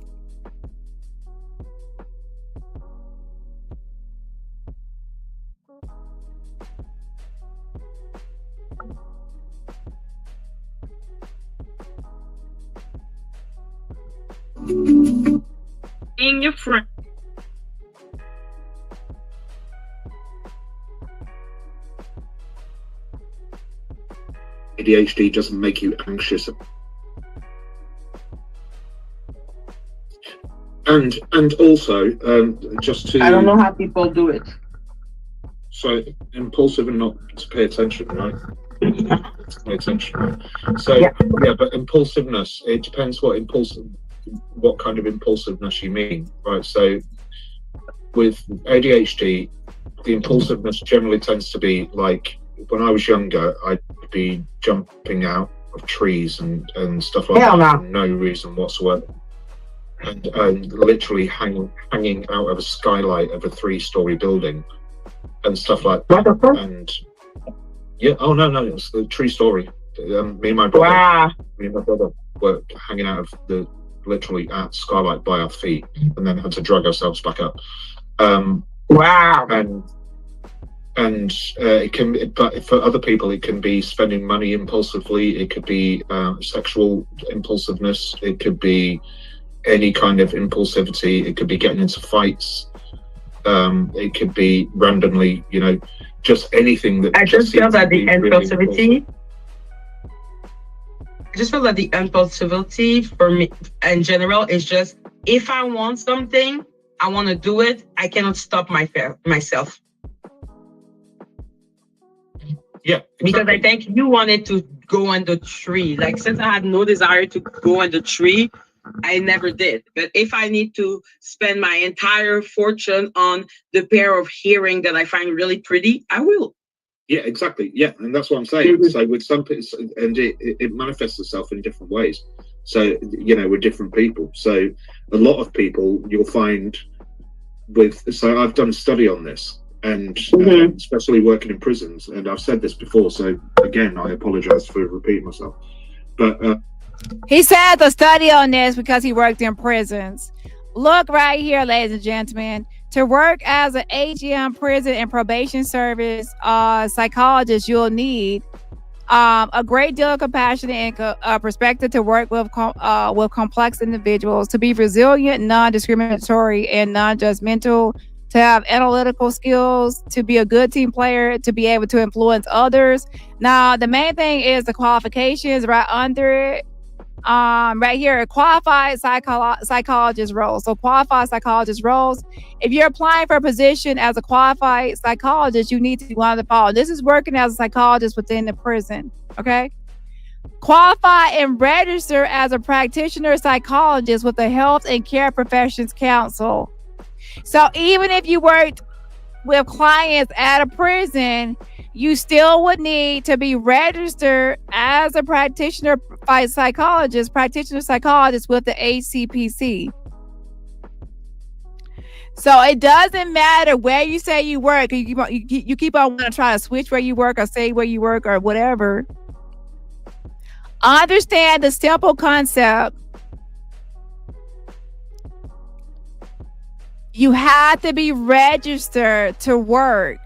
Being your friend. ADHD doesn't make you anxious. And also, just to... I don't know how people do it. So, impulsive and not to pay attention, right? To pay attention, right? So, yeah, but impulsiveness, it depends what kind of impulsiveness you mean, right? So, with ADHD, the impulsiveness generally tends to be like, when I was younger, I'd be jumping out of trees and stuff like that for no reason whatsoever. And literally hanging out of a skylight of a 3-story building and stuff like that. And yeah, oh no, it was the 3-story. Me and my brother were hanging out of the literally at skylight by our feet, and then had to drag ourselves back up. Wow. And it can, but for other people, it can be spending money impulsively. It could be sexual impulsiveness. It could be any kind of impulsivity. It could be getting into fights. It could be randomly, just anything that. I just feel that the impulsivity. I just feel that the impulsivity for me in general is just, if I want something, I want to do it. I cannot stop myself. Yeah, exactly. Because I think you wanted to go on the tree. Like, since I had no desire to go on the tree, I never did. But if I need to spend my entire fortune on the pair of earrings that I find really pretty, I will. Yeah, exactly. Yeah, and that's what I'm saying. Mm-hmm. So with some people, and it manifests itself in different ways. So, with different people. So a lot of people you'll find so I've done a study on this, and especially working in prisons, and I've said this before, so again, I apologize for repeating myself. But he said the study on this because he worked in prisons. Look right here, ladies and gentlemen. To work as an AGM prison and probation service psychologist, you'll need a great deal of compassion and perspective to work with complex individuals, to be resilient, non-discriminatory, and non-judgmental, to have analytical skills, to be a good team player, to be able to influence others. Now, the main thing is the qualifications right under it. Right here, a qualified psychologist role. So qualified psychologist roles, if you're applying for a position as a qualified psychologist, you need to be one of the following. This is working as a psychologist within the prison. Okay. Qualify and register as a practitioner psychologist with the Health and Care Professions Council. So even if you worked with clients at a prison, you still would need to be registered as a practitioner psychologist with the HCPC. So it doesn't matter where you say you work. You keep on wanting to try to switch where you work or say where you work or whatever. Understand the simple concept. You have to be registered to work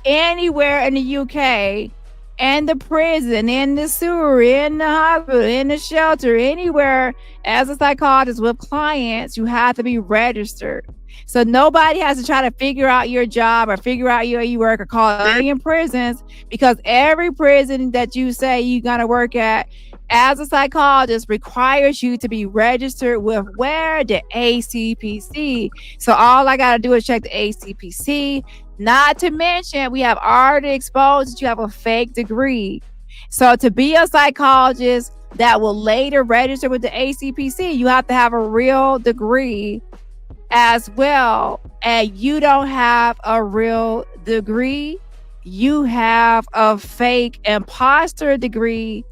anywhere in the UK, in the prison, in the sewer, in the hospital, in the shelter, anywhere as a psychologist with clients, you have to be registered. So nobody has to try to figure out your job or figure out where you work or call a million prisons, because every prison that you say you're going to work at as a psychologist requires you to be registered with where? The ACPC. So all I got to do is check the ACPC. Not to mention, we have already exposed that you have a fake degree. So to be a psychologist that will later register with the ACPC, you have to have a real degree as well. And you don't have a real degree. You have a fake imposter degree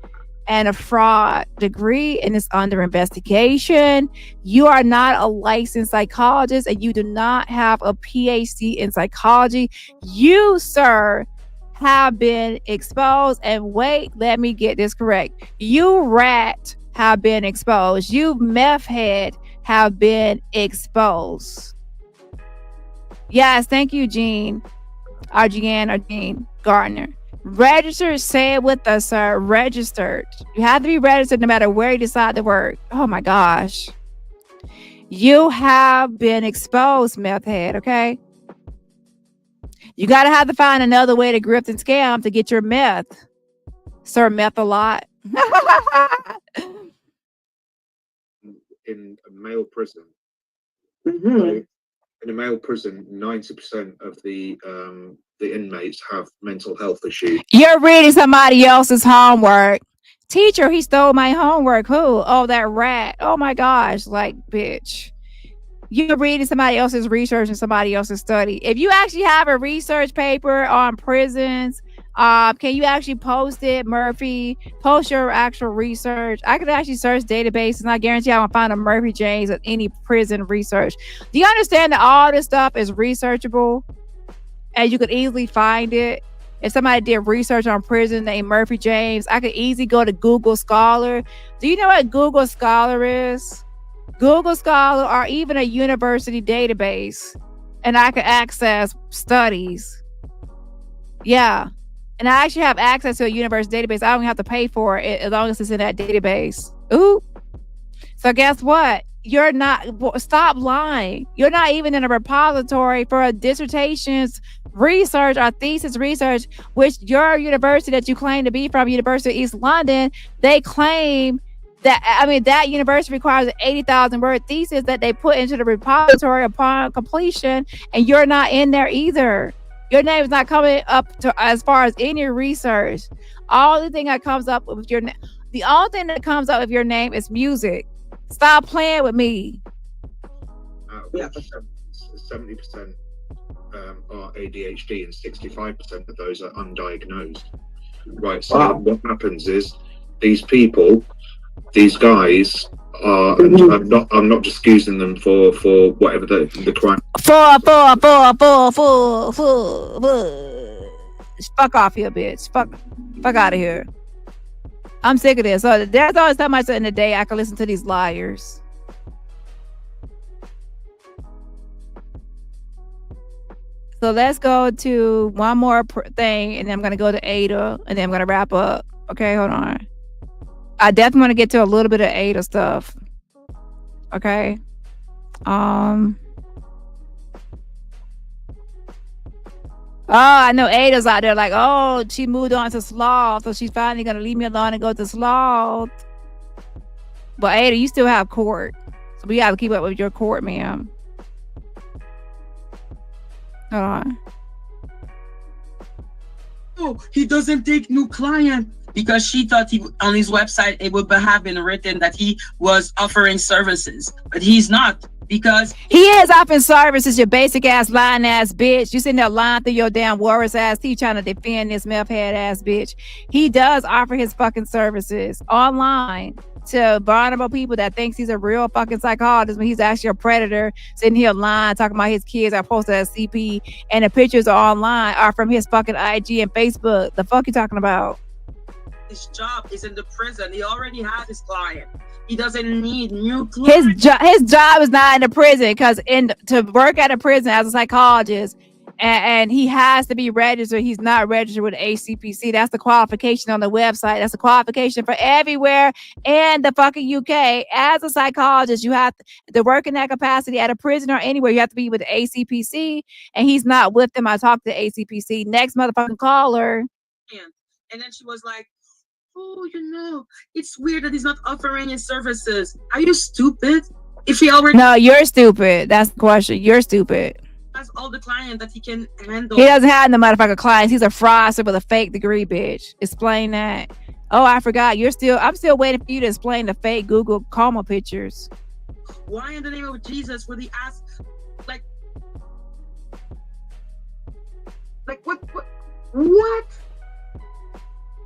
and a fraud degree, and it's under investigation. You are not a licensed psychologist, and you do not have a PhD in psychology. You, sir, have been exposed. And wait, let me get this correct. You rat have been exposed. You meth head have been exposed. Yes, thank you, Jean. Jean Gardner. Registered, say it with us, sir. Registered. You have to be registered no matter where you decide to work. Oh my gosh. You have been exposed, meth head, okay? You got to have to find another way to grift and scam to get your meth. Sir, meth a lot. In a male prison. In a male prison, 90% of the inmates have mental health issues. You're reading somebody else's homework. Teacher, he stole my homework. Who? Oh, that rat. Oh my gosh. Like, bitch. You're reading somebody else's research and somebody else's study. If you actually have a research paper on prisons, can you actually post it, Murphy? Post your actual research. I could actually search databases, and I guarantee I will find a Murphy James at any prison research. Do you understand that all this stuff is researchable? And you could easily find it. If somebody did research on prison named Murphy James, I could easily go to Google Scholar. Do you know what Google Scholar is? Google Scholar, or even a university database, and I can access studies. Yeah. And I actually have access to a university database. I don't have to pay for it as long as it's in that database. Ooh. So guess what? You're not, stop lying. You're not even in a repository for a dissertation's research or thesis research, which your university that you claim to be from, University of East London, they claim that, that university requires an 80,000 word thesis that they put into the repository upon completion, and you're not in there either. Your name is not coming up to as far as any research. All the thing that comes up with your name, the only thing that comes up with your name is music. Stop playing with me. 70% are ADHD and 65% of those are undiagnosed. Right. So what happens is these people, these guys are. I'm not just excusing them for whatever the crime. Fuck off here, bitch. Fuck out of here. I'm sick of this. So there's always so much in the day I can listen to these liars. So let's go to one more thing, and then I'm gonna go to Ada, and then I'm gonna wrap up. Okay, hold on. I definitely want to get to a little bit of Ada stuff. Okay. Oh, I know Ada's out there like, oh, she moved on to sloth, so she's finally gonna leave me alone and go to sloth. But Ada, you still have court, so we gotta keep up with your court, ma'am. Hold on. Oh, he doesn't take new client because she thought on his website it would have been written that he was offering services, but he's not. Because he is offering services, you basic ass lying ass bitch. You sitting there lying through your damn words ass teeth trying to defend this meth head ass bitch. He does offer his fucking services online to vulnerable people that thinks he's a real fucking psychologist when he's actually a predator, sitting here lying, talking about his kids are posted as CP, and the pictures are online are from his fucking IG and Facebook. The fuck you talking about? His job is in the prison. He already has his client. He doesn't need new clients. His job is not in the prison, because to work at a prison as a psychologist, and he has to be registered. He's not registered with ACPC. That's the qualification on the website. That's the qualification for everywhere in the fucking UK. As a psychologist, you have to work in that capacity at a prison or anywhere. You have to be with ACPC, and he's not with them. I talked to ACPC. Next motherfucking caller. And then she was like, oh, it's weird that he's not offering his services. Are you stupid? If he already... No, you're stupid. That's the question. You're stupid. Has all the clients that he can handle. He doesn't have no motherfucking clients. He's a fraudster with a fake degree, bitch. Explain that. Oh, I forgot. I'm still waiting for you to explain the fake Google coma pictures. Why in the name of Jesus would he ask, like what?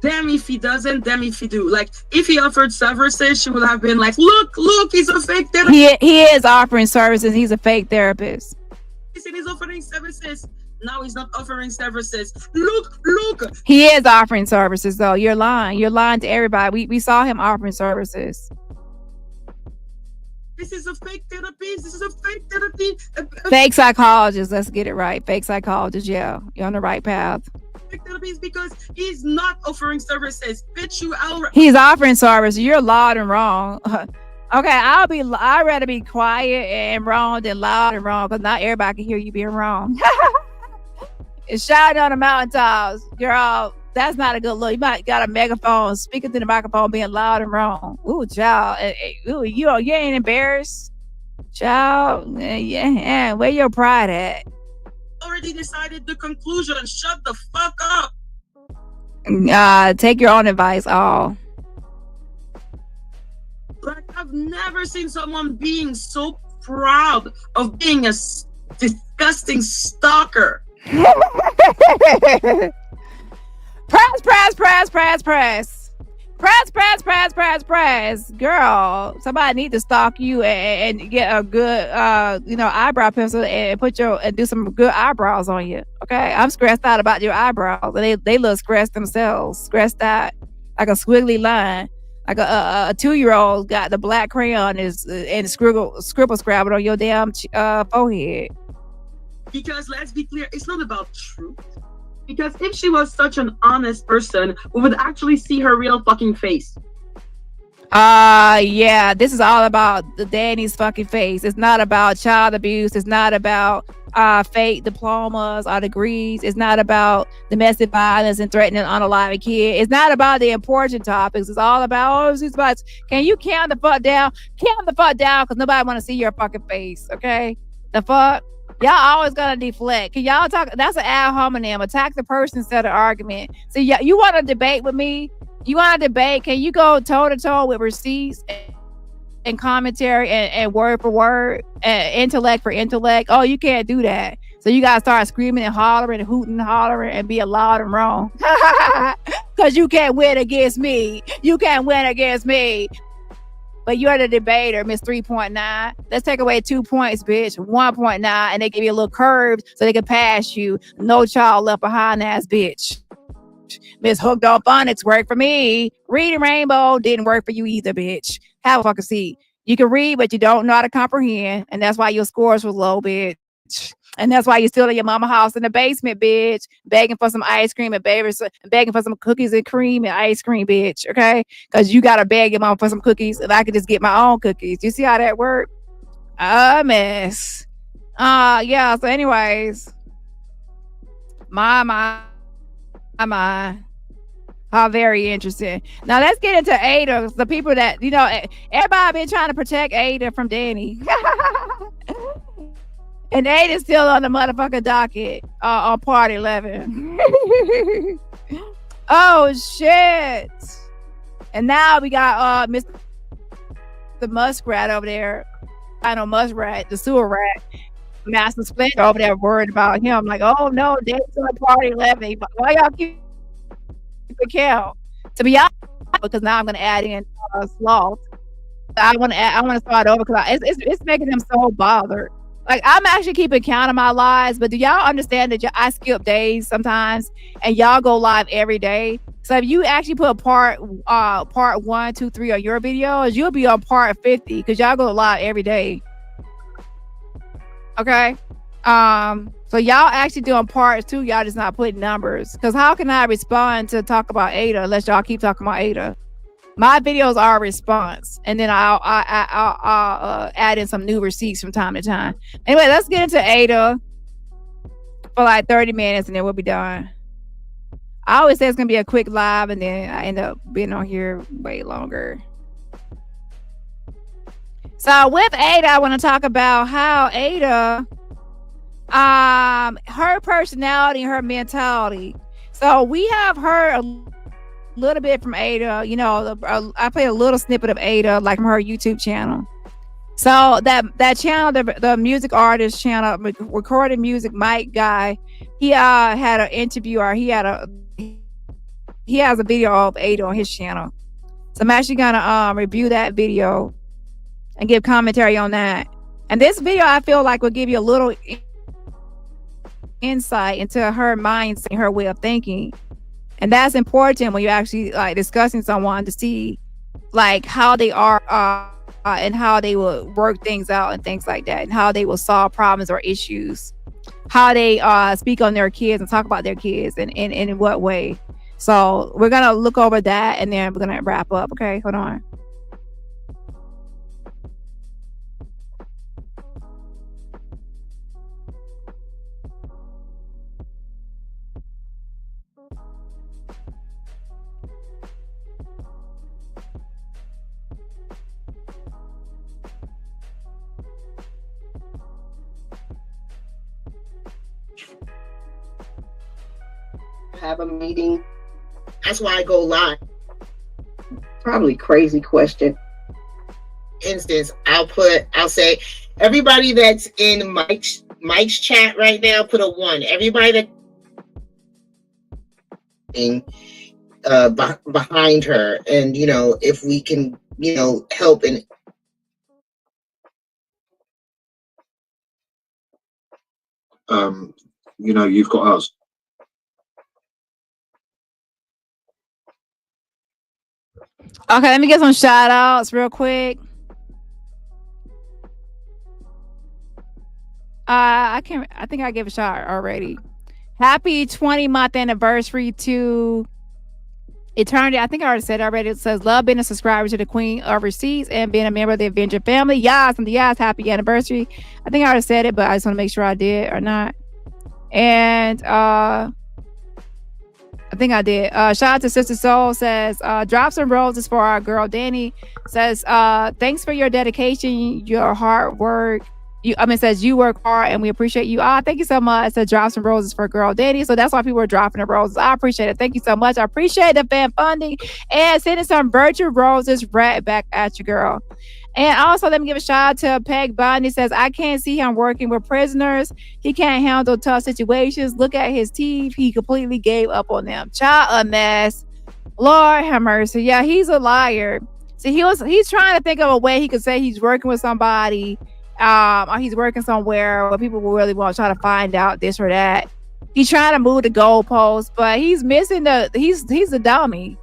Damn if he doesn't, damn if he do. Like, if he offered services, she would have been like, look, he's a fake therapist. He is offering services. He's a fake therapist. He said he's offering services. Now he's not offering services. Look. He is offering services, though. You're lying. You're lying to everybody. We saw him offering services. This is a fake therapy. This is a fake therapy. Fake psychologist. Let's get it right. Fake psychologist. Yeah, you're on the right path. Therapies because he's not offering services. Bitch, you out. He's offering services. You're loud and wrong. Okay, I'd rather be quiet and wrong than loud and wrong, because not everybody can hear you being wrong. It's shouting on the mountaintops, girl. That's not a good look. You might got a megaphone speaking through the microphone, being loud and wrong. Ooh, child. Ooh, you ain't embarrassed, child. Yeah. Where your pride at? Already decided the conclusion. Shut the fuck up. Take your own advice. Like, I've never seen someone being so proud of being a disgusting stalker. Press. Girl, somebody need to stalk you and get a good eyebrow pencil and do some good eyebrows on you. Okay, I'm stressed out about your eyebrows. They look stressed themselves, stressed out like a squiggly line. Like a 2-year-old got the black crayon and scribble scrabbled on your damn forehead. Because let's be clear, it's not about truth. Because if she was such an honest person, we would actually see her real fucking face. Yeah, this is all about the Dani's fucking face. It's not about child abuse. It's not about fake diplomas or degrees. It's not about domestic violence and threatening an unalive kid. It's not about the important topics. It's all about, it's about, can you count the fuck down? Count the fuck down, because nobody want to see your fucking face, okay? The fuck? Y'all always gonna deflect. Can y'all talk? That's an ad hominem. Attack the person instead of argument. So you want to debate with me? You want to debate? Can you go toe to toe with receipts and commentary and word for word and intellect for intellect? Oh, you can't do that. So you gotta start screaming and hollering and hooting and hollering and being loud and wrong. Because you can't win against me. You can't win against me. But you're the debater, Miss 3.9. Let's take away 2 points, bitch. 1.9, and they give you a little curve so they can pass you. No child left behind, ass bitch. Miss Hooked on Phonics worked for me. Reading Rainbow didn't work for you either, bitch. Have a fucking seat. You can read, but you don't know how to comprehend, and that's why your scores were low, bitch. And that's why you're still in your mama house in the basement, bitch, begging for some ice cream and begging for some cookies and cream and ice cream, bitch, okay? Because you got to beg your mama for some cookies, and I could just get my own cookies. You see how that works? Mess. Yeah, so anyways. My. How very interesting. Now let's get into Ada. The people that, everybody been trying to protect Ada from Dani. And Ada's still on the motherfucking docket on part 11. Oh, shit. And now we got Mr. Muskrat over there. I know Muskrat, the sewer rat. Master Splinter over there worried about him. I'm like, oh, no, Dave's on part 11. Why y'all keep the count? To be honest, because now I'm going to add in Sloth. I want to start over because it's making them so bothered. Like, I'm actually keeping count of my lives, but do y'all understand that I skip days sometimes and y'all go live every day? So if you actually put part 1, 2, 3 on your videos, you'll be on part 50 because y'all go live every day. Okay? So y'all actually doing parts too, y'all just not putting numbers. Because how can I respond to talk about Ada unless y'all keep talking about Ada? My videos are a response, and then I'll add in some new receipts from time to time. Anyway, let's get into Ada for like 30 minutes, and then we'll be done. I always say it's gonna be a quick live, and then I end up being on here way longer. So with Ada, I want to talk about how Ada, her personality, her mentality. So we have heard a little bit from Ada, I play a little snippet of Ada, like from her YouTube channel. So that channel, the music artist channel, recorded music Mike guy, he had an interview, or he has a video of Ada on his channel. So I'm actually gonna review that video and give commentary on that. And this video, I feel like, will give you a little insight into her mindset, her way of thinking. And that's important when you're actually like discussing someone, to see like how they are and how they will work things out and things like that, and how they will solve problems or issues, how they speak on their kids and talk about their kids, and in what way. So we're gonna look over that, and then we're gonna wrap up. Okay, hold on. Have a meeting. That's why I go live. Probably crazy question. Instance, I'll say everybody that's in Mike's chat right now, put a 1. Everybody that behind her, and if we can help and you've got us. Okay, let me get some shout outs real quick. I think I gave a shout out already. Happy 20-month anniversary to Eternity. I think I already said it already. It says, love being a subscriber to the Queen of Receipts and being a member of the Avenger family. Yes, and yes, happy anniversary. I think I already said it, but I just want to make sure I did or not. And I think I did. Shout out to Sister Soul, says, drop some roses for our girl Dani. Says, thanks for your dedication, your hard work. Says you work hard and we appreciate you. Thank you so much. Said drop some roses for girl Dani. So that's why people are dropping the roses. I appreciate it. Thank you so much. I appreciate the fan funding and sending some virtual roses right back at you, girl. And also, let me give a shout out to Peg Bundy. Says, I can't see him working with prisoners. He can't handle tough situations. Look at his teeth. He completely gave up on them. Child, a mess. Lord have mercy. Yeah, he's a liar. See, he's trying to think of a way he could say he's working with somebody, or he's working somewhere where people will really want to try to find out this or that. He's trying to move the goalposts, but he's missing he's a dummy.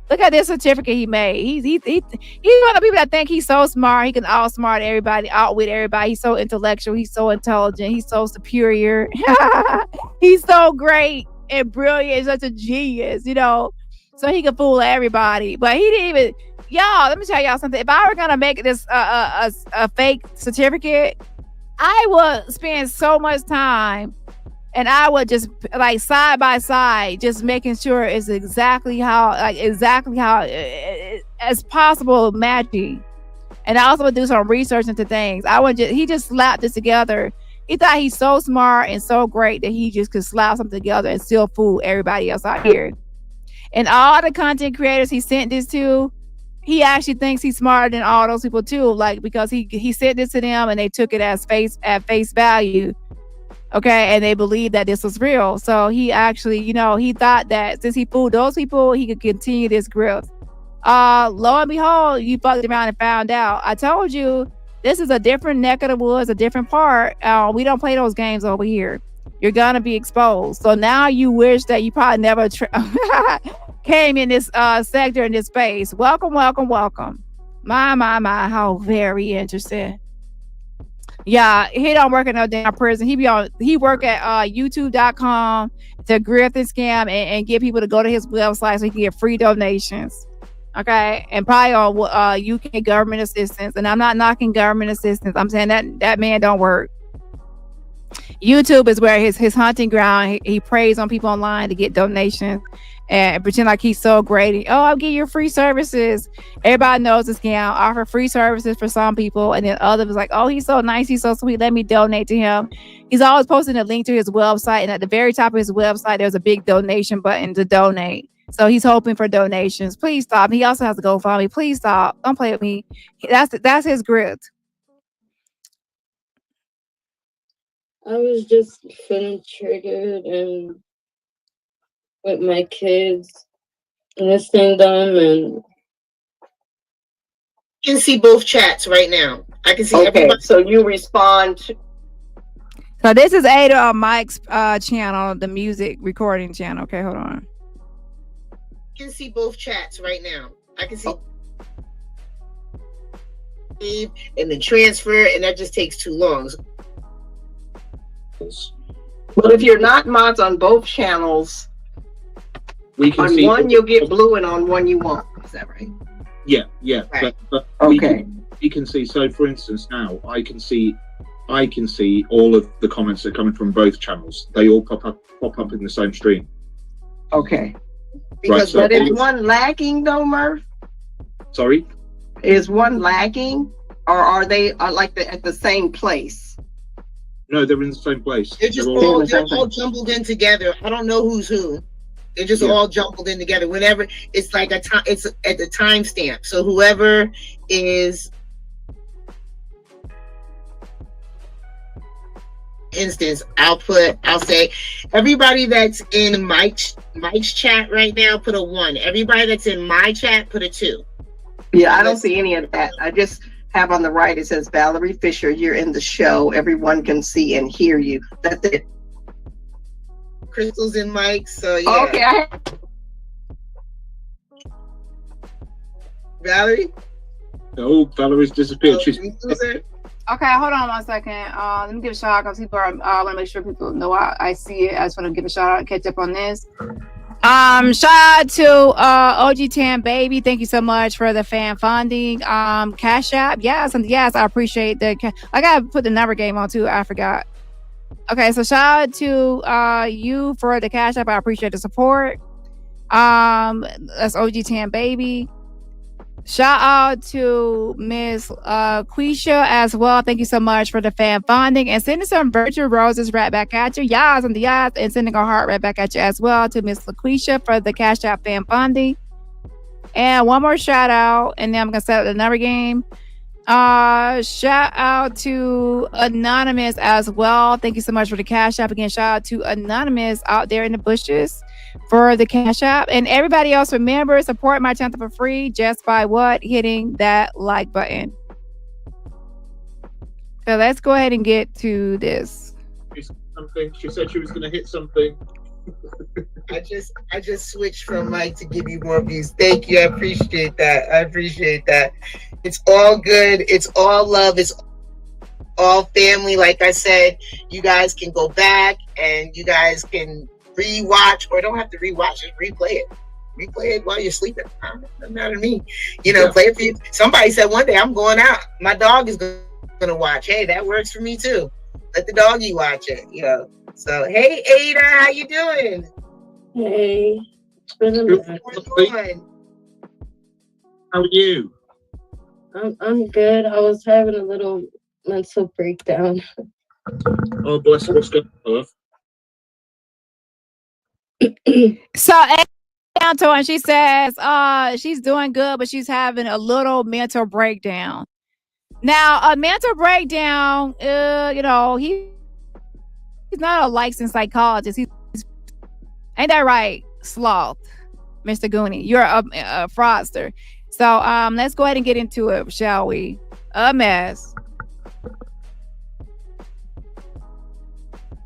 Look at this certificate he made. He's one of the people that think he's so smart. He can outsmart everybody, outwit everybody. He's so intellectual. He's so intelligent. He's so superior. He's so great and brilliant. Such a genius, so he can fool everybody. But he didn't even. Y'all, let me tell y'all something. If I were gonna make this a fake certificate, I would spend so much time. And I would just like side by side, just making sure it's exactly how as possible matching. And I also would do some research into things. He just slapped this together. He thought he's so smart and so great that he just could slap something together and still fool everybody else out here. And all the content creators he sent this to, he actually thinks he's smarter than all those people too. Like, because he sent this to them and they took it at face value. Okay, and they believed that this was real. So he actually, he thought that since he fooled those people, he could continue this grift. Lo and behold, you fucked around and found out. I told you, this is a different neck of the woods, a different part. We don't play those games over here. You're gonna be exposed. So now you wish that you probably never came in this sector, in this space. Welcome, welcome, welcome. My, how very interesting. Yeah, he don't work in no damn prison. He work at youtube.com to grift and scam and get people to go to his website so he can get free donations. Okay, and probably on UK government assistance. And I'm not knocking government assistance. I'm saying that man don't work. YouTube is where his hunting ground. He preys on people online to get donations and pretend like he's so great. I'll give you free services. Everybody knows this scam. Offer free services for some people, and then others like, oh, he's so nice, he's so sweet, let me donate to him. He's always posting a link to his website, and at the very top of his website there's a big donation button to donate. So he's hoping for donations. Please stop. He also has to go follow me. Please stop. Don't play with me. That's his grit. I was just feeling triggered and with my kids, listening to them, and you can see both chats right now. I can see everybody. So you respond. So this is Ada on Mike's channel, the music recording channel. Okay, hold on. You can see both chats right now. I can see and then transfer, and that just takes too long. But if you're not mods on both channels, we can on see one you'll get blue and on one you won't. Is that right? Yeah. Right. But okay. We can see. So, for instance, now I can see all of the comments that are coming from both channels. They all pop up in the same stream. Okay. Because but is one lagging though, Murph? Sorry. Is one lagging, or are they at the same place? No, they're in the same place. They're just all jumbled in together. I don't know who's who. They're just all jumbled in together. Whenever it's like it's at the timestamp. So whoever is, instance, I'll say everybody that's in Mike's chat right now, put a 1. Everybody that's in my chat, put a 2. Yeah, I don't see any of that. I just have on the right, it says Valerie Fisher, you're in the show. Everyone can see and hear you. That's it. Crystal's in Mike, so yeah. Okay. Valerie? No, Valerie's disappeared. She's Okay, hold on 1 second. Let me give a shout out because people are. I want to make sure people know I see it. I just want to give a shout out and catch up on this. Shout out to OG Tan Baby. Thank you so much for the fan funding. Cash App, yes, and yes, I appreciate the. I gotta put the number game on too. I forgot. Okay, so shout out to you for the Cash App. I appreciate the support. That's OG Tan Baby. Shout out to Miss Quisha as well. Thank you so much for the fan funding and sending some virtual roses right back at you. Yas and the yas, and sending a heart right back at you as well to Miss LaQuisha for the Cash App fan funding. And one more shout out, and then I'm gonna set up the number game. Shout out to Anonymous as well. Thank you so much for the Cash App. Again, shout out to Anonymous out there in the bushes for the Cash App. And everybody else, remember, support my channel for free just by what? Hitting that like button. So let's go ahead and get to this. Something. She said she was going to hit something. I just switched from mic to give you more views. Thank you. I appreciate that. It's all good. It's all love. It's all family. Like I said, you guys can go back and you guys can rewatch, or don't have to rewatch, just replay it while you're sleeping. Doesn't matter to me. Play it for you. Somebody said one day I'm going out, my dog is going to watch. Hey, that works for me too. Let the doggy watch it. So hey, Ada, how you doing? Hey. How are you? I'm good. I was having a little mental breakdown. Oh, bless you. What's going on? So and she says she's doing good, but she's having a little mental breakdown. Now, a mental breakdown, he's not a licensed psychologist. Ain't that right, Sloth, Mr. Goonie? You're a fraudster. So let's go ahead and get into it, shall we? A mess.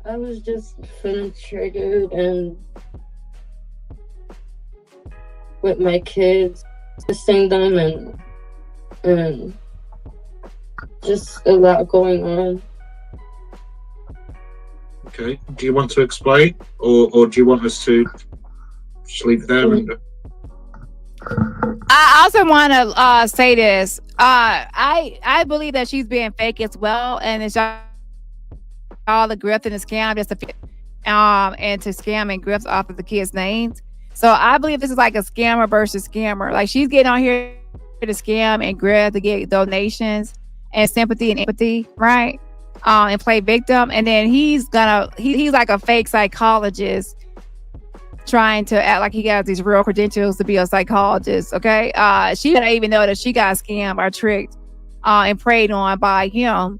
I was just feeling triggered and with my kids, assisting them and just a lot going on. Okay. Do you want to explain, or do you want us to just leave it there? I also want to say this. I believe that she's being fake as well, and it's all the grift and the scam just to and to scam and grift off of the kids' names. So I believe this is like a scammer versus scammer. Like, she's getting on here to scam and grift to get donations and sympathy and empathy, right? And play victim. And then he's like a fake psychologist trying to act like he got these real credentials to be a psychologist. Okay. She didn't even know that she got scammed or tricked and preyed on by him.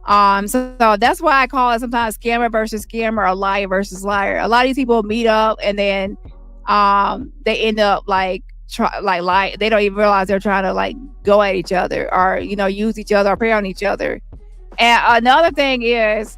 So that's why I call it sometimes scammer versus scammer, or liar versus liar. A lot of these people meet up and then they end up lie. They don't even realize they're trying to go at each other, or use each other or prey on each other. And another thing is,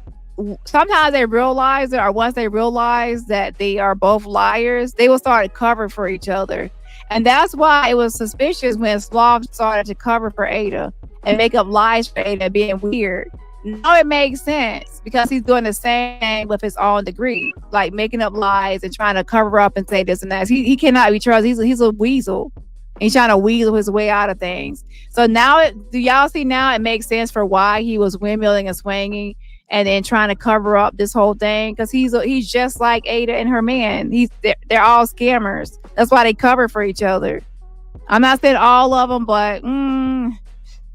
sometimes they realize it, or once they realize that they are both liars, they will start to cover for each other. And that's why it was suspicious when Sloth started to cover for Ada and make up lies for Ada, being weird. Now it makes sense, because he's doing the same thing with his own degree, like making up lies and trying to cover up and say this and that. He cannot be trusted. He's a weasel. He's trying to weasel his way out of things. So now, do y'all see now it makes sense for why he was windmilling and swinging and then trying to cover up this whole thing? Because he's just like Ada and her man. They're all scammers. That's why they cover for each other. I'm not saying all of them, but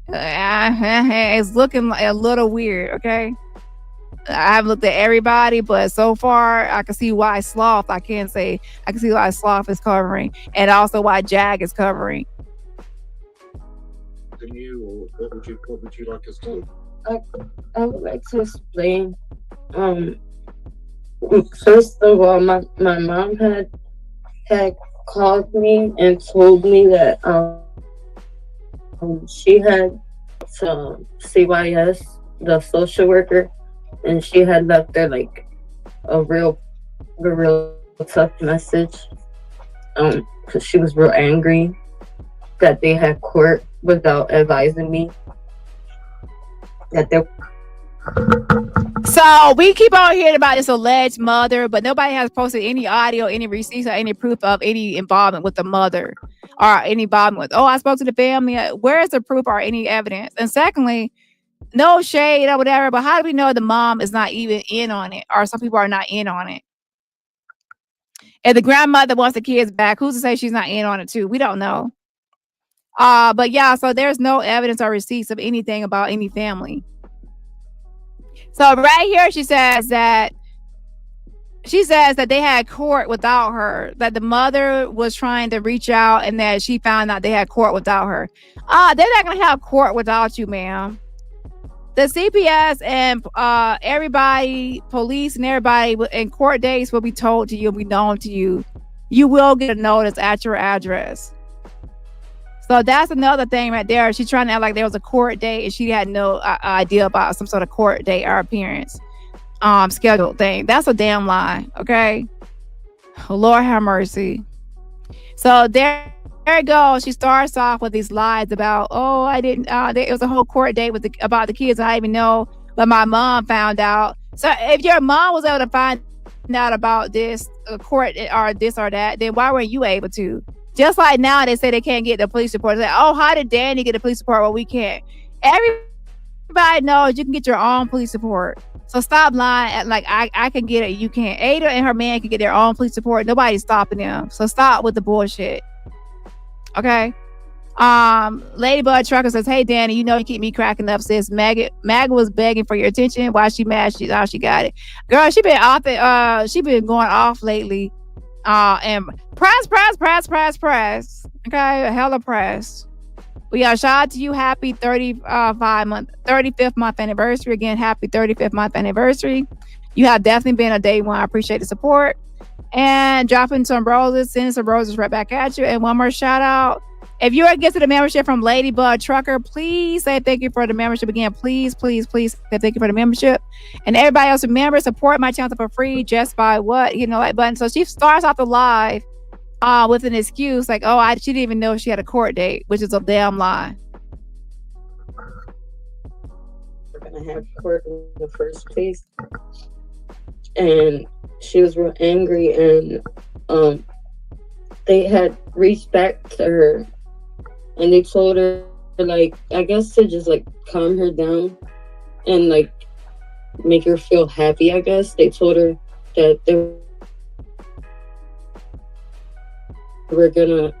it's looking a little weird. Okay, I haven't looked at everybody, but so far I can see why Sloth. I can see why Sloth is covering, and also why Jag is covering. Can you, or what would you like us to? I would like to explain. First of all, my mom had called me and told me that she had to CYS, the social worker, and she had left her a real tough message, because she was real angry. that they had court without advising me that they. So we keep on hearing about this alleged mother, but nobody has posted any audio, any receipts, or any proof of any involvement with the mother or any involvement with, oh, I spoke to the family. Where is the proof or any evidence? And secondly, no shade or whatever, but how do we know the mom is not even in on it, or some people are not in on it? If the grandmother wants the kids back, who's to say she's not in on it too? We don't know. But yeah, so there's no evidence or receipts of anything about any family. So right here, she says that they had court without her, that the mother was trying to reach out and that she found out they had court without her. They're not going to have court without you, ma'am. The CPS and everybody, police and everybody in court dates will be told to you, will be known to you. You will get a notice at your address. So that's another thing right there. She's trying to act like there was a court date and she had no idea about some sort of court date or appearance scheduled thing. That's a damn lie, okay? Lord have mercy. So there it goes. She starts off with these lies about, oh, I didn't, it was a whole court date with about the kids. I didn't even know, but my mom found out. So if your mom was able to find out about this court or this or that, then why weren't you able to? Just like now, they say they can't get the police report. They're like, oh, how did Dani get the police report? Well, we can't. Everybody knows you can get your own police report. So stop lying. Like I can get it, you can't. Ada and her man can get their own police report. Nobody's stopping them. So stop with the bullshit. Okay. Ladybug Trucker says, hey Dani, you know you keep me cracking up, sis. Maggie was begging for your attention. Why she mad? She got it. Girl, she been off it. She been going off lately. And press. Okay, hella press. We got shout out to you. Happy 35th month anniversary. Again, happy 35th month anniversary. You have definitely been a day one. I appreciate the support. And dropping some roses, sending some roses right back at you. And one more shout out. If you're a gift to the membership from Ladybug Trucker, please say thank you for the membership. Again, please say thank you for the membership. And everybody else, remember, support my channel for free just by hitting the like button. So she starts off the live with an excuse like, oh, she didn't even know she had a court date, which is a damn lie. We're gonna have court in the first place. And she was real angry, and they had reached back to her and they told her, like, I guess to just like calm her down and like make her feel happy. I guess they told her that they were gonna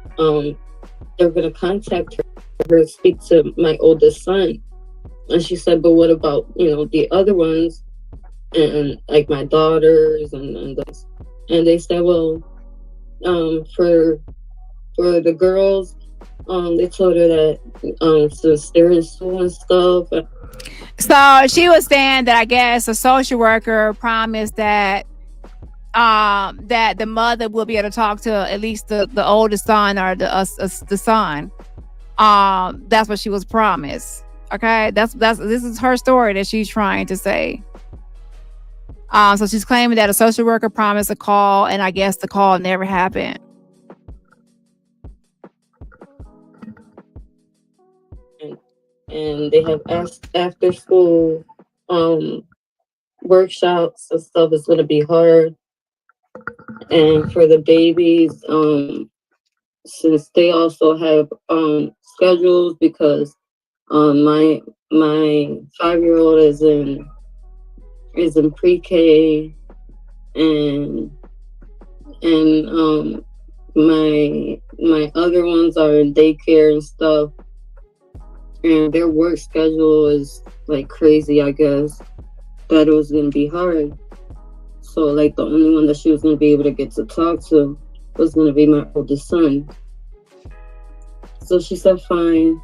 contact her, speak to my oldest son. And she said, but what about, the other ones, and like my daughters and those. And they said, well, for the girls, they told her that since they're in school and stuff. So she was saying that I guess a social worker promised that that the mother will be able to talk to at least the oldest son or the son. That's what she was promised. Okay, this is her story that she's trying to say. So she's claiming that a social worker promised a call, and I guess the call never happened. And they have asked after school workshops and stuff is going to be hard. And for the babies, since they also have schedules, because my 5-year-old is in pre-K, and my other ones are in daycare and stuff, and their work schedule is like crazy. I guess that it was gonna be hard. So like the only one that she was gonna be able to get to talk to was gonna be my oldest son. So she said fine.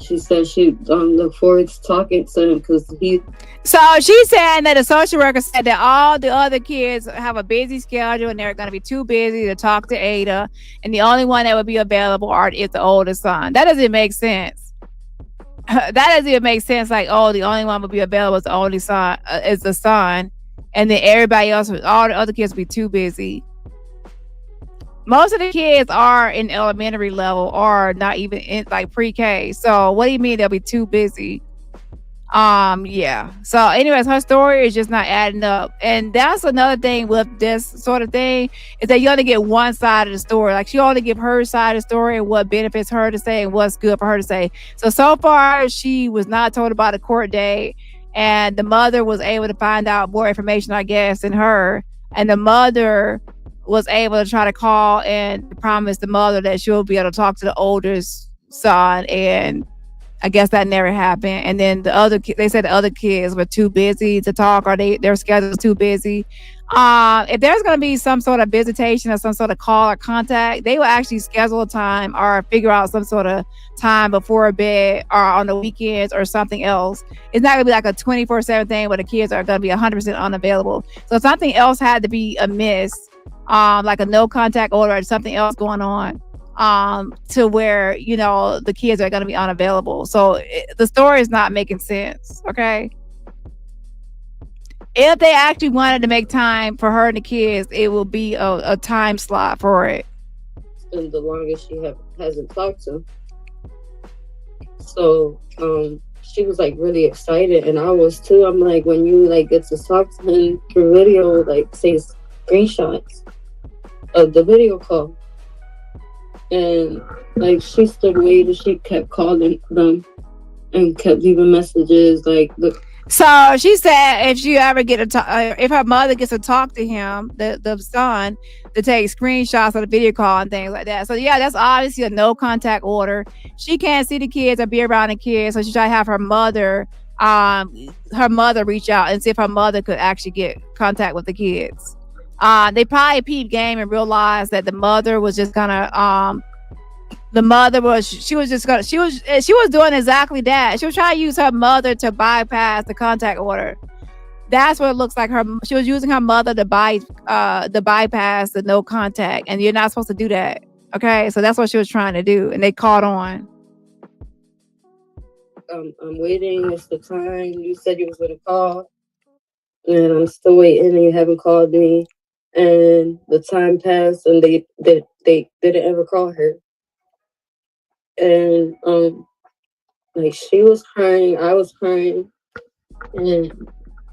She said she look forward to talking to him because he. So she's saying that the social worker said that all the other kids have a busy schedule and they're going to be too busy to talk to Ada, and the only one that would be available is the oldest son. That doesn't make sense. That doesn't even make sense. Like, oh, the only one would be available is the only son, is the son, and then everybody else, all the other kids, would be too busy. Most of the kids are in elementary level or not even in like pre-K. So what do you mean they'll be too busy? Yeah. So anyways, her story is just not adding up. And that's another thing with this sort of thing is that you only get one side of the story. Like she only give her side of the story and what benefits her to say and what's good for her to say. So far she was not told about a court date, and the mother was able to find out more information, I guess, than her. And the mother was able to try to call and promise the mother that she'll be able to talk to the oldest son, and I guess that never happened. And then they said the other kids were too busy to talk, or their schedule was too busy. If there's going to be some sort of visitation or some sort of call or contact, they will actually schedule a time or figure out some sort of time before bed or on the weekends or something else. It's not going to be like a 24/7 thing where the kids are going to be 100% unavailable. So something else had to be amiss, like a no contact order or something else going on. To where, you know, the kids are going to be unavailable. So the story is not making sense. Okay. If they actually wanted to make time for her and the kids, it will be a time slot for it. And the longest she hasn't talked to. So, she was like really excited, and I was too. I'm like, when you like get to talk to him through video, like say screenshots of the video call. And like she stood waiting, she kept calling them and kept leaving messages like, look. So she said if she ever if her mother gets to talk to him, the son, to take screenshots of the video call and things like that. So yeah, that's obviously a no contact order. She can't see the kids or be around the kids, so she tried to have her mother reach out and see if her mother could actually get contact with the kids. They probably peeped game and realized that the mother was just gonna she was doing exactly that. She was trying to use her mother to bypass the contact order. That's what it looks like. She was using her mother to bypass the no contact, and you're not supposed to do that. Okay, so that's what she was trying to do, and they caught on. I'm waiting. It's the time you said you was gonna call, and I'm still waiting, and you haven't called me. And the time passed, and they didn't ever call her. And like she was crying, I was crying, and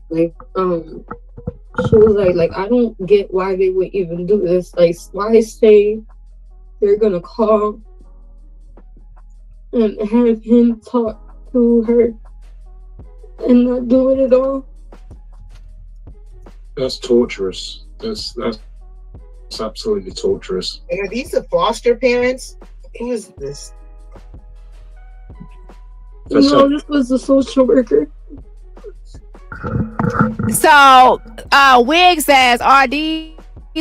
like she was like I don't get why they would even do this. Like, why say they're gonna call and have him talk to her and not do it at all? That's torturous. That's absolutely torturous. And are these the foster parents? Who is this? No, this was the social worker. So Wig says, are these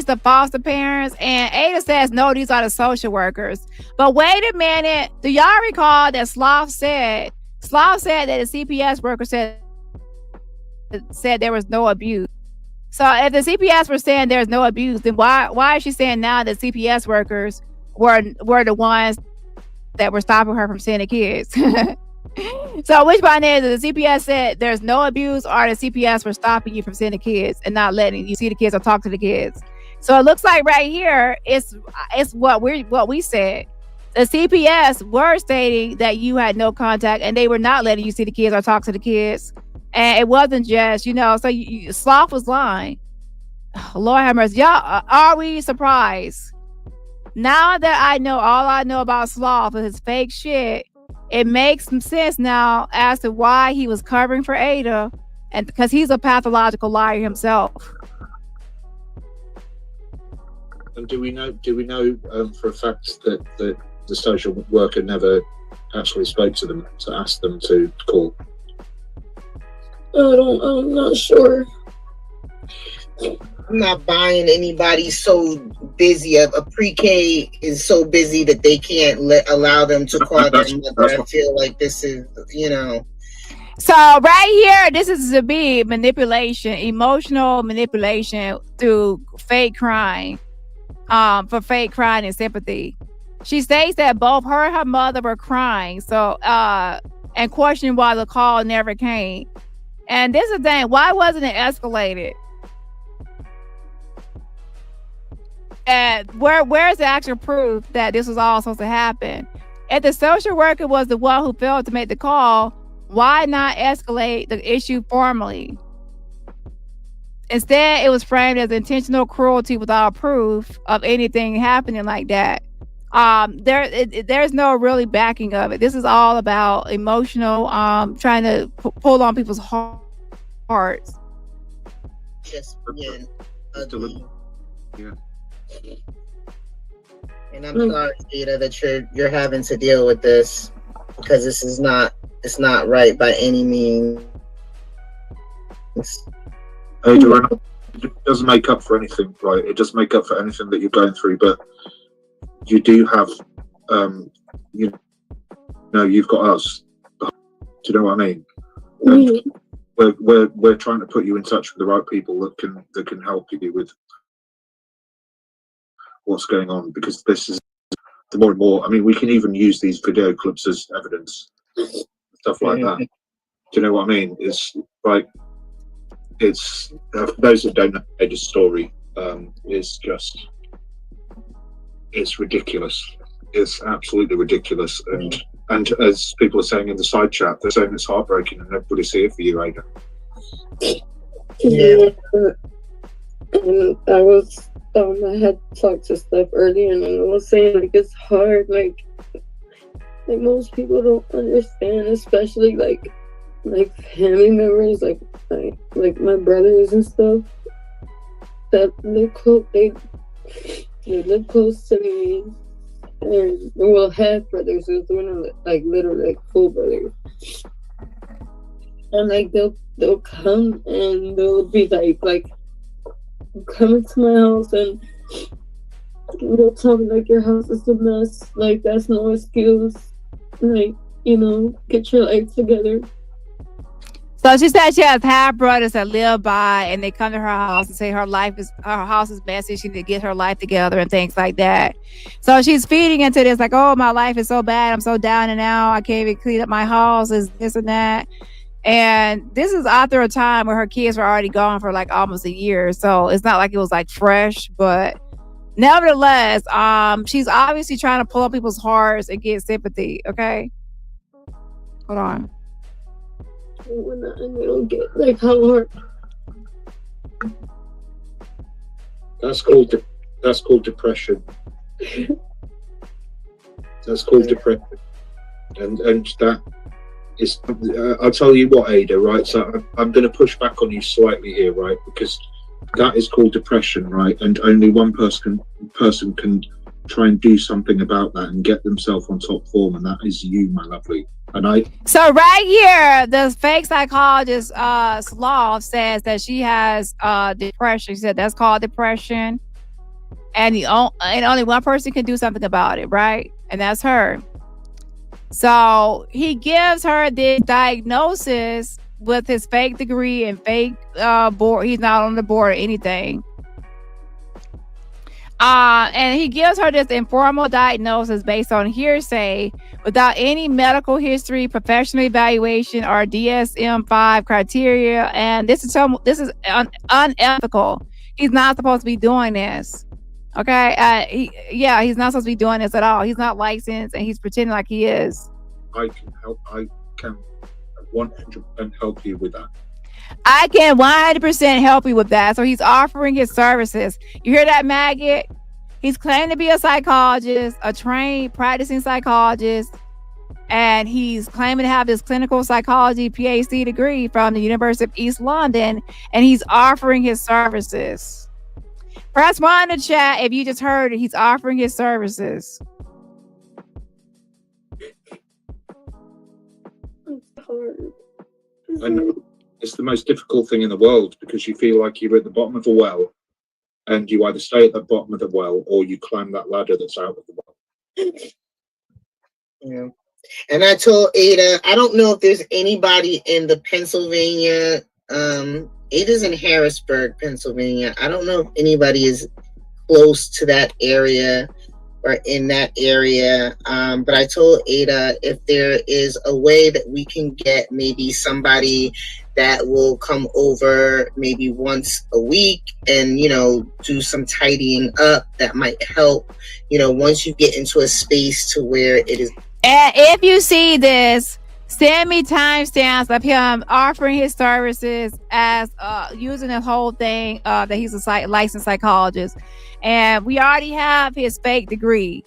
the foster parents? And Ada says, no, these are the social workers. But wait a minute, do y'all recall that Sloth said that the CPS worker said there was no abuse? So if the CPS were saying there's no abuse, then why is she saying now that CPS workers were the ones that were stopping her from seeing the kids? So which one is it? The CPS said there's no abuse, or the CPS were stopping you from seeing the kids and not letting you see the kids or talk to the kids? So it looks like right here it's what we said. The CPS were stating that you had no contact and they were not letting you see the kids or talk to the kids. And it wasn't just, so Sloth was lying. Lord have mercy. Y'all, are we surprised? Now that all I know about Sloth is his fake shit, it makes some sense now as to why he was covering for Ada, and because he's a pathological liar himself. And do we know for a fact that the social worker never actually spoke to them to ask them to call? I'm not sure. I'm not buying anybody so busy. A pre-K is so busy that they can't allow them to call their mother. I feel like this is, So right here, this is to be manipulation, emotional manipulation through fake crying, for fake crying and sympathy. She states that both her and her mother were crying, and questioning why the call never came. And this is the thing, why wasn't it escalated? where's the actual proof that this was all supposed to happen? If the social worker was the one who failed to make the call, why not escalate the issue formally? Instead, it was framed as intentional cruelty without proof of anything happening like that. There's no really backing of it. This is all about emotional, trying to pull on people's hearts. Just being ugly. Yeah. And I'm sorry, Ada, that you're having to deal with this, because it's not right by any means. Ada, it doesn't make up for anything, right? It doesn't make up for anything that you're going through, but you do have, you've got us. Do you know what I mean? And we're trying to put you in touch with the right people that can help you with what's going on, because this is the more and more. I mean, we can even use these video clips as evidence, stuff like that. Do you know what I mean? It's like, it's for those that don't know Ada's story, it's ridiculous. It's absolutely ridiculous, and as people are saying in the side chat, they're saying it's heartbreaking, and everybody's here for you, Ada. Yeah. And I had talked to Steph earlier, and I was saying, like, it's hard, like most people don't understand, especially like family members, like my brothers and stuff, that live close, they live close to me, and well, half brothers, so we're not like literally like full brothers, and like they'll come and they'll be like coming to my house, and they'll tell me like, your house is a mess, like that's no excuse, like, get your life together. So she said she has half brothers that live by, and they come to her house and say her house is messy. She need to get her life together and things like that. So she's feeding into this, like, oh, my life is so bad. I'm so down and out. I can't even clean up my house. Is this and that. And this is after a time where her kids were already gone for like almost a year. So it's not like it was like fresh, but nevertheless, she's obviously trying to pull up people's hearts and get sympathy. Okay, hold on. When I don't get like how hard. That's called depression. That's called depression, and that is. I'll tell you what, Ada. Right, so I'm going to push back on you slightly here, right? Because that is called depression, right? And only one person can try and do something about that and get themselves on top form, and that is you, my lovely. So right here, the fake psychologist Sloth says that she has depression. She said that's called depression, and only one person can do something about it, right? And that's her. So he gives her this diagnosis with his fake degree and fake board. He's not on the board or anything. And he gives her this informal diagnosis based on hearsay without any medical history, professional evaluation, or DSM-5 criteria. And this is unethical. He's not supposed to be doing this. Okay. He's not supposed to be doing this at all. He's not licensed, and he's pretending like he is. I can help. I can 100% help you with that. I can 100% help you with that. So he's offering his services. You hear that, maggot? He's claiming to be a psychologist, a trained practicing psychologist, and he's claiming to have this clinical psychology PhD degree from the University of East London, and he's offering his services. Press 1 in the chat if you just heard it. He's offering his services. It's hard. I know. It's the most difficult thing in the world, because you feel like you're at the bottom of a well, and you either stay at the bottom of the well or you climb that ladder that's out of the well. Yeah. And I told Ada, I don't know if there's anybody in the Pennsylvania, Ada's in Harrisburg, Pennsylvania. I don't know if anybody is close to that area or in that area. But I told Ada, if there is a way that we can get maybe somebody that will come over maybe once a week and, you know, do some tidying up that might help, you know, once you get into a space to where it is. And if you see this, send me timestamps of him offering his services as using the whole thing that he's a licensed psychologist. And we already have his fake degree.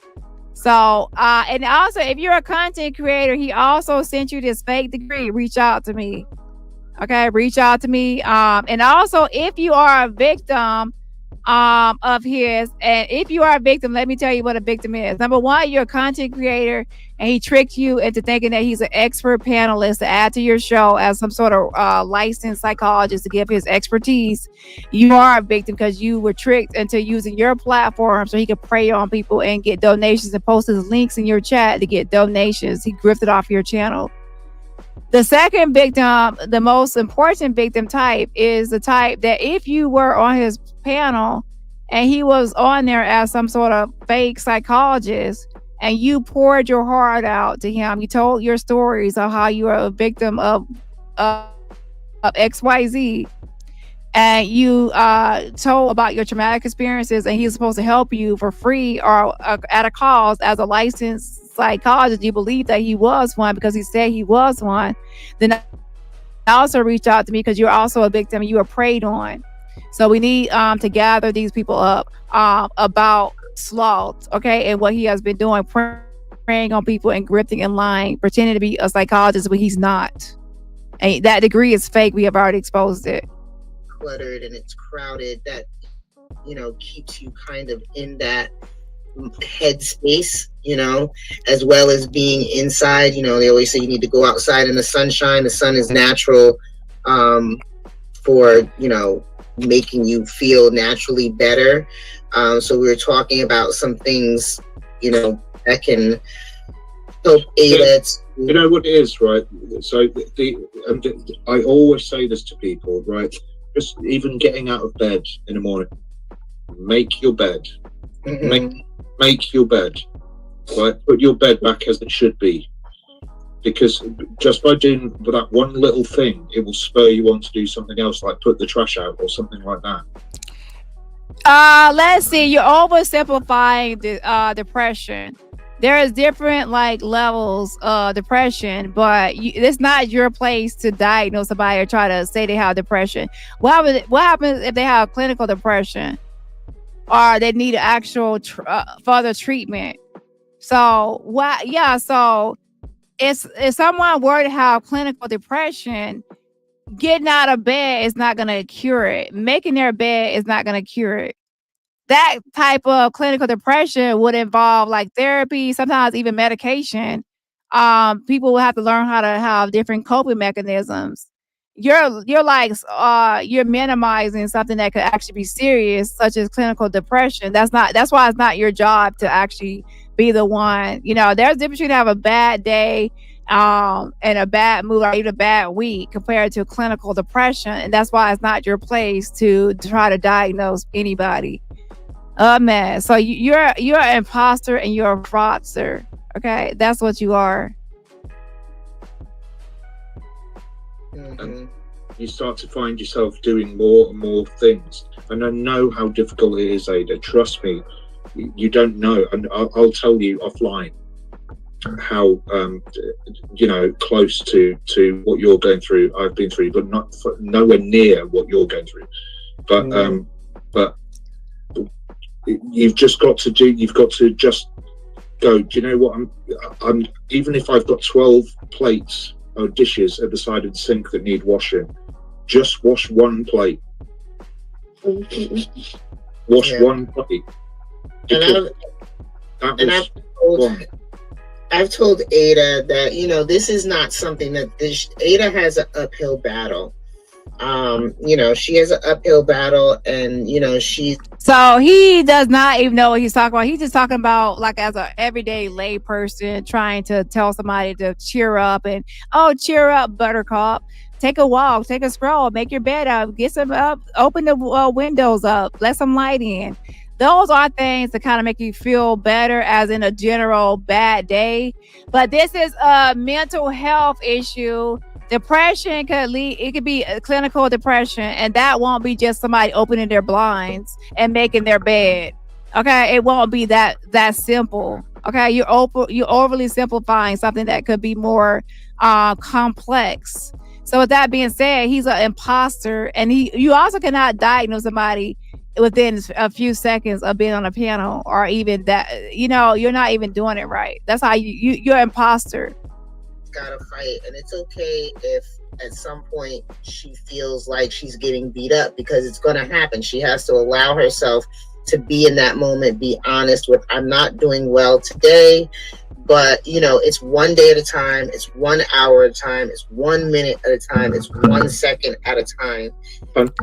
So, and also, if you're a content creator, he also sent you this fake degree. Reach out to me. Okay, reach out to me. And also, if you are a victim of his, and if you are a victim, let me tell you what a victim is. Number one, you're a content creator, and he tricked you into thinking that he's an expert panelist to add to your show as some sort of licensed psychologist to give his expertise. You are a victim because you were tricked into using your platform so he could prey on people and get donations and post his links in your chat to get donations. He grifted off your channel. The second victim, the most important victim type, is the type that if you were on his panel and he was on there as some sort of fake psychologist and you poured your heart out to him, you told your stories of how you are a victim of XYZ, and you told about your traumatic experiences, and he's supposed to help you for free or at a cost as a licensed psychologist, you believe that he was one because he said he was one, then also reach out to me because you're also a victim and you were preyed on. So we need to gather these people up about sloth, okay, and what he has been doing, preying on people and grifting and lying, pretending to be a psychologist when he's not. And that degree is fake. We have already exposed it. Cluttered and it's crowded, that, you know, keeps you kind of in that headspace, you know, as well as being inside. You know, they always say you need to go outside in the sunshine. The sun is natural for, you know, making you feel naturally better. So we were talking about some things, you know, that can help Ada. You know what it is, right? So I always say this to people, right? Just even getting out of bed in the morning, make your bed. Make your bed, right? Put your bed back as it should be, because just by doing that one little thing, it will spur you on to do something else, like put the trash out or something like that. Let's see. You're oversimplifying the depression. There is different like levels of depression, but it's not your place to diagnose somebody or try to say they have depression. What happens if they have clinical depression? Or they need actual further treatment. So what? Yeah. So if someone were to have clinical depression, getting out of bed is not going to cure it. Making their bed is not going to cure it. That type of clinical depression would involve like therapy, sometimes even medication. People will have to learn how to have different coping mechanisms. You're like you're minimizing something that could actually be serious, such as clinical depression. That's why it's not your job to actually be the one. You know, there's a difference between have a bad day and a bad mood or even a bad week compared to clinical depression, and that's why it's not your place to try to diagnose anybody. Man, so you're an imposter and you're a fraudster. Okay, that's what you are. And you start to find yourself doing more and more things, and I know how difficult it is, Ada. Trust me, you don't know, and I'll tell you offline how you know, close to what you're going through I've been through, but not nowhere near what you're going through. But you've just got to just go, do you know what, I'm even if I've got 12 plates or dishes at the side of the sink that need washing, just wash one plate. One plate. I've told Ada that, you know, this is not something that Ada has an uphill battle. You know, she has an uphill battle, and you know, so he does not even know what he's talking about. He's just talking about like as an everyday lay person trying to tell somebody to cheer up and cheer up, buttercup, take a walk, take a stroll, make your bed up, get some up, open the windows up, let some light in. Those are things to kind of make you feel better as in a general bad day. But this is a mental health issue Depression could lead, it could be a clinical depression, and that won't be just somebody opening their blinds and making their bed. Okay, it won't be that simple. Okay, you're overly simplifying something that could be more complex. So with that being said, he's an imposter, and you also cannot diagnose somebody within a few seconds of being on a panel, or even that, you're not even doing it right. That's how you're an imposter. Gotta fight, and it's okay if at some point she feels like she's getting beat up, because it's gonna happen. She has to allow herself to be in that moment, be honest with, I'm not doing well today, but it's one day at a time, it's 1 hour at a time, it's 1 minute at a time, it's 1 second at a time.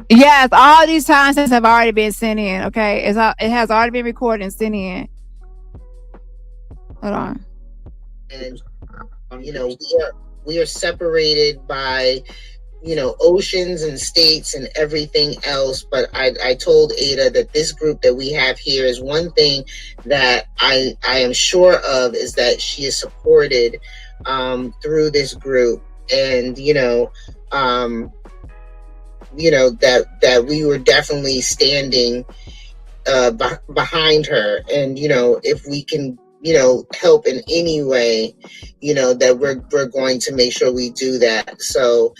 Yes, all these times have already been sent in. Okay, it has already been recorded and sent in. Hold on. And we are separated by oceans and states and everything else, but I told Ada that this group that we have here is one thing that I am sure of, is that she is supported through this group, and that we were definitely standing behind her, and if we can help in any way, that we're going to make sure we do that. So,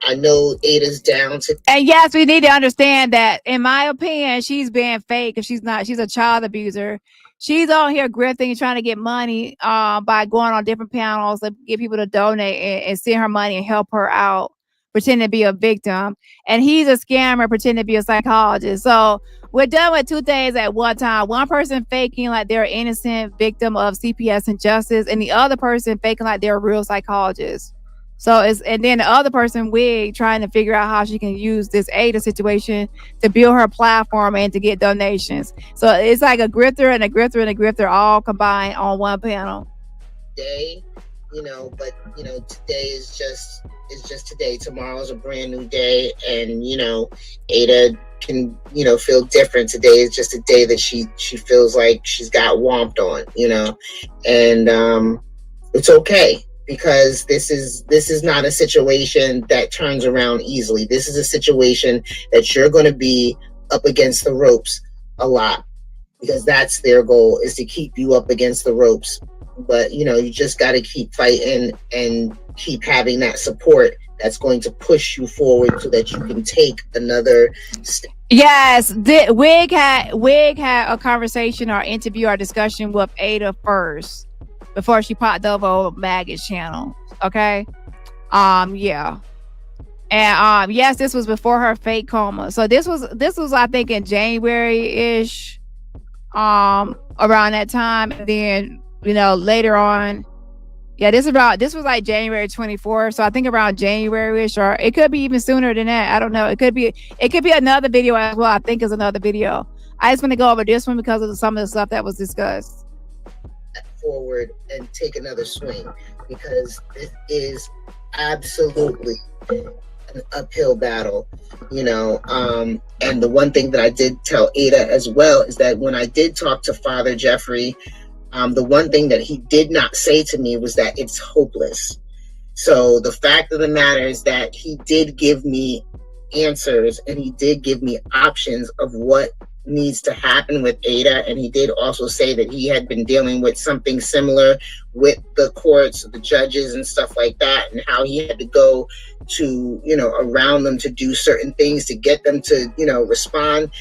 I know Ada's down to. And yes, we need to understand that, in my opinion, she's being fake. If she's not, she's a child abuser. She's on here grifting, trying to get money by going on different panels to get people to donate and send her money and help her out, pretending to be a victim. And he's a scammer, pretending to be a psychologist. So we're done with two things at one time. One person faking like they're an innocent victim of CPS injustice, and the other person faking like they're a real psychologist. So and then the other person, Wig, trying to figure out how she can use this Ada situation to build her platform and to get donations. So it's like a grifter and a grifter and a grifter all combined on one panel. Day, but today is just today. Tomorrow's a brand new day, and Ada can feel different. Today is just a day that she feels like she's got whomped on, and it's okay, because this is not a situation that turns around easily. This is a situation that you're going to be up against the ropes a lot, because that's their goal, is to keep you up against the ropes. But you just got to keep fighting and keep having that support that's going to push you forward, so that you can take another step. Yes, Wig had a conversation or interview or discussion with Ada first before she popped over on Maggie's channel. Okay, yeah, and yes, this was before her fake coma. So this was I think in January-ish, around that time, and then later on. Yeah, this was like January 24th. So I think around January-ish, or it could be even sooner than that. I don't know. It could be another video as well. I think it's another video. I just want to go over this one because of some of the stuff that was discussed. Forward and take another swing, because this is absolutely an uphill battle, and the one thing that I did tell Ada as well is that when I did talk to Father Jeffrey, the one thing that he did not say to me was that it's hopeless. So the fact of the matter is that he did give me answers, and he did give me options of what needs to happen with Ada. And he did also say that he had been dealing with something similar with the courts, the judges and stuff like that, and how he had to go to, around them to do certain things to get them to, respond.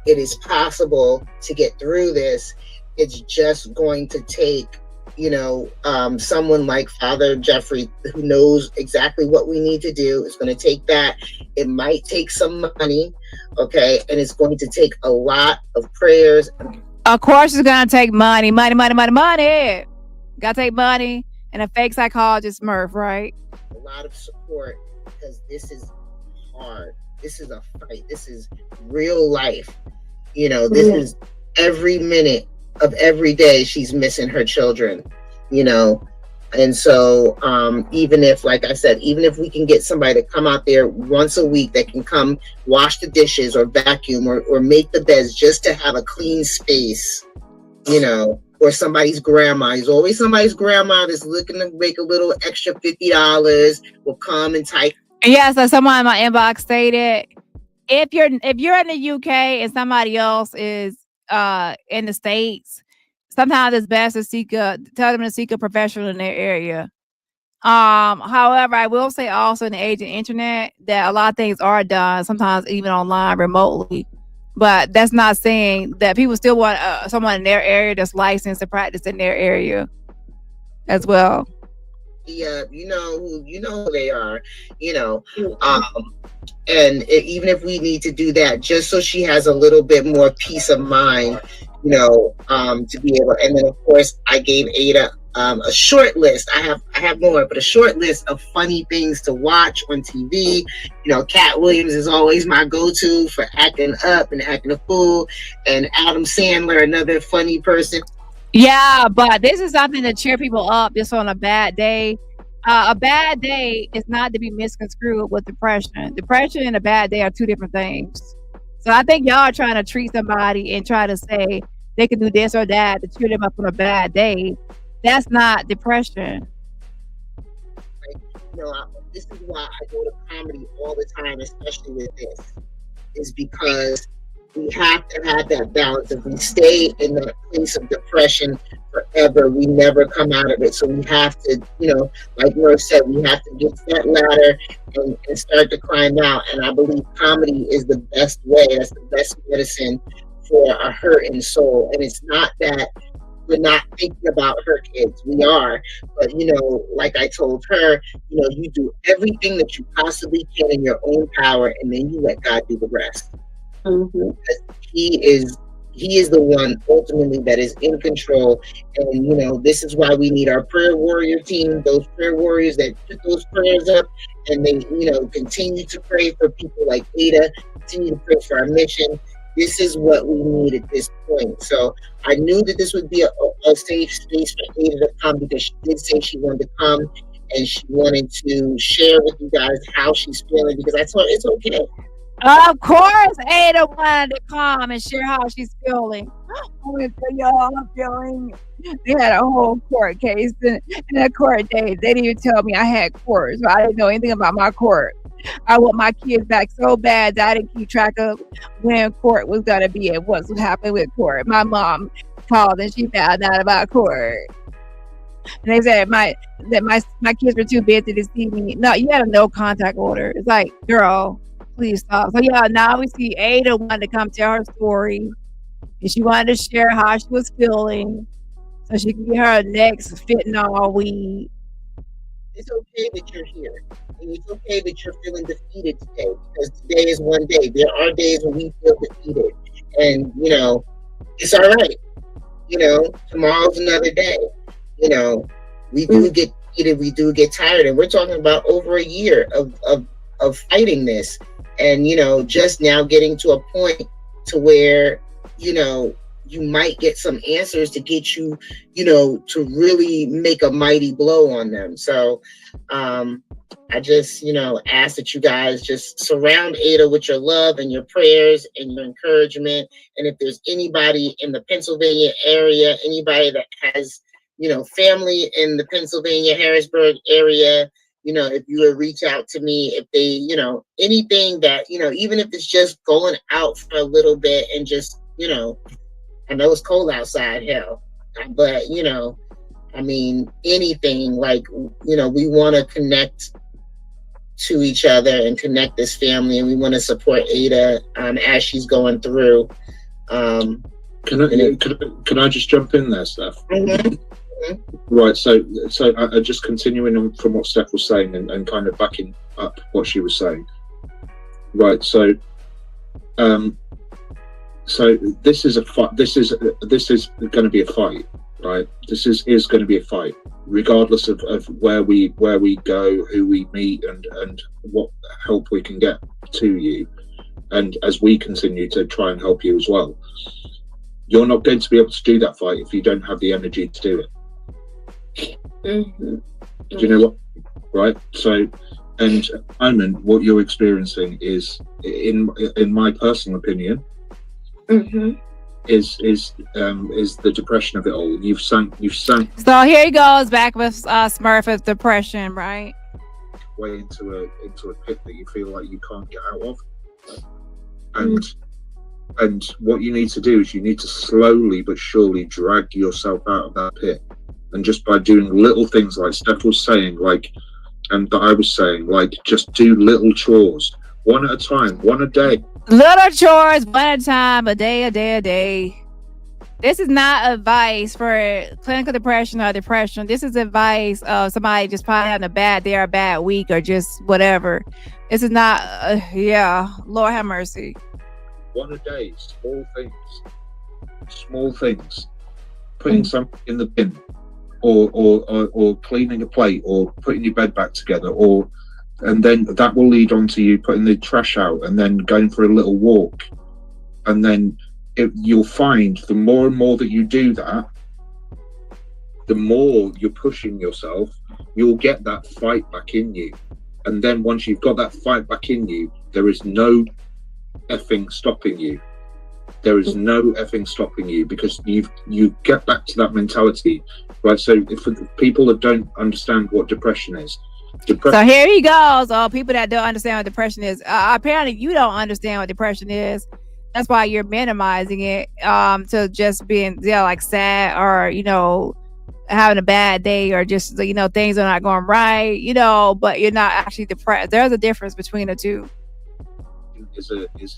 It is possible to get through this. It's just going to take, someone like Father Jeffrey, who knows exactly what we need to do. It's going to take that. It might take some money, okay? And it's going to take a lot of prayers. Of course, it's going to take money. Got to take money and a fake psychologist, Murph, right? A lot of support, because this is hard. This is a fight. This is real life. This is every minute of every day she's missing her children, and so even if, like I said, even if we can get somebody to come out there once a week that can come wash the dishes or vacuum or make the beds, just to have a clean space, or somebody's grandma. He's always somebody's grandma that's looking to make a little extra $50 will come and type. Yeah, so someone in my inbox stated, if you're in the UK and somebody else is in the States, sometimes it's best to tell them to seek a professional in their area. However, I will say also in the age of internet that a lot of things are done, sometimes even online remotely. But that's not saying that people still want someone in their area that's licensed to practice in their area as well. Yeah, you know who they are, and even if we need to do that, just so she has a little bit more peace of mind, to be able. And then of course I gave Ada a short list. I have more, but a short list of funny things to watch on TV. Cat Williams is always my go-to for acting up and acting a fool, and Adam Sandler, another funny person. Yeah, but this is something to cheer people up just on a bad day. A bad day is not to be misconstrued with depression. Depression and a bad day are two different things. So I think y'all are trying to treat somebody and try to say they can do this or that to cheer them up on a bad day. That's not depression. This is why I go to comedy all the time, especially with this, is because we have to have that balance. If we stay in that place of depression forever, we never come out of it. So we have to, like Murph said, we have to get that ladder and start to climb out. And I believe comedy is the best way. That's the best medicine for a hurting soul. And it's not that we're not thinking about her kids. We are. But, like I told her, you do everything that you possibly can in your own power, and then you let God do the rest. Mm-hmm. He is the one ultimately that is in control. And this is why we need our prayer warrior team, those prayer warriors that put those prayers up, and they continue to pray for people like Ada, continue to pray for our mission. This is what we need at this point. So I knew that this would be a safe space for Ada to come, because she did say she wanted to come and she wanted to share with you guys how she's feeling, because I told her it's okay. Of course, Ada wanted to come and share how she's feeling. I'm going to tell y'all how I'm feeling. They had a whole court case, and that court day, they didn't even tell me I had court, so I didn't know anything about my court. I want my kids back so bad that I didn't keep track of when court was going to be and what's happening with court. My mom called and she found out about court. And they said my kids were too busy to see me. No, you had a no contact order. It's like, girl, please stop. So yeah, now we see Ada wanted to come tell her story, and she wanted to share how she was feeling so she can get her next fentanyl weed. It's okay that you're here, and it's okay that you're feeling defeated today, because today is one day. There are days when we feel defeated, and it's all right. Tomorrow's another day. We do get defeated, we do get tired, and we're talking about over a year of fighting this. And, just now getting to a point to where, you might get some answers to get you, to really make a mighty blow on them. So I just, ask that you guys just surround Ada with your love and your prayers and your encouragement. And if there's anybody in the Pennsylvania area, anybody that has, family in the Pennsylvania, Harrisburg area, if you would reach out to me, if they, anything that, even if it's just going out for a little bit and just, I know it's cold outside, hell, but, anything like, we want to connect to each other and connect this family, and we want to support Ada as she's going through. Can I just jump in there, Steph? Mm-hmm. Right, so I just continuing on from what Steph was saying and kind of backing up what she was saying. Right, so this is a fight. This is going to be a fight, right? This is going to be a fight, regardless of where we go, who we meet, and what help we can get to you, and as we continue to try and help you as well. You're not going to be able to do that fight if you don't have the energy to do it. Mm-hmm. Do you know what? Right. So, and at the moment, what you're experiencing is, in my personal opinion, mm-hmm. is the depression of it all. You've sunk So here he goes back with Smurf with depression, right? way into a pit that you feel like you can't get out of. And what you need to do is you need to slowly but surely drag yourself out of that pit. And just by doing little things like Steph was saying, like, and that I was saying, like, just do little chores, one at a time, one a day. Little chores, one at a time, a day. This is not advice for clinical depression or depression. This is advice of somebody just probably having a bad day or a bad week or just whatever. This is not, Lord have mercy. One a day, small things. Putting something in the bin, or cleaning a plate, or putting your bed back together, and then that will lead on to you putting the trash out, and then going for a little walk, and then you'll find the more and more that you do that, the more you're pushing yourself, you'll get that fight back in you. And then once you've got that fight back in you, there is no effing stopping you. There is no effing stopping you, because you get back to that mentality, right? So if people that don't understand what depression is, so here he goes. People that don't understand what depression is. Apparently you don't understand what depression is. That's why you're minimizing it to just being like sad, or having a bad day, or just things are not going right, but you're not actually depressed. There's a difference between the two. Is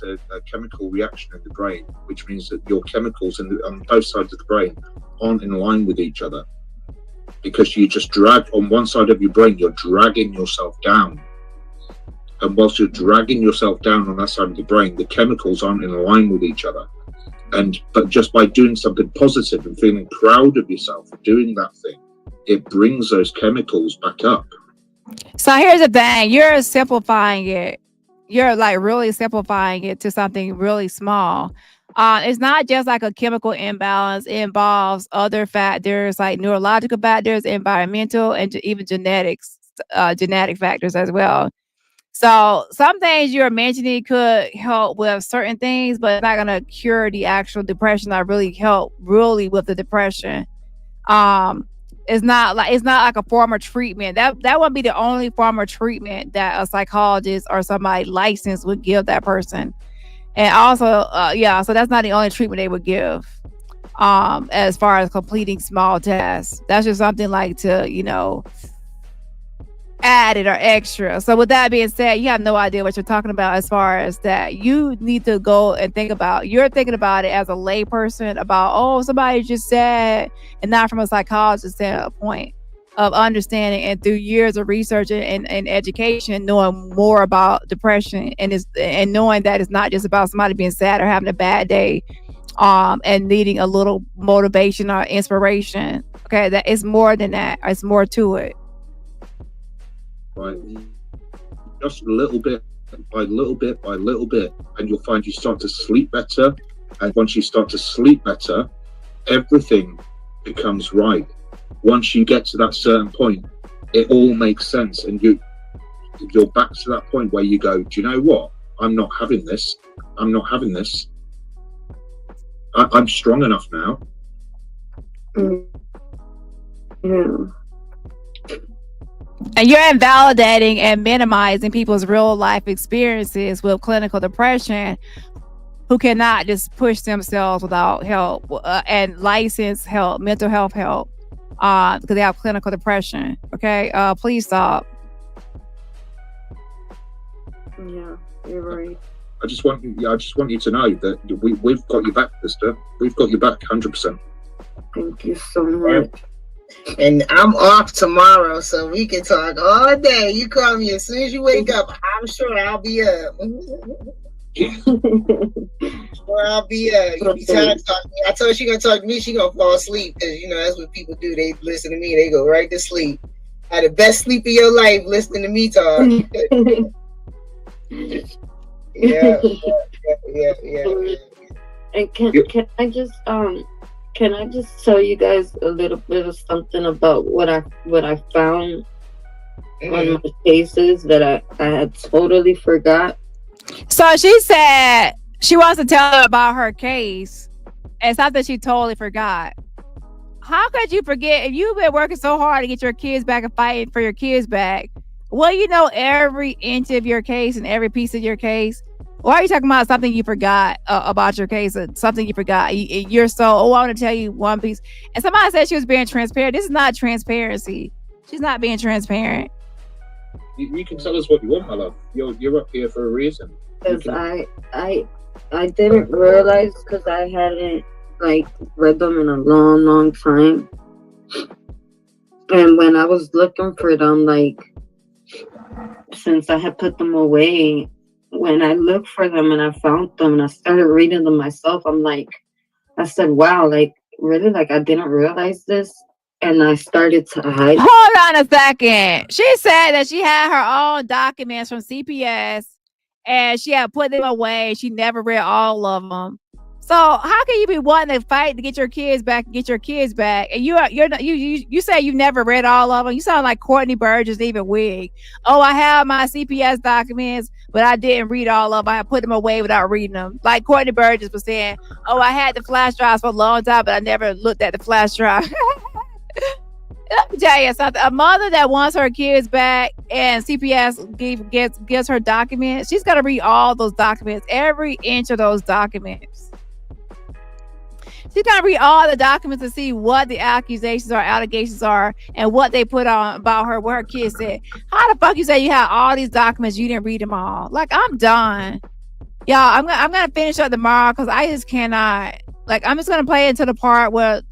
a chemical reaction in the brain, which means that your chemicals on both sides of the brain aren't in line with each other, because you just drag on one side of your brain, you're dragging yourself down. And whilst you're dragging yourself down on that side of the brain, the chemicals aren't in line with each other. But just by doing something positive and feeling proud of yourself for doing that thing, it brings those chemicals back up. So here's the thing, you're simplifying it. You're like really simplifying it to something really small. It's not just like a chemical imbalance. It involves other factors like neurological factors, environmental, and even genetic factors as well. So some things you're mentioning could help with certain things, but it's not going to cure the actual depression or really help with the depression. It's not like a form of treatment. That wouldn't be the only form of treatment that a psychologist or somebody licensed would give that person. And also, so that's not the only treatment they would give. As far as completing small tasks, that's just something like to, added or extra. So with that being said, you have no idea what you're talking about as far as that. You need to go and think about, you're thinking about it as a lay person about, somebody just said, and not from a psychologist standpoint of understanding, and through years of research and education, knowing more about depression and knowing that it's not just about somebody being sad or having a bad day and needing a little motivation or inspiration. Okay, that is more than that. It's more to it. Right, just a little bit by little bit by little bit, and you'll find you start to sleep better. And once you start to sleep better, everything becomes right. Once you get to that certain point, it all makes sense, and you're back to that point where you go, do you know what? I'm not having this. I'm strong enough now. Yeah. And you're invalidating and minimizing people's real life experiences with clinical depression, who cannot just push themselves without help and licensed help, mental health help, because they have clinical depression. Okay, please stop. Yeah, you're right. I just want you to know that we've got your back, sister. We've got your back, 100%. Thank you so much. And I'm off tomorrow, so we can talk all day. You call me as soon as you wake up. I'm sure I'll be up. I'll be you be tired of talking. I told her she gonna talk to me. She gonna fall asleep, because that's what people do. They listen to me. They go right to sleep. Had the best sleep of your life listening to me talk. Yeah. And can I just tell you guys a little bit of something about what I found on my cases that I had totally forgot? So she said she wants to tell her about her case. and something she totally forgot. How could you forget if you've been working so hard to get your kids back and fighting for your kids back? Well, you know every inch of your case and every piece of your case. Why are you talking about something you forgot about your case? Something you forgot. You're so, I want to tell you one piece. And somebody said she was being transparent. This is not transparency. She's not being transparent. You can tell us what you want, my love. You're up here for a reason. Because I didn't realize, because I hadn't like read them in a long time, and when I was looking for them, like since I had put them away, when I looked for them and I found them and I started reading them myself, I'm like, I said, wow, like really, like I didn't realize this. And I started to hide. Hold on a second. She said that she had her own documents from CPS and she had put them away. She never read all of them. So how can you be wanting to fight to get your kids back and you say you never read all of them? You sound like Courtney Burgess, even Wig. Oh, I have my CPS documents, but I didn't read all of them. I put them away without reading them. Like Courtney Burgess was saying, oh, I had the flash drives for a long time, but I never looked at the flash drive. Let me tell you something. A mother that wants her kids back and CPS gives her documents, she's gonna read all those documents, every inch of those documents. She's gonna read all the documents to see what the accusations or allegations are and what they put on about her, what her kids said. How the fuck you say you have all these documents, you didn't read them all? Like, I'm done. Y'all, I'm gonna finish up tomorrow because I just cannot. Like, I'm just gonna play into the part where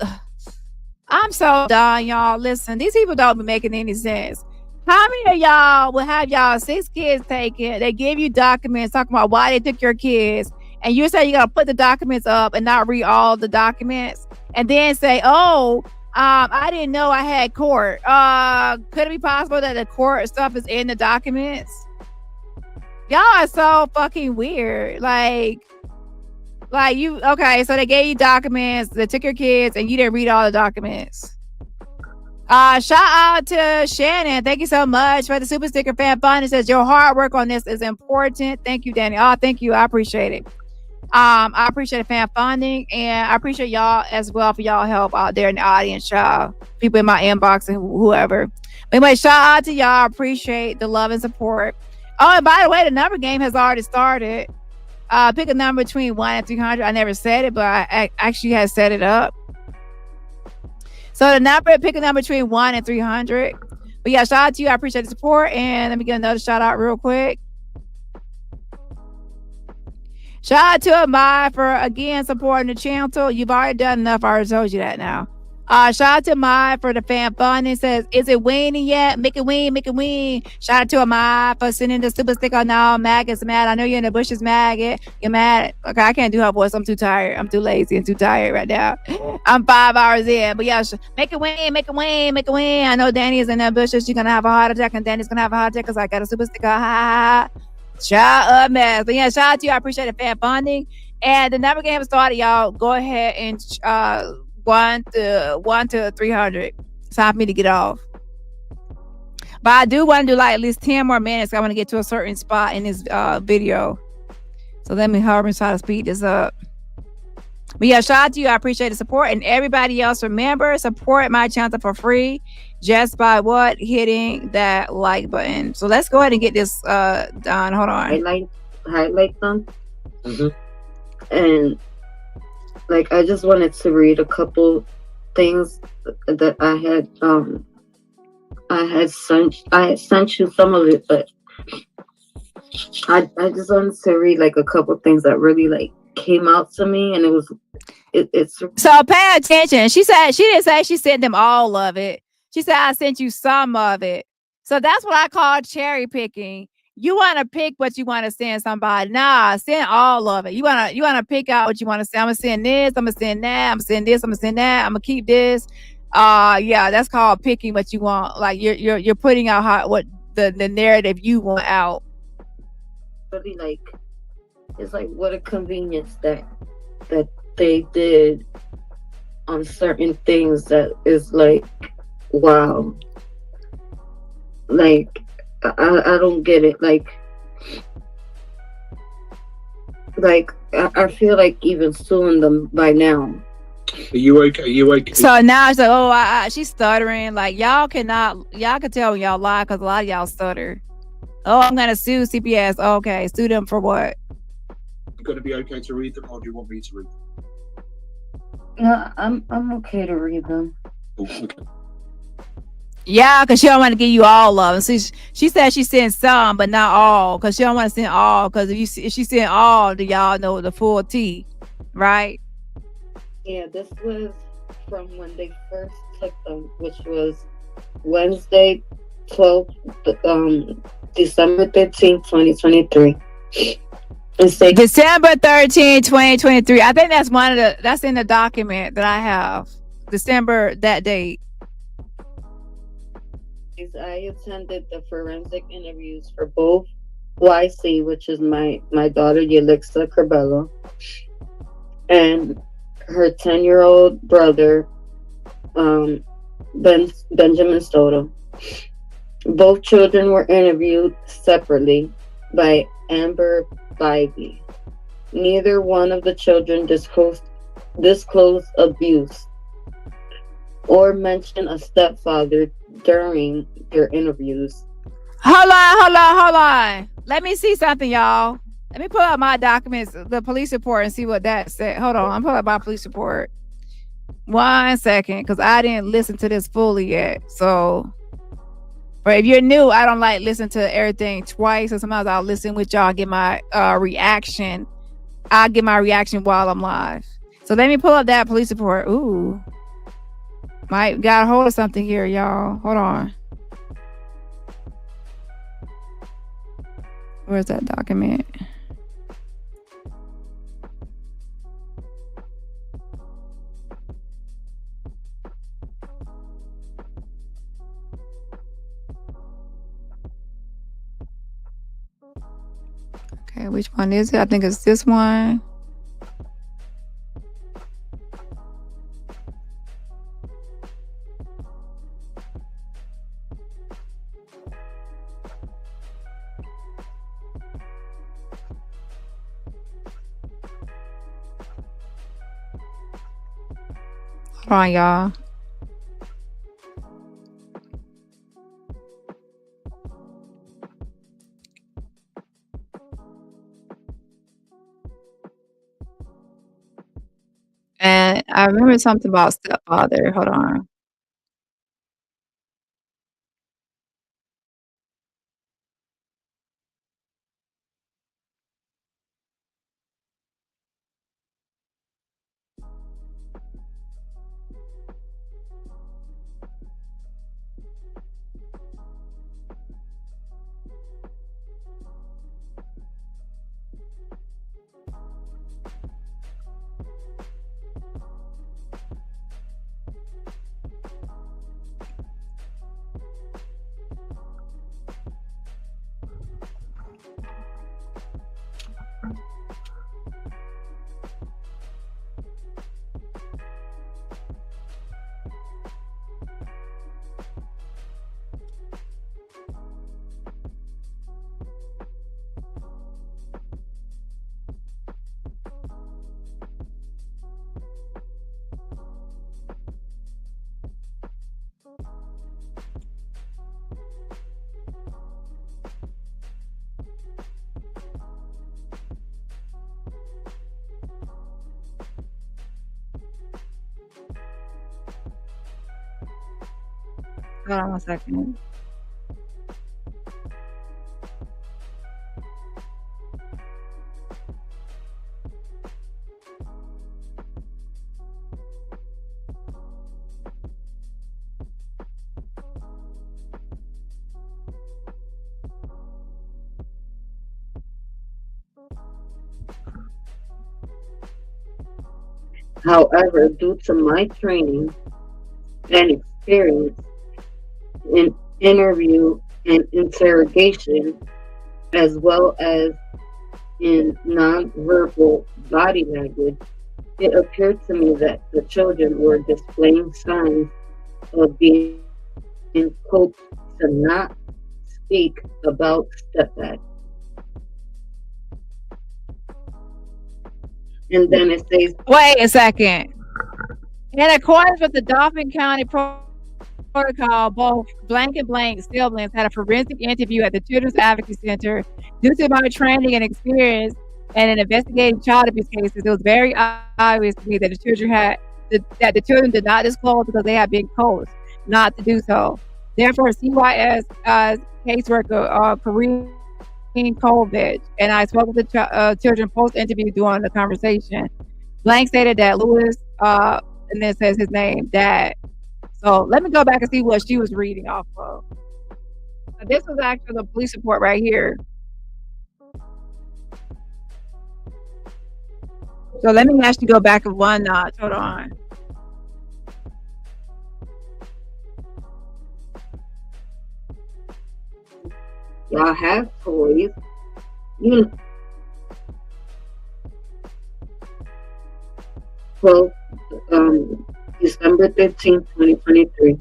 I'm so done, y'all. Listen, these people don't be making any sense. How many of y'all will have y'all 6 kids taken? They give you documents talking about why they took your kids, and you say you gotta put the documents up and not read all the documents, and then say, "Oh, I didn't know I had court." Could it be possible that the court stuff is in the documents? Y'all are so fucking weird. Like you, okay, so they gave you documents, they took your kids, and you didn't read all the documents. Shout out to Shannon. Thank you so much for the super sticker. Fan fun. It says your hard work on this is important. Thank you, Dani. Oh, thank you. I appreciate it. I appreciate fan funding, and I appreciate y'all as well for y'all help out there in the audience, y'all. People in my inbox and whoever. But anyway, shout out to y'all. I appreciate the love and support. Oh, and by the way, the number game has already started. Pick a number between 1 and 300. I never said it, but I actually had set it up. So pick a number between 1 and 300. But yeah, shout out to you. I appreciate the support. And let me get another shout out real quick. Shout out to Amai for again supporting the channel. You've already done enough. I already told you that now. Shout out to Amai for the fan fun. It says, is it weaning yet? Make it wean. Shout out to Amai for sending the super sticker. No, Maggot's mad. I know you're in the bushes, Maggot. You're mad. Okay, I can't do her voice. I'm too tired. I'm too lazy and too tired right now. I'm 5 hours in. But yeah, make it wean. I know Dani is in the bushes. She's going to have a heart attack, and Dani's going to have a heart attack because I got a super sticker. Ha. Shout out, mess. But yeah, shout out to you. I appreciate the fan funding. And the number game started, y'all. Go ahead and 1 to 300. It's time for me to get off. But I do want to do like at least 10 more minutes. I want to get to a certain spot in this video. So let me hurry and try to speed this up. But yeah, shout out to you. I appreciate the support. And everybody else, remember, support my channel for free just by what? Hitting that like button. So let's go ahead and get this done. Hold on. Highlight them. Mm-hmm. And like, I just wanted to read a couple things that I had sent you some of it, but I just wanted to read like a couple things that really like came out to me, and it's so pay attention. She said she didn't say she sent them all of it. She said I sent you some of it. So that's what I call cherry picking. You want to pick what you want to send somebody. Nah, send all of it. You want to pick out what you want to send. I'm going to send this. I'm going to send that. I'm going to send this. I'm going to send that. I'm going to keep this. Yeah, that's called picking what you want. Like you're putting out what the narrative you want out. Really, like, it's like what a convenience that they did on certain things that is like, wow. Like, I don't get it. Like I feel like even suing them by now. Are you okay? Are you okay? So now it's like, oh, she's stuttering. Like y'all can tell when y'all lie because a lot of y'all stutter. Oh, I'm gonna sue CPS. Okay, sue them for what? You gonna be okay to read them, or do you want me to read them? Yeah, I'm okay to read them. Okay. Yeah, because she don't want to give you all of them. So she said she sent some, but not all, because she don't want to send all. Because if she sent all, do y'all know the full tea, right? Yeah, this was from when they first took them, which was Wednesday, December 13th, 2023. December 13th, 2023. I think that's in the document that I have. December, that date. I attended the forensic interviews for both YC, which is my daughter Yelixa Corbello, and her 10-year-old brother Benjamin Soto. Both children were interviewed separately by Amber Bybee. Neither one of the children disclosed abuse or mentioned a stepfather during their interviews. Hold on. Let me see something, y'all. Let me pull out my documents, the police report, and see what that said. Hold on, I'm pulling up my police report. 1 second, because I didn't listen to this fully yet. So, but if you're new, I don't like listen to everything twice. So sometimes I'll listen with y'all, get my reaction. I'll get my reaction while I'm live. So let me pull up that police report. Ooh. Might got a hold of something here, y'all. Hold on. Where's that document? Okay, which one is it? I think it's this one. Hold on, y'all. And I remember something about stepfather. Hold on. Hold on 1 second. However, due to my training and experience in interview and interrogation, as well as in nonverbal body language, it appeared to me that the children were displaying signs of being coached to not speak about stepdad. And then it says, wait a second. In accordance with the Dauphin County protocol, both blank and blank siblings had a forensic interview at the Children's Advocacy Center. Due to my training and experience and in investigating child abuse cases, it was very obvious to me that the children did not disclose because they had been coached not to do so. Therefore, CYS caseworker Kareem Kovic and I spoke with the children post-interview during the conversation. Blank stated that Lewis, and then says his name, Dad. So let me go back and see what she was reading off of. This was actually the police report right here. So let me actually go back one notch. Hold on. y'all have toys. You know. Well, December 13th, 2023.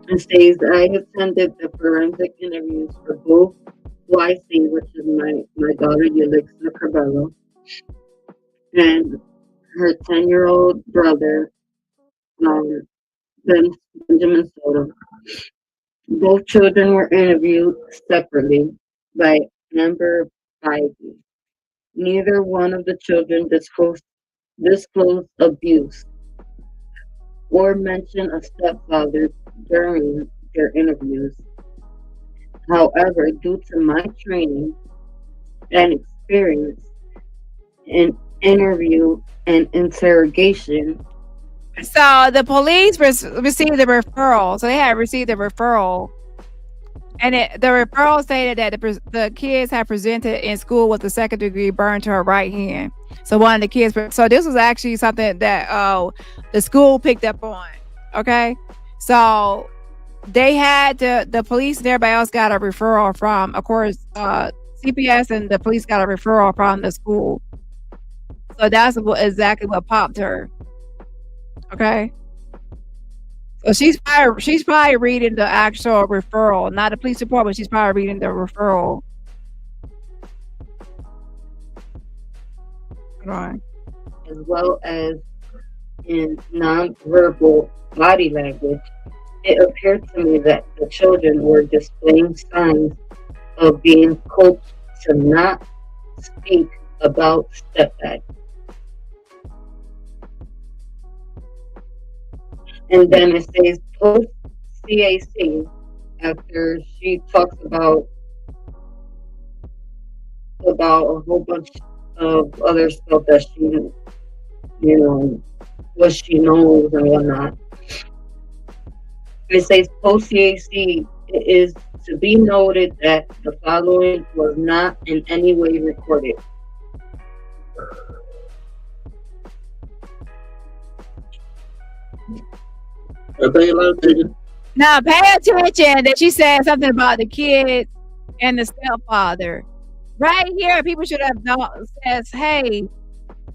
It says, I attended the forensic interviews for both YC, which is my daughter, Ulixa Cabello, and her 10-year-old brother, Benjamin Soto. Both children were interviewed separately by Amber Bivey. Neither one of the children disclosed abuse or mentioned a stepfather during their interviews. However, due to my training and experience in interview and interrogation. So the police received the referral. So they had received the referral. And the referral stated that the kids had presented in school with a second-degree burn to her right hand. So one of the kids. So this was actually something that the school picked up on. Okay, so they had the police and everybody else got a referral from, of course, CPS and the police got a referral from the school. So that's exactly what popped her. Okay. So she's probably reading the actual referral, not the police report, but she's probably reading the referral. Right. As well as in nonverbal body language, it appeared to me that the children were displaying signs of being coached to not speak about stepdad. And then it says post CAC, after she talks about a whole bunch of other stuff that she, what she knows and whatnot. It says post CAC, it is to be noted that the following was not in any way recorded. Are they allowed to? Now pay attention that she said something about the kids and the stepfather. Right here, people should have known. Says, hey,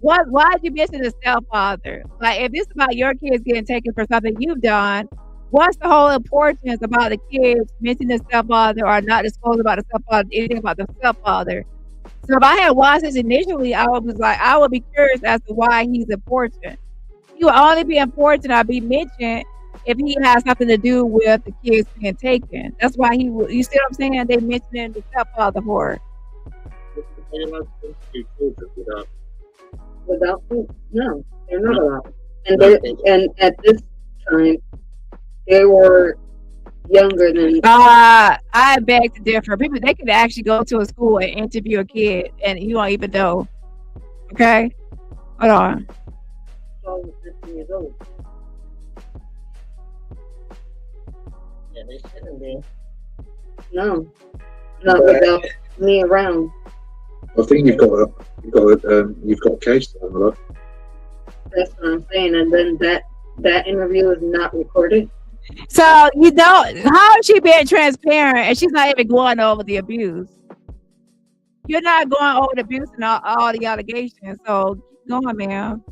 why'd you mention the stepfather? Like, if it's about your kids getting taken for something you've done, what's the whole importance about the kids mentioning the stepfather or not disclosing about the stepfather, anything about the stepfather? So if I had watched this initially, I would be curious as to why he's important. He would only be important or be mentioned if he has something to do with the kids being taken. That's why he would. You see what I'm saying? They mentioned the stepfather for her. Without no, they're not allowed. And at this time, they were younger than. I beg to differ. People, they could actually go to a school and interview a kid, and you won't even know. Okay, hold on. 12 and 15 years old. Yeah, they shouldn't be. No, not without me around. I think you've got a case to handle. That's what I'm saying. And then that interview is not recorded. So how is she being transparent and she's not even going over the abuse? You're not going over the abuse and all the allegations. So keep going, ma'am.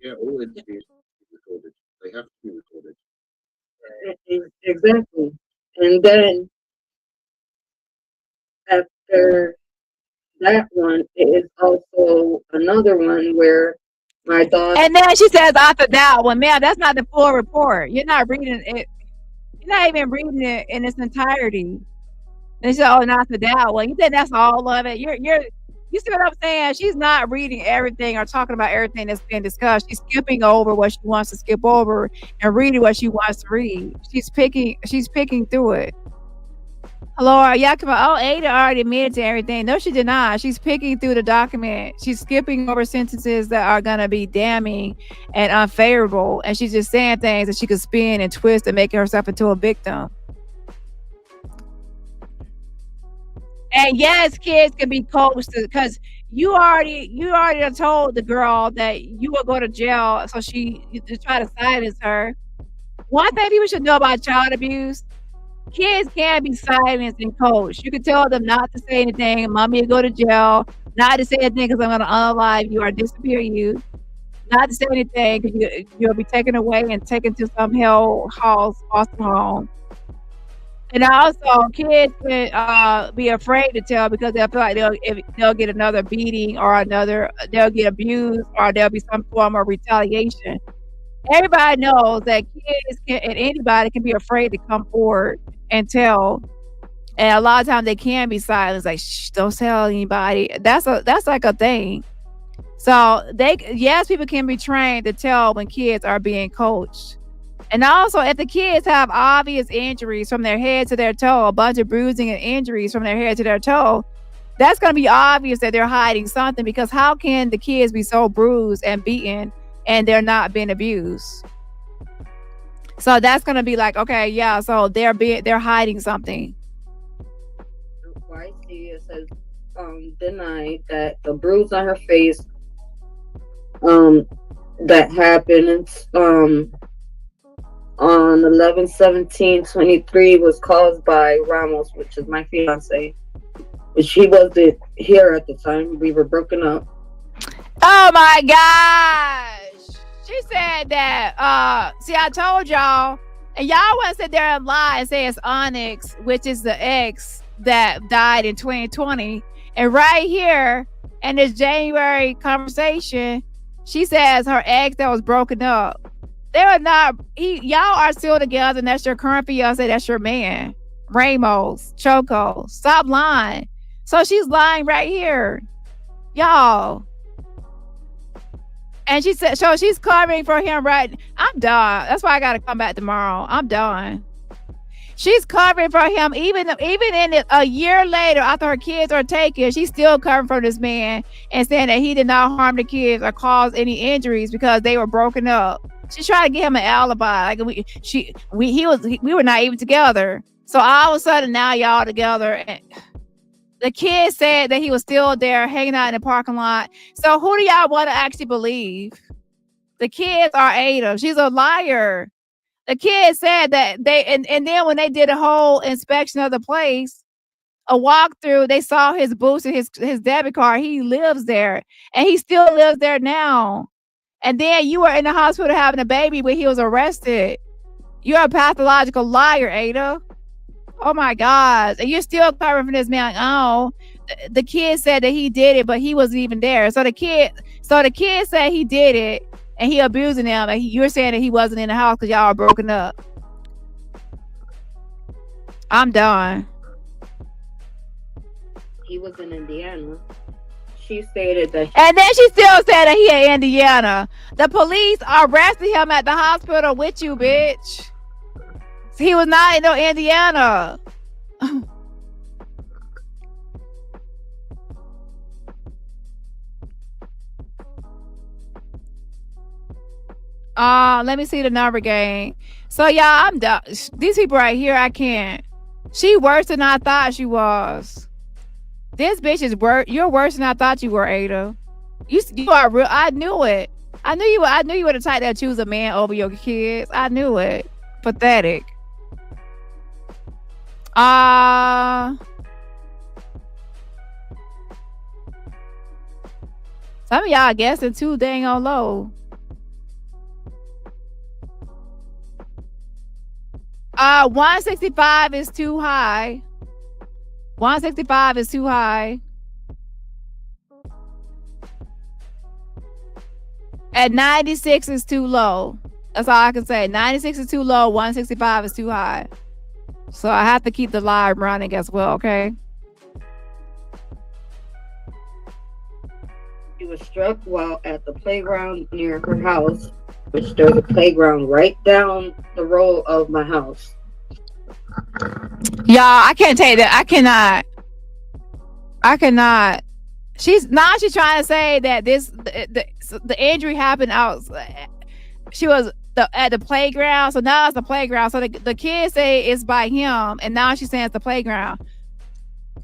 Yeah, all interviews are recorded. They have to be recorded. Exactly. And then after that one is also another one where my daughter. And then she says after that one, man, that's not the full report. You're not reading it. You're not even reading it in its entirety. And she said, "Oh, not for that one." You think that's all of it? You see what I'm saying? She's not reading everything or talking about everything that's being discussed. She's skipping over what she wants to skip over and reading what she wants to read. She's picking through it. Hello, Yakima. Oh, Ada already admitted to everything. No, she did not. She's picking through the document. She's skipping over sentences that are going to be damning and unfavorable. And she's just saying things that she could spin and twist and making herself into a victim. And yes, kids can be coached because you already told the girl that you will go to jail. So you try to silence her. One thing people should know about child abuse: kids can be silenced and coached. You can tell them not to say anything. Mommy will go to jail. Not to say anything because I'm going to unalive you or disappear you. Not to say anything because you'll be taken away and taken to some hell house, foster home. And also, kids can be afraid to tell because they'll feel like they'll get another beating or they'll get abused or there'll be some form of retaliation. Everybody knows that kids and anybody can be afraid to come forward and tell. And a lot of times they can be silenced, like, shh, don't tell anybody. That's like a thing. So people can be trained to tell when kids are being coached. And also, if the kids have obvious injuries from their head to their toe, a bunch of bruising and injuries from their head to their toe, that's going to be obvious that they're hiding something, because how can the kids be so bruised and beaten and they're not being abused? So that's going to be like, okay, yeah, so they're hiding something. I see it says denied that the bruise on her face that happened on 11/17/23 was caused by Ramos, which is my fiance. But she wasn't here at the time. We were broken up. Oh my gosh. She said that, see, I told y'all, and y'all want to sit there and lie and say it's Onyx, which is the ex that died in 2020. And right here in this January conversation, she says her ex that was broken up. They were not, y'all are still together, and that's your current fiance, that's your man. Ramos, Choco, stop lying. So she's lying right here. Y'all. And she said, so she's covering for him, right? I'm done. That's why I got to come back tomorrow. I'm done. She's covering for him. Even in a year later, after her kids are taken, she's still covering for this man and saying that he did not harm the kids or cause any injuries because they were broken up. She's trying to get him an alibi. Like we were not even together. So all of a sudden now y'all together. And the kid said that he was still there hanging out in the parking lot. So who do y'all want to actually believe? The kids are Ada. She's a liar. The kid said that and then when they did a whole inspection of the place, a walkthrough, they saw his boots and his debit card. He lives there, and he still lives there now. And then you were in the hospital having a baby when he was arrested. You're a pathological liar, Ada. Oh my God. And you're still covering for this man. Like, oh, the kid said that he did it, but he wasn't even there. So the kid said he did it and he abusing him. And you're saying that he wasn't in the house because y'all are broken up. I'm done. He was in Indiana. She stated that. And then she still said that he in Indiana. The police arrested him at the hospital with you, bitch. He was not in no Indiana. Let me see the number game. So y'all, I'm done. These people right here, I can't. She worse than I thought she was. This bitch is worse. You're worse than I thought you were, Ada. You are real. I knew it. I knew you were the type that choose a man over your kids. I knew it. Pathetic. Some of y'all guessing too dang on low. 165 is too high. 165 is too high. At 96 is too low. That's all I can say. 96 is too low. 165 is too high. So I have to keep the live running as well, okay? She was struck while at the playground near her house, which there's a playground right down the road of my house. Y'all, I can't take that. I cannot. She's trying to say that the injury happened out. She was at the playground, so now it's the playground. So the kids say it's by him, and now she's saying it's the playground.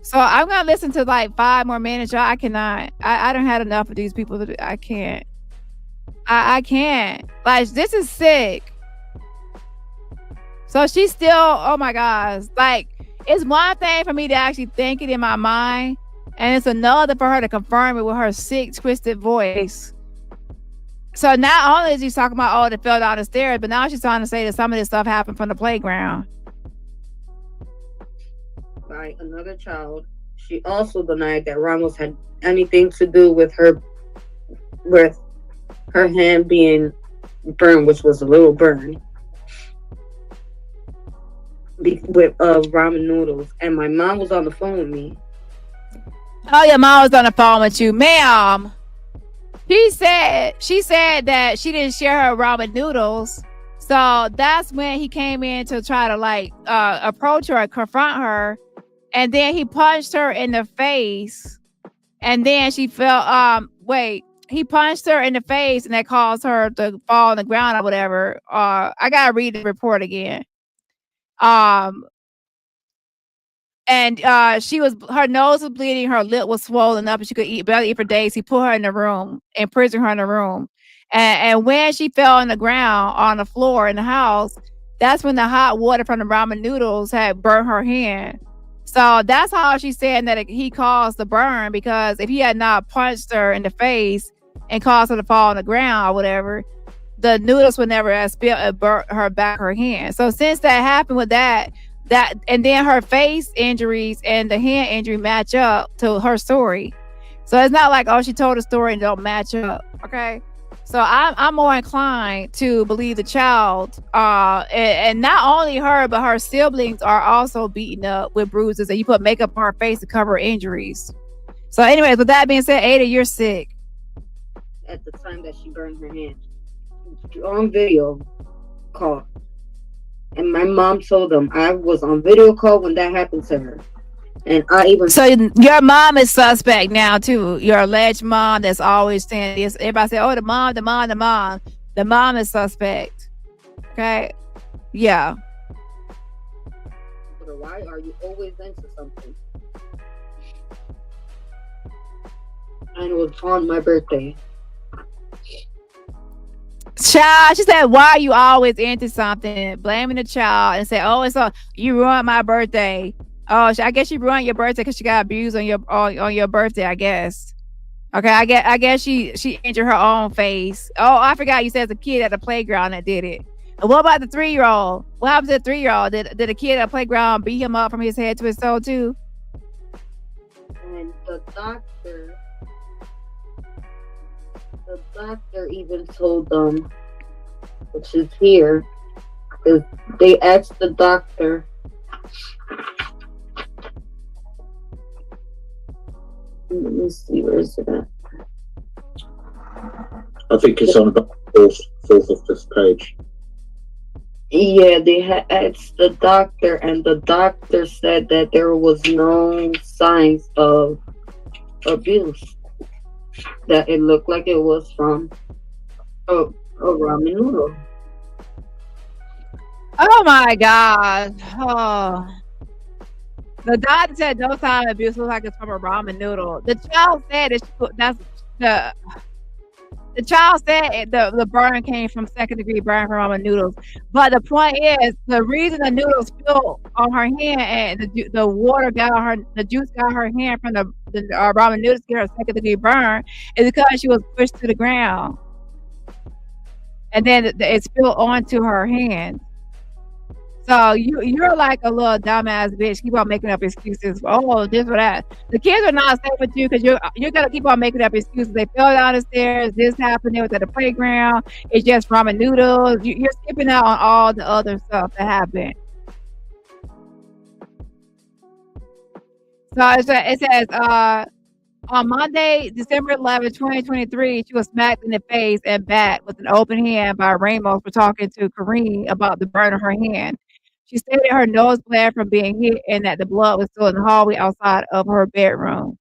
So I'm gonna listen to like 5 more minutes, y'all. I cannot. I don't have enough of these people. I can't. I can't. Like, this is sick. So she's still. Oh my gosh. Like, it's one thing for me to actually think it in my mind, and it's another for her to confirm it with her sick, twisted voice. So not only is she talking about, oh, they fell down the stairs, but now she's trying to say that some of this stuff happened from the playground. By another child. She also denied that Ramos had anything to do with her hand being burned, which was a little burn, with ramen noodles. And my mom was on the phone with me. Oh, your mom was on the phone with you, ma'am. She said that she didn't share her ramen noodles. So that's when he came in to try to like approach her and confront her. And then he punched her in the face. And then she fell, he punched her in the face and that caused her to fall on the ground or whatever. I gotta read the report again. And her nose was bleeding, her lip was swollen up, and she could barely eat for days. He put her in the room, imprisoned her in the room. And when she fell on the ground, on the floor in the house, that's when the hot water from the ramen noodles had burnt her hand. So that's how she's saying that he caused the burn, because if he had not punched her in the face and caused her to fall on the ground or whatever, the noodles would never have burnt her back her hand. So since that happened with that, and then her face injuries and the hand injury match up to her story. So it's not like, oh, she told a story and don't match up. Okay. So I'm more inclined to believe the child, and not only her, but her siblings are also beaten up with bruises, and you put makeup on her face to cover injuries. So anyways, with that being said, Ada, you're sick. At the time that she burned her hand, on video call. And my mom told them I was on video call when that happened to her. And so your mom is suspect now too. Your alleged mom that's always saying this. Everybody say, oh, the mom. The mom is suspect. Okay? Yeah. Why are you always into something? And it was on my birthday. Child, she said, why are you always into something? Blaming the child and say, oh, you ruined my birthday. Oh, I guess she ruined your birthday because she got abused on your birthday, I guess. Okay, I guess she injured her own face. Oh, I forgot you said it's a kid at the playground that did it. And what about the 3-year-old? What happened to the 3-year-old? Did a kid at the playground beat him up from his head to his toe too? And the doctor even told them, which is here, because they asked the doctor. Let me see, where is it at? I think it's on about fourth of this page. Yeah, they had asked the doctor, and the doctor said that there was no signs of abuse. That it looked like it was from a ramen noodle. Oh my God. Oh. The doctor said no sign of abuse, looks like it's from a ramen noodle. The child said the child said the burn came from second-degree burn from ramen noodles. But the point is, the reason the noodles spilled on her hand and the water got on her, the juice got her hand from the ramen noodles get her second-degree burn is because she was pushed to the ground. And then it spilled onto her hand. So you're like a little dumbass bitch. Keep on making up excuses. Oh, this or that. The kids are not safe with you because you're gonna keep on making up excuses. They fell down the stairs. This happened. They was at the playground. It's just ramen noodles. You're skipping out on all the other stuff that happened. So it says on Monday, December 11, 2023, she was smacked in the face and back with an open hand by Ramos for talking to Kareem about the burn on her hand. She stated her nose bled from being hit and that the blood was still in the hallway outside of her bedroom.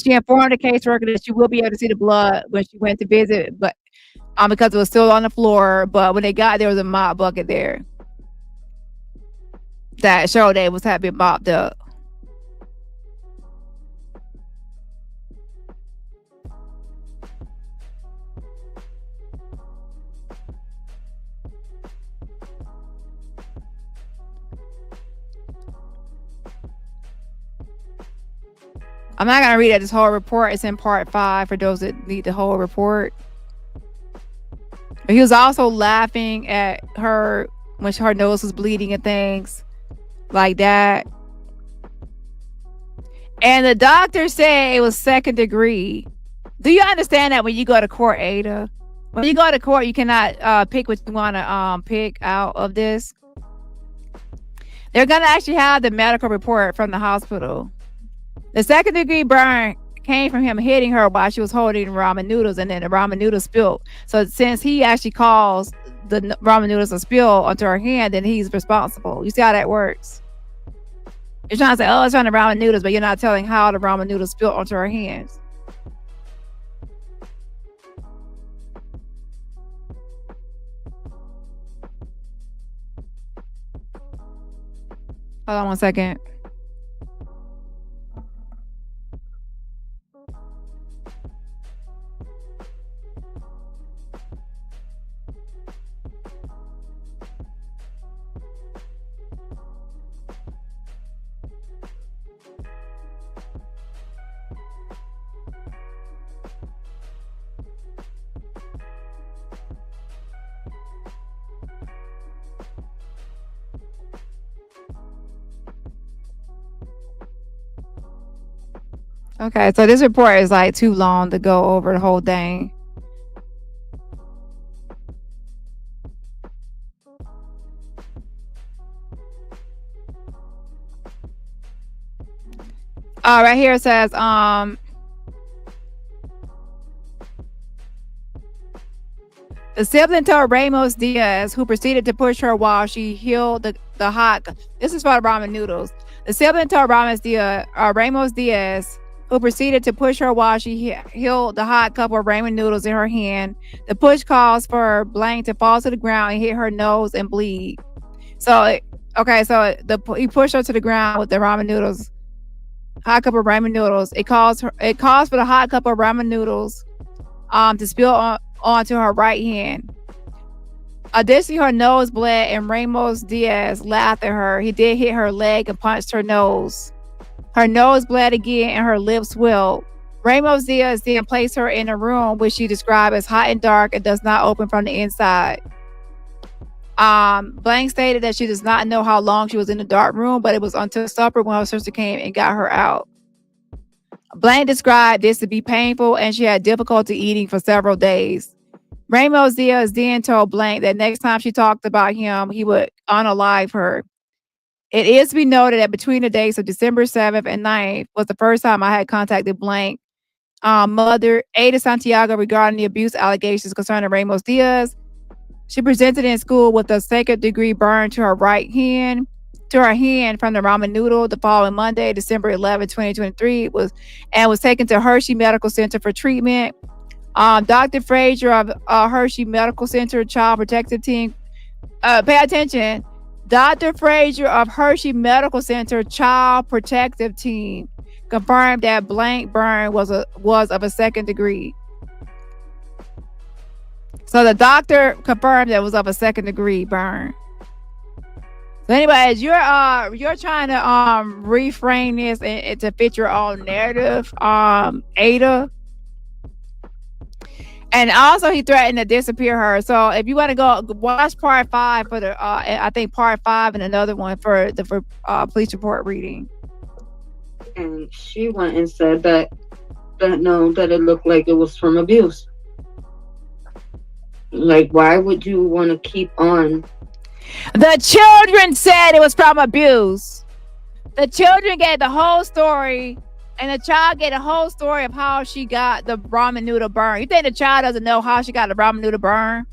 She informed the caseworker that she will be able to see the blood when she went to visit, but because it was still on the floor. But when they got there was a mop bucket there that showed that it had been mopped up. I'm not going to read this whole report. It's in part 5 for those that need the whole report. But he was also laughing at her when her nose was bleeding and things like that. And the doctor said it was second degree. Do you understand that when you go to court, Ada? When you go to court, you cannot pick what you want to pick out of this. They're going to actually have the medical report from the hospital. The second degree burn came from him hitting her while she was holding ramen noodles, and then the ramen noodles spilled. So since he actually caused the ramen noodles to spill onto her hand, then he's responsible. You see how that works? You're trying to say, oh, it's on the ramen noodles, but you're not telling how the ramen noodles spilled onto her hands. Hold on one second. Okay, so this report is like too long to go over the whole thing. Right here it says, the sibling told Ramos Diaz, who proceeded to push her while she healed the hot. This is for the ramen noodles. The sibling told Ramos Diaz, who proceeded to push her while she held the hot cup of ramen noodles in her hand. The push caused for Blank to fall to the ground and hit her nose and bleed. So, he pushed her to the ground with the ramen noodles, hot cup of ramen noodles. It caused for the hot cup of ramen noodles to spill onto her right hand. Additionally, her nose bled and Ramos Diaz laughed at her. He did hit her leg and punched her nose. Her nose bled again and her lips swelled. Ramos Diaz then placed her in a room which she described as hot and dark and does not open from the inside. Blank stated that she does not know how long she was in the dark room, but it was until supper when her sister came and got her out. Blank described this to be painful and she had difficulty eating for several days. Ramos Diaz then told Blank that next time she talked about him, he would unalive her. It is to be noted that between the dates of December 7th and 9th was the first time I had contacted Blank mother, Ada Santiago, regarding the abuse allegations concerning Ramos Diaz. She presented in school with a second-degree burn to her hand from the ramen noodle the following Monday, December 11, 2023, was taken to Hershey Medical Center for treatment. Dr. Frazier of Hershey Medical Center Child Protective Team, pay attention. Dr. Frazier of Hershey Medical Center Child Protective Team confirmed that Blank burn was of a second degree. So the doctor confirmed that it was of a second degree burn. So anyways, you're trying to reframe this and to fit your own narrative, Ada. And also, he threatened to disappear her. So if you want to go watch part 5 for the, I think part 5 and another one for the police report reading. And she went and said that it looked like it was from abuse. Like, why would you want to keep on? The children said it was from abuse. The children gave the whole story. And the child gave a whole story of how she got the ramen noodle burn. You think the child doesn't know how she got the ramen noodle burn?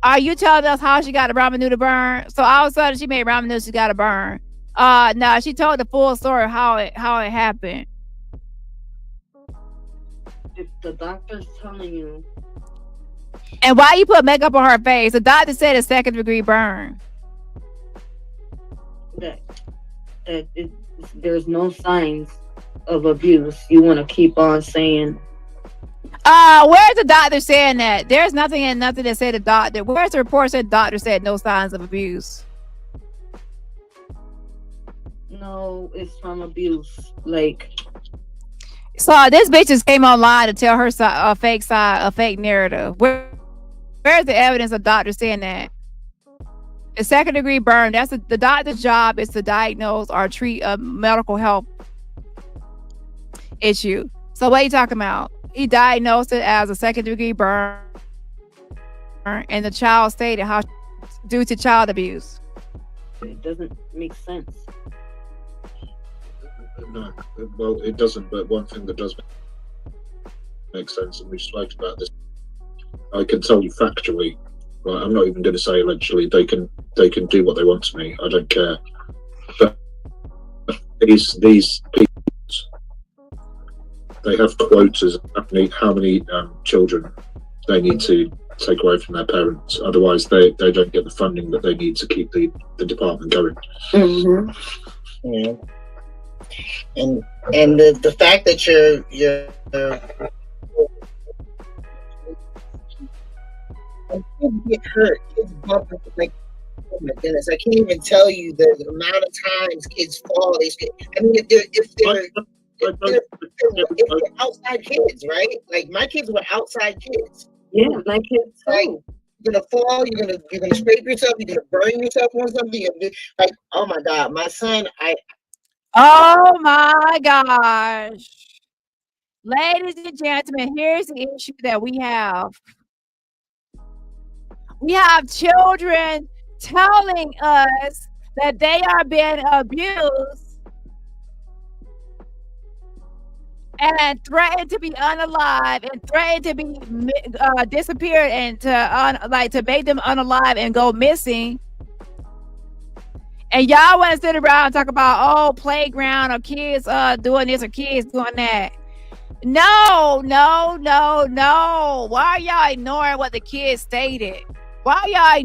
Are you telling us how she got the ramen noodle burn? So all of a sudden she made ramen noodles, she got a burn. No, she told the full story of how it happened. If the doctor's telling you. And why you put makeup on her face? The doctor said it's 2nd degree burn. There's no signs of abuse. You want to keep on saying. Where's the doctor saying that? There's nothing that said the doctor. Where's the report said the doctor said no signs of abuse? No, it's from abuse. Like. So this bitch just came online to tell her a fake narrative. Where's the evidence of doctor saying that? A 2nd degree burn. That's the doctor's job is to diagnose or treat a medical health issue. So what are you talking about? He diagnosed it as a 2nd degree burn, and the child stated how due to child abuse. It doesn't make sense. No, well, it doesn't. But one thing that does make sense, and we've spoken about this, I can tell you factually. Right, I'm not even going to say allegedly. They can do what they want to me. I don't care. But these people, they have quotas of how many children they need to take away from their parents. Otherwise, they don't get the funding that they need to keep the department going. Mm-hmm. Yeah. And the fact that you're kids get hurt, kids bump into, like, oh my goodness, I can't even tell you the amount of times kids fall. I mean, if they're outside kids, right? Like, my kids were outside kids. Yeah, my kids too. Like, you're gonna fall, you're gonna scrape yourself, you're gonna burn yourself on something. Like, oh my God, my son, Oh my gosh. Ladies and gentlemen, here's the issue that we have. We have children telling us that they are being abused and threatened to be unalive and threatened to be disappeared and to make them unalive and go missing. And y'all want to sit around and talk about, playground or kids doing this or kids doing that. No. Why are y'all ignoring what the kids stated? Why are y'all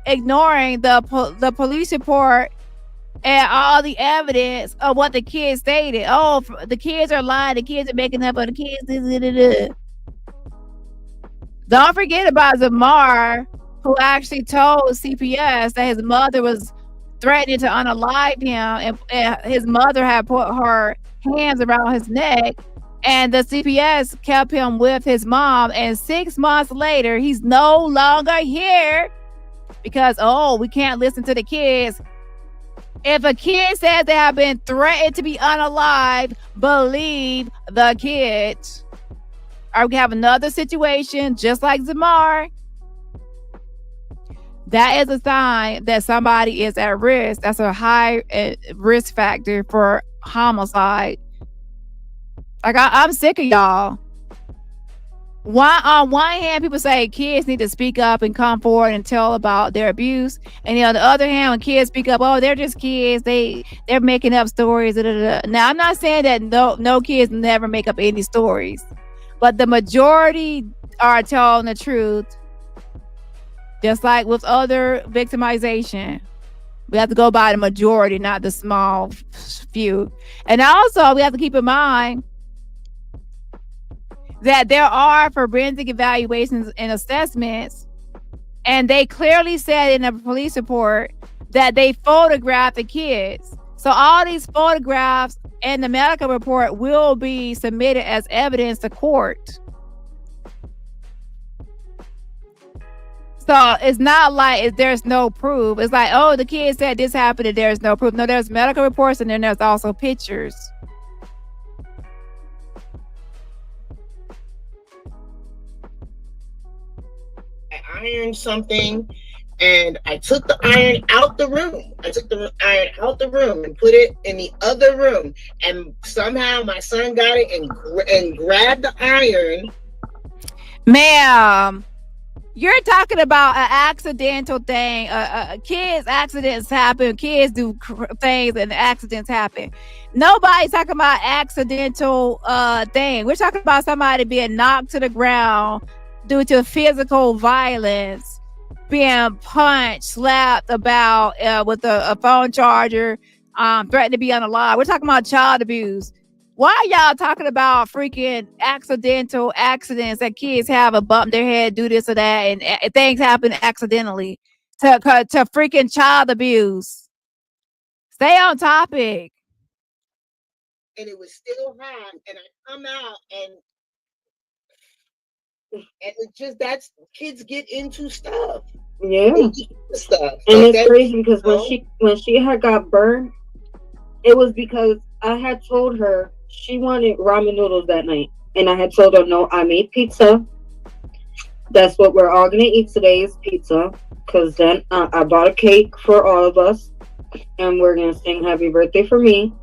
ignoring the police report and all the evidence of what the kids stated? Oh, the kids are lying. The kids are making up on the kids. Don't forget about Zamar, who actually told CPS that his mother was threatening to unalive him, and his mother had put her hands around his neck, and the CPS kept him with his mom, and 6 months later he's no longer here because we can't listen to the kids. If a kid says they have been threatened to be unalive, believe the kid. Or we have another situation just like Zamar. That is a sign that somebody is at risk. That's a high risk factor for homicide. Like, I'm sick of y'all. On one hand, people say kids need to speak up and come forward and tell about their abuse. And on the other hand, when kids speak up, they're just kids. They're making up stories. Now, I'm not saying that no kids never make up any stories. But the majority are telling the truth. Just like with other victimization, we have to go by the majority, not the small few. And also, we have to keep in mind that there are forensic evaluations and assessments, and they clearly said in the police report that they photographed the kids. So all these photographs and the medical report will be submitted as evidence to court. So it's not like there's no proof. It's like, oh, the kid said this happened and there's no proof. No, there's medical reports and then there's also pictures. I ironed something and I took the iron out the room. I took the iron out the room and put it in the other room. And somehow my son got it and grabbed the iron. Ma'am, you're talking about an accidental thing. Kids, accidents happen. Kids do things and accidents happen. Nobody's talking about accidental thing. We're talking about somebody being knocked to the ground due to physical violence, being punched, slapped about with a phone charger, threatened to be on the law. We're talking about child abuse. Why are y'all talking about freaking accidental accidents that kids have a bump their head, do this or that, and things happen accidentally to freaking child abuse? Stay on topic. And it was still hot, and I come out and it just, that's, kids get into stuff. Yeah. They get into stuff. And So it's that's, crazy because you know, when she had got burned, it was because I had told her she wanted ramen noodles that night. And I had told her, no, I made pizza. That's what we're all going to eat today is pizza. Because then I bought a cake for all of us. And we're going to sing happy birthday for me.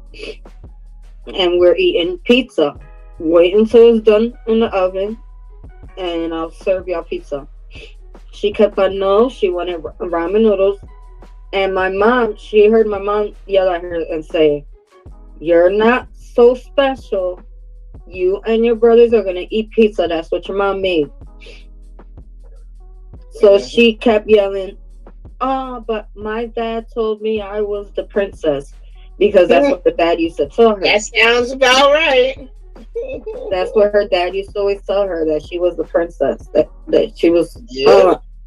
And we're eating pizza. Wait until it's done in the oven. And I'll serve y'all pizza. She kept on, no, she wanted ramen noodles. And my mom, she heard my mom yell at her and say, you're not so special. You and your brothers are going to eat pizza. That's what your mom made. So she kept yelling, oh, but my dad told me I was the princess. Because that's what the dad used to tell her. That sounds about right. That's what her dad used to always tell her, that she was the princess. That she was,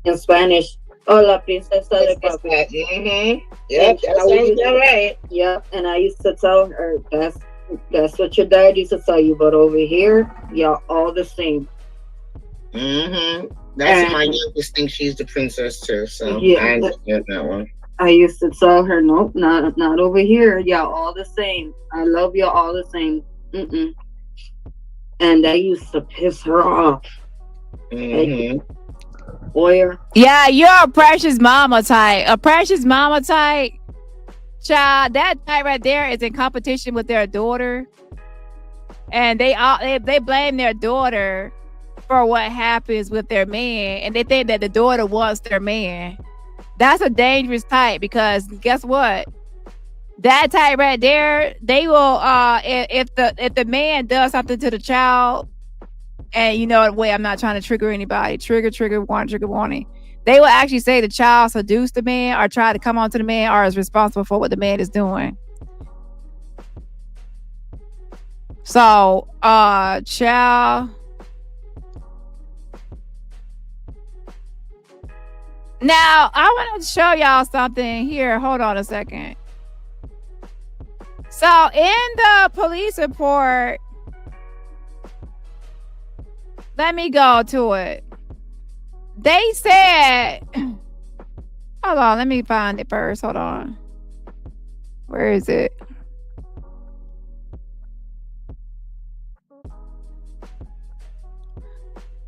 in Spanish, la princesa de papi. Mm-hmm. Yep, that sounds about right. Yep, and I used to tell her, that's what your dad used to tell you, but over here, y'all all the same. Mm-hmm. That's my youngest thing. She's the princess too, so yeah, I understand that one. I used to tell her, nope, not over here. Y'all all the same. I love y'all all the same. Mm-mm. And that used to piss her off. Mm-hmm. Boyer. Yeah, you're a precious mama type. A precious mama type. Child, that type right there is in competition with their daughter. And they blame their daughter for what happens with their man. And they think that the daughter wants their man. That's a dangerous type, because guess what? That type right there, they will if the man does something to the child, and you know, wait, I'm not trying to trigger anybody. Trigger warning. They will actually say the child seduced the man or tried to come onto the man or is responsible for what the man is doing. So, child. Now, I want to show y'all something here. Hold on a second. So, in the police report, let me go to it. They said, hold on, let me find it first. Hold on. Where is it?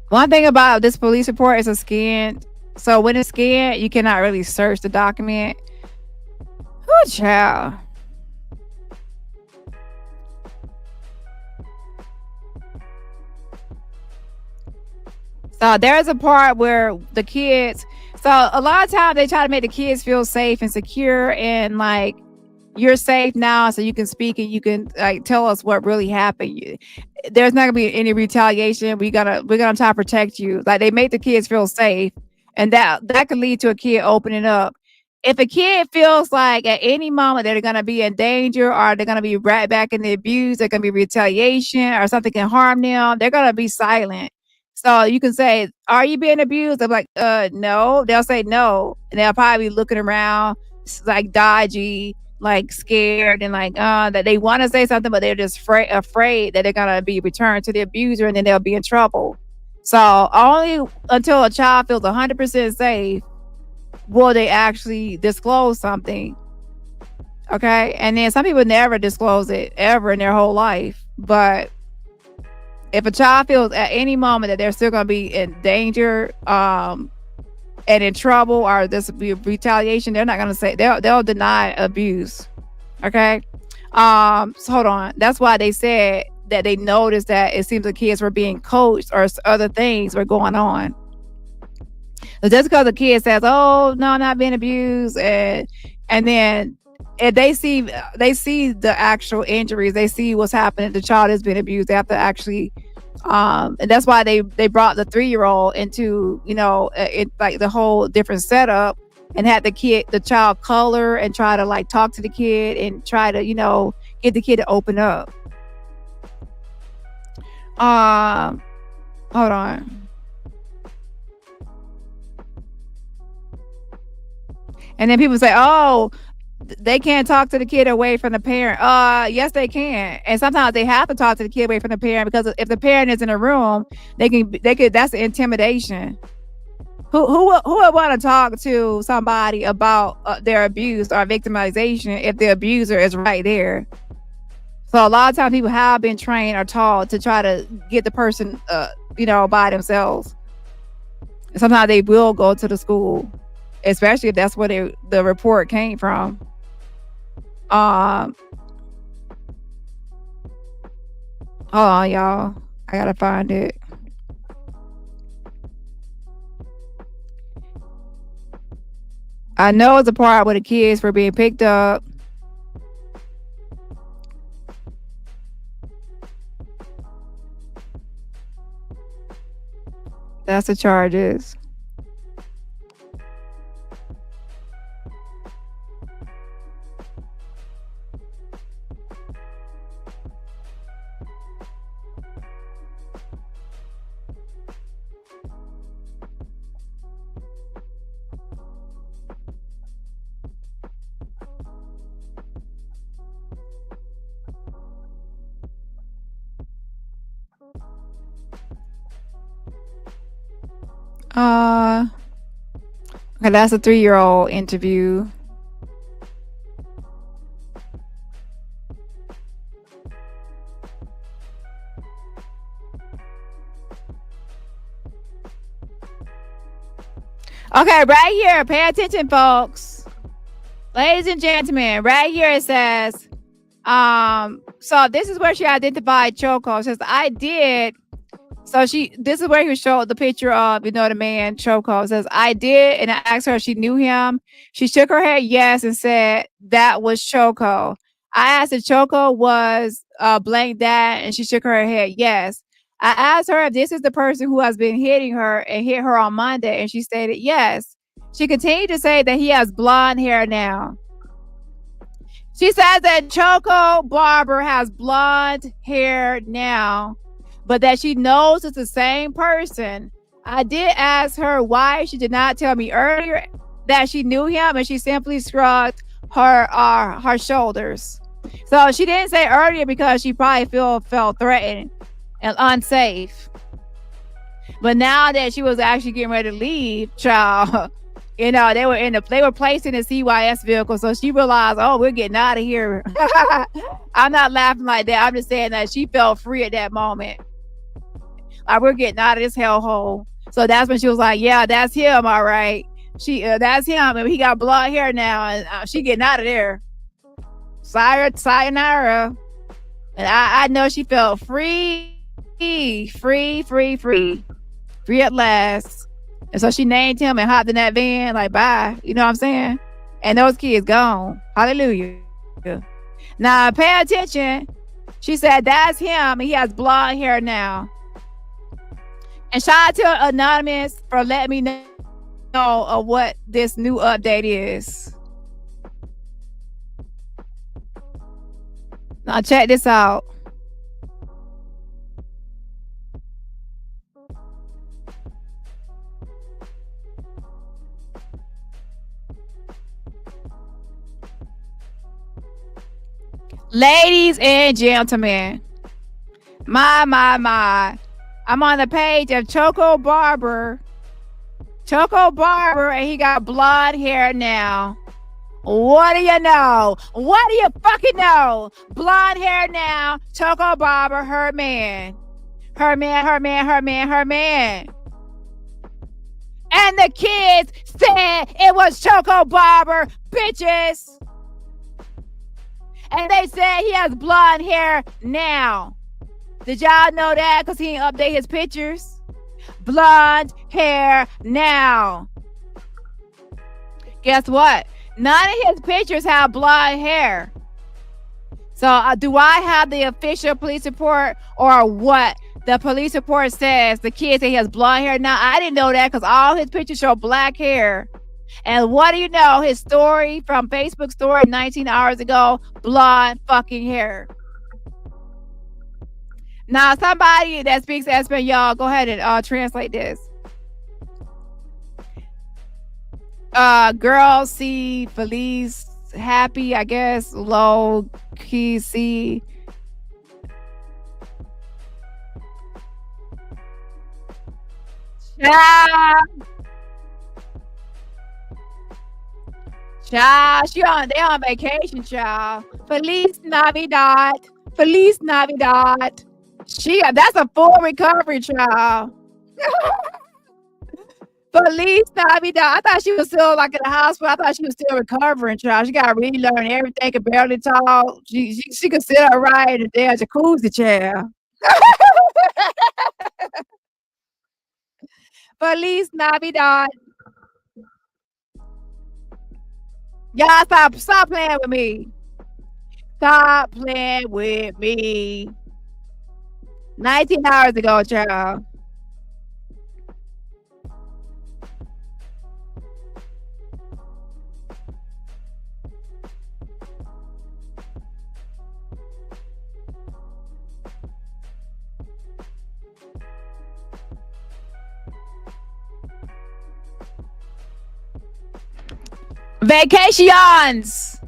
One thing about this police report is it's scanned. So when it's scanned, you cannot really search the document. Oh, child. So there's a part where the kids, so a lot of times they try to make the kids feel safe and secure, and like, you're safe now, so you can speak and you can like tell us what really happened. There's not gonna be any retaliation. We're gonna try to protect you. Like, they make the kids feel safe, and that could lead to a kid opening up. If a kid feels like at any moment they're gonna be in danger, or they're gonna be right back in the abuse, they're gonna be retaliation, or something can harm them, they're gonna be silent. So you can say, are you being abused? I'm like, no. They'll say no. And they'll probably be looking around like dodgy, like scared, and like that they want to say something, but they're just afraid that they're gonna be returned to the abuser, and then they'll be in trouble. So only until a child feels 100% safe will they actually disclose something. Okay. And then some people never disclose it ever in their whole life. But if a child feels at any moment that they're still going to be in danger, and in trouble, or this will be retaliation, they're not going to say, they'll deny abuse. Okay. So hold on. That's why they said that they noticed that it seems the kids were being coached or other things were going on. So just because the kid says, "Oh no, I'm not being abused," and then if they see the actual injuries, they see what's happening. The child is being abused. They have to actually, and that's why they brought the 3-year-old into, it like the whole different setup, and had the child color and try to like talk to the kid and try to get the kid to open up. Hold on. And then people say, "Oh, they can't talk to the kid away from the parent." Yes, they can. And sometimes they have to talk to the kid away from the parent, because if the parent is in a room, they could. That's intimidation. Who would want to talk to somebody about their abuse or victimization if the abuser is right there? So a lot of times people have been trained or taught to try to get the person, by themselves. And sometimes they will go to the school, especially if that's where the report came from. Hold on, y'all. I gotta find it. I know it's a part where the kids were being picked up. That's the charges. Okay, that's a 3-year-old interview. Okay, right here, pay attention, folks. Ladies and gentlemen, right here it says, so this is where she identified Choco. It says, "I did." So this is where he showed the picture of, the man, Choco. It says, "I did," and I asked her if she knew him. She shook her head yes and said that was Choco. I asked if Choco was blank dad, and she shook her head yes. I asked her if this is the person who has been hitting her and hit her on Monday, and she stated yes. She continued to say that he has blonde hair now. She says that Choco Barber has blonde hair now, but that she knows it's the same person. I did ask her why she did not tell me earlier that she knew him, and she simply shrugged her shoulders. So she didn't say earlier because she probably felt threatened and unsafe. But now that she was actually getting ready to leave, child, they were placed in a CYS vehicle, so she realized, oh, we're getting out of here. I'm not laughing like that. I'm just saying that she felt free at that moment. Like, we're getting out of this hellhole. So that's when she was like, "Yeah, that's him, all right. That's him, and he got blonde hair now, and she getting out of there. Sayonara." And I know she felt free at last. And so she named him and hopped in that van, like, bye. You know what I'm saying? And those kids gone. Hallelujah. Now, pay attention. She said, that's him. He has blonde hair now. And shout out to Anonymous for letting me know of what this new update is. Now, check this out. Ladies and gentlemen, my. I'm on the page of Choco Barber, and he got blonde hair now. What do you know? What do you fucking know? Blonde hair now. Choco Barber, her man. And the kids said it was Choco Barber, bitches. And they said he has blonde hair now. Did y'all know that? Because he didn't update his pictures. Blonde hair now. Guess what? None of his pictures have blonde hair. So do I have the official police report or what? The police report says the kid said he has blonde hair. Now, I didn't know that because all his pictures show black hair. And what do you know? His story from Facebook story 19 hours ago, blonde fucking hair. Now, somebody that speaks Espanol, go ahead and translate this. Girl, see, Feliz, happy, I guess, low key, see. Child, they on vacation, child. Feliz Navidad. That's a full recovery, child. Feliz Navidad. I thought she was still like in the hospital. I thought she was still recovering, child. She got to really learn everything. Could barely talk. She could sit up right in the damn jacuzzi, child. Feliz Navidad. Y'all stop playing with me. Stop playing with me. 19 hours ago, child. Vacations.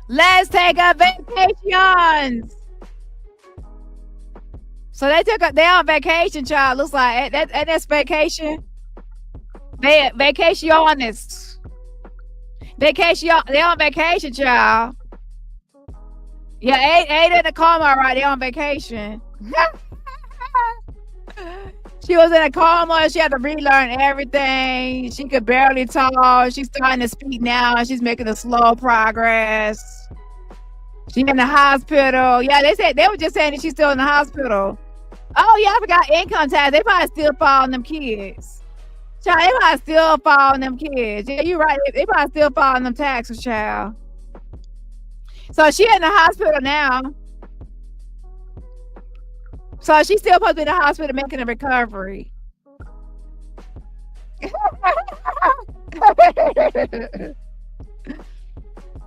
Let's take a vacations. So they on vacation, child. Looks like that's vacation. Vacationists. They on vacation, child. Yeah, Ada in a coma, all right. They on vacation. She was in a coma. She had to relearn everything. She could barely talk. She's starting to speak now. She's making a slow progress. She's in the hospital. Yeah, they were just saying that she's still in the hospital. Oh, yeah, I forgot income tax. They probably still following them kids. Child, they probably still following them kids. Yeah, you're right. They probably still following them taxes, child. So she in the hospital now. So she's still supposed to be in the hospital making a recovery.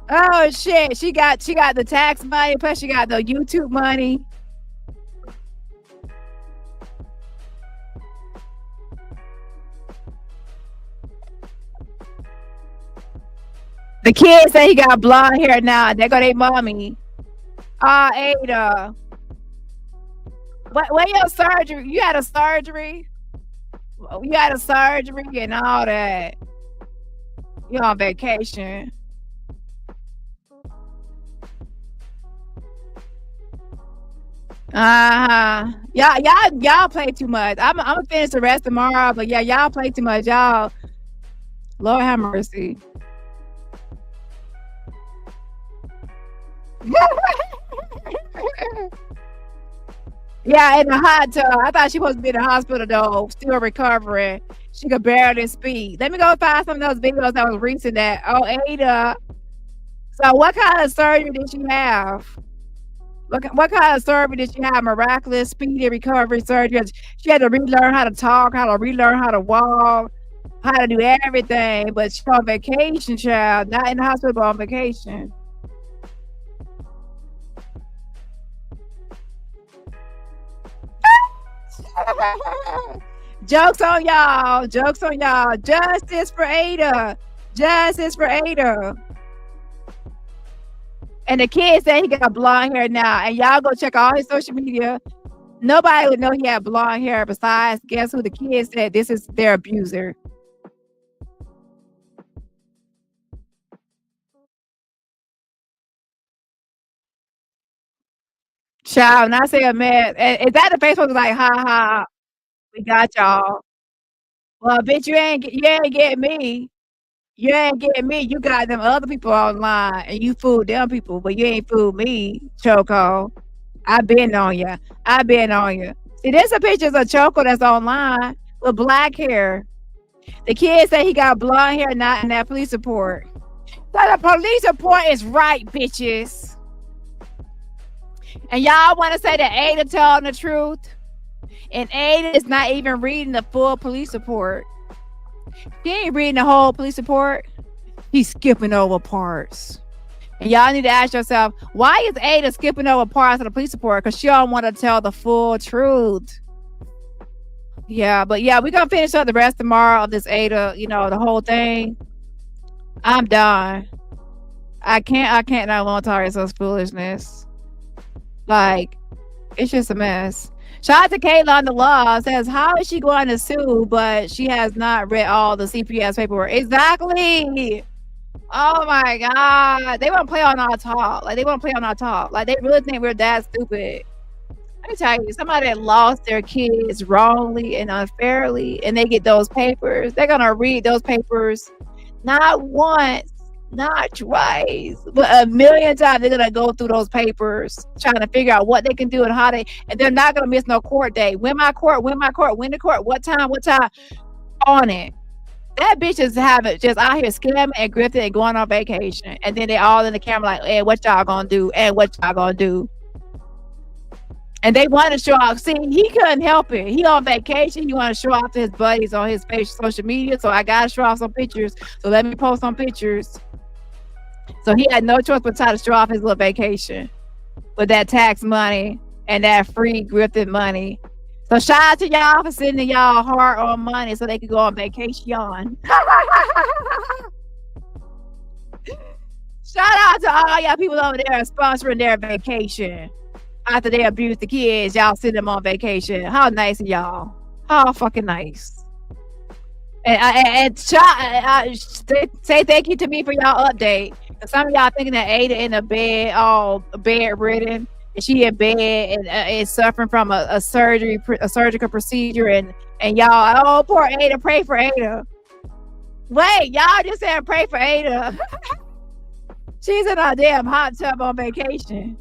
Oh shit! She got the tax money, plus she got the YouTube money. The kid say he got blonde hair now. There go they mommy. Ada. When your surgery? You had a surgery? You had a surgery and all that. You're on vacation. Y'all play too much. I'm gonna finish the rest tomorrow, but yeah, y'all play too much. Y'all, Lord have mercy. Yeah, in the hot tub. I thought she was supposed to be in the hospital though, still recovering. She could barely speak. Let me go find some of those videos that was recent that. Oh, Ada. So what kind of surgery did she have? What kind of surgery did she have? Miraculous, speedy recovery surgery. She had to relearn how to talk, how to relearn how to walk, how to do everything. But she's on vacation, child. Not in the hospital, but on vacation. Jokes on y'all. Jokes on y'all. Justice for Ada. Justice for Ada. And the kid said he got blonde hair now. And y'all go check all his social media. Nobody would know he had blonde hair besides guess who the kid said this is their abuser. Child, and I say a man, is that the Facebook was like, ha ha, we got y'all. Well, bitch, you ain't get me. You ain't getting me. You got them other people online and you fooled them people, but you ain't fooled me, Choco. I been on you. I been on you. See, there's some pictures of Choco that's online with black hair. The kid said he got blonde hair, not in that police report. So the police report is right, bitches. And y'all want to say that Ada telling the truth? And Ada is not even reading the full police report. She ain't reading the whole police report. He's skipping over parts. And y'all need to ask yourself, why is Ada skipping over parts of the police report? Because she don't want to tell the full truth. Yeah, but yeah, we're going to finish up the rest tomorrow of this Ada, you know, the whole thing. I'm done. I can't no longer tolerate such foolishness. Like, it's just a mess. Shout out to Kayla on the law. Says, how is she going to sue, but she has not read all the CPS paperwork? Exactly. Oh my God. They want to play on our talk. Like, they want to play on our talk. Like, they really think we're that stupid. Let me tell you, somebody that lost their kids wrongly and unfairly, and they get those papers, they're going to read those papers not once, not twice, but a million times. They're gonna go through those papers trying to figure out what they can do and how they, and they're not gonna miss no court date. When the court, what time on it. That bitch is just out here scamming and grifting and going on vacation, and then they all in the camera like, hey, what y'all gonna do and what y'all gonna do. And they want to show off. See, he couldn't help it. He on vacation. He want to show off to his buddies on his social media. So I gotta show off some pictures. So let me post some pictures. So he had no choice but to try to show off his little vacation with that tax money and that free grifted money. So shout out to y'all for sending y'all hard-earned money so they could go on vacation. Shout out to all y'all people over there sponsoring their vacation. After they abuse the kids, y'all send them on vacation. How nice of y'all. How fucking nice. And say thank you to me for y'all update. Some of y'all thinking that Ada in the bed, all bedridden, and she in bed and is suffering from a surgical procedure, and y'all, oh, poor Ada, pray for Ada. Wait, y'all just said pray for Ada. She's in a damn hot tub on vacation.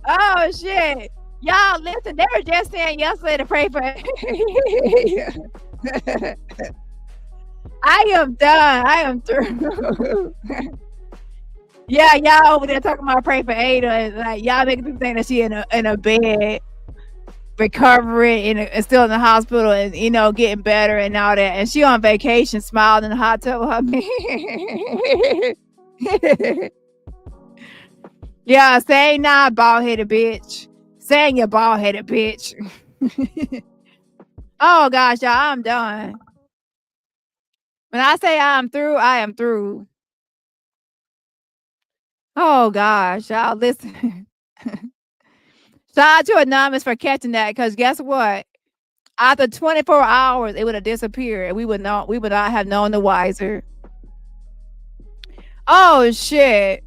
Oh shit. Y'all listen, they were just saying yesterday to pray for I am done. I am through. Yeah, y'all over there talking about pray for Ada, and like y'all making people think that she in a bed recovering and still in the hospital and, you know, getting better and all that, and she on vacation smiling in the hot tub with her man. Yeah, say nah, bald-headed bitch. Saying you bald-headed bitch. Oh gosh, y'all, I'm done. When I say I'm through, I am through. Oh gosh, y'all, listen. Shout out to Anonymous for catching that, because guess what? After 24 hours, it would have disappeared, and we would not have known the wiser. Oh shit!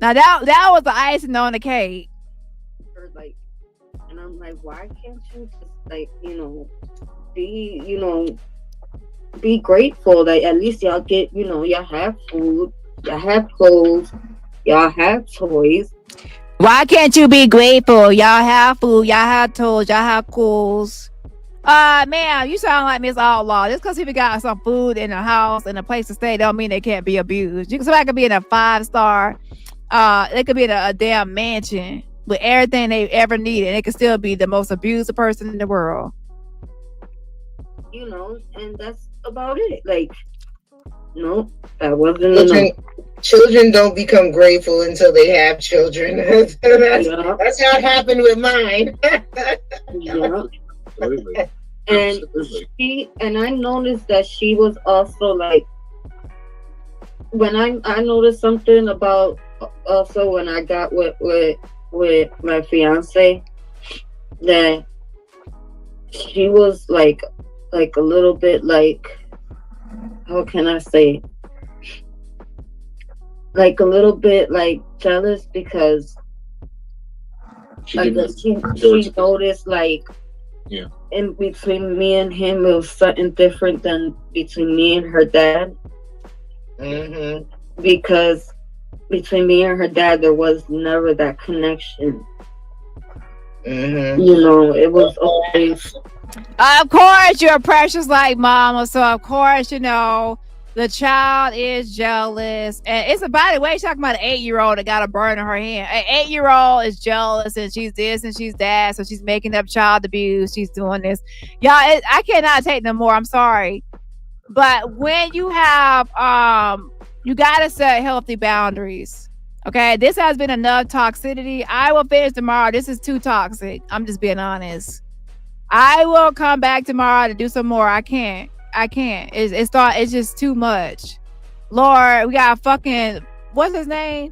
Now that was the icing on the cake. Like, and I'm like, why can't you just, like, be grateful that at least y'all get, y'all have food, y'all have clothes, y'all have toys. Why can't you be grateful? Y'all have food, y'all have toys, y'all have clothes. Man, you sound like Miss Outlaw. Just because people got some food in the house and a place to stay don't mean they can't be abused. Somebody could be in a 5-star, they could be in a damn mansion with everything they ever needed, and they could still be the most abused person in the world. And that's about it. Like, no, that wasn't enough. Children don't become grateful until they have children. That's how it happened with mine. Yeah. And I noticed that she was also like when I noticed something about also when I got with my fiance, that she was like a little bit like, how can I say, like a little bit like jealous, because I guess she noticed like, yeah, in between me and him, it was something different than between me and her dad. Because between me and her dad, there was never that connection. You know, it was always. Of course, you're precious like mama, so of course, you know, the child is jealous. And it's, by the way, she's talking about an 8-year-old that got a burn in her hand. An 8-year-old is jealous, and she's this and she's that, so she's making up child abuse. She's doing this. Y'all, I cannot take no more. I'm sorry. But when you have, you got to set healthy boundaries. Okay, this has been enough toxicity. I will finish tomorrow. This is too toxic. I'm just being honest. I will come back tomorrow to do some more. I can't. It's just too much. Lord, we got fucking, what's his name?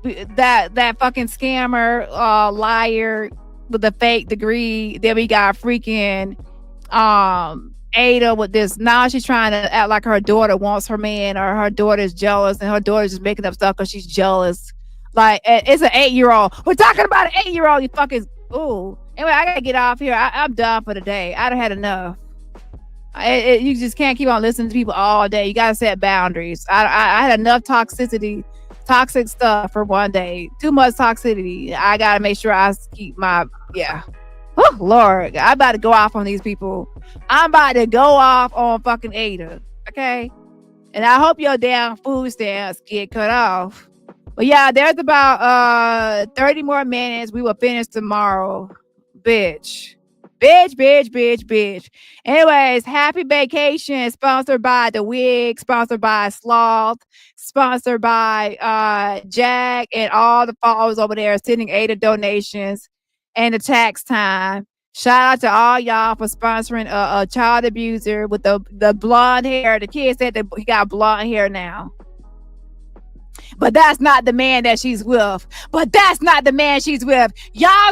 That fucking scammer, liar with the fake degree. Then we got freaking Ada with this. Now she's trying to act like her daughter wants her man, or her daughter's jealous, and her daughter's just making up stuff because she's jealous. Like, it's an 8-year-old. We're talking about an 8-year-old. You fucking, ooh. Anyway, I gotta get off here. I'm done for the day. I done had enough. You just can't keep on listening to people all day. You gotta set boundaries. I had enough toxic stuff for one day. Too much toxicity. I gotta make sure I keep my, yeah. Oh Lord, I'm about to go off on these people. I'm about to go off on fucking Ada. Okay, and I hope your damn food stamps get cut off. But yeah, there's about 30 more minutes. We will finish tomorrow. Bitch. Anyways, happy vacation. Sponsored by The Wig, sponsored by Sloth, sponsored by Jack, and all the followers over there sending Ada donations and the tax time. Shout out to all y'all for sponsoring a child abuser with the blonde hair. The kid said that he got blonde hair now. But that's not the man that she's with. Y'all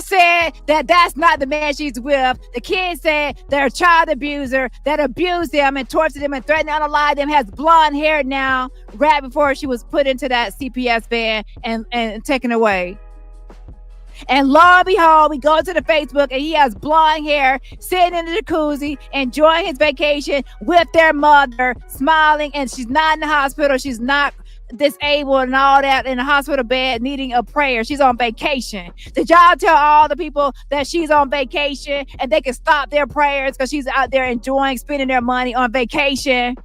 said that that's not the man she's with. The kid said they're a child abuser that abused them and tortured them and threatened to unalive them, has blonde hair now, right before she was put into that CPS van and taken away. And lo and behold, we go to the Facebook and he has blonde hair, sitting in the jacuzzi, enjoying his vacation with their mother, smiling, and she's not in the hospital. She's not disabled and all that, in a hospital bed needing a prayer. She's on vacation. Did y'all tell all the people that she's on vacation and they can stop their prayers because she's out there enjoying spending their money on vacation?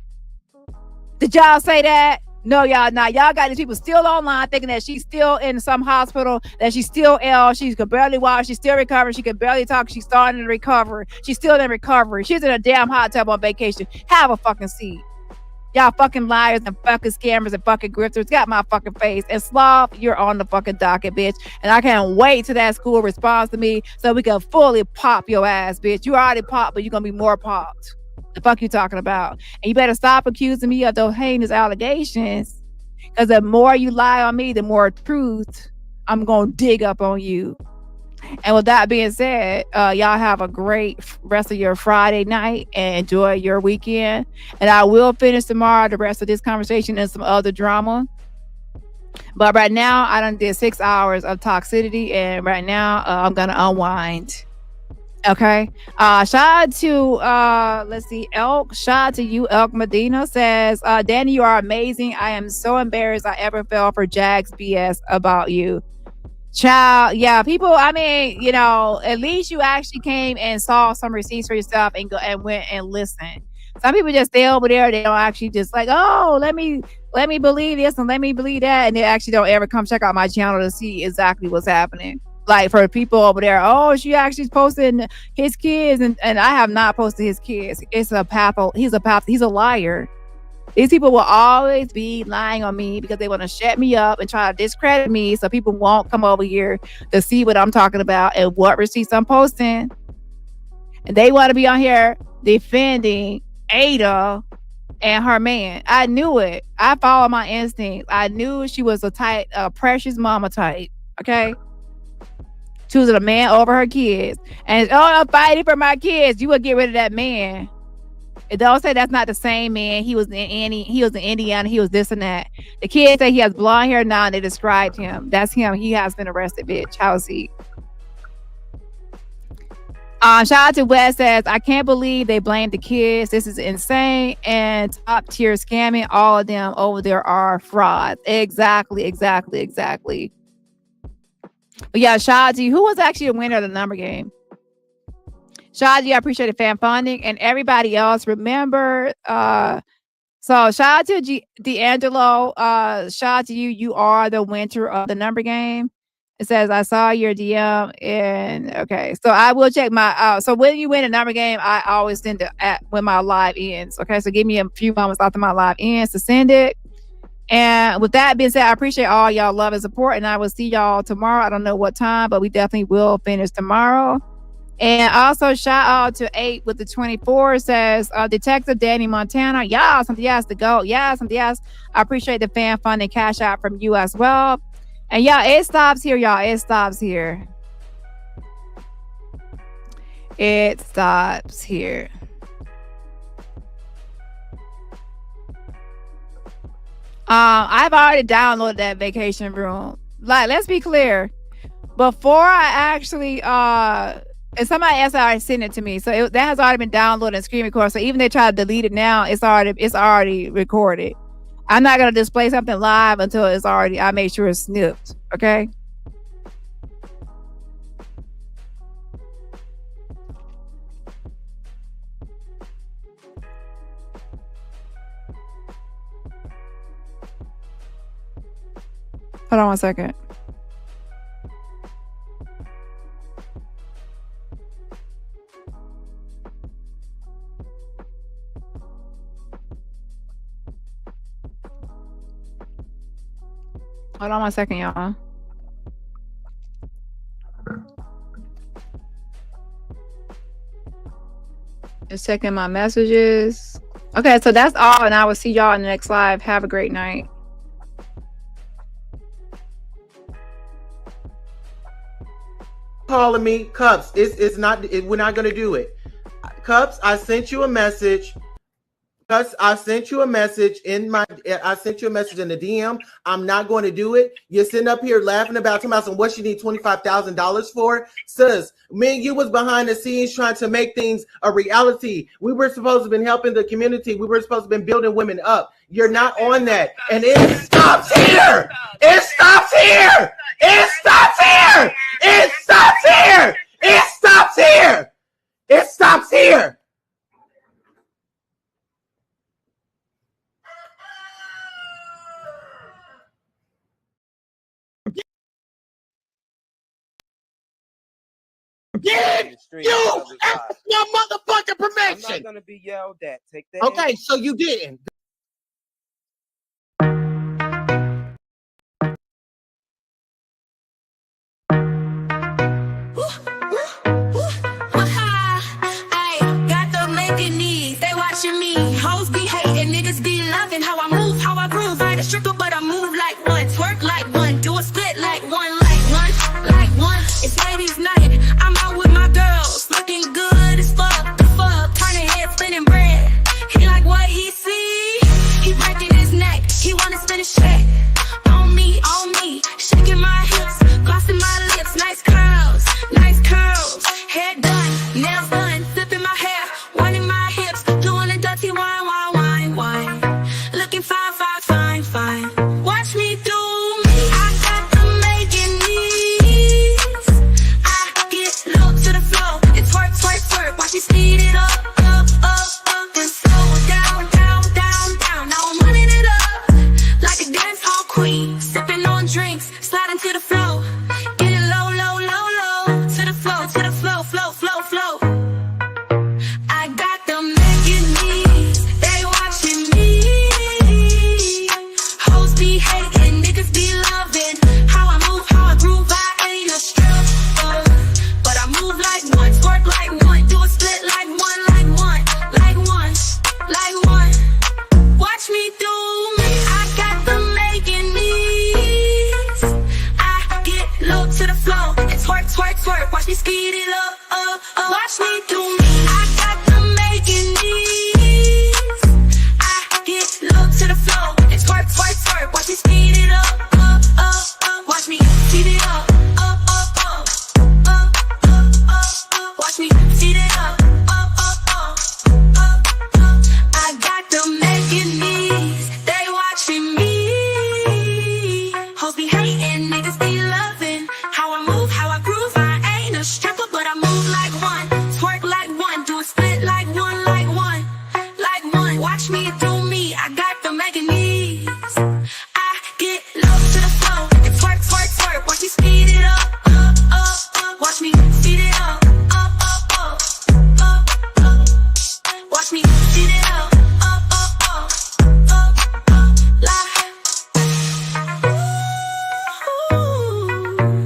Did y'all say that? No, y'all not. Y'all got these people still online thinking that she's still in some hospital, that she's still ill. She can barely walk. She's still recovering. She can barely talk. She's starting to recover. She's still in recovery. She's in a damn hot tub on vacation. Have a fucking seat. Y'all fucking liars and fucking scammers and fucking grifters got my fucking face. And Sloth, you're on the fucking docket, bitch. And I can't wait till that school responds to me so we can fully pop your ass, bitch. You already popped, but you're gonna be more popped. The fuck you talking about? And you better stop accusing me of those heinous allegations, because the more you lie on me, the more truth I'm gonna dig up on you. And with that being said, y'all have a great rest of your Friday night and enjoy your weekend. And I will finish tomorrow the rest of this conversation and some other drama. But right now, I done did 6 hours of toxicity, and right now I'm gonna unwind. Okay. Shout out to let's see, Elk. Shout out to you, Elk Medina says, Dani, you are amazing. I am so embarrassed I ever fell for Jag's BS about you. Child, yeah, people, I mean, you know, at least you actually came and saw some receipts for yourself and went and listened. Some people just stay over there, they don't actually just like, oh, let me believe this and let me believe that, and they actually don't ever come check out my channel to see exactly what's happening. Like for people over there, oh, she actually posting his kids, and I have not posted his kids. It's a he's a liar. These people will always be lying on me because they want to shut me up and try to discredit me so people won't come over here to see what I'm talking about and what receipts I'm posting. And they want to be on here defending Ada and her man. I knew it. I followed my instinct. I knew she was a tight, precious mama type. Okay. Choosing a man over her kids. And I'm fighting for my kids. You would get rid of that man. Don't say that's not the same man. He was in Indiana. He was this and that. The kids say he has blonde hair now, and they described him. That's him. He has been arrested, bitch. How is he? Shout out to Wes says, I can't believe they blamed the kids. This is insane. And top tier scamming. All of them over there are frauds. Exactly. But yeah, shout out to you. Who was actually a winner of the number game? Shout out to you. I appreciate the fan funding. And everybody else, remember, so shout out to D'Angelo. Shout out to you. You are the winner of the number game. It says, I saw your DM. And okay, so I will check my, so when you win a number game, I always send it when my live ends. Okay, so give me a few moments after my live ends to send it. And with that being said, I appreciate all y'all love and support. And I will see y'all tomorrow. I don't know what time, but we definitely will finish tomorrow. And also shout out to 8 with the 24 says, Detective Dani Montana. Yeah, something else to go. Yeah, something else. I appreciate the fan funding cash out from you as well. And yeah, it stops here, y'all. It stops here. It stops here. I've already downloaded that vacation room. Like, let's be clear. Before I actually and somebody else already sent it to me, so that has already been downloaded and screen recorded. So even if they try to delete it now, it's already recorded. I'm not gonna display something live until it's already. I make sure it's snipped. Okay. Hold on one second. Hold on one second, y'all. Just checking my messages. Okay, so that's all, and I will see y'all in the next live. Have a great night. Calling me, Cups. We're not gonna do it. Cups, I sent you a message. Cups, I sent you a message in the DM. I'm not going to do it. You're sitting up here laughing about what you need $25,000 for. Sis, me and you was behind the scenes trying to make things a reality. We were supposed to have been helping the community. We were supposed to have been building women up. You're not on that. And it stops here. It stops here. It stops here. It stops here. It stops here. It stops here. Give you your motherfucking permission. I'm not gonna be yelled at. Take that. Okay, so you didn't. Got them making knees, they watching me. Hoes be hating, niggas be loving how I move, how I groove. I ain't a stripper, but I move like one, twerk like one, do a split like one, like one. It's ladies' night, I'm out with my girls, looking good as fuck, turning head, spinning bread. He like what he see, he breaking his neck, he wanna spin his check. On me, shaking my hips, glossing my lips, nice curls, hair done, nails done, flipping my hair, winding my hips, doing a dirty wine. Looking fine. Watch flow and twerk, twerk, twerk. Watch me speed it up, watch me do me. I got the making these. I get low to the flow and twerk, twerk, twerk. Watch me speed it up, watch me speed it up, watch me speed it up, I got the making these. They watching me. Hoes be hating, niggas be loving how I move, how I groove. I ain't a stripper, but I move like one, twerk like one, do a split like one, like one, like one. Watch me do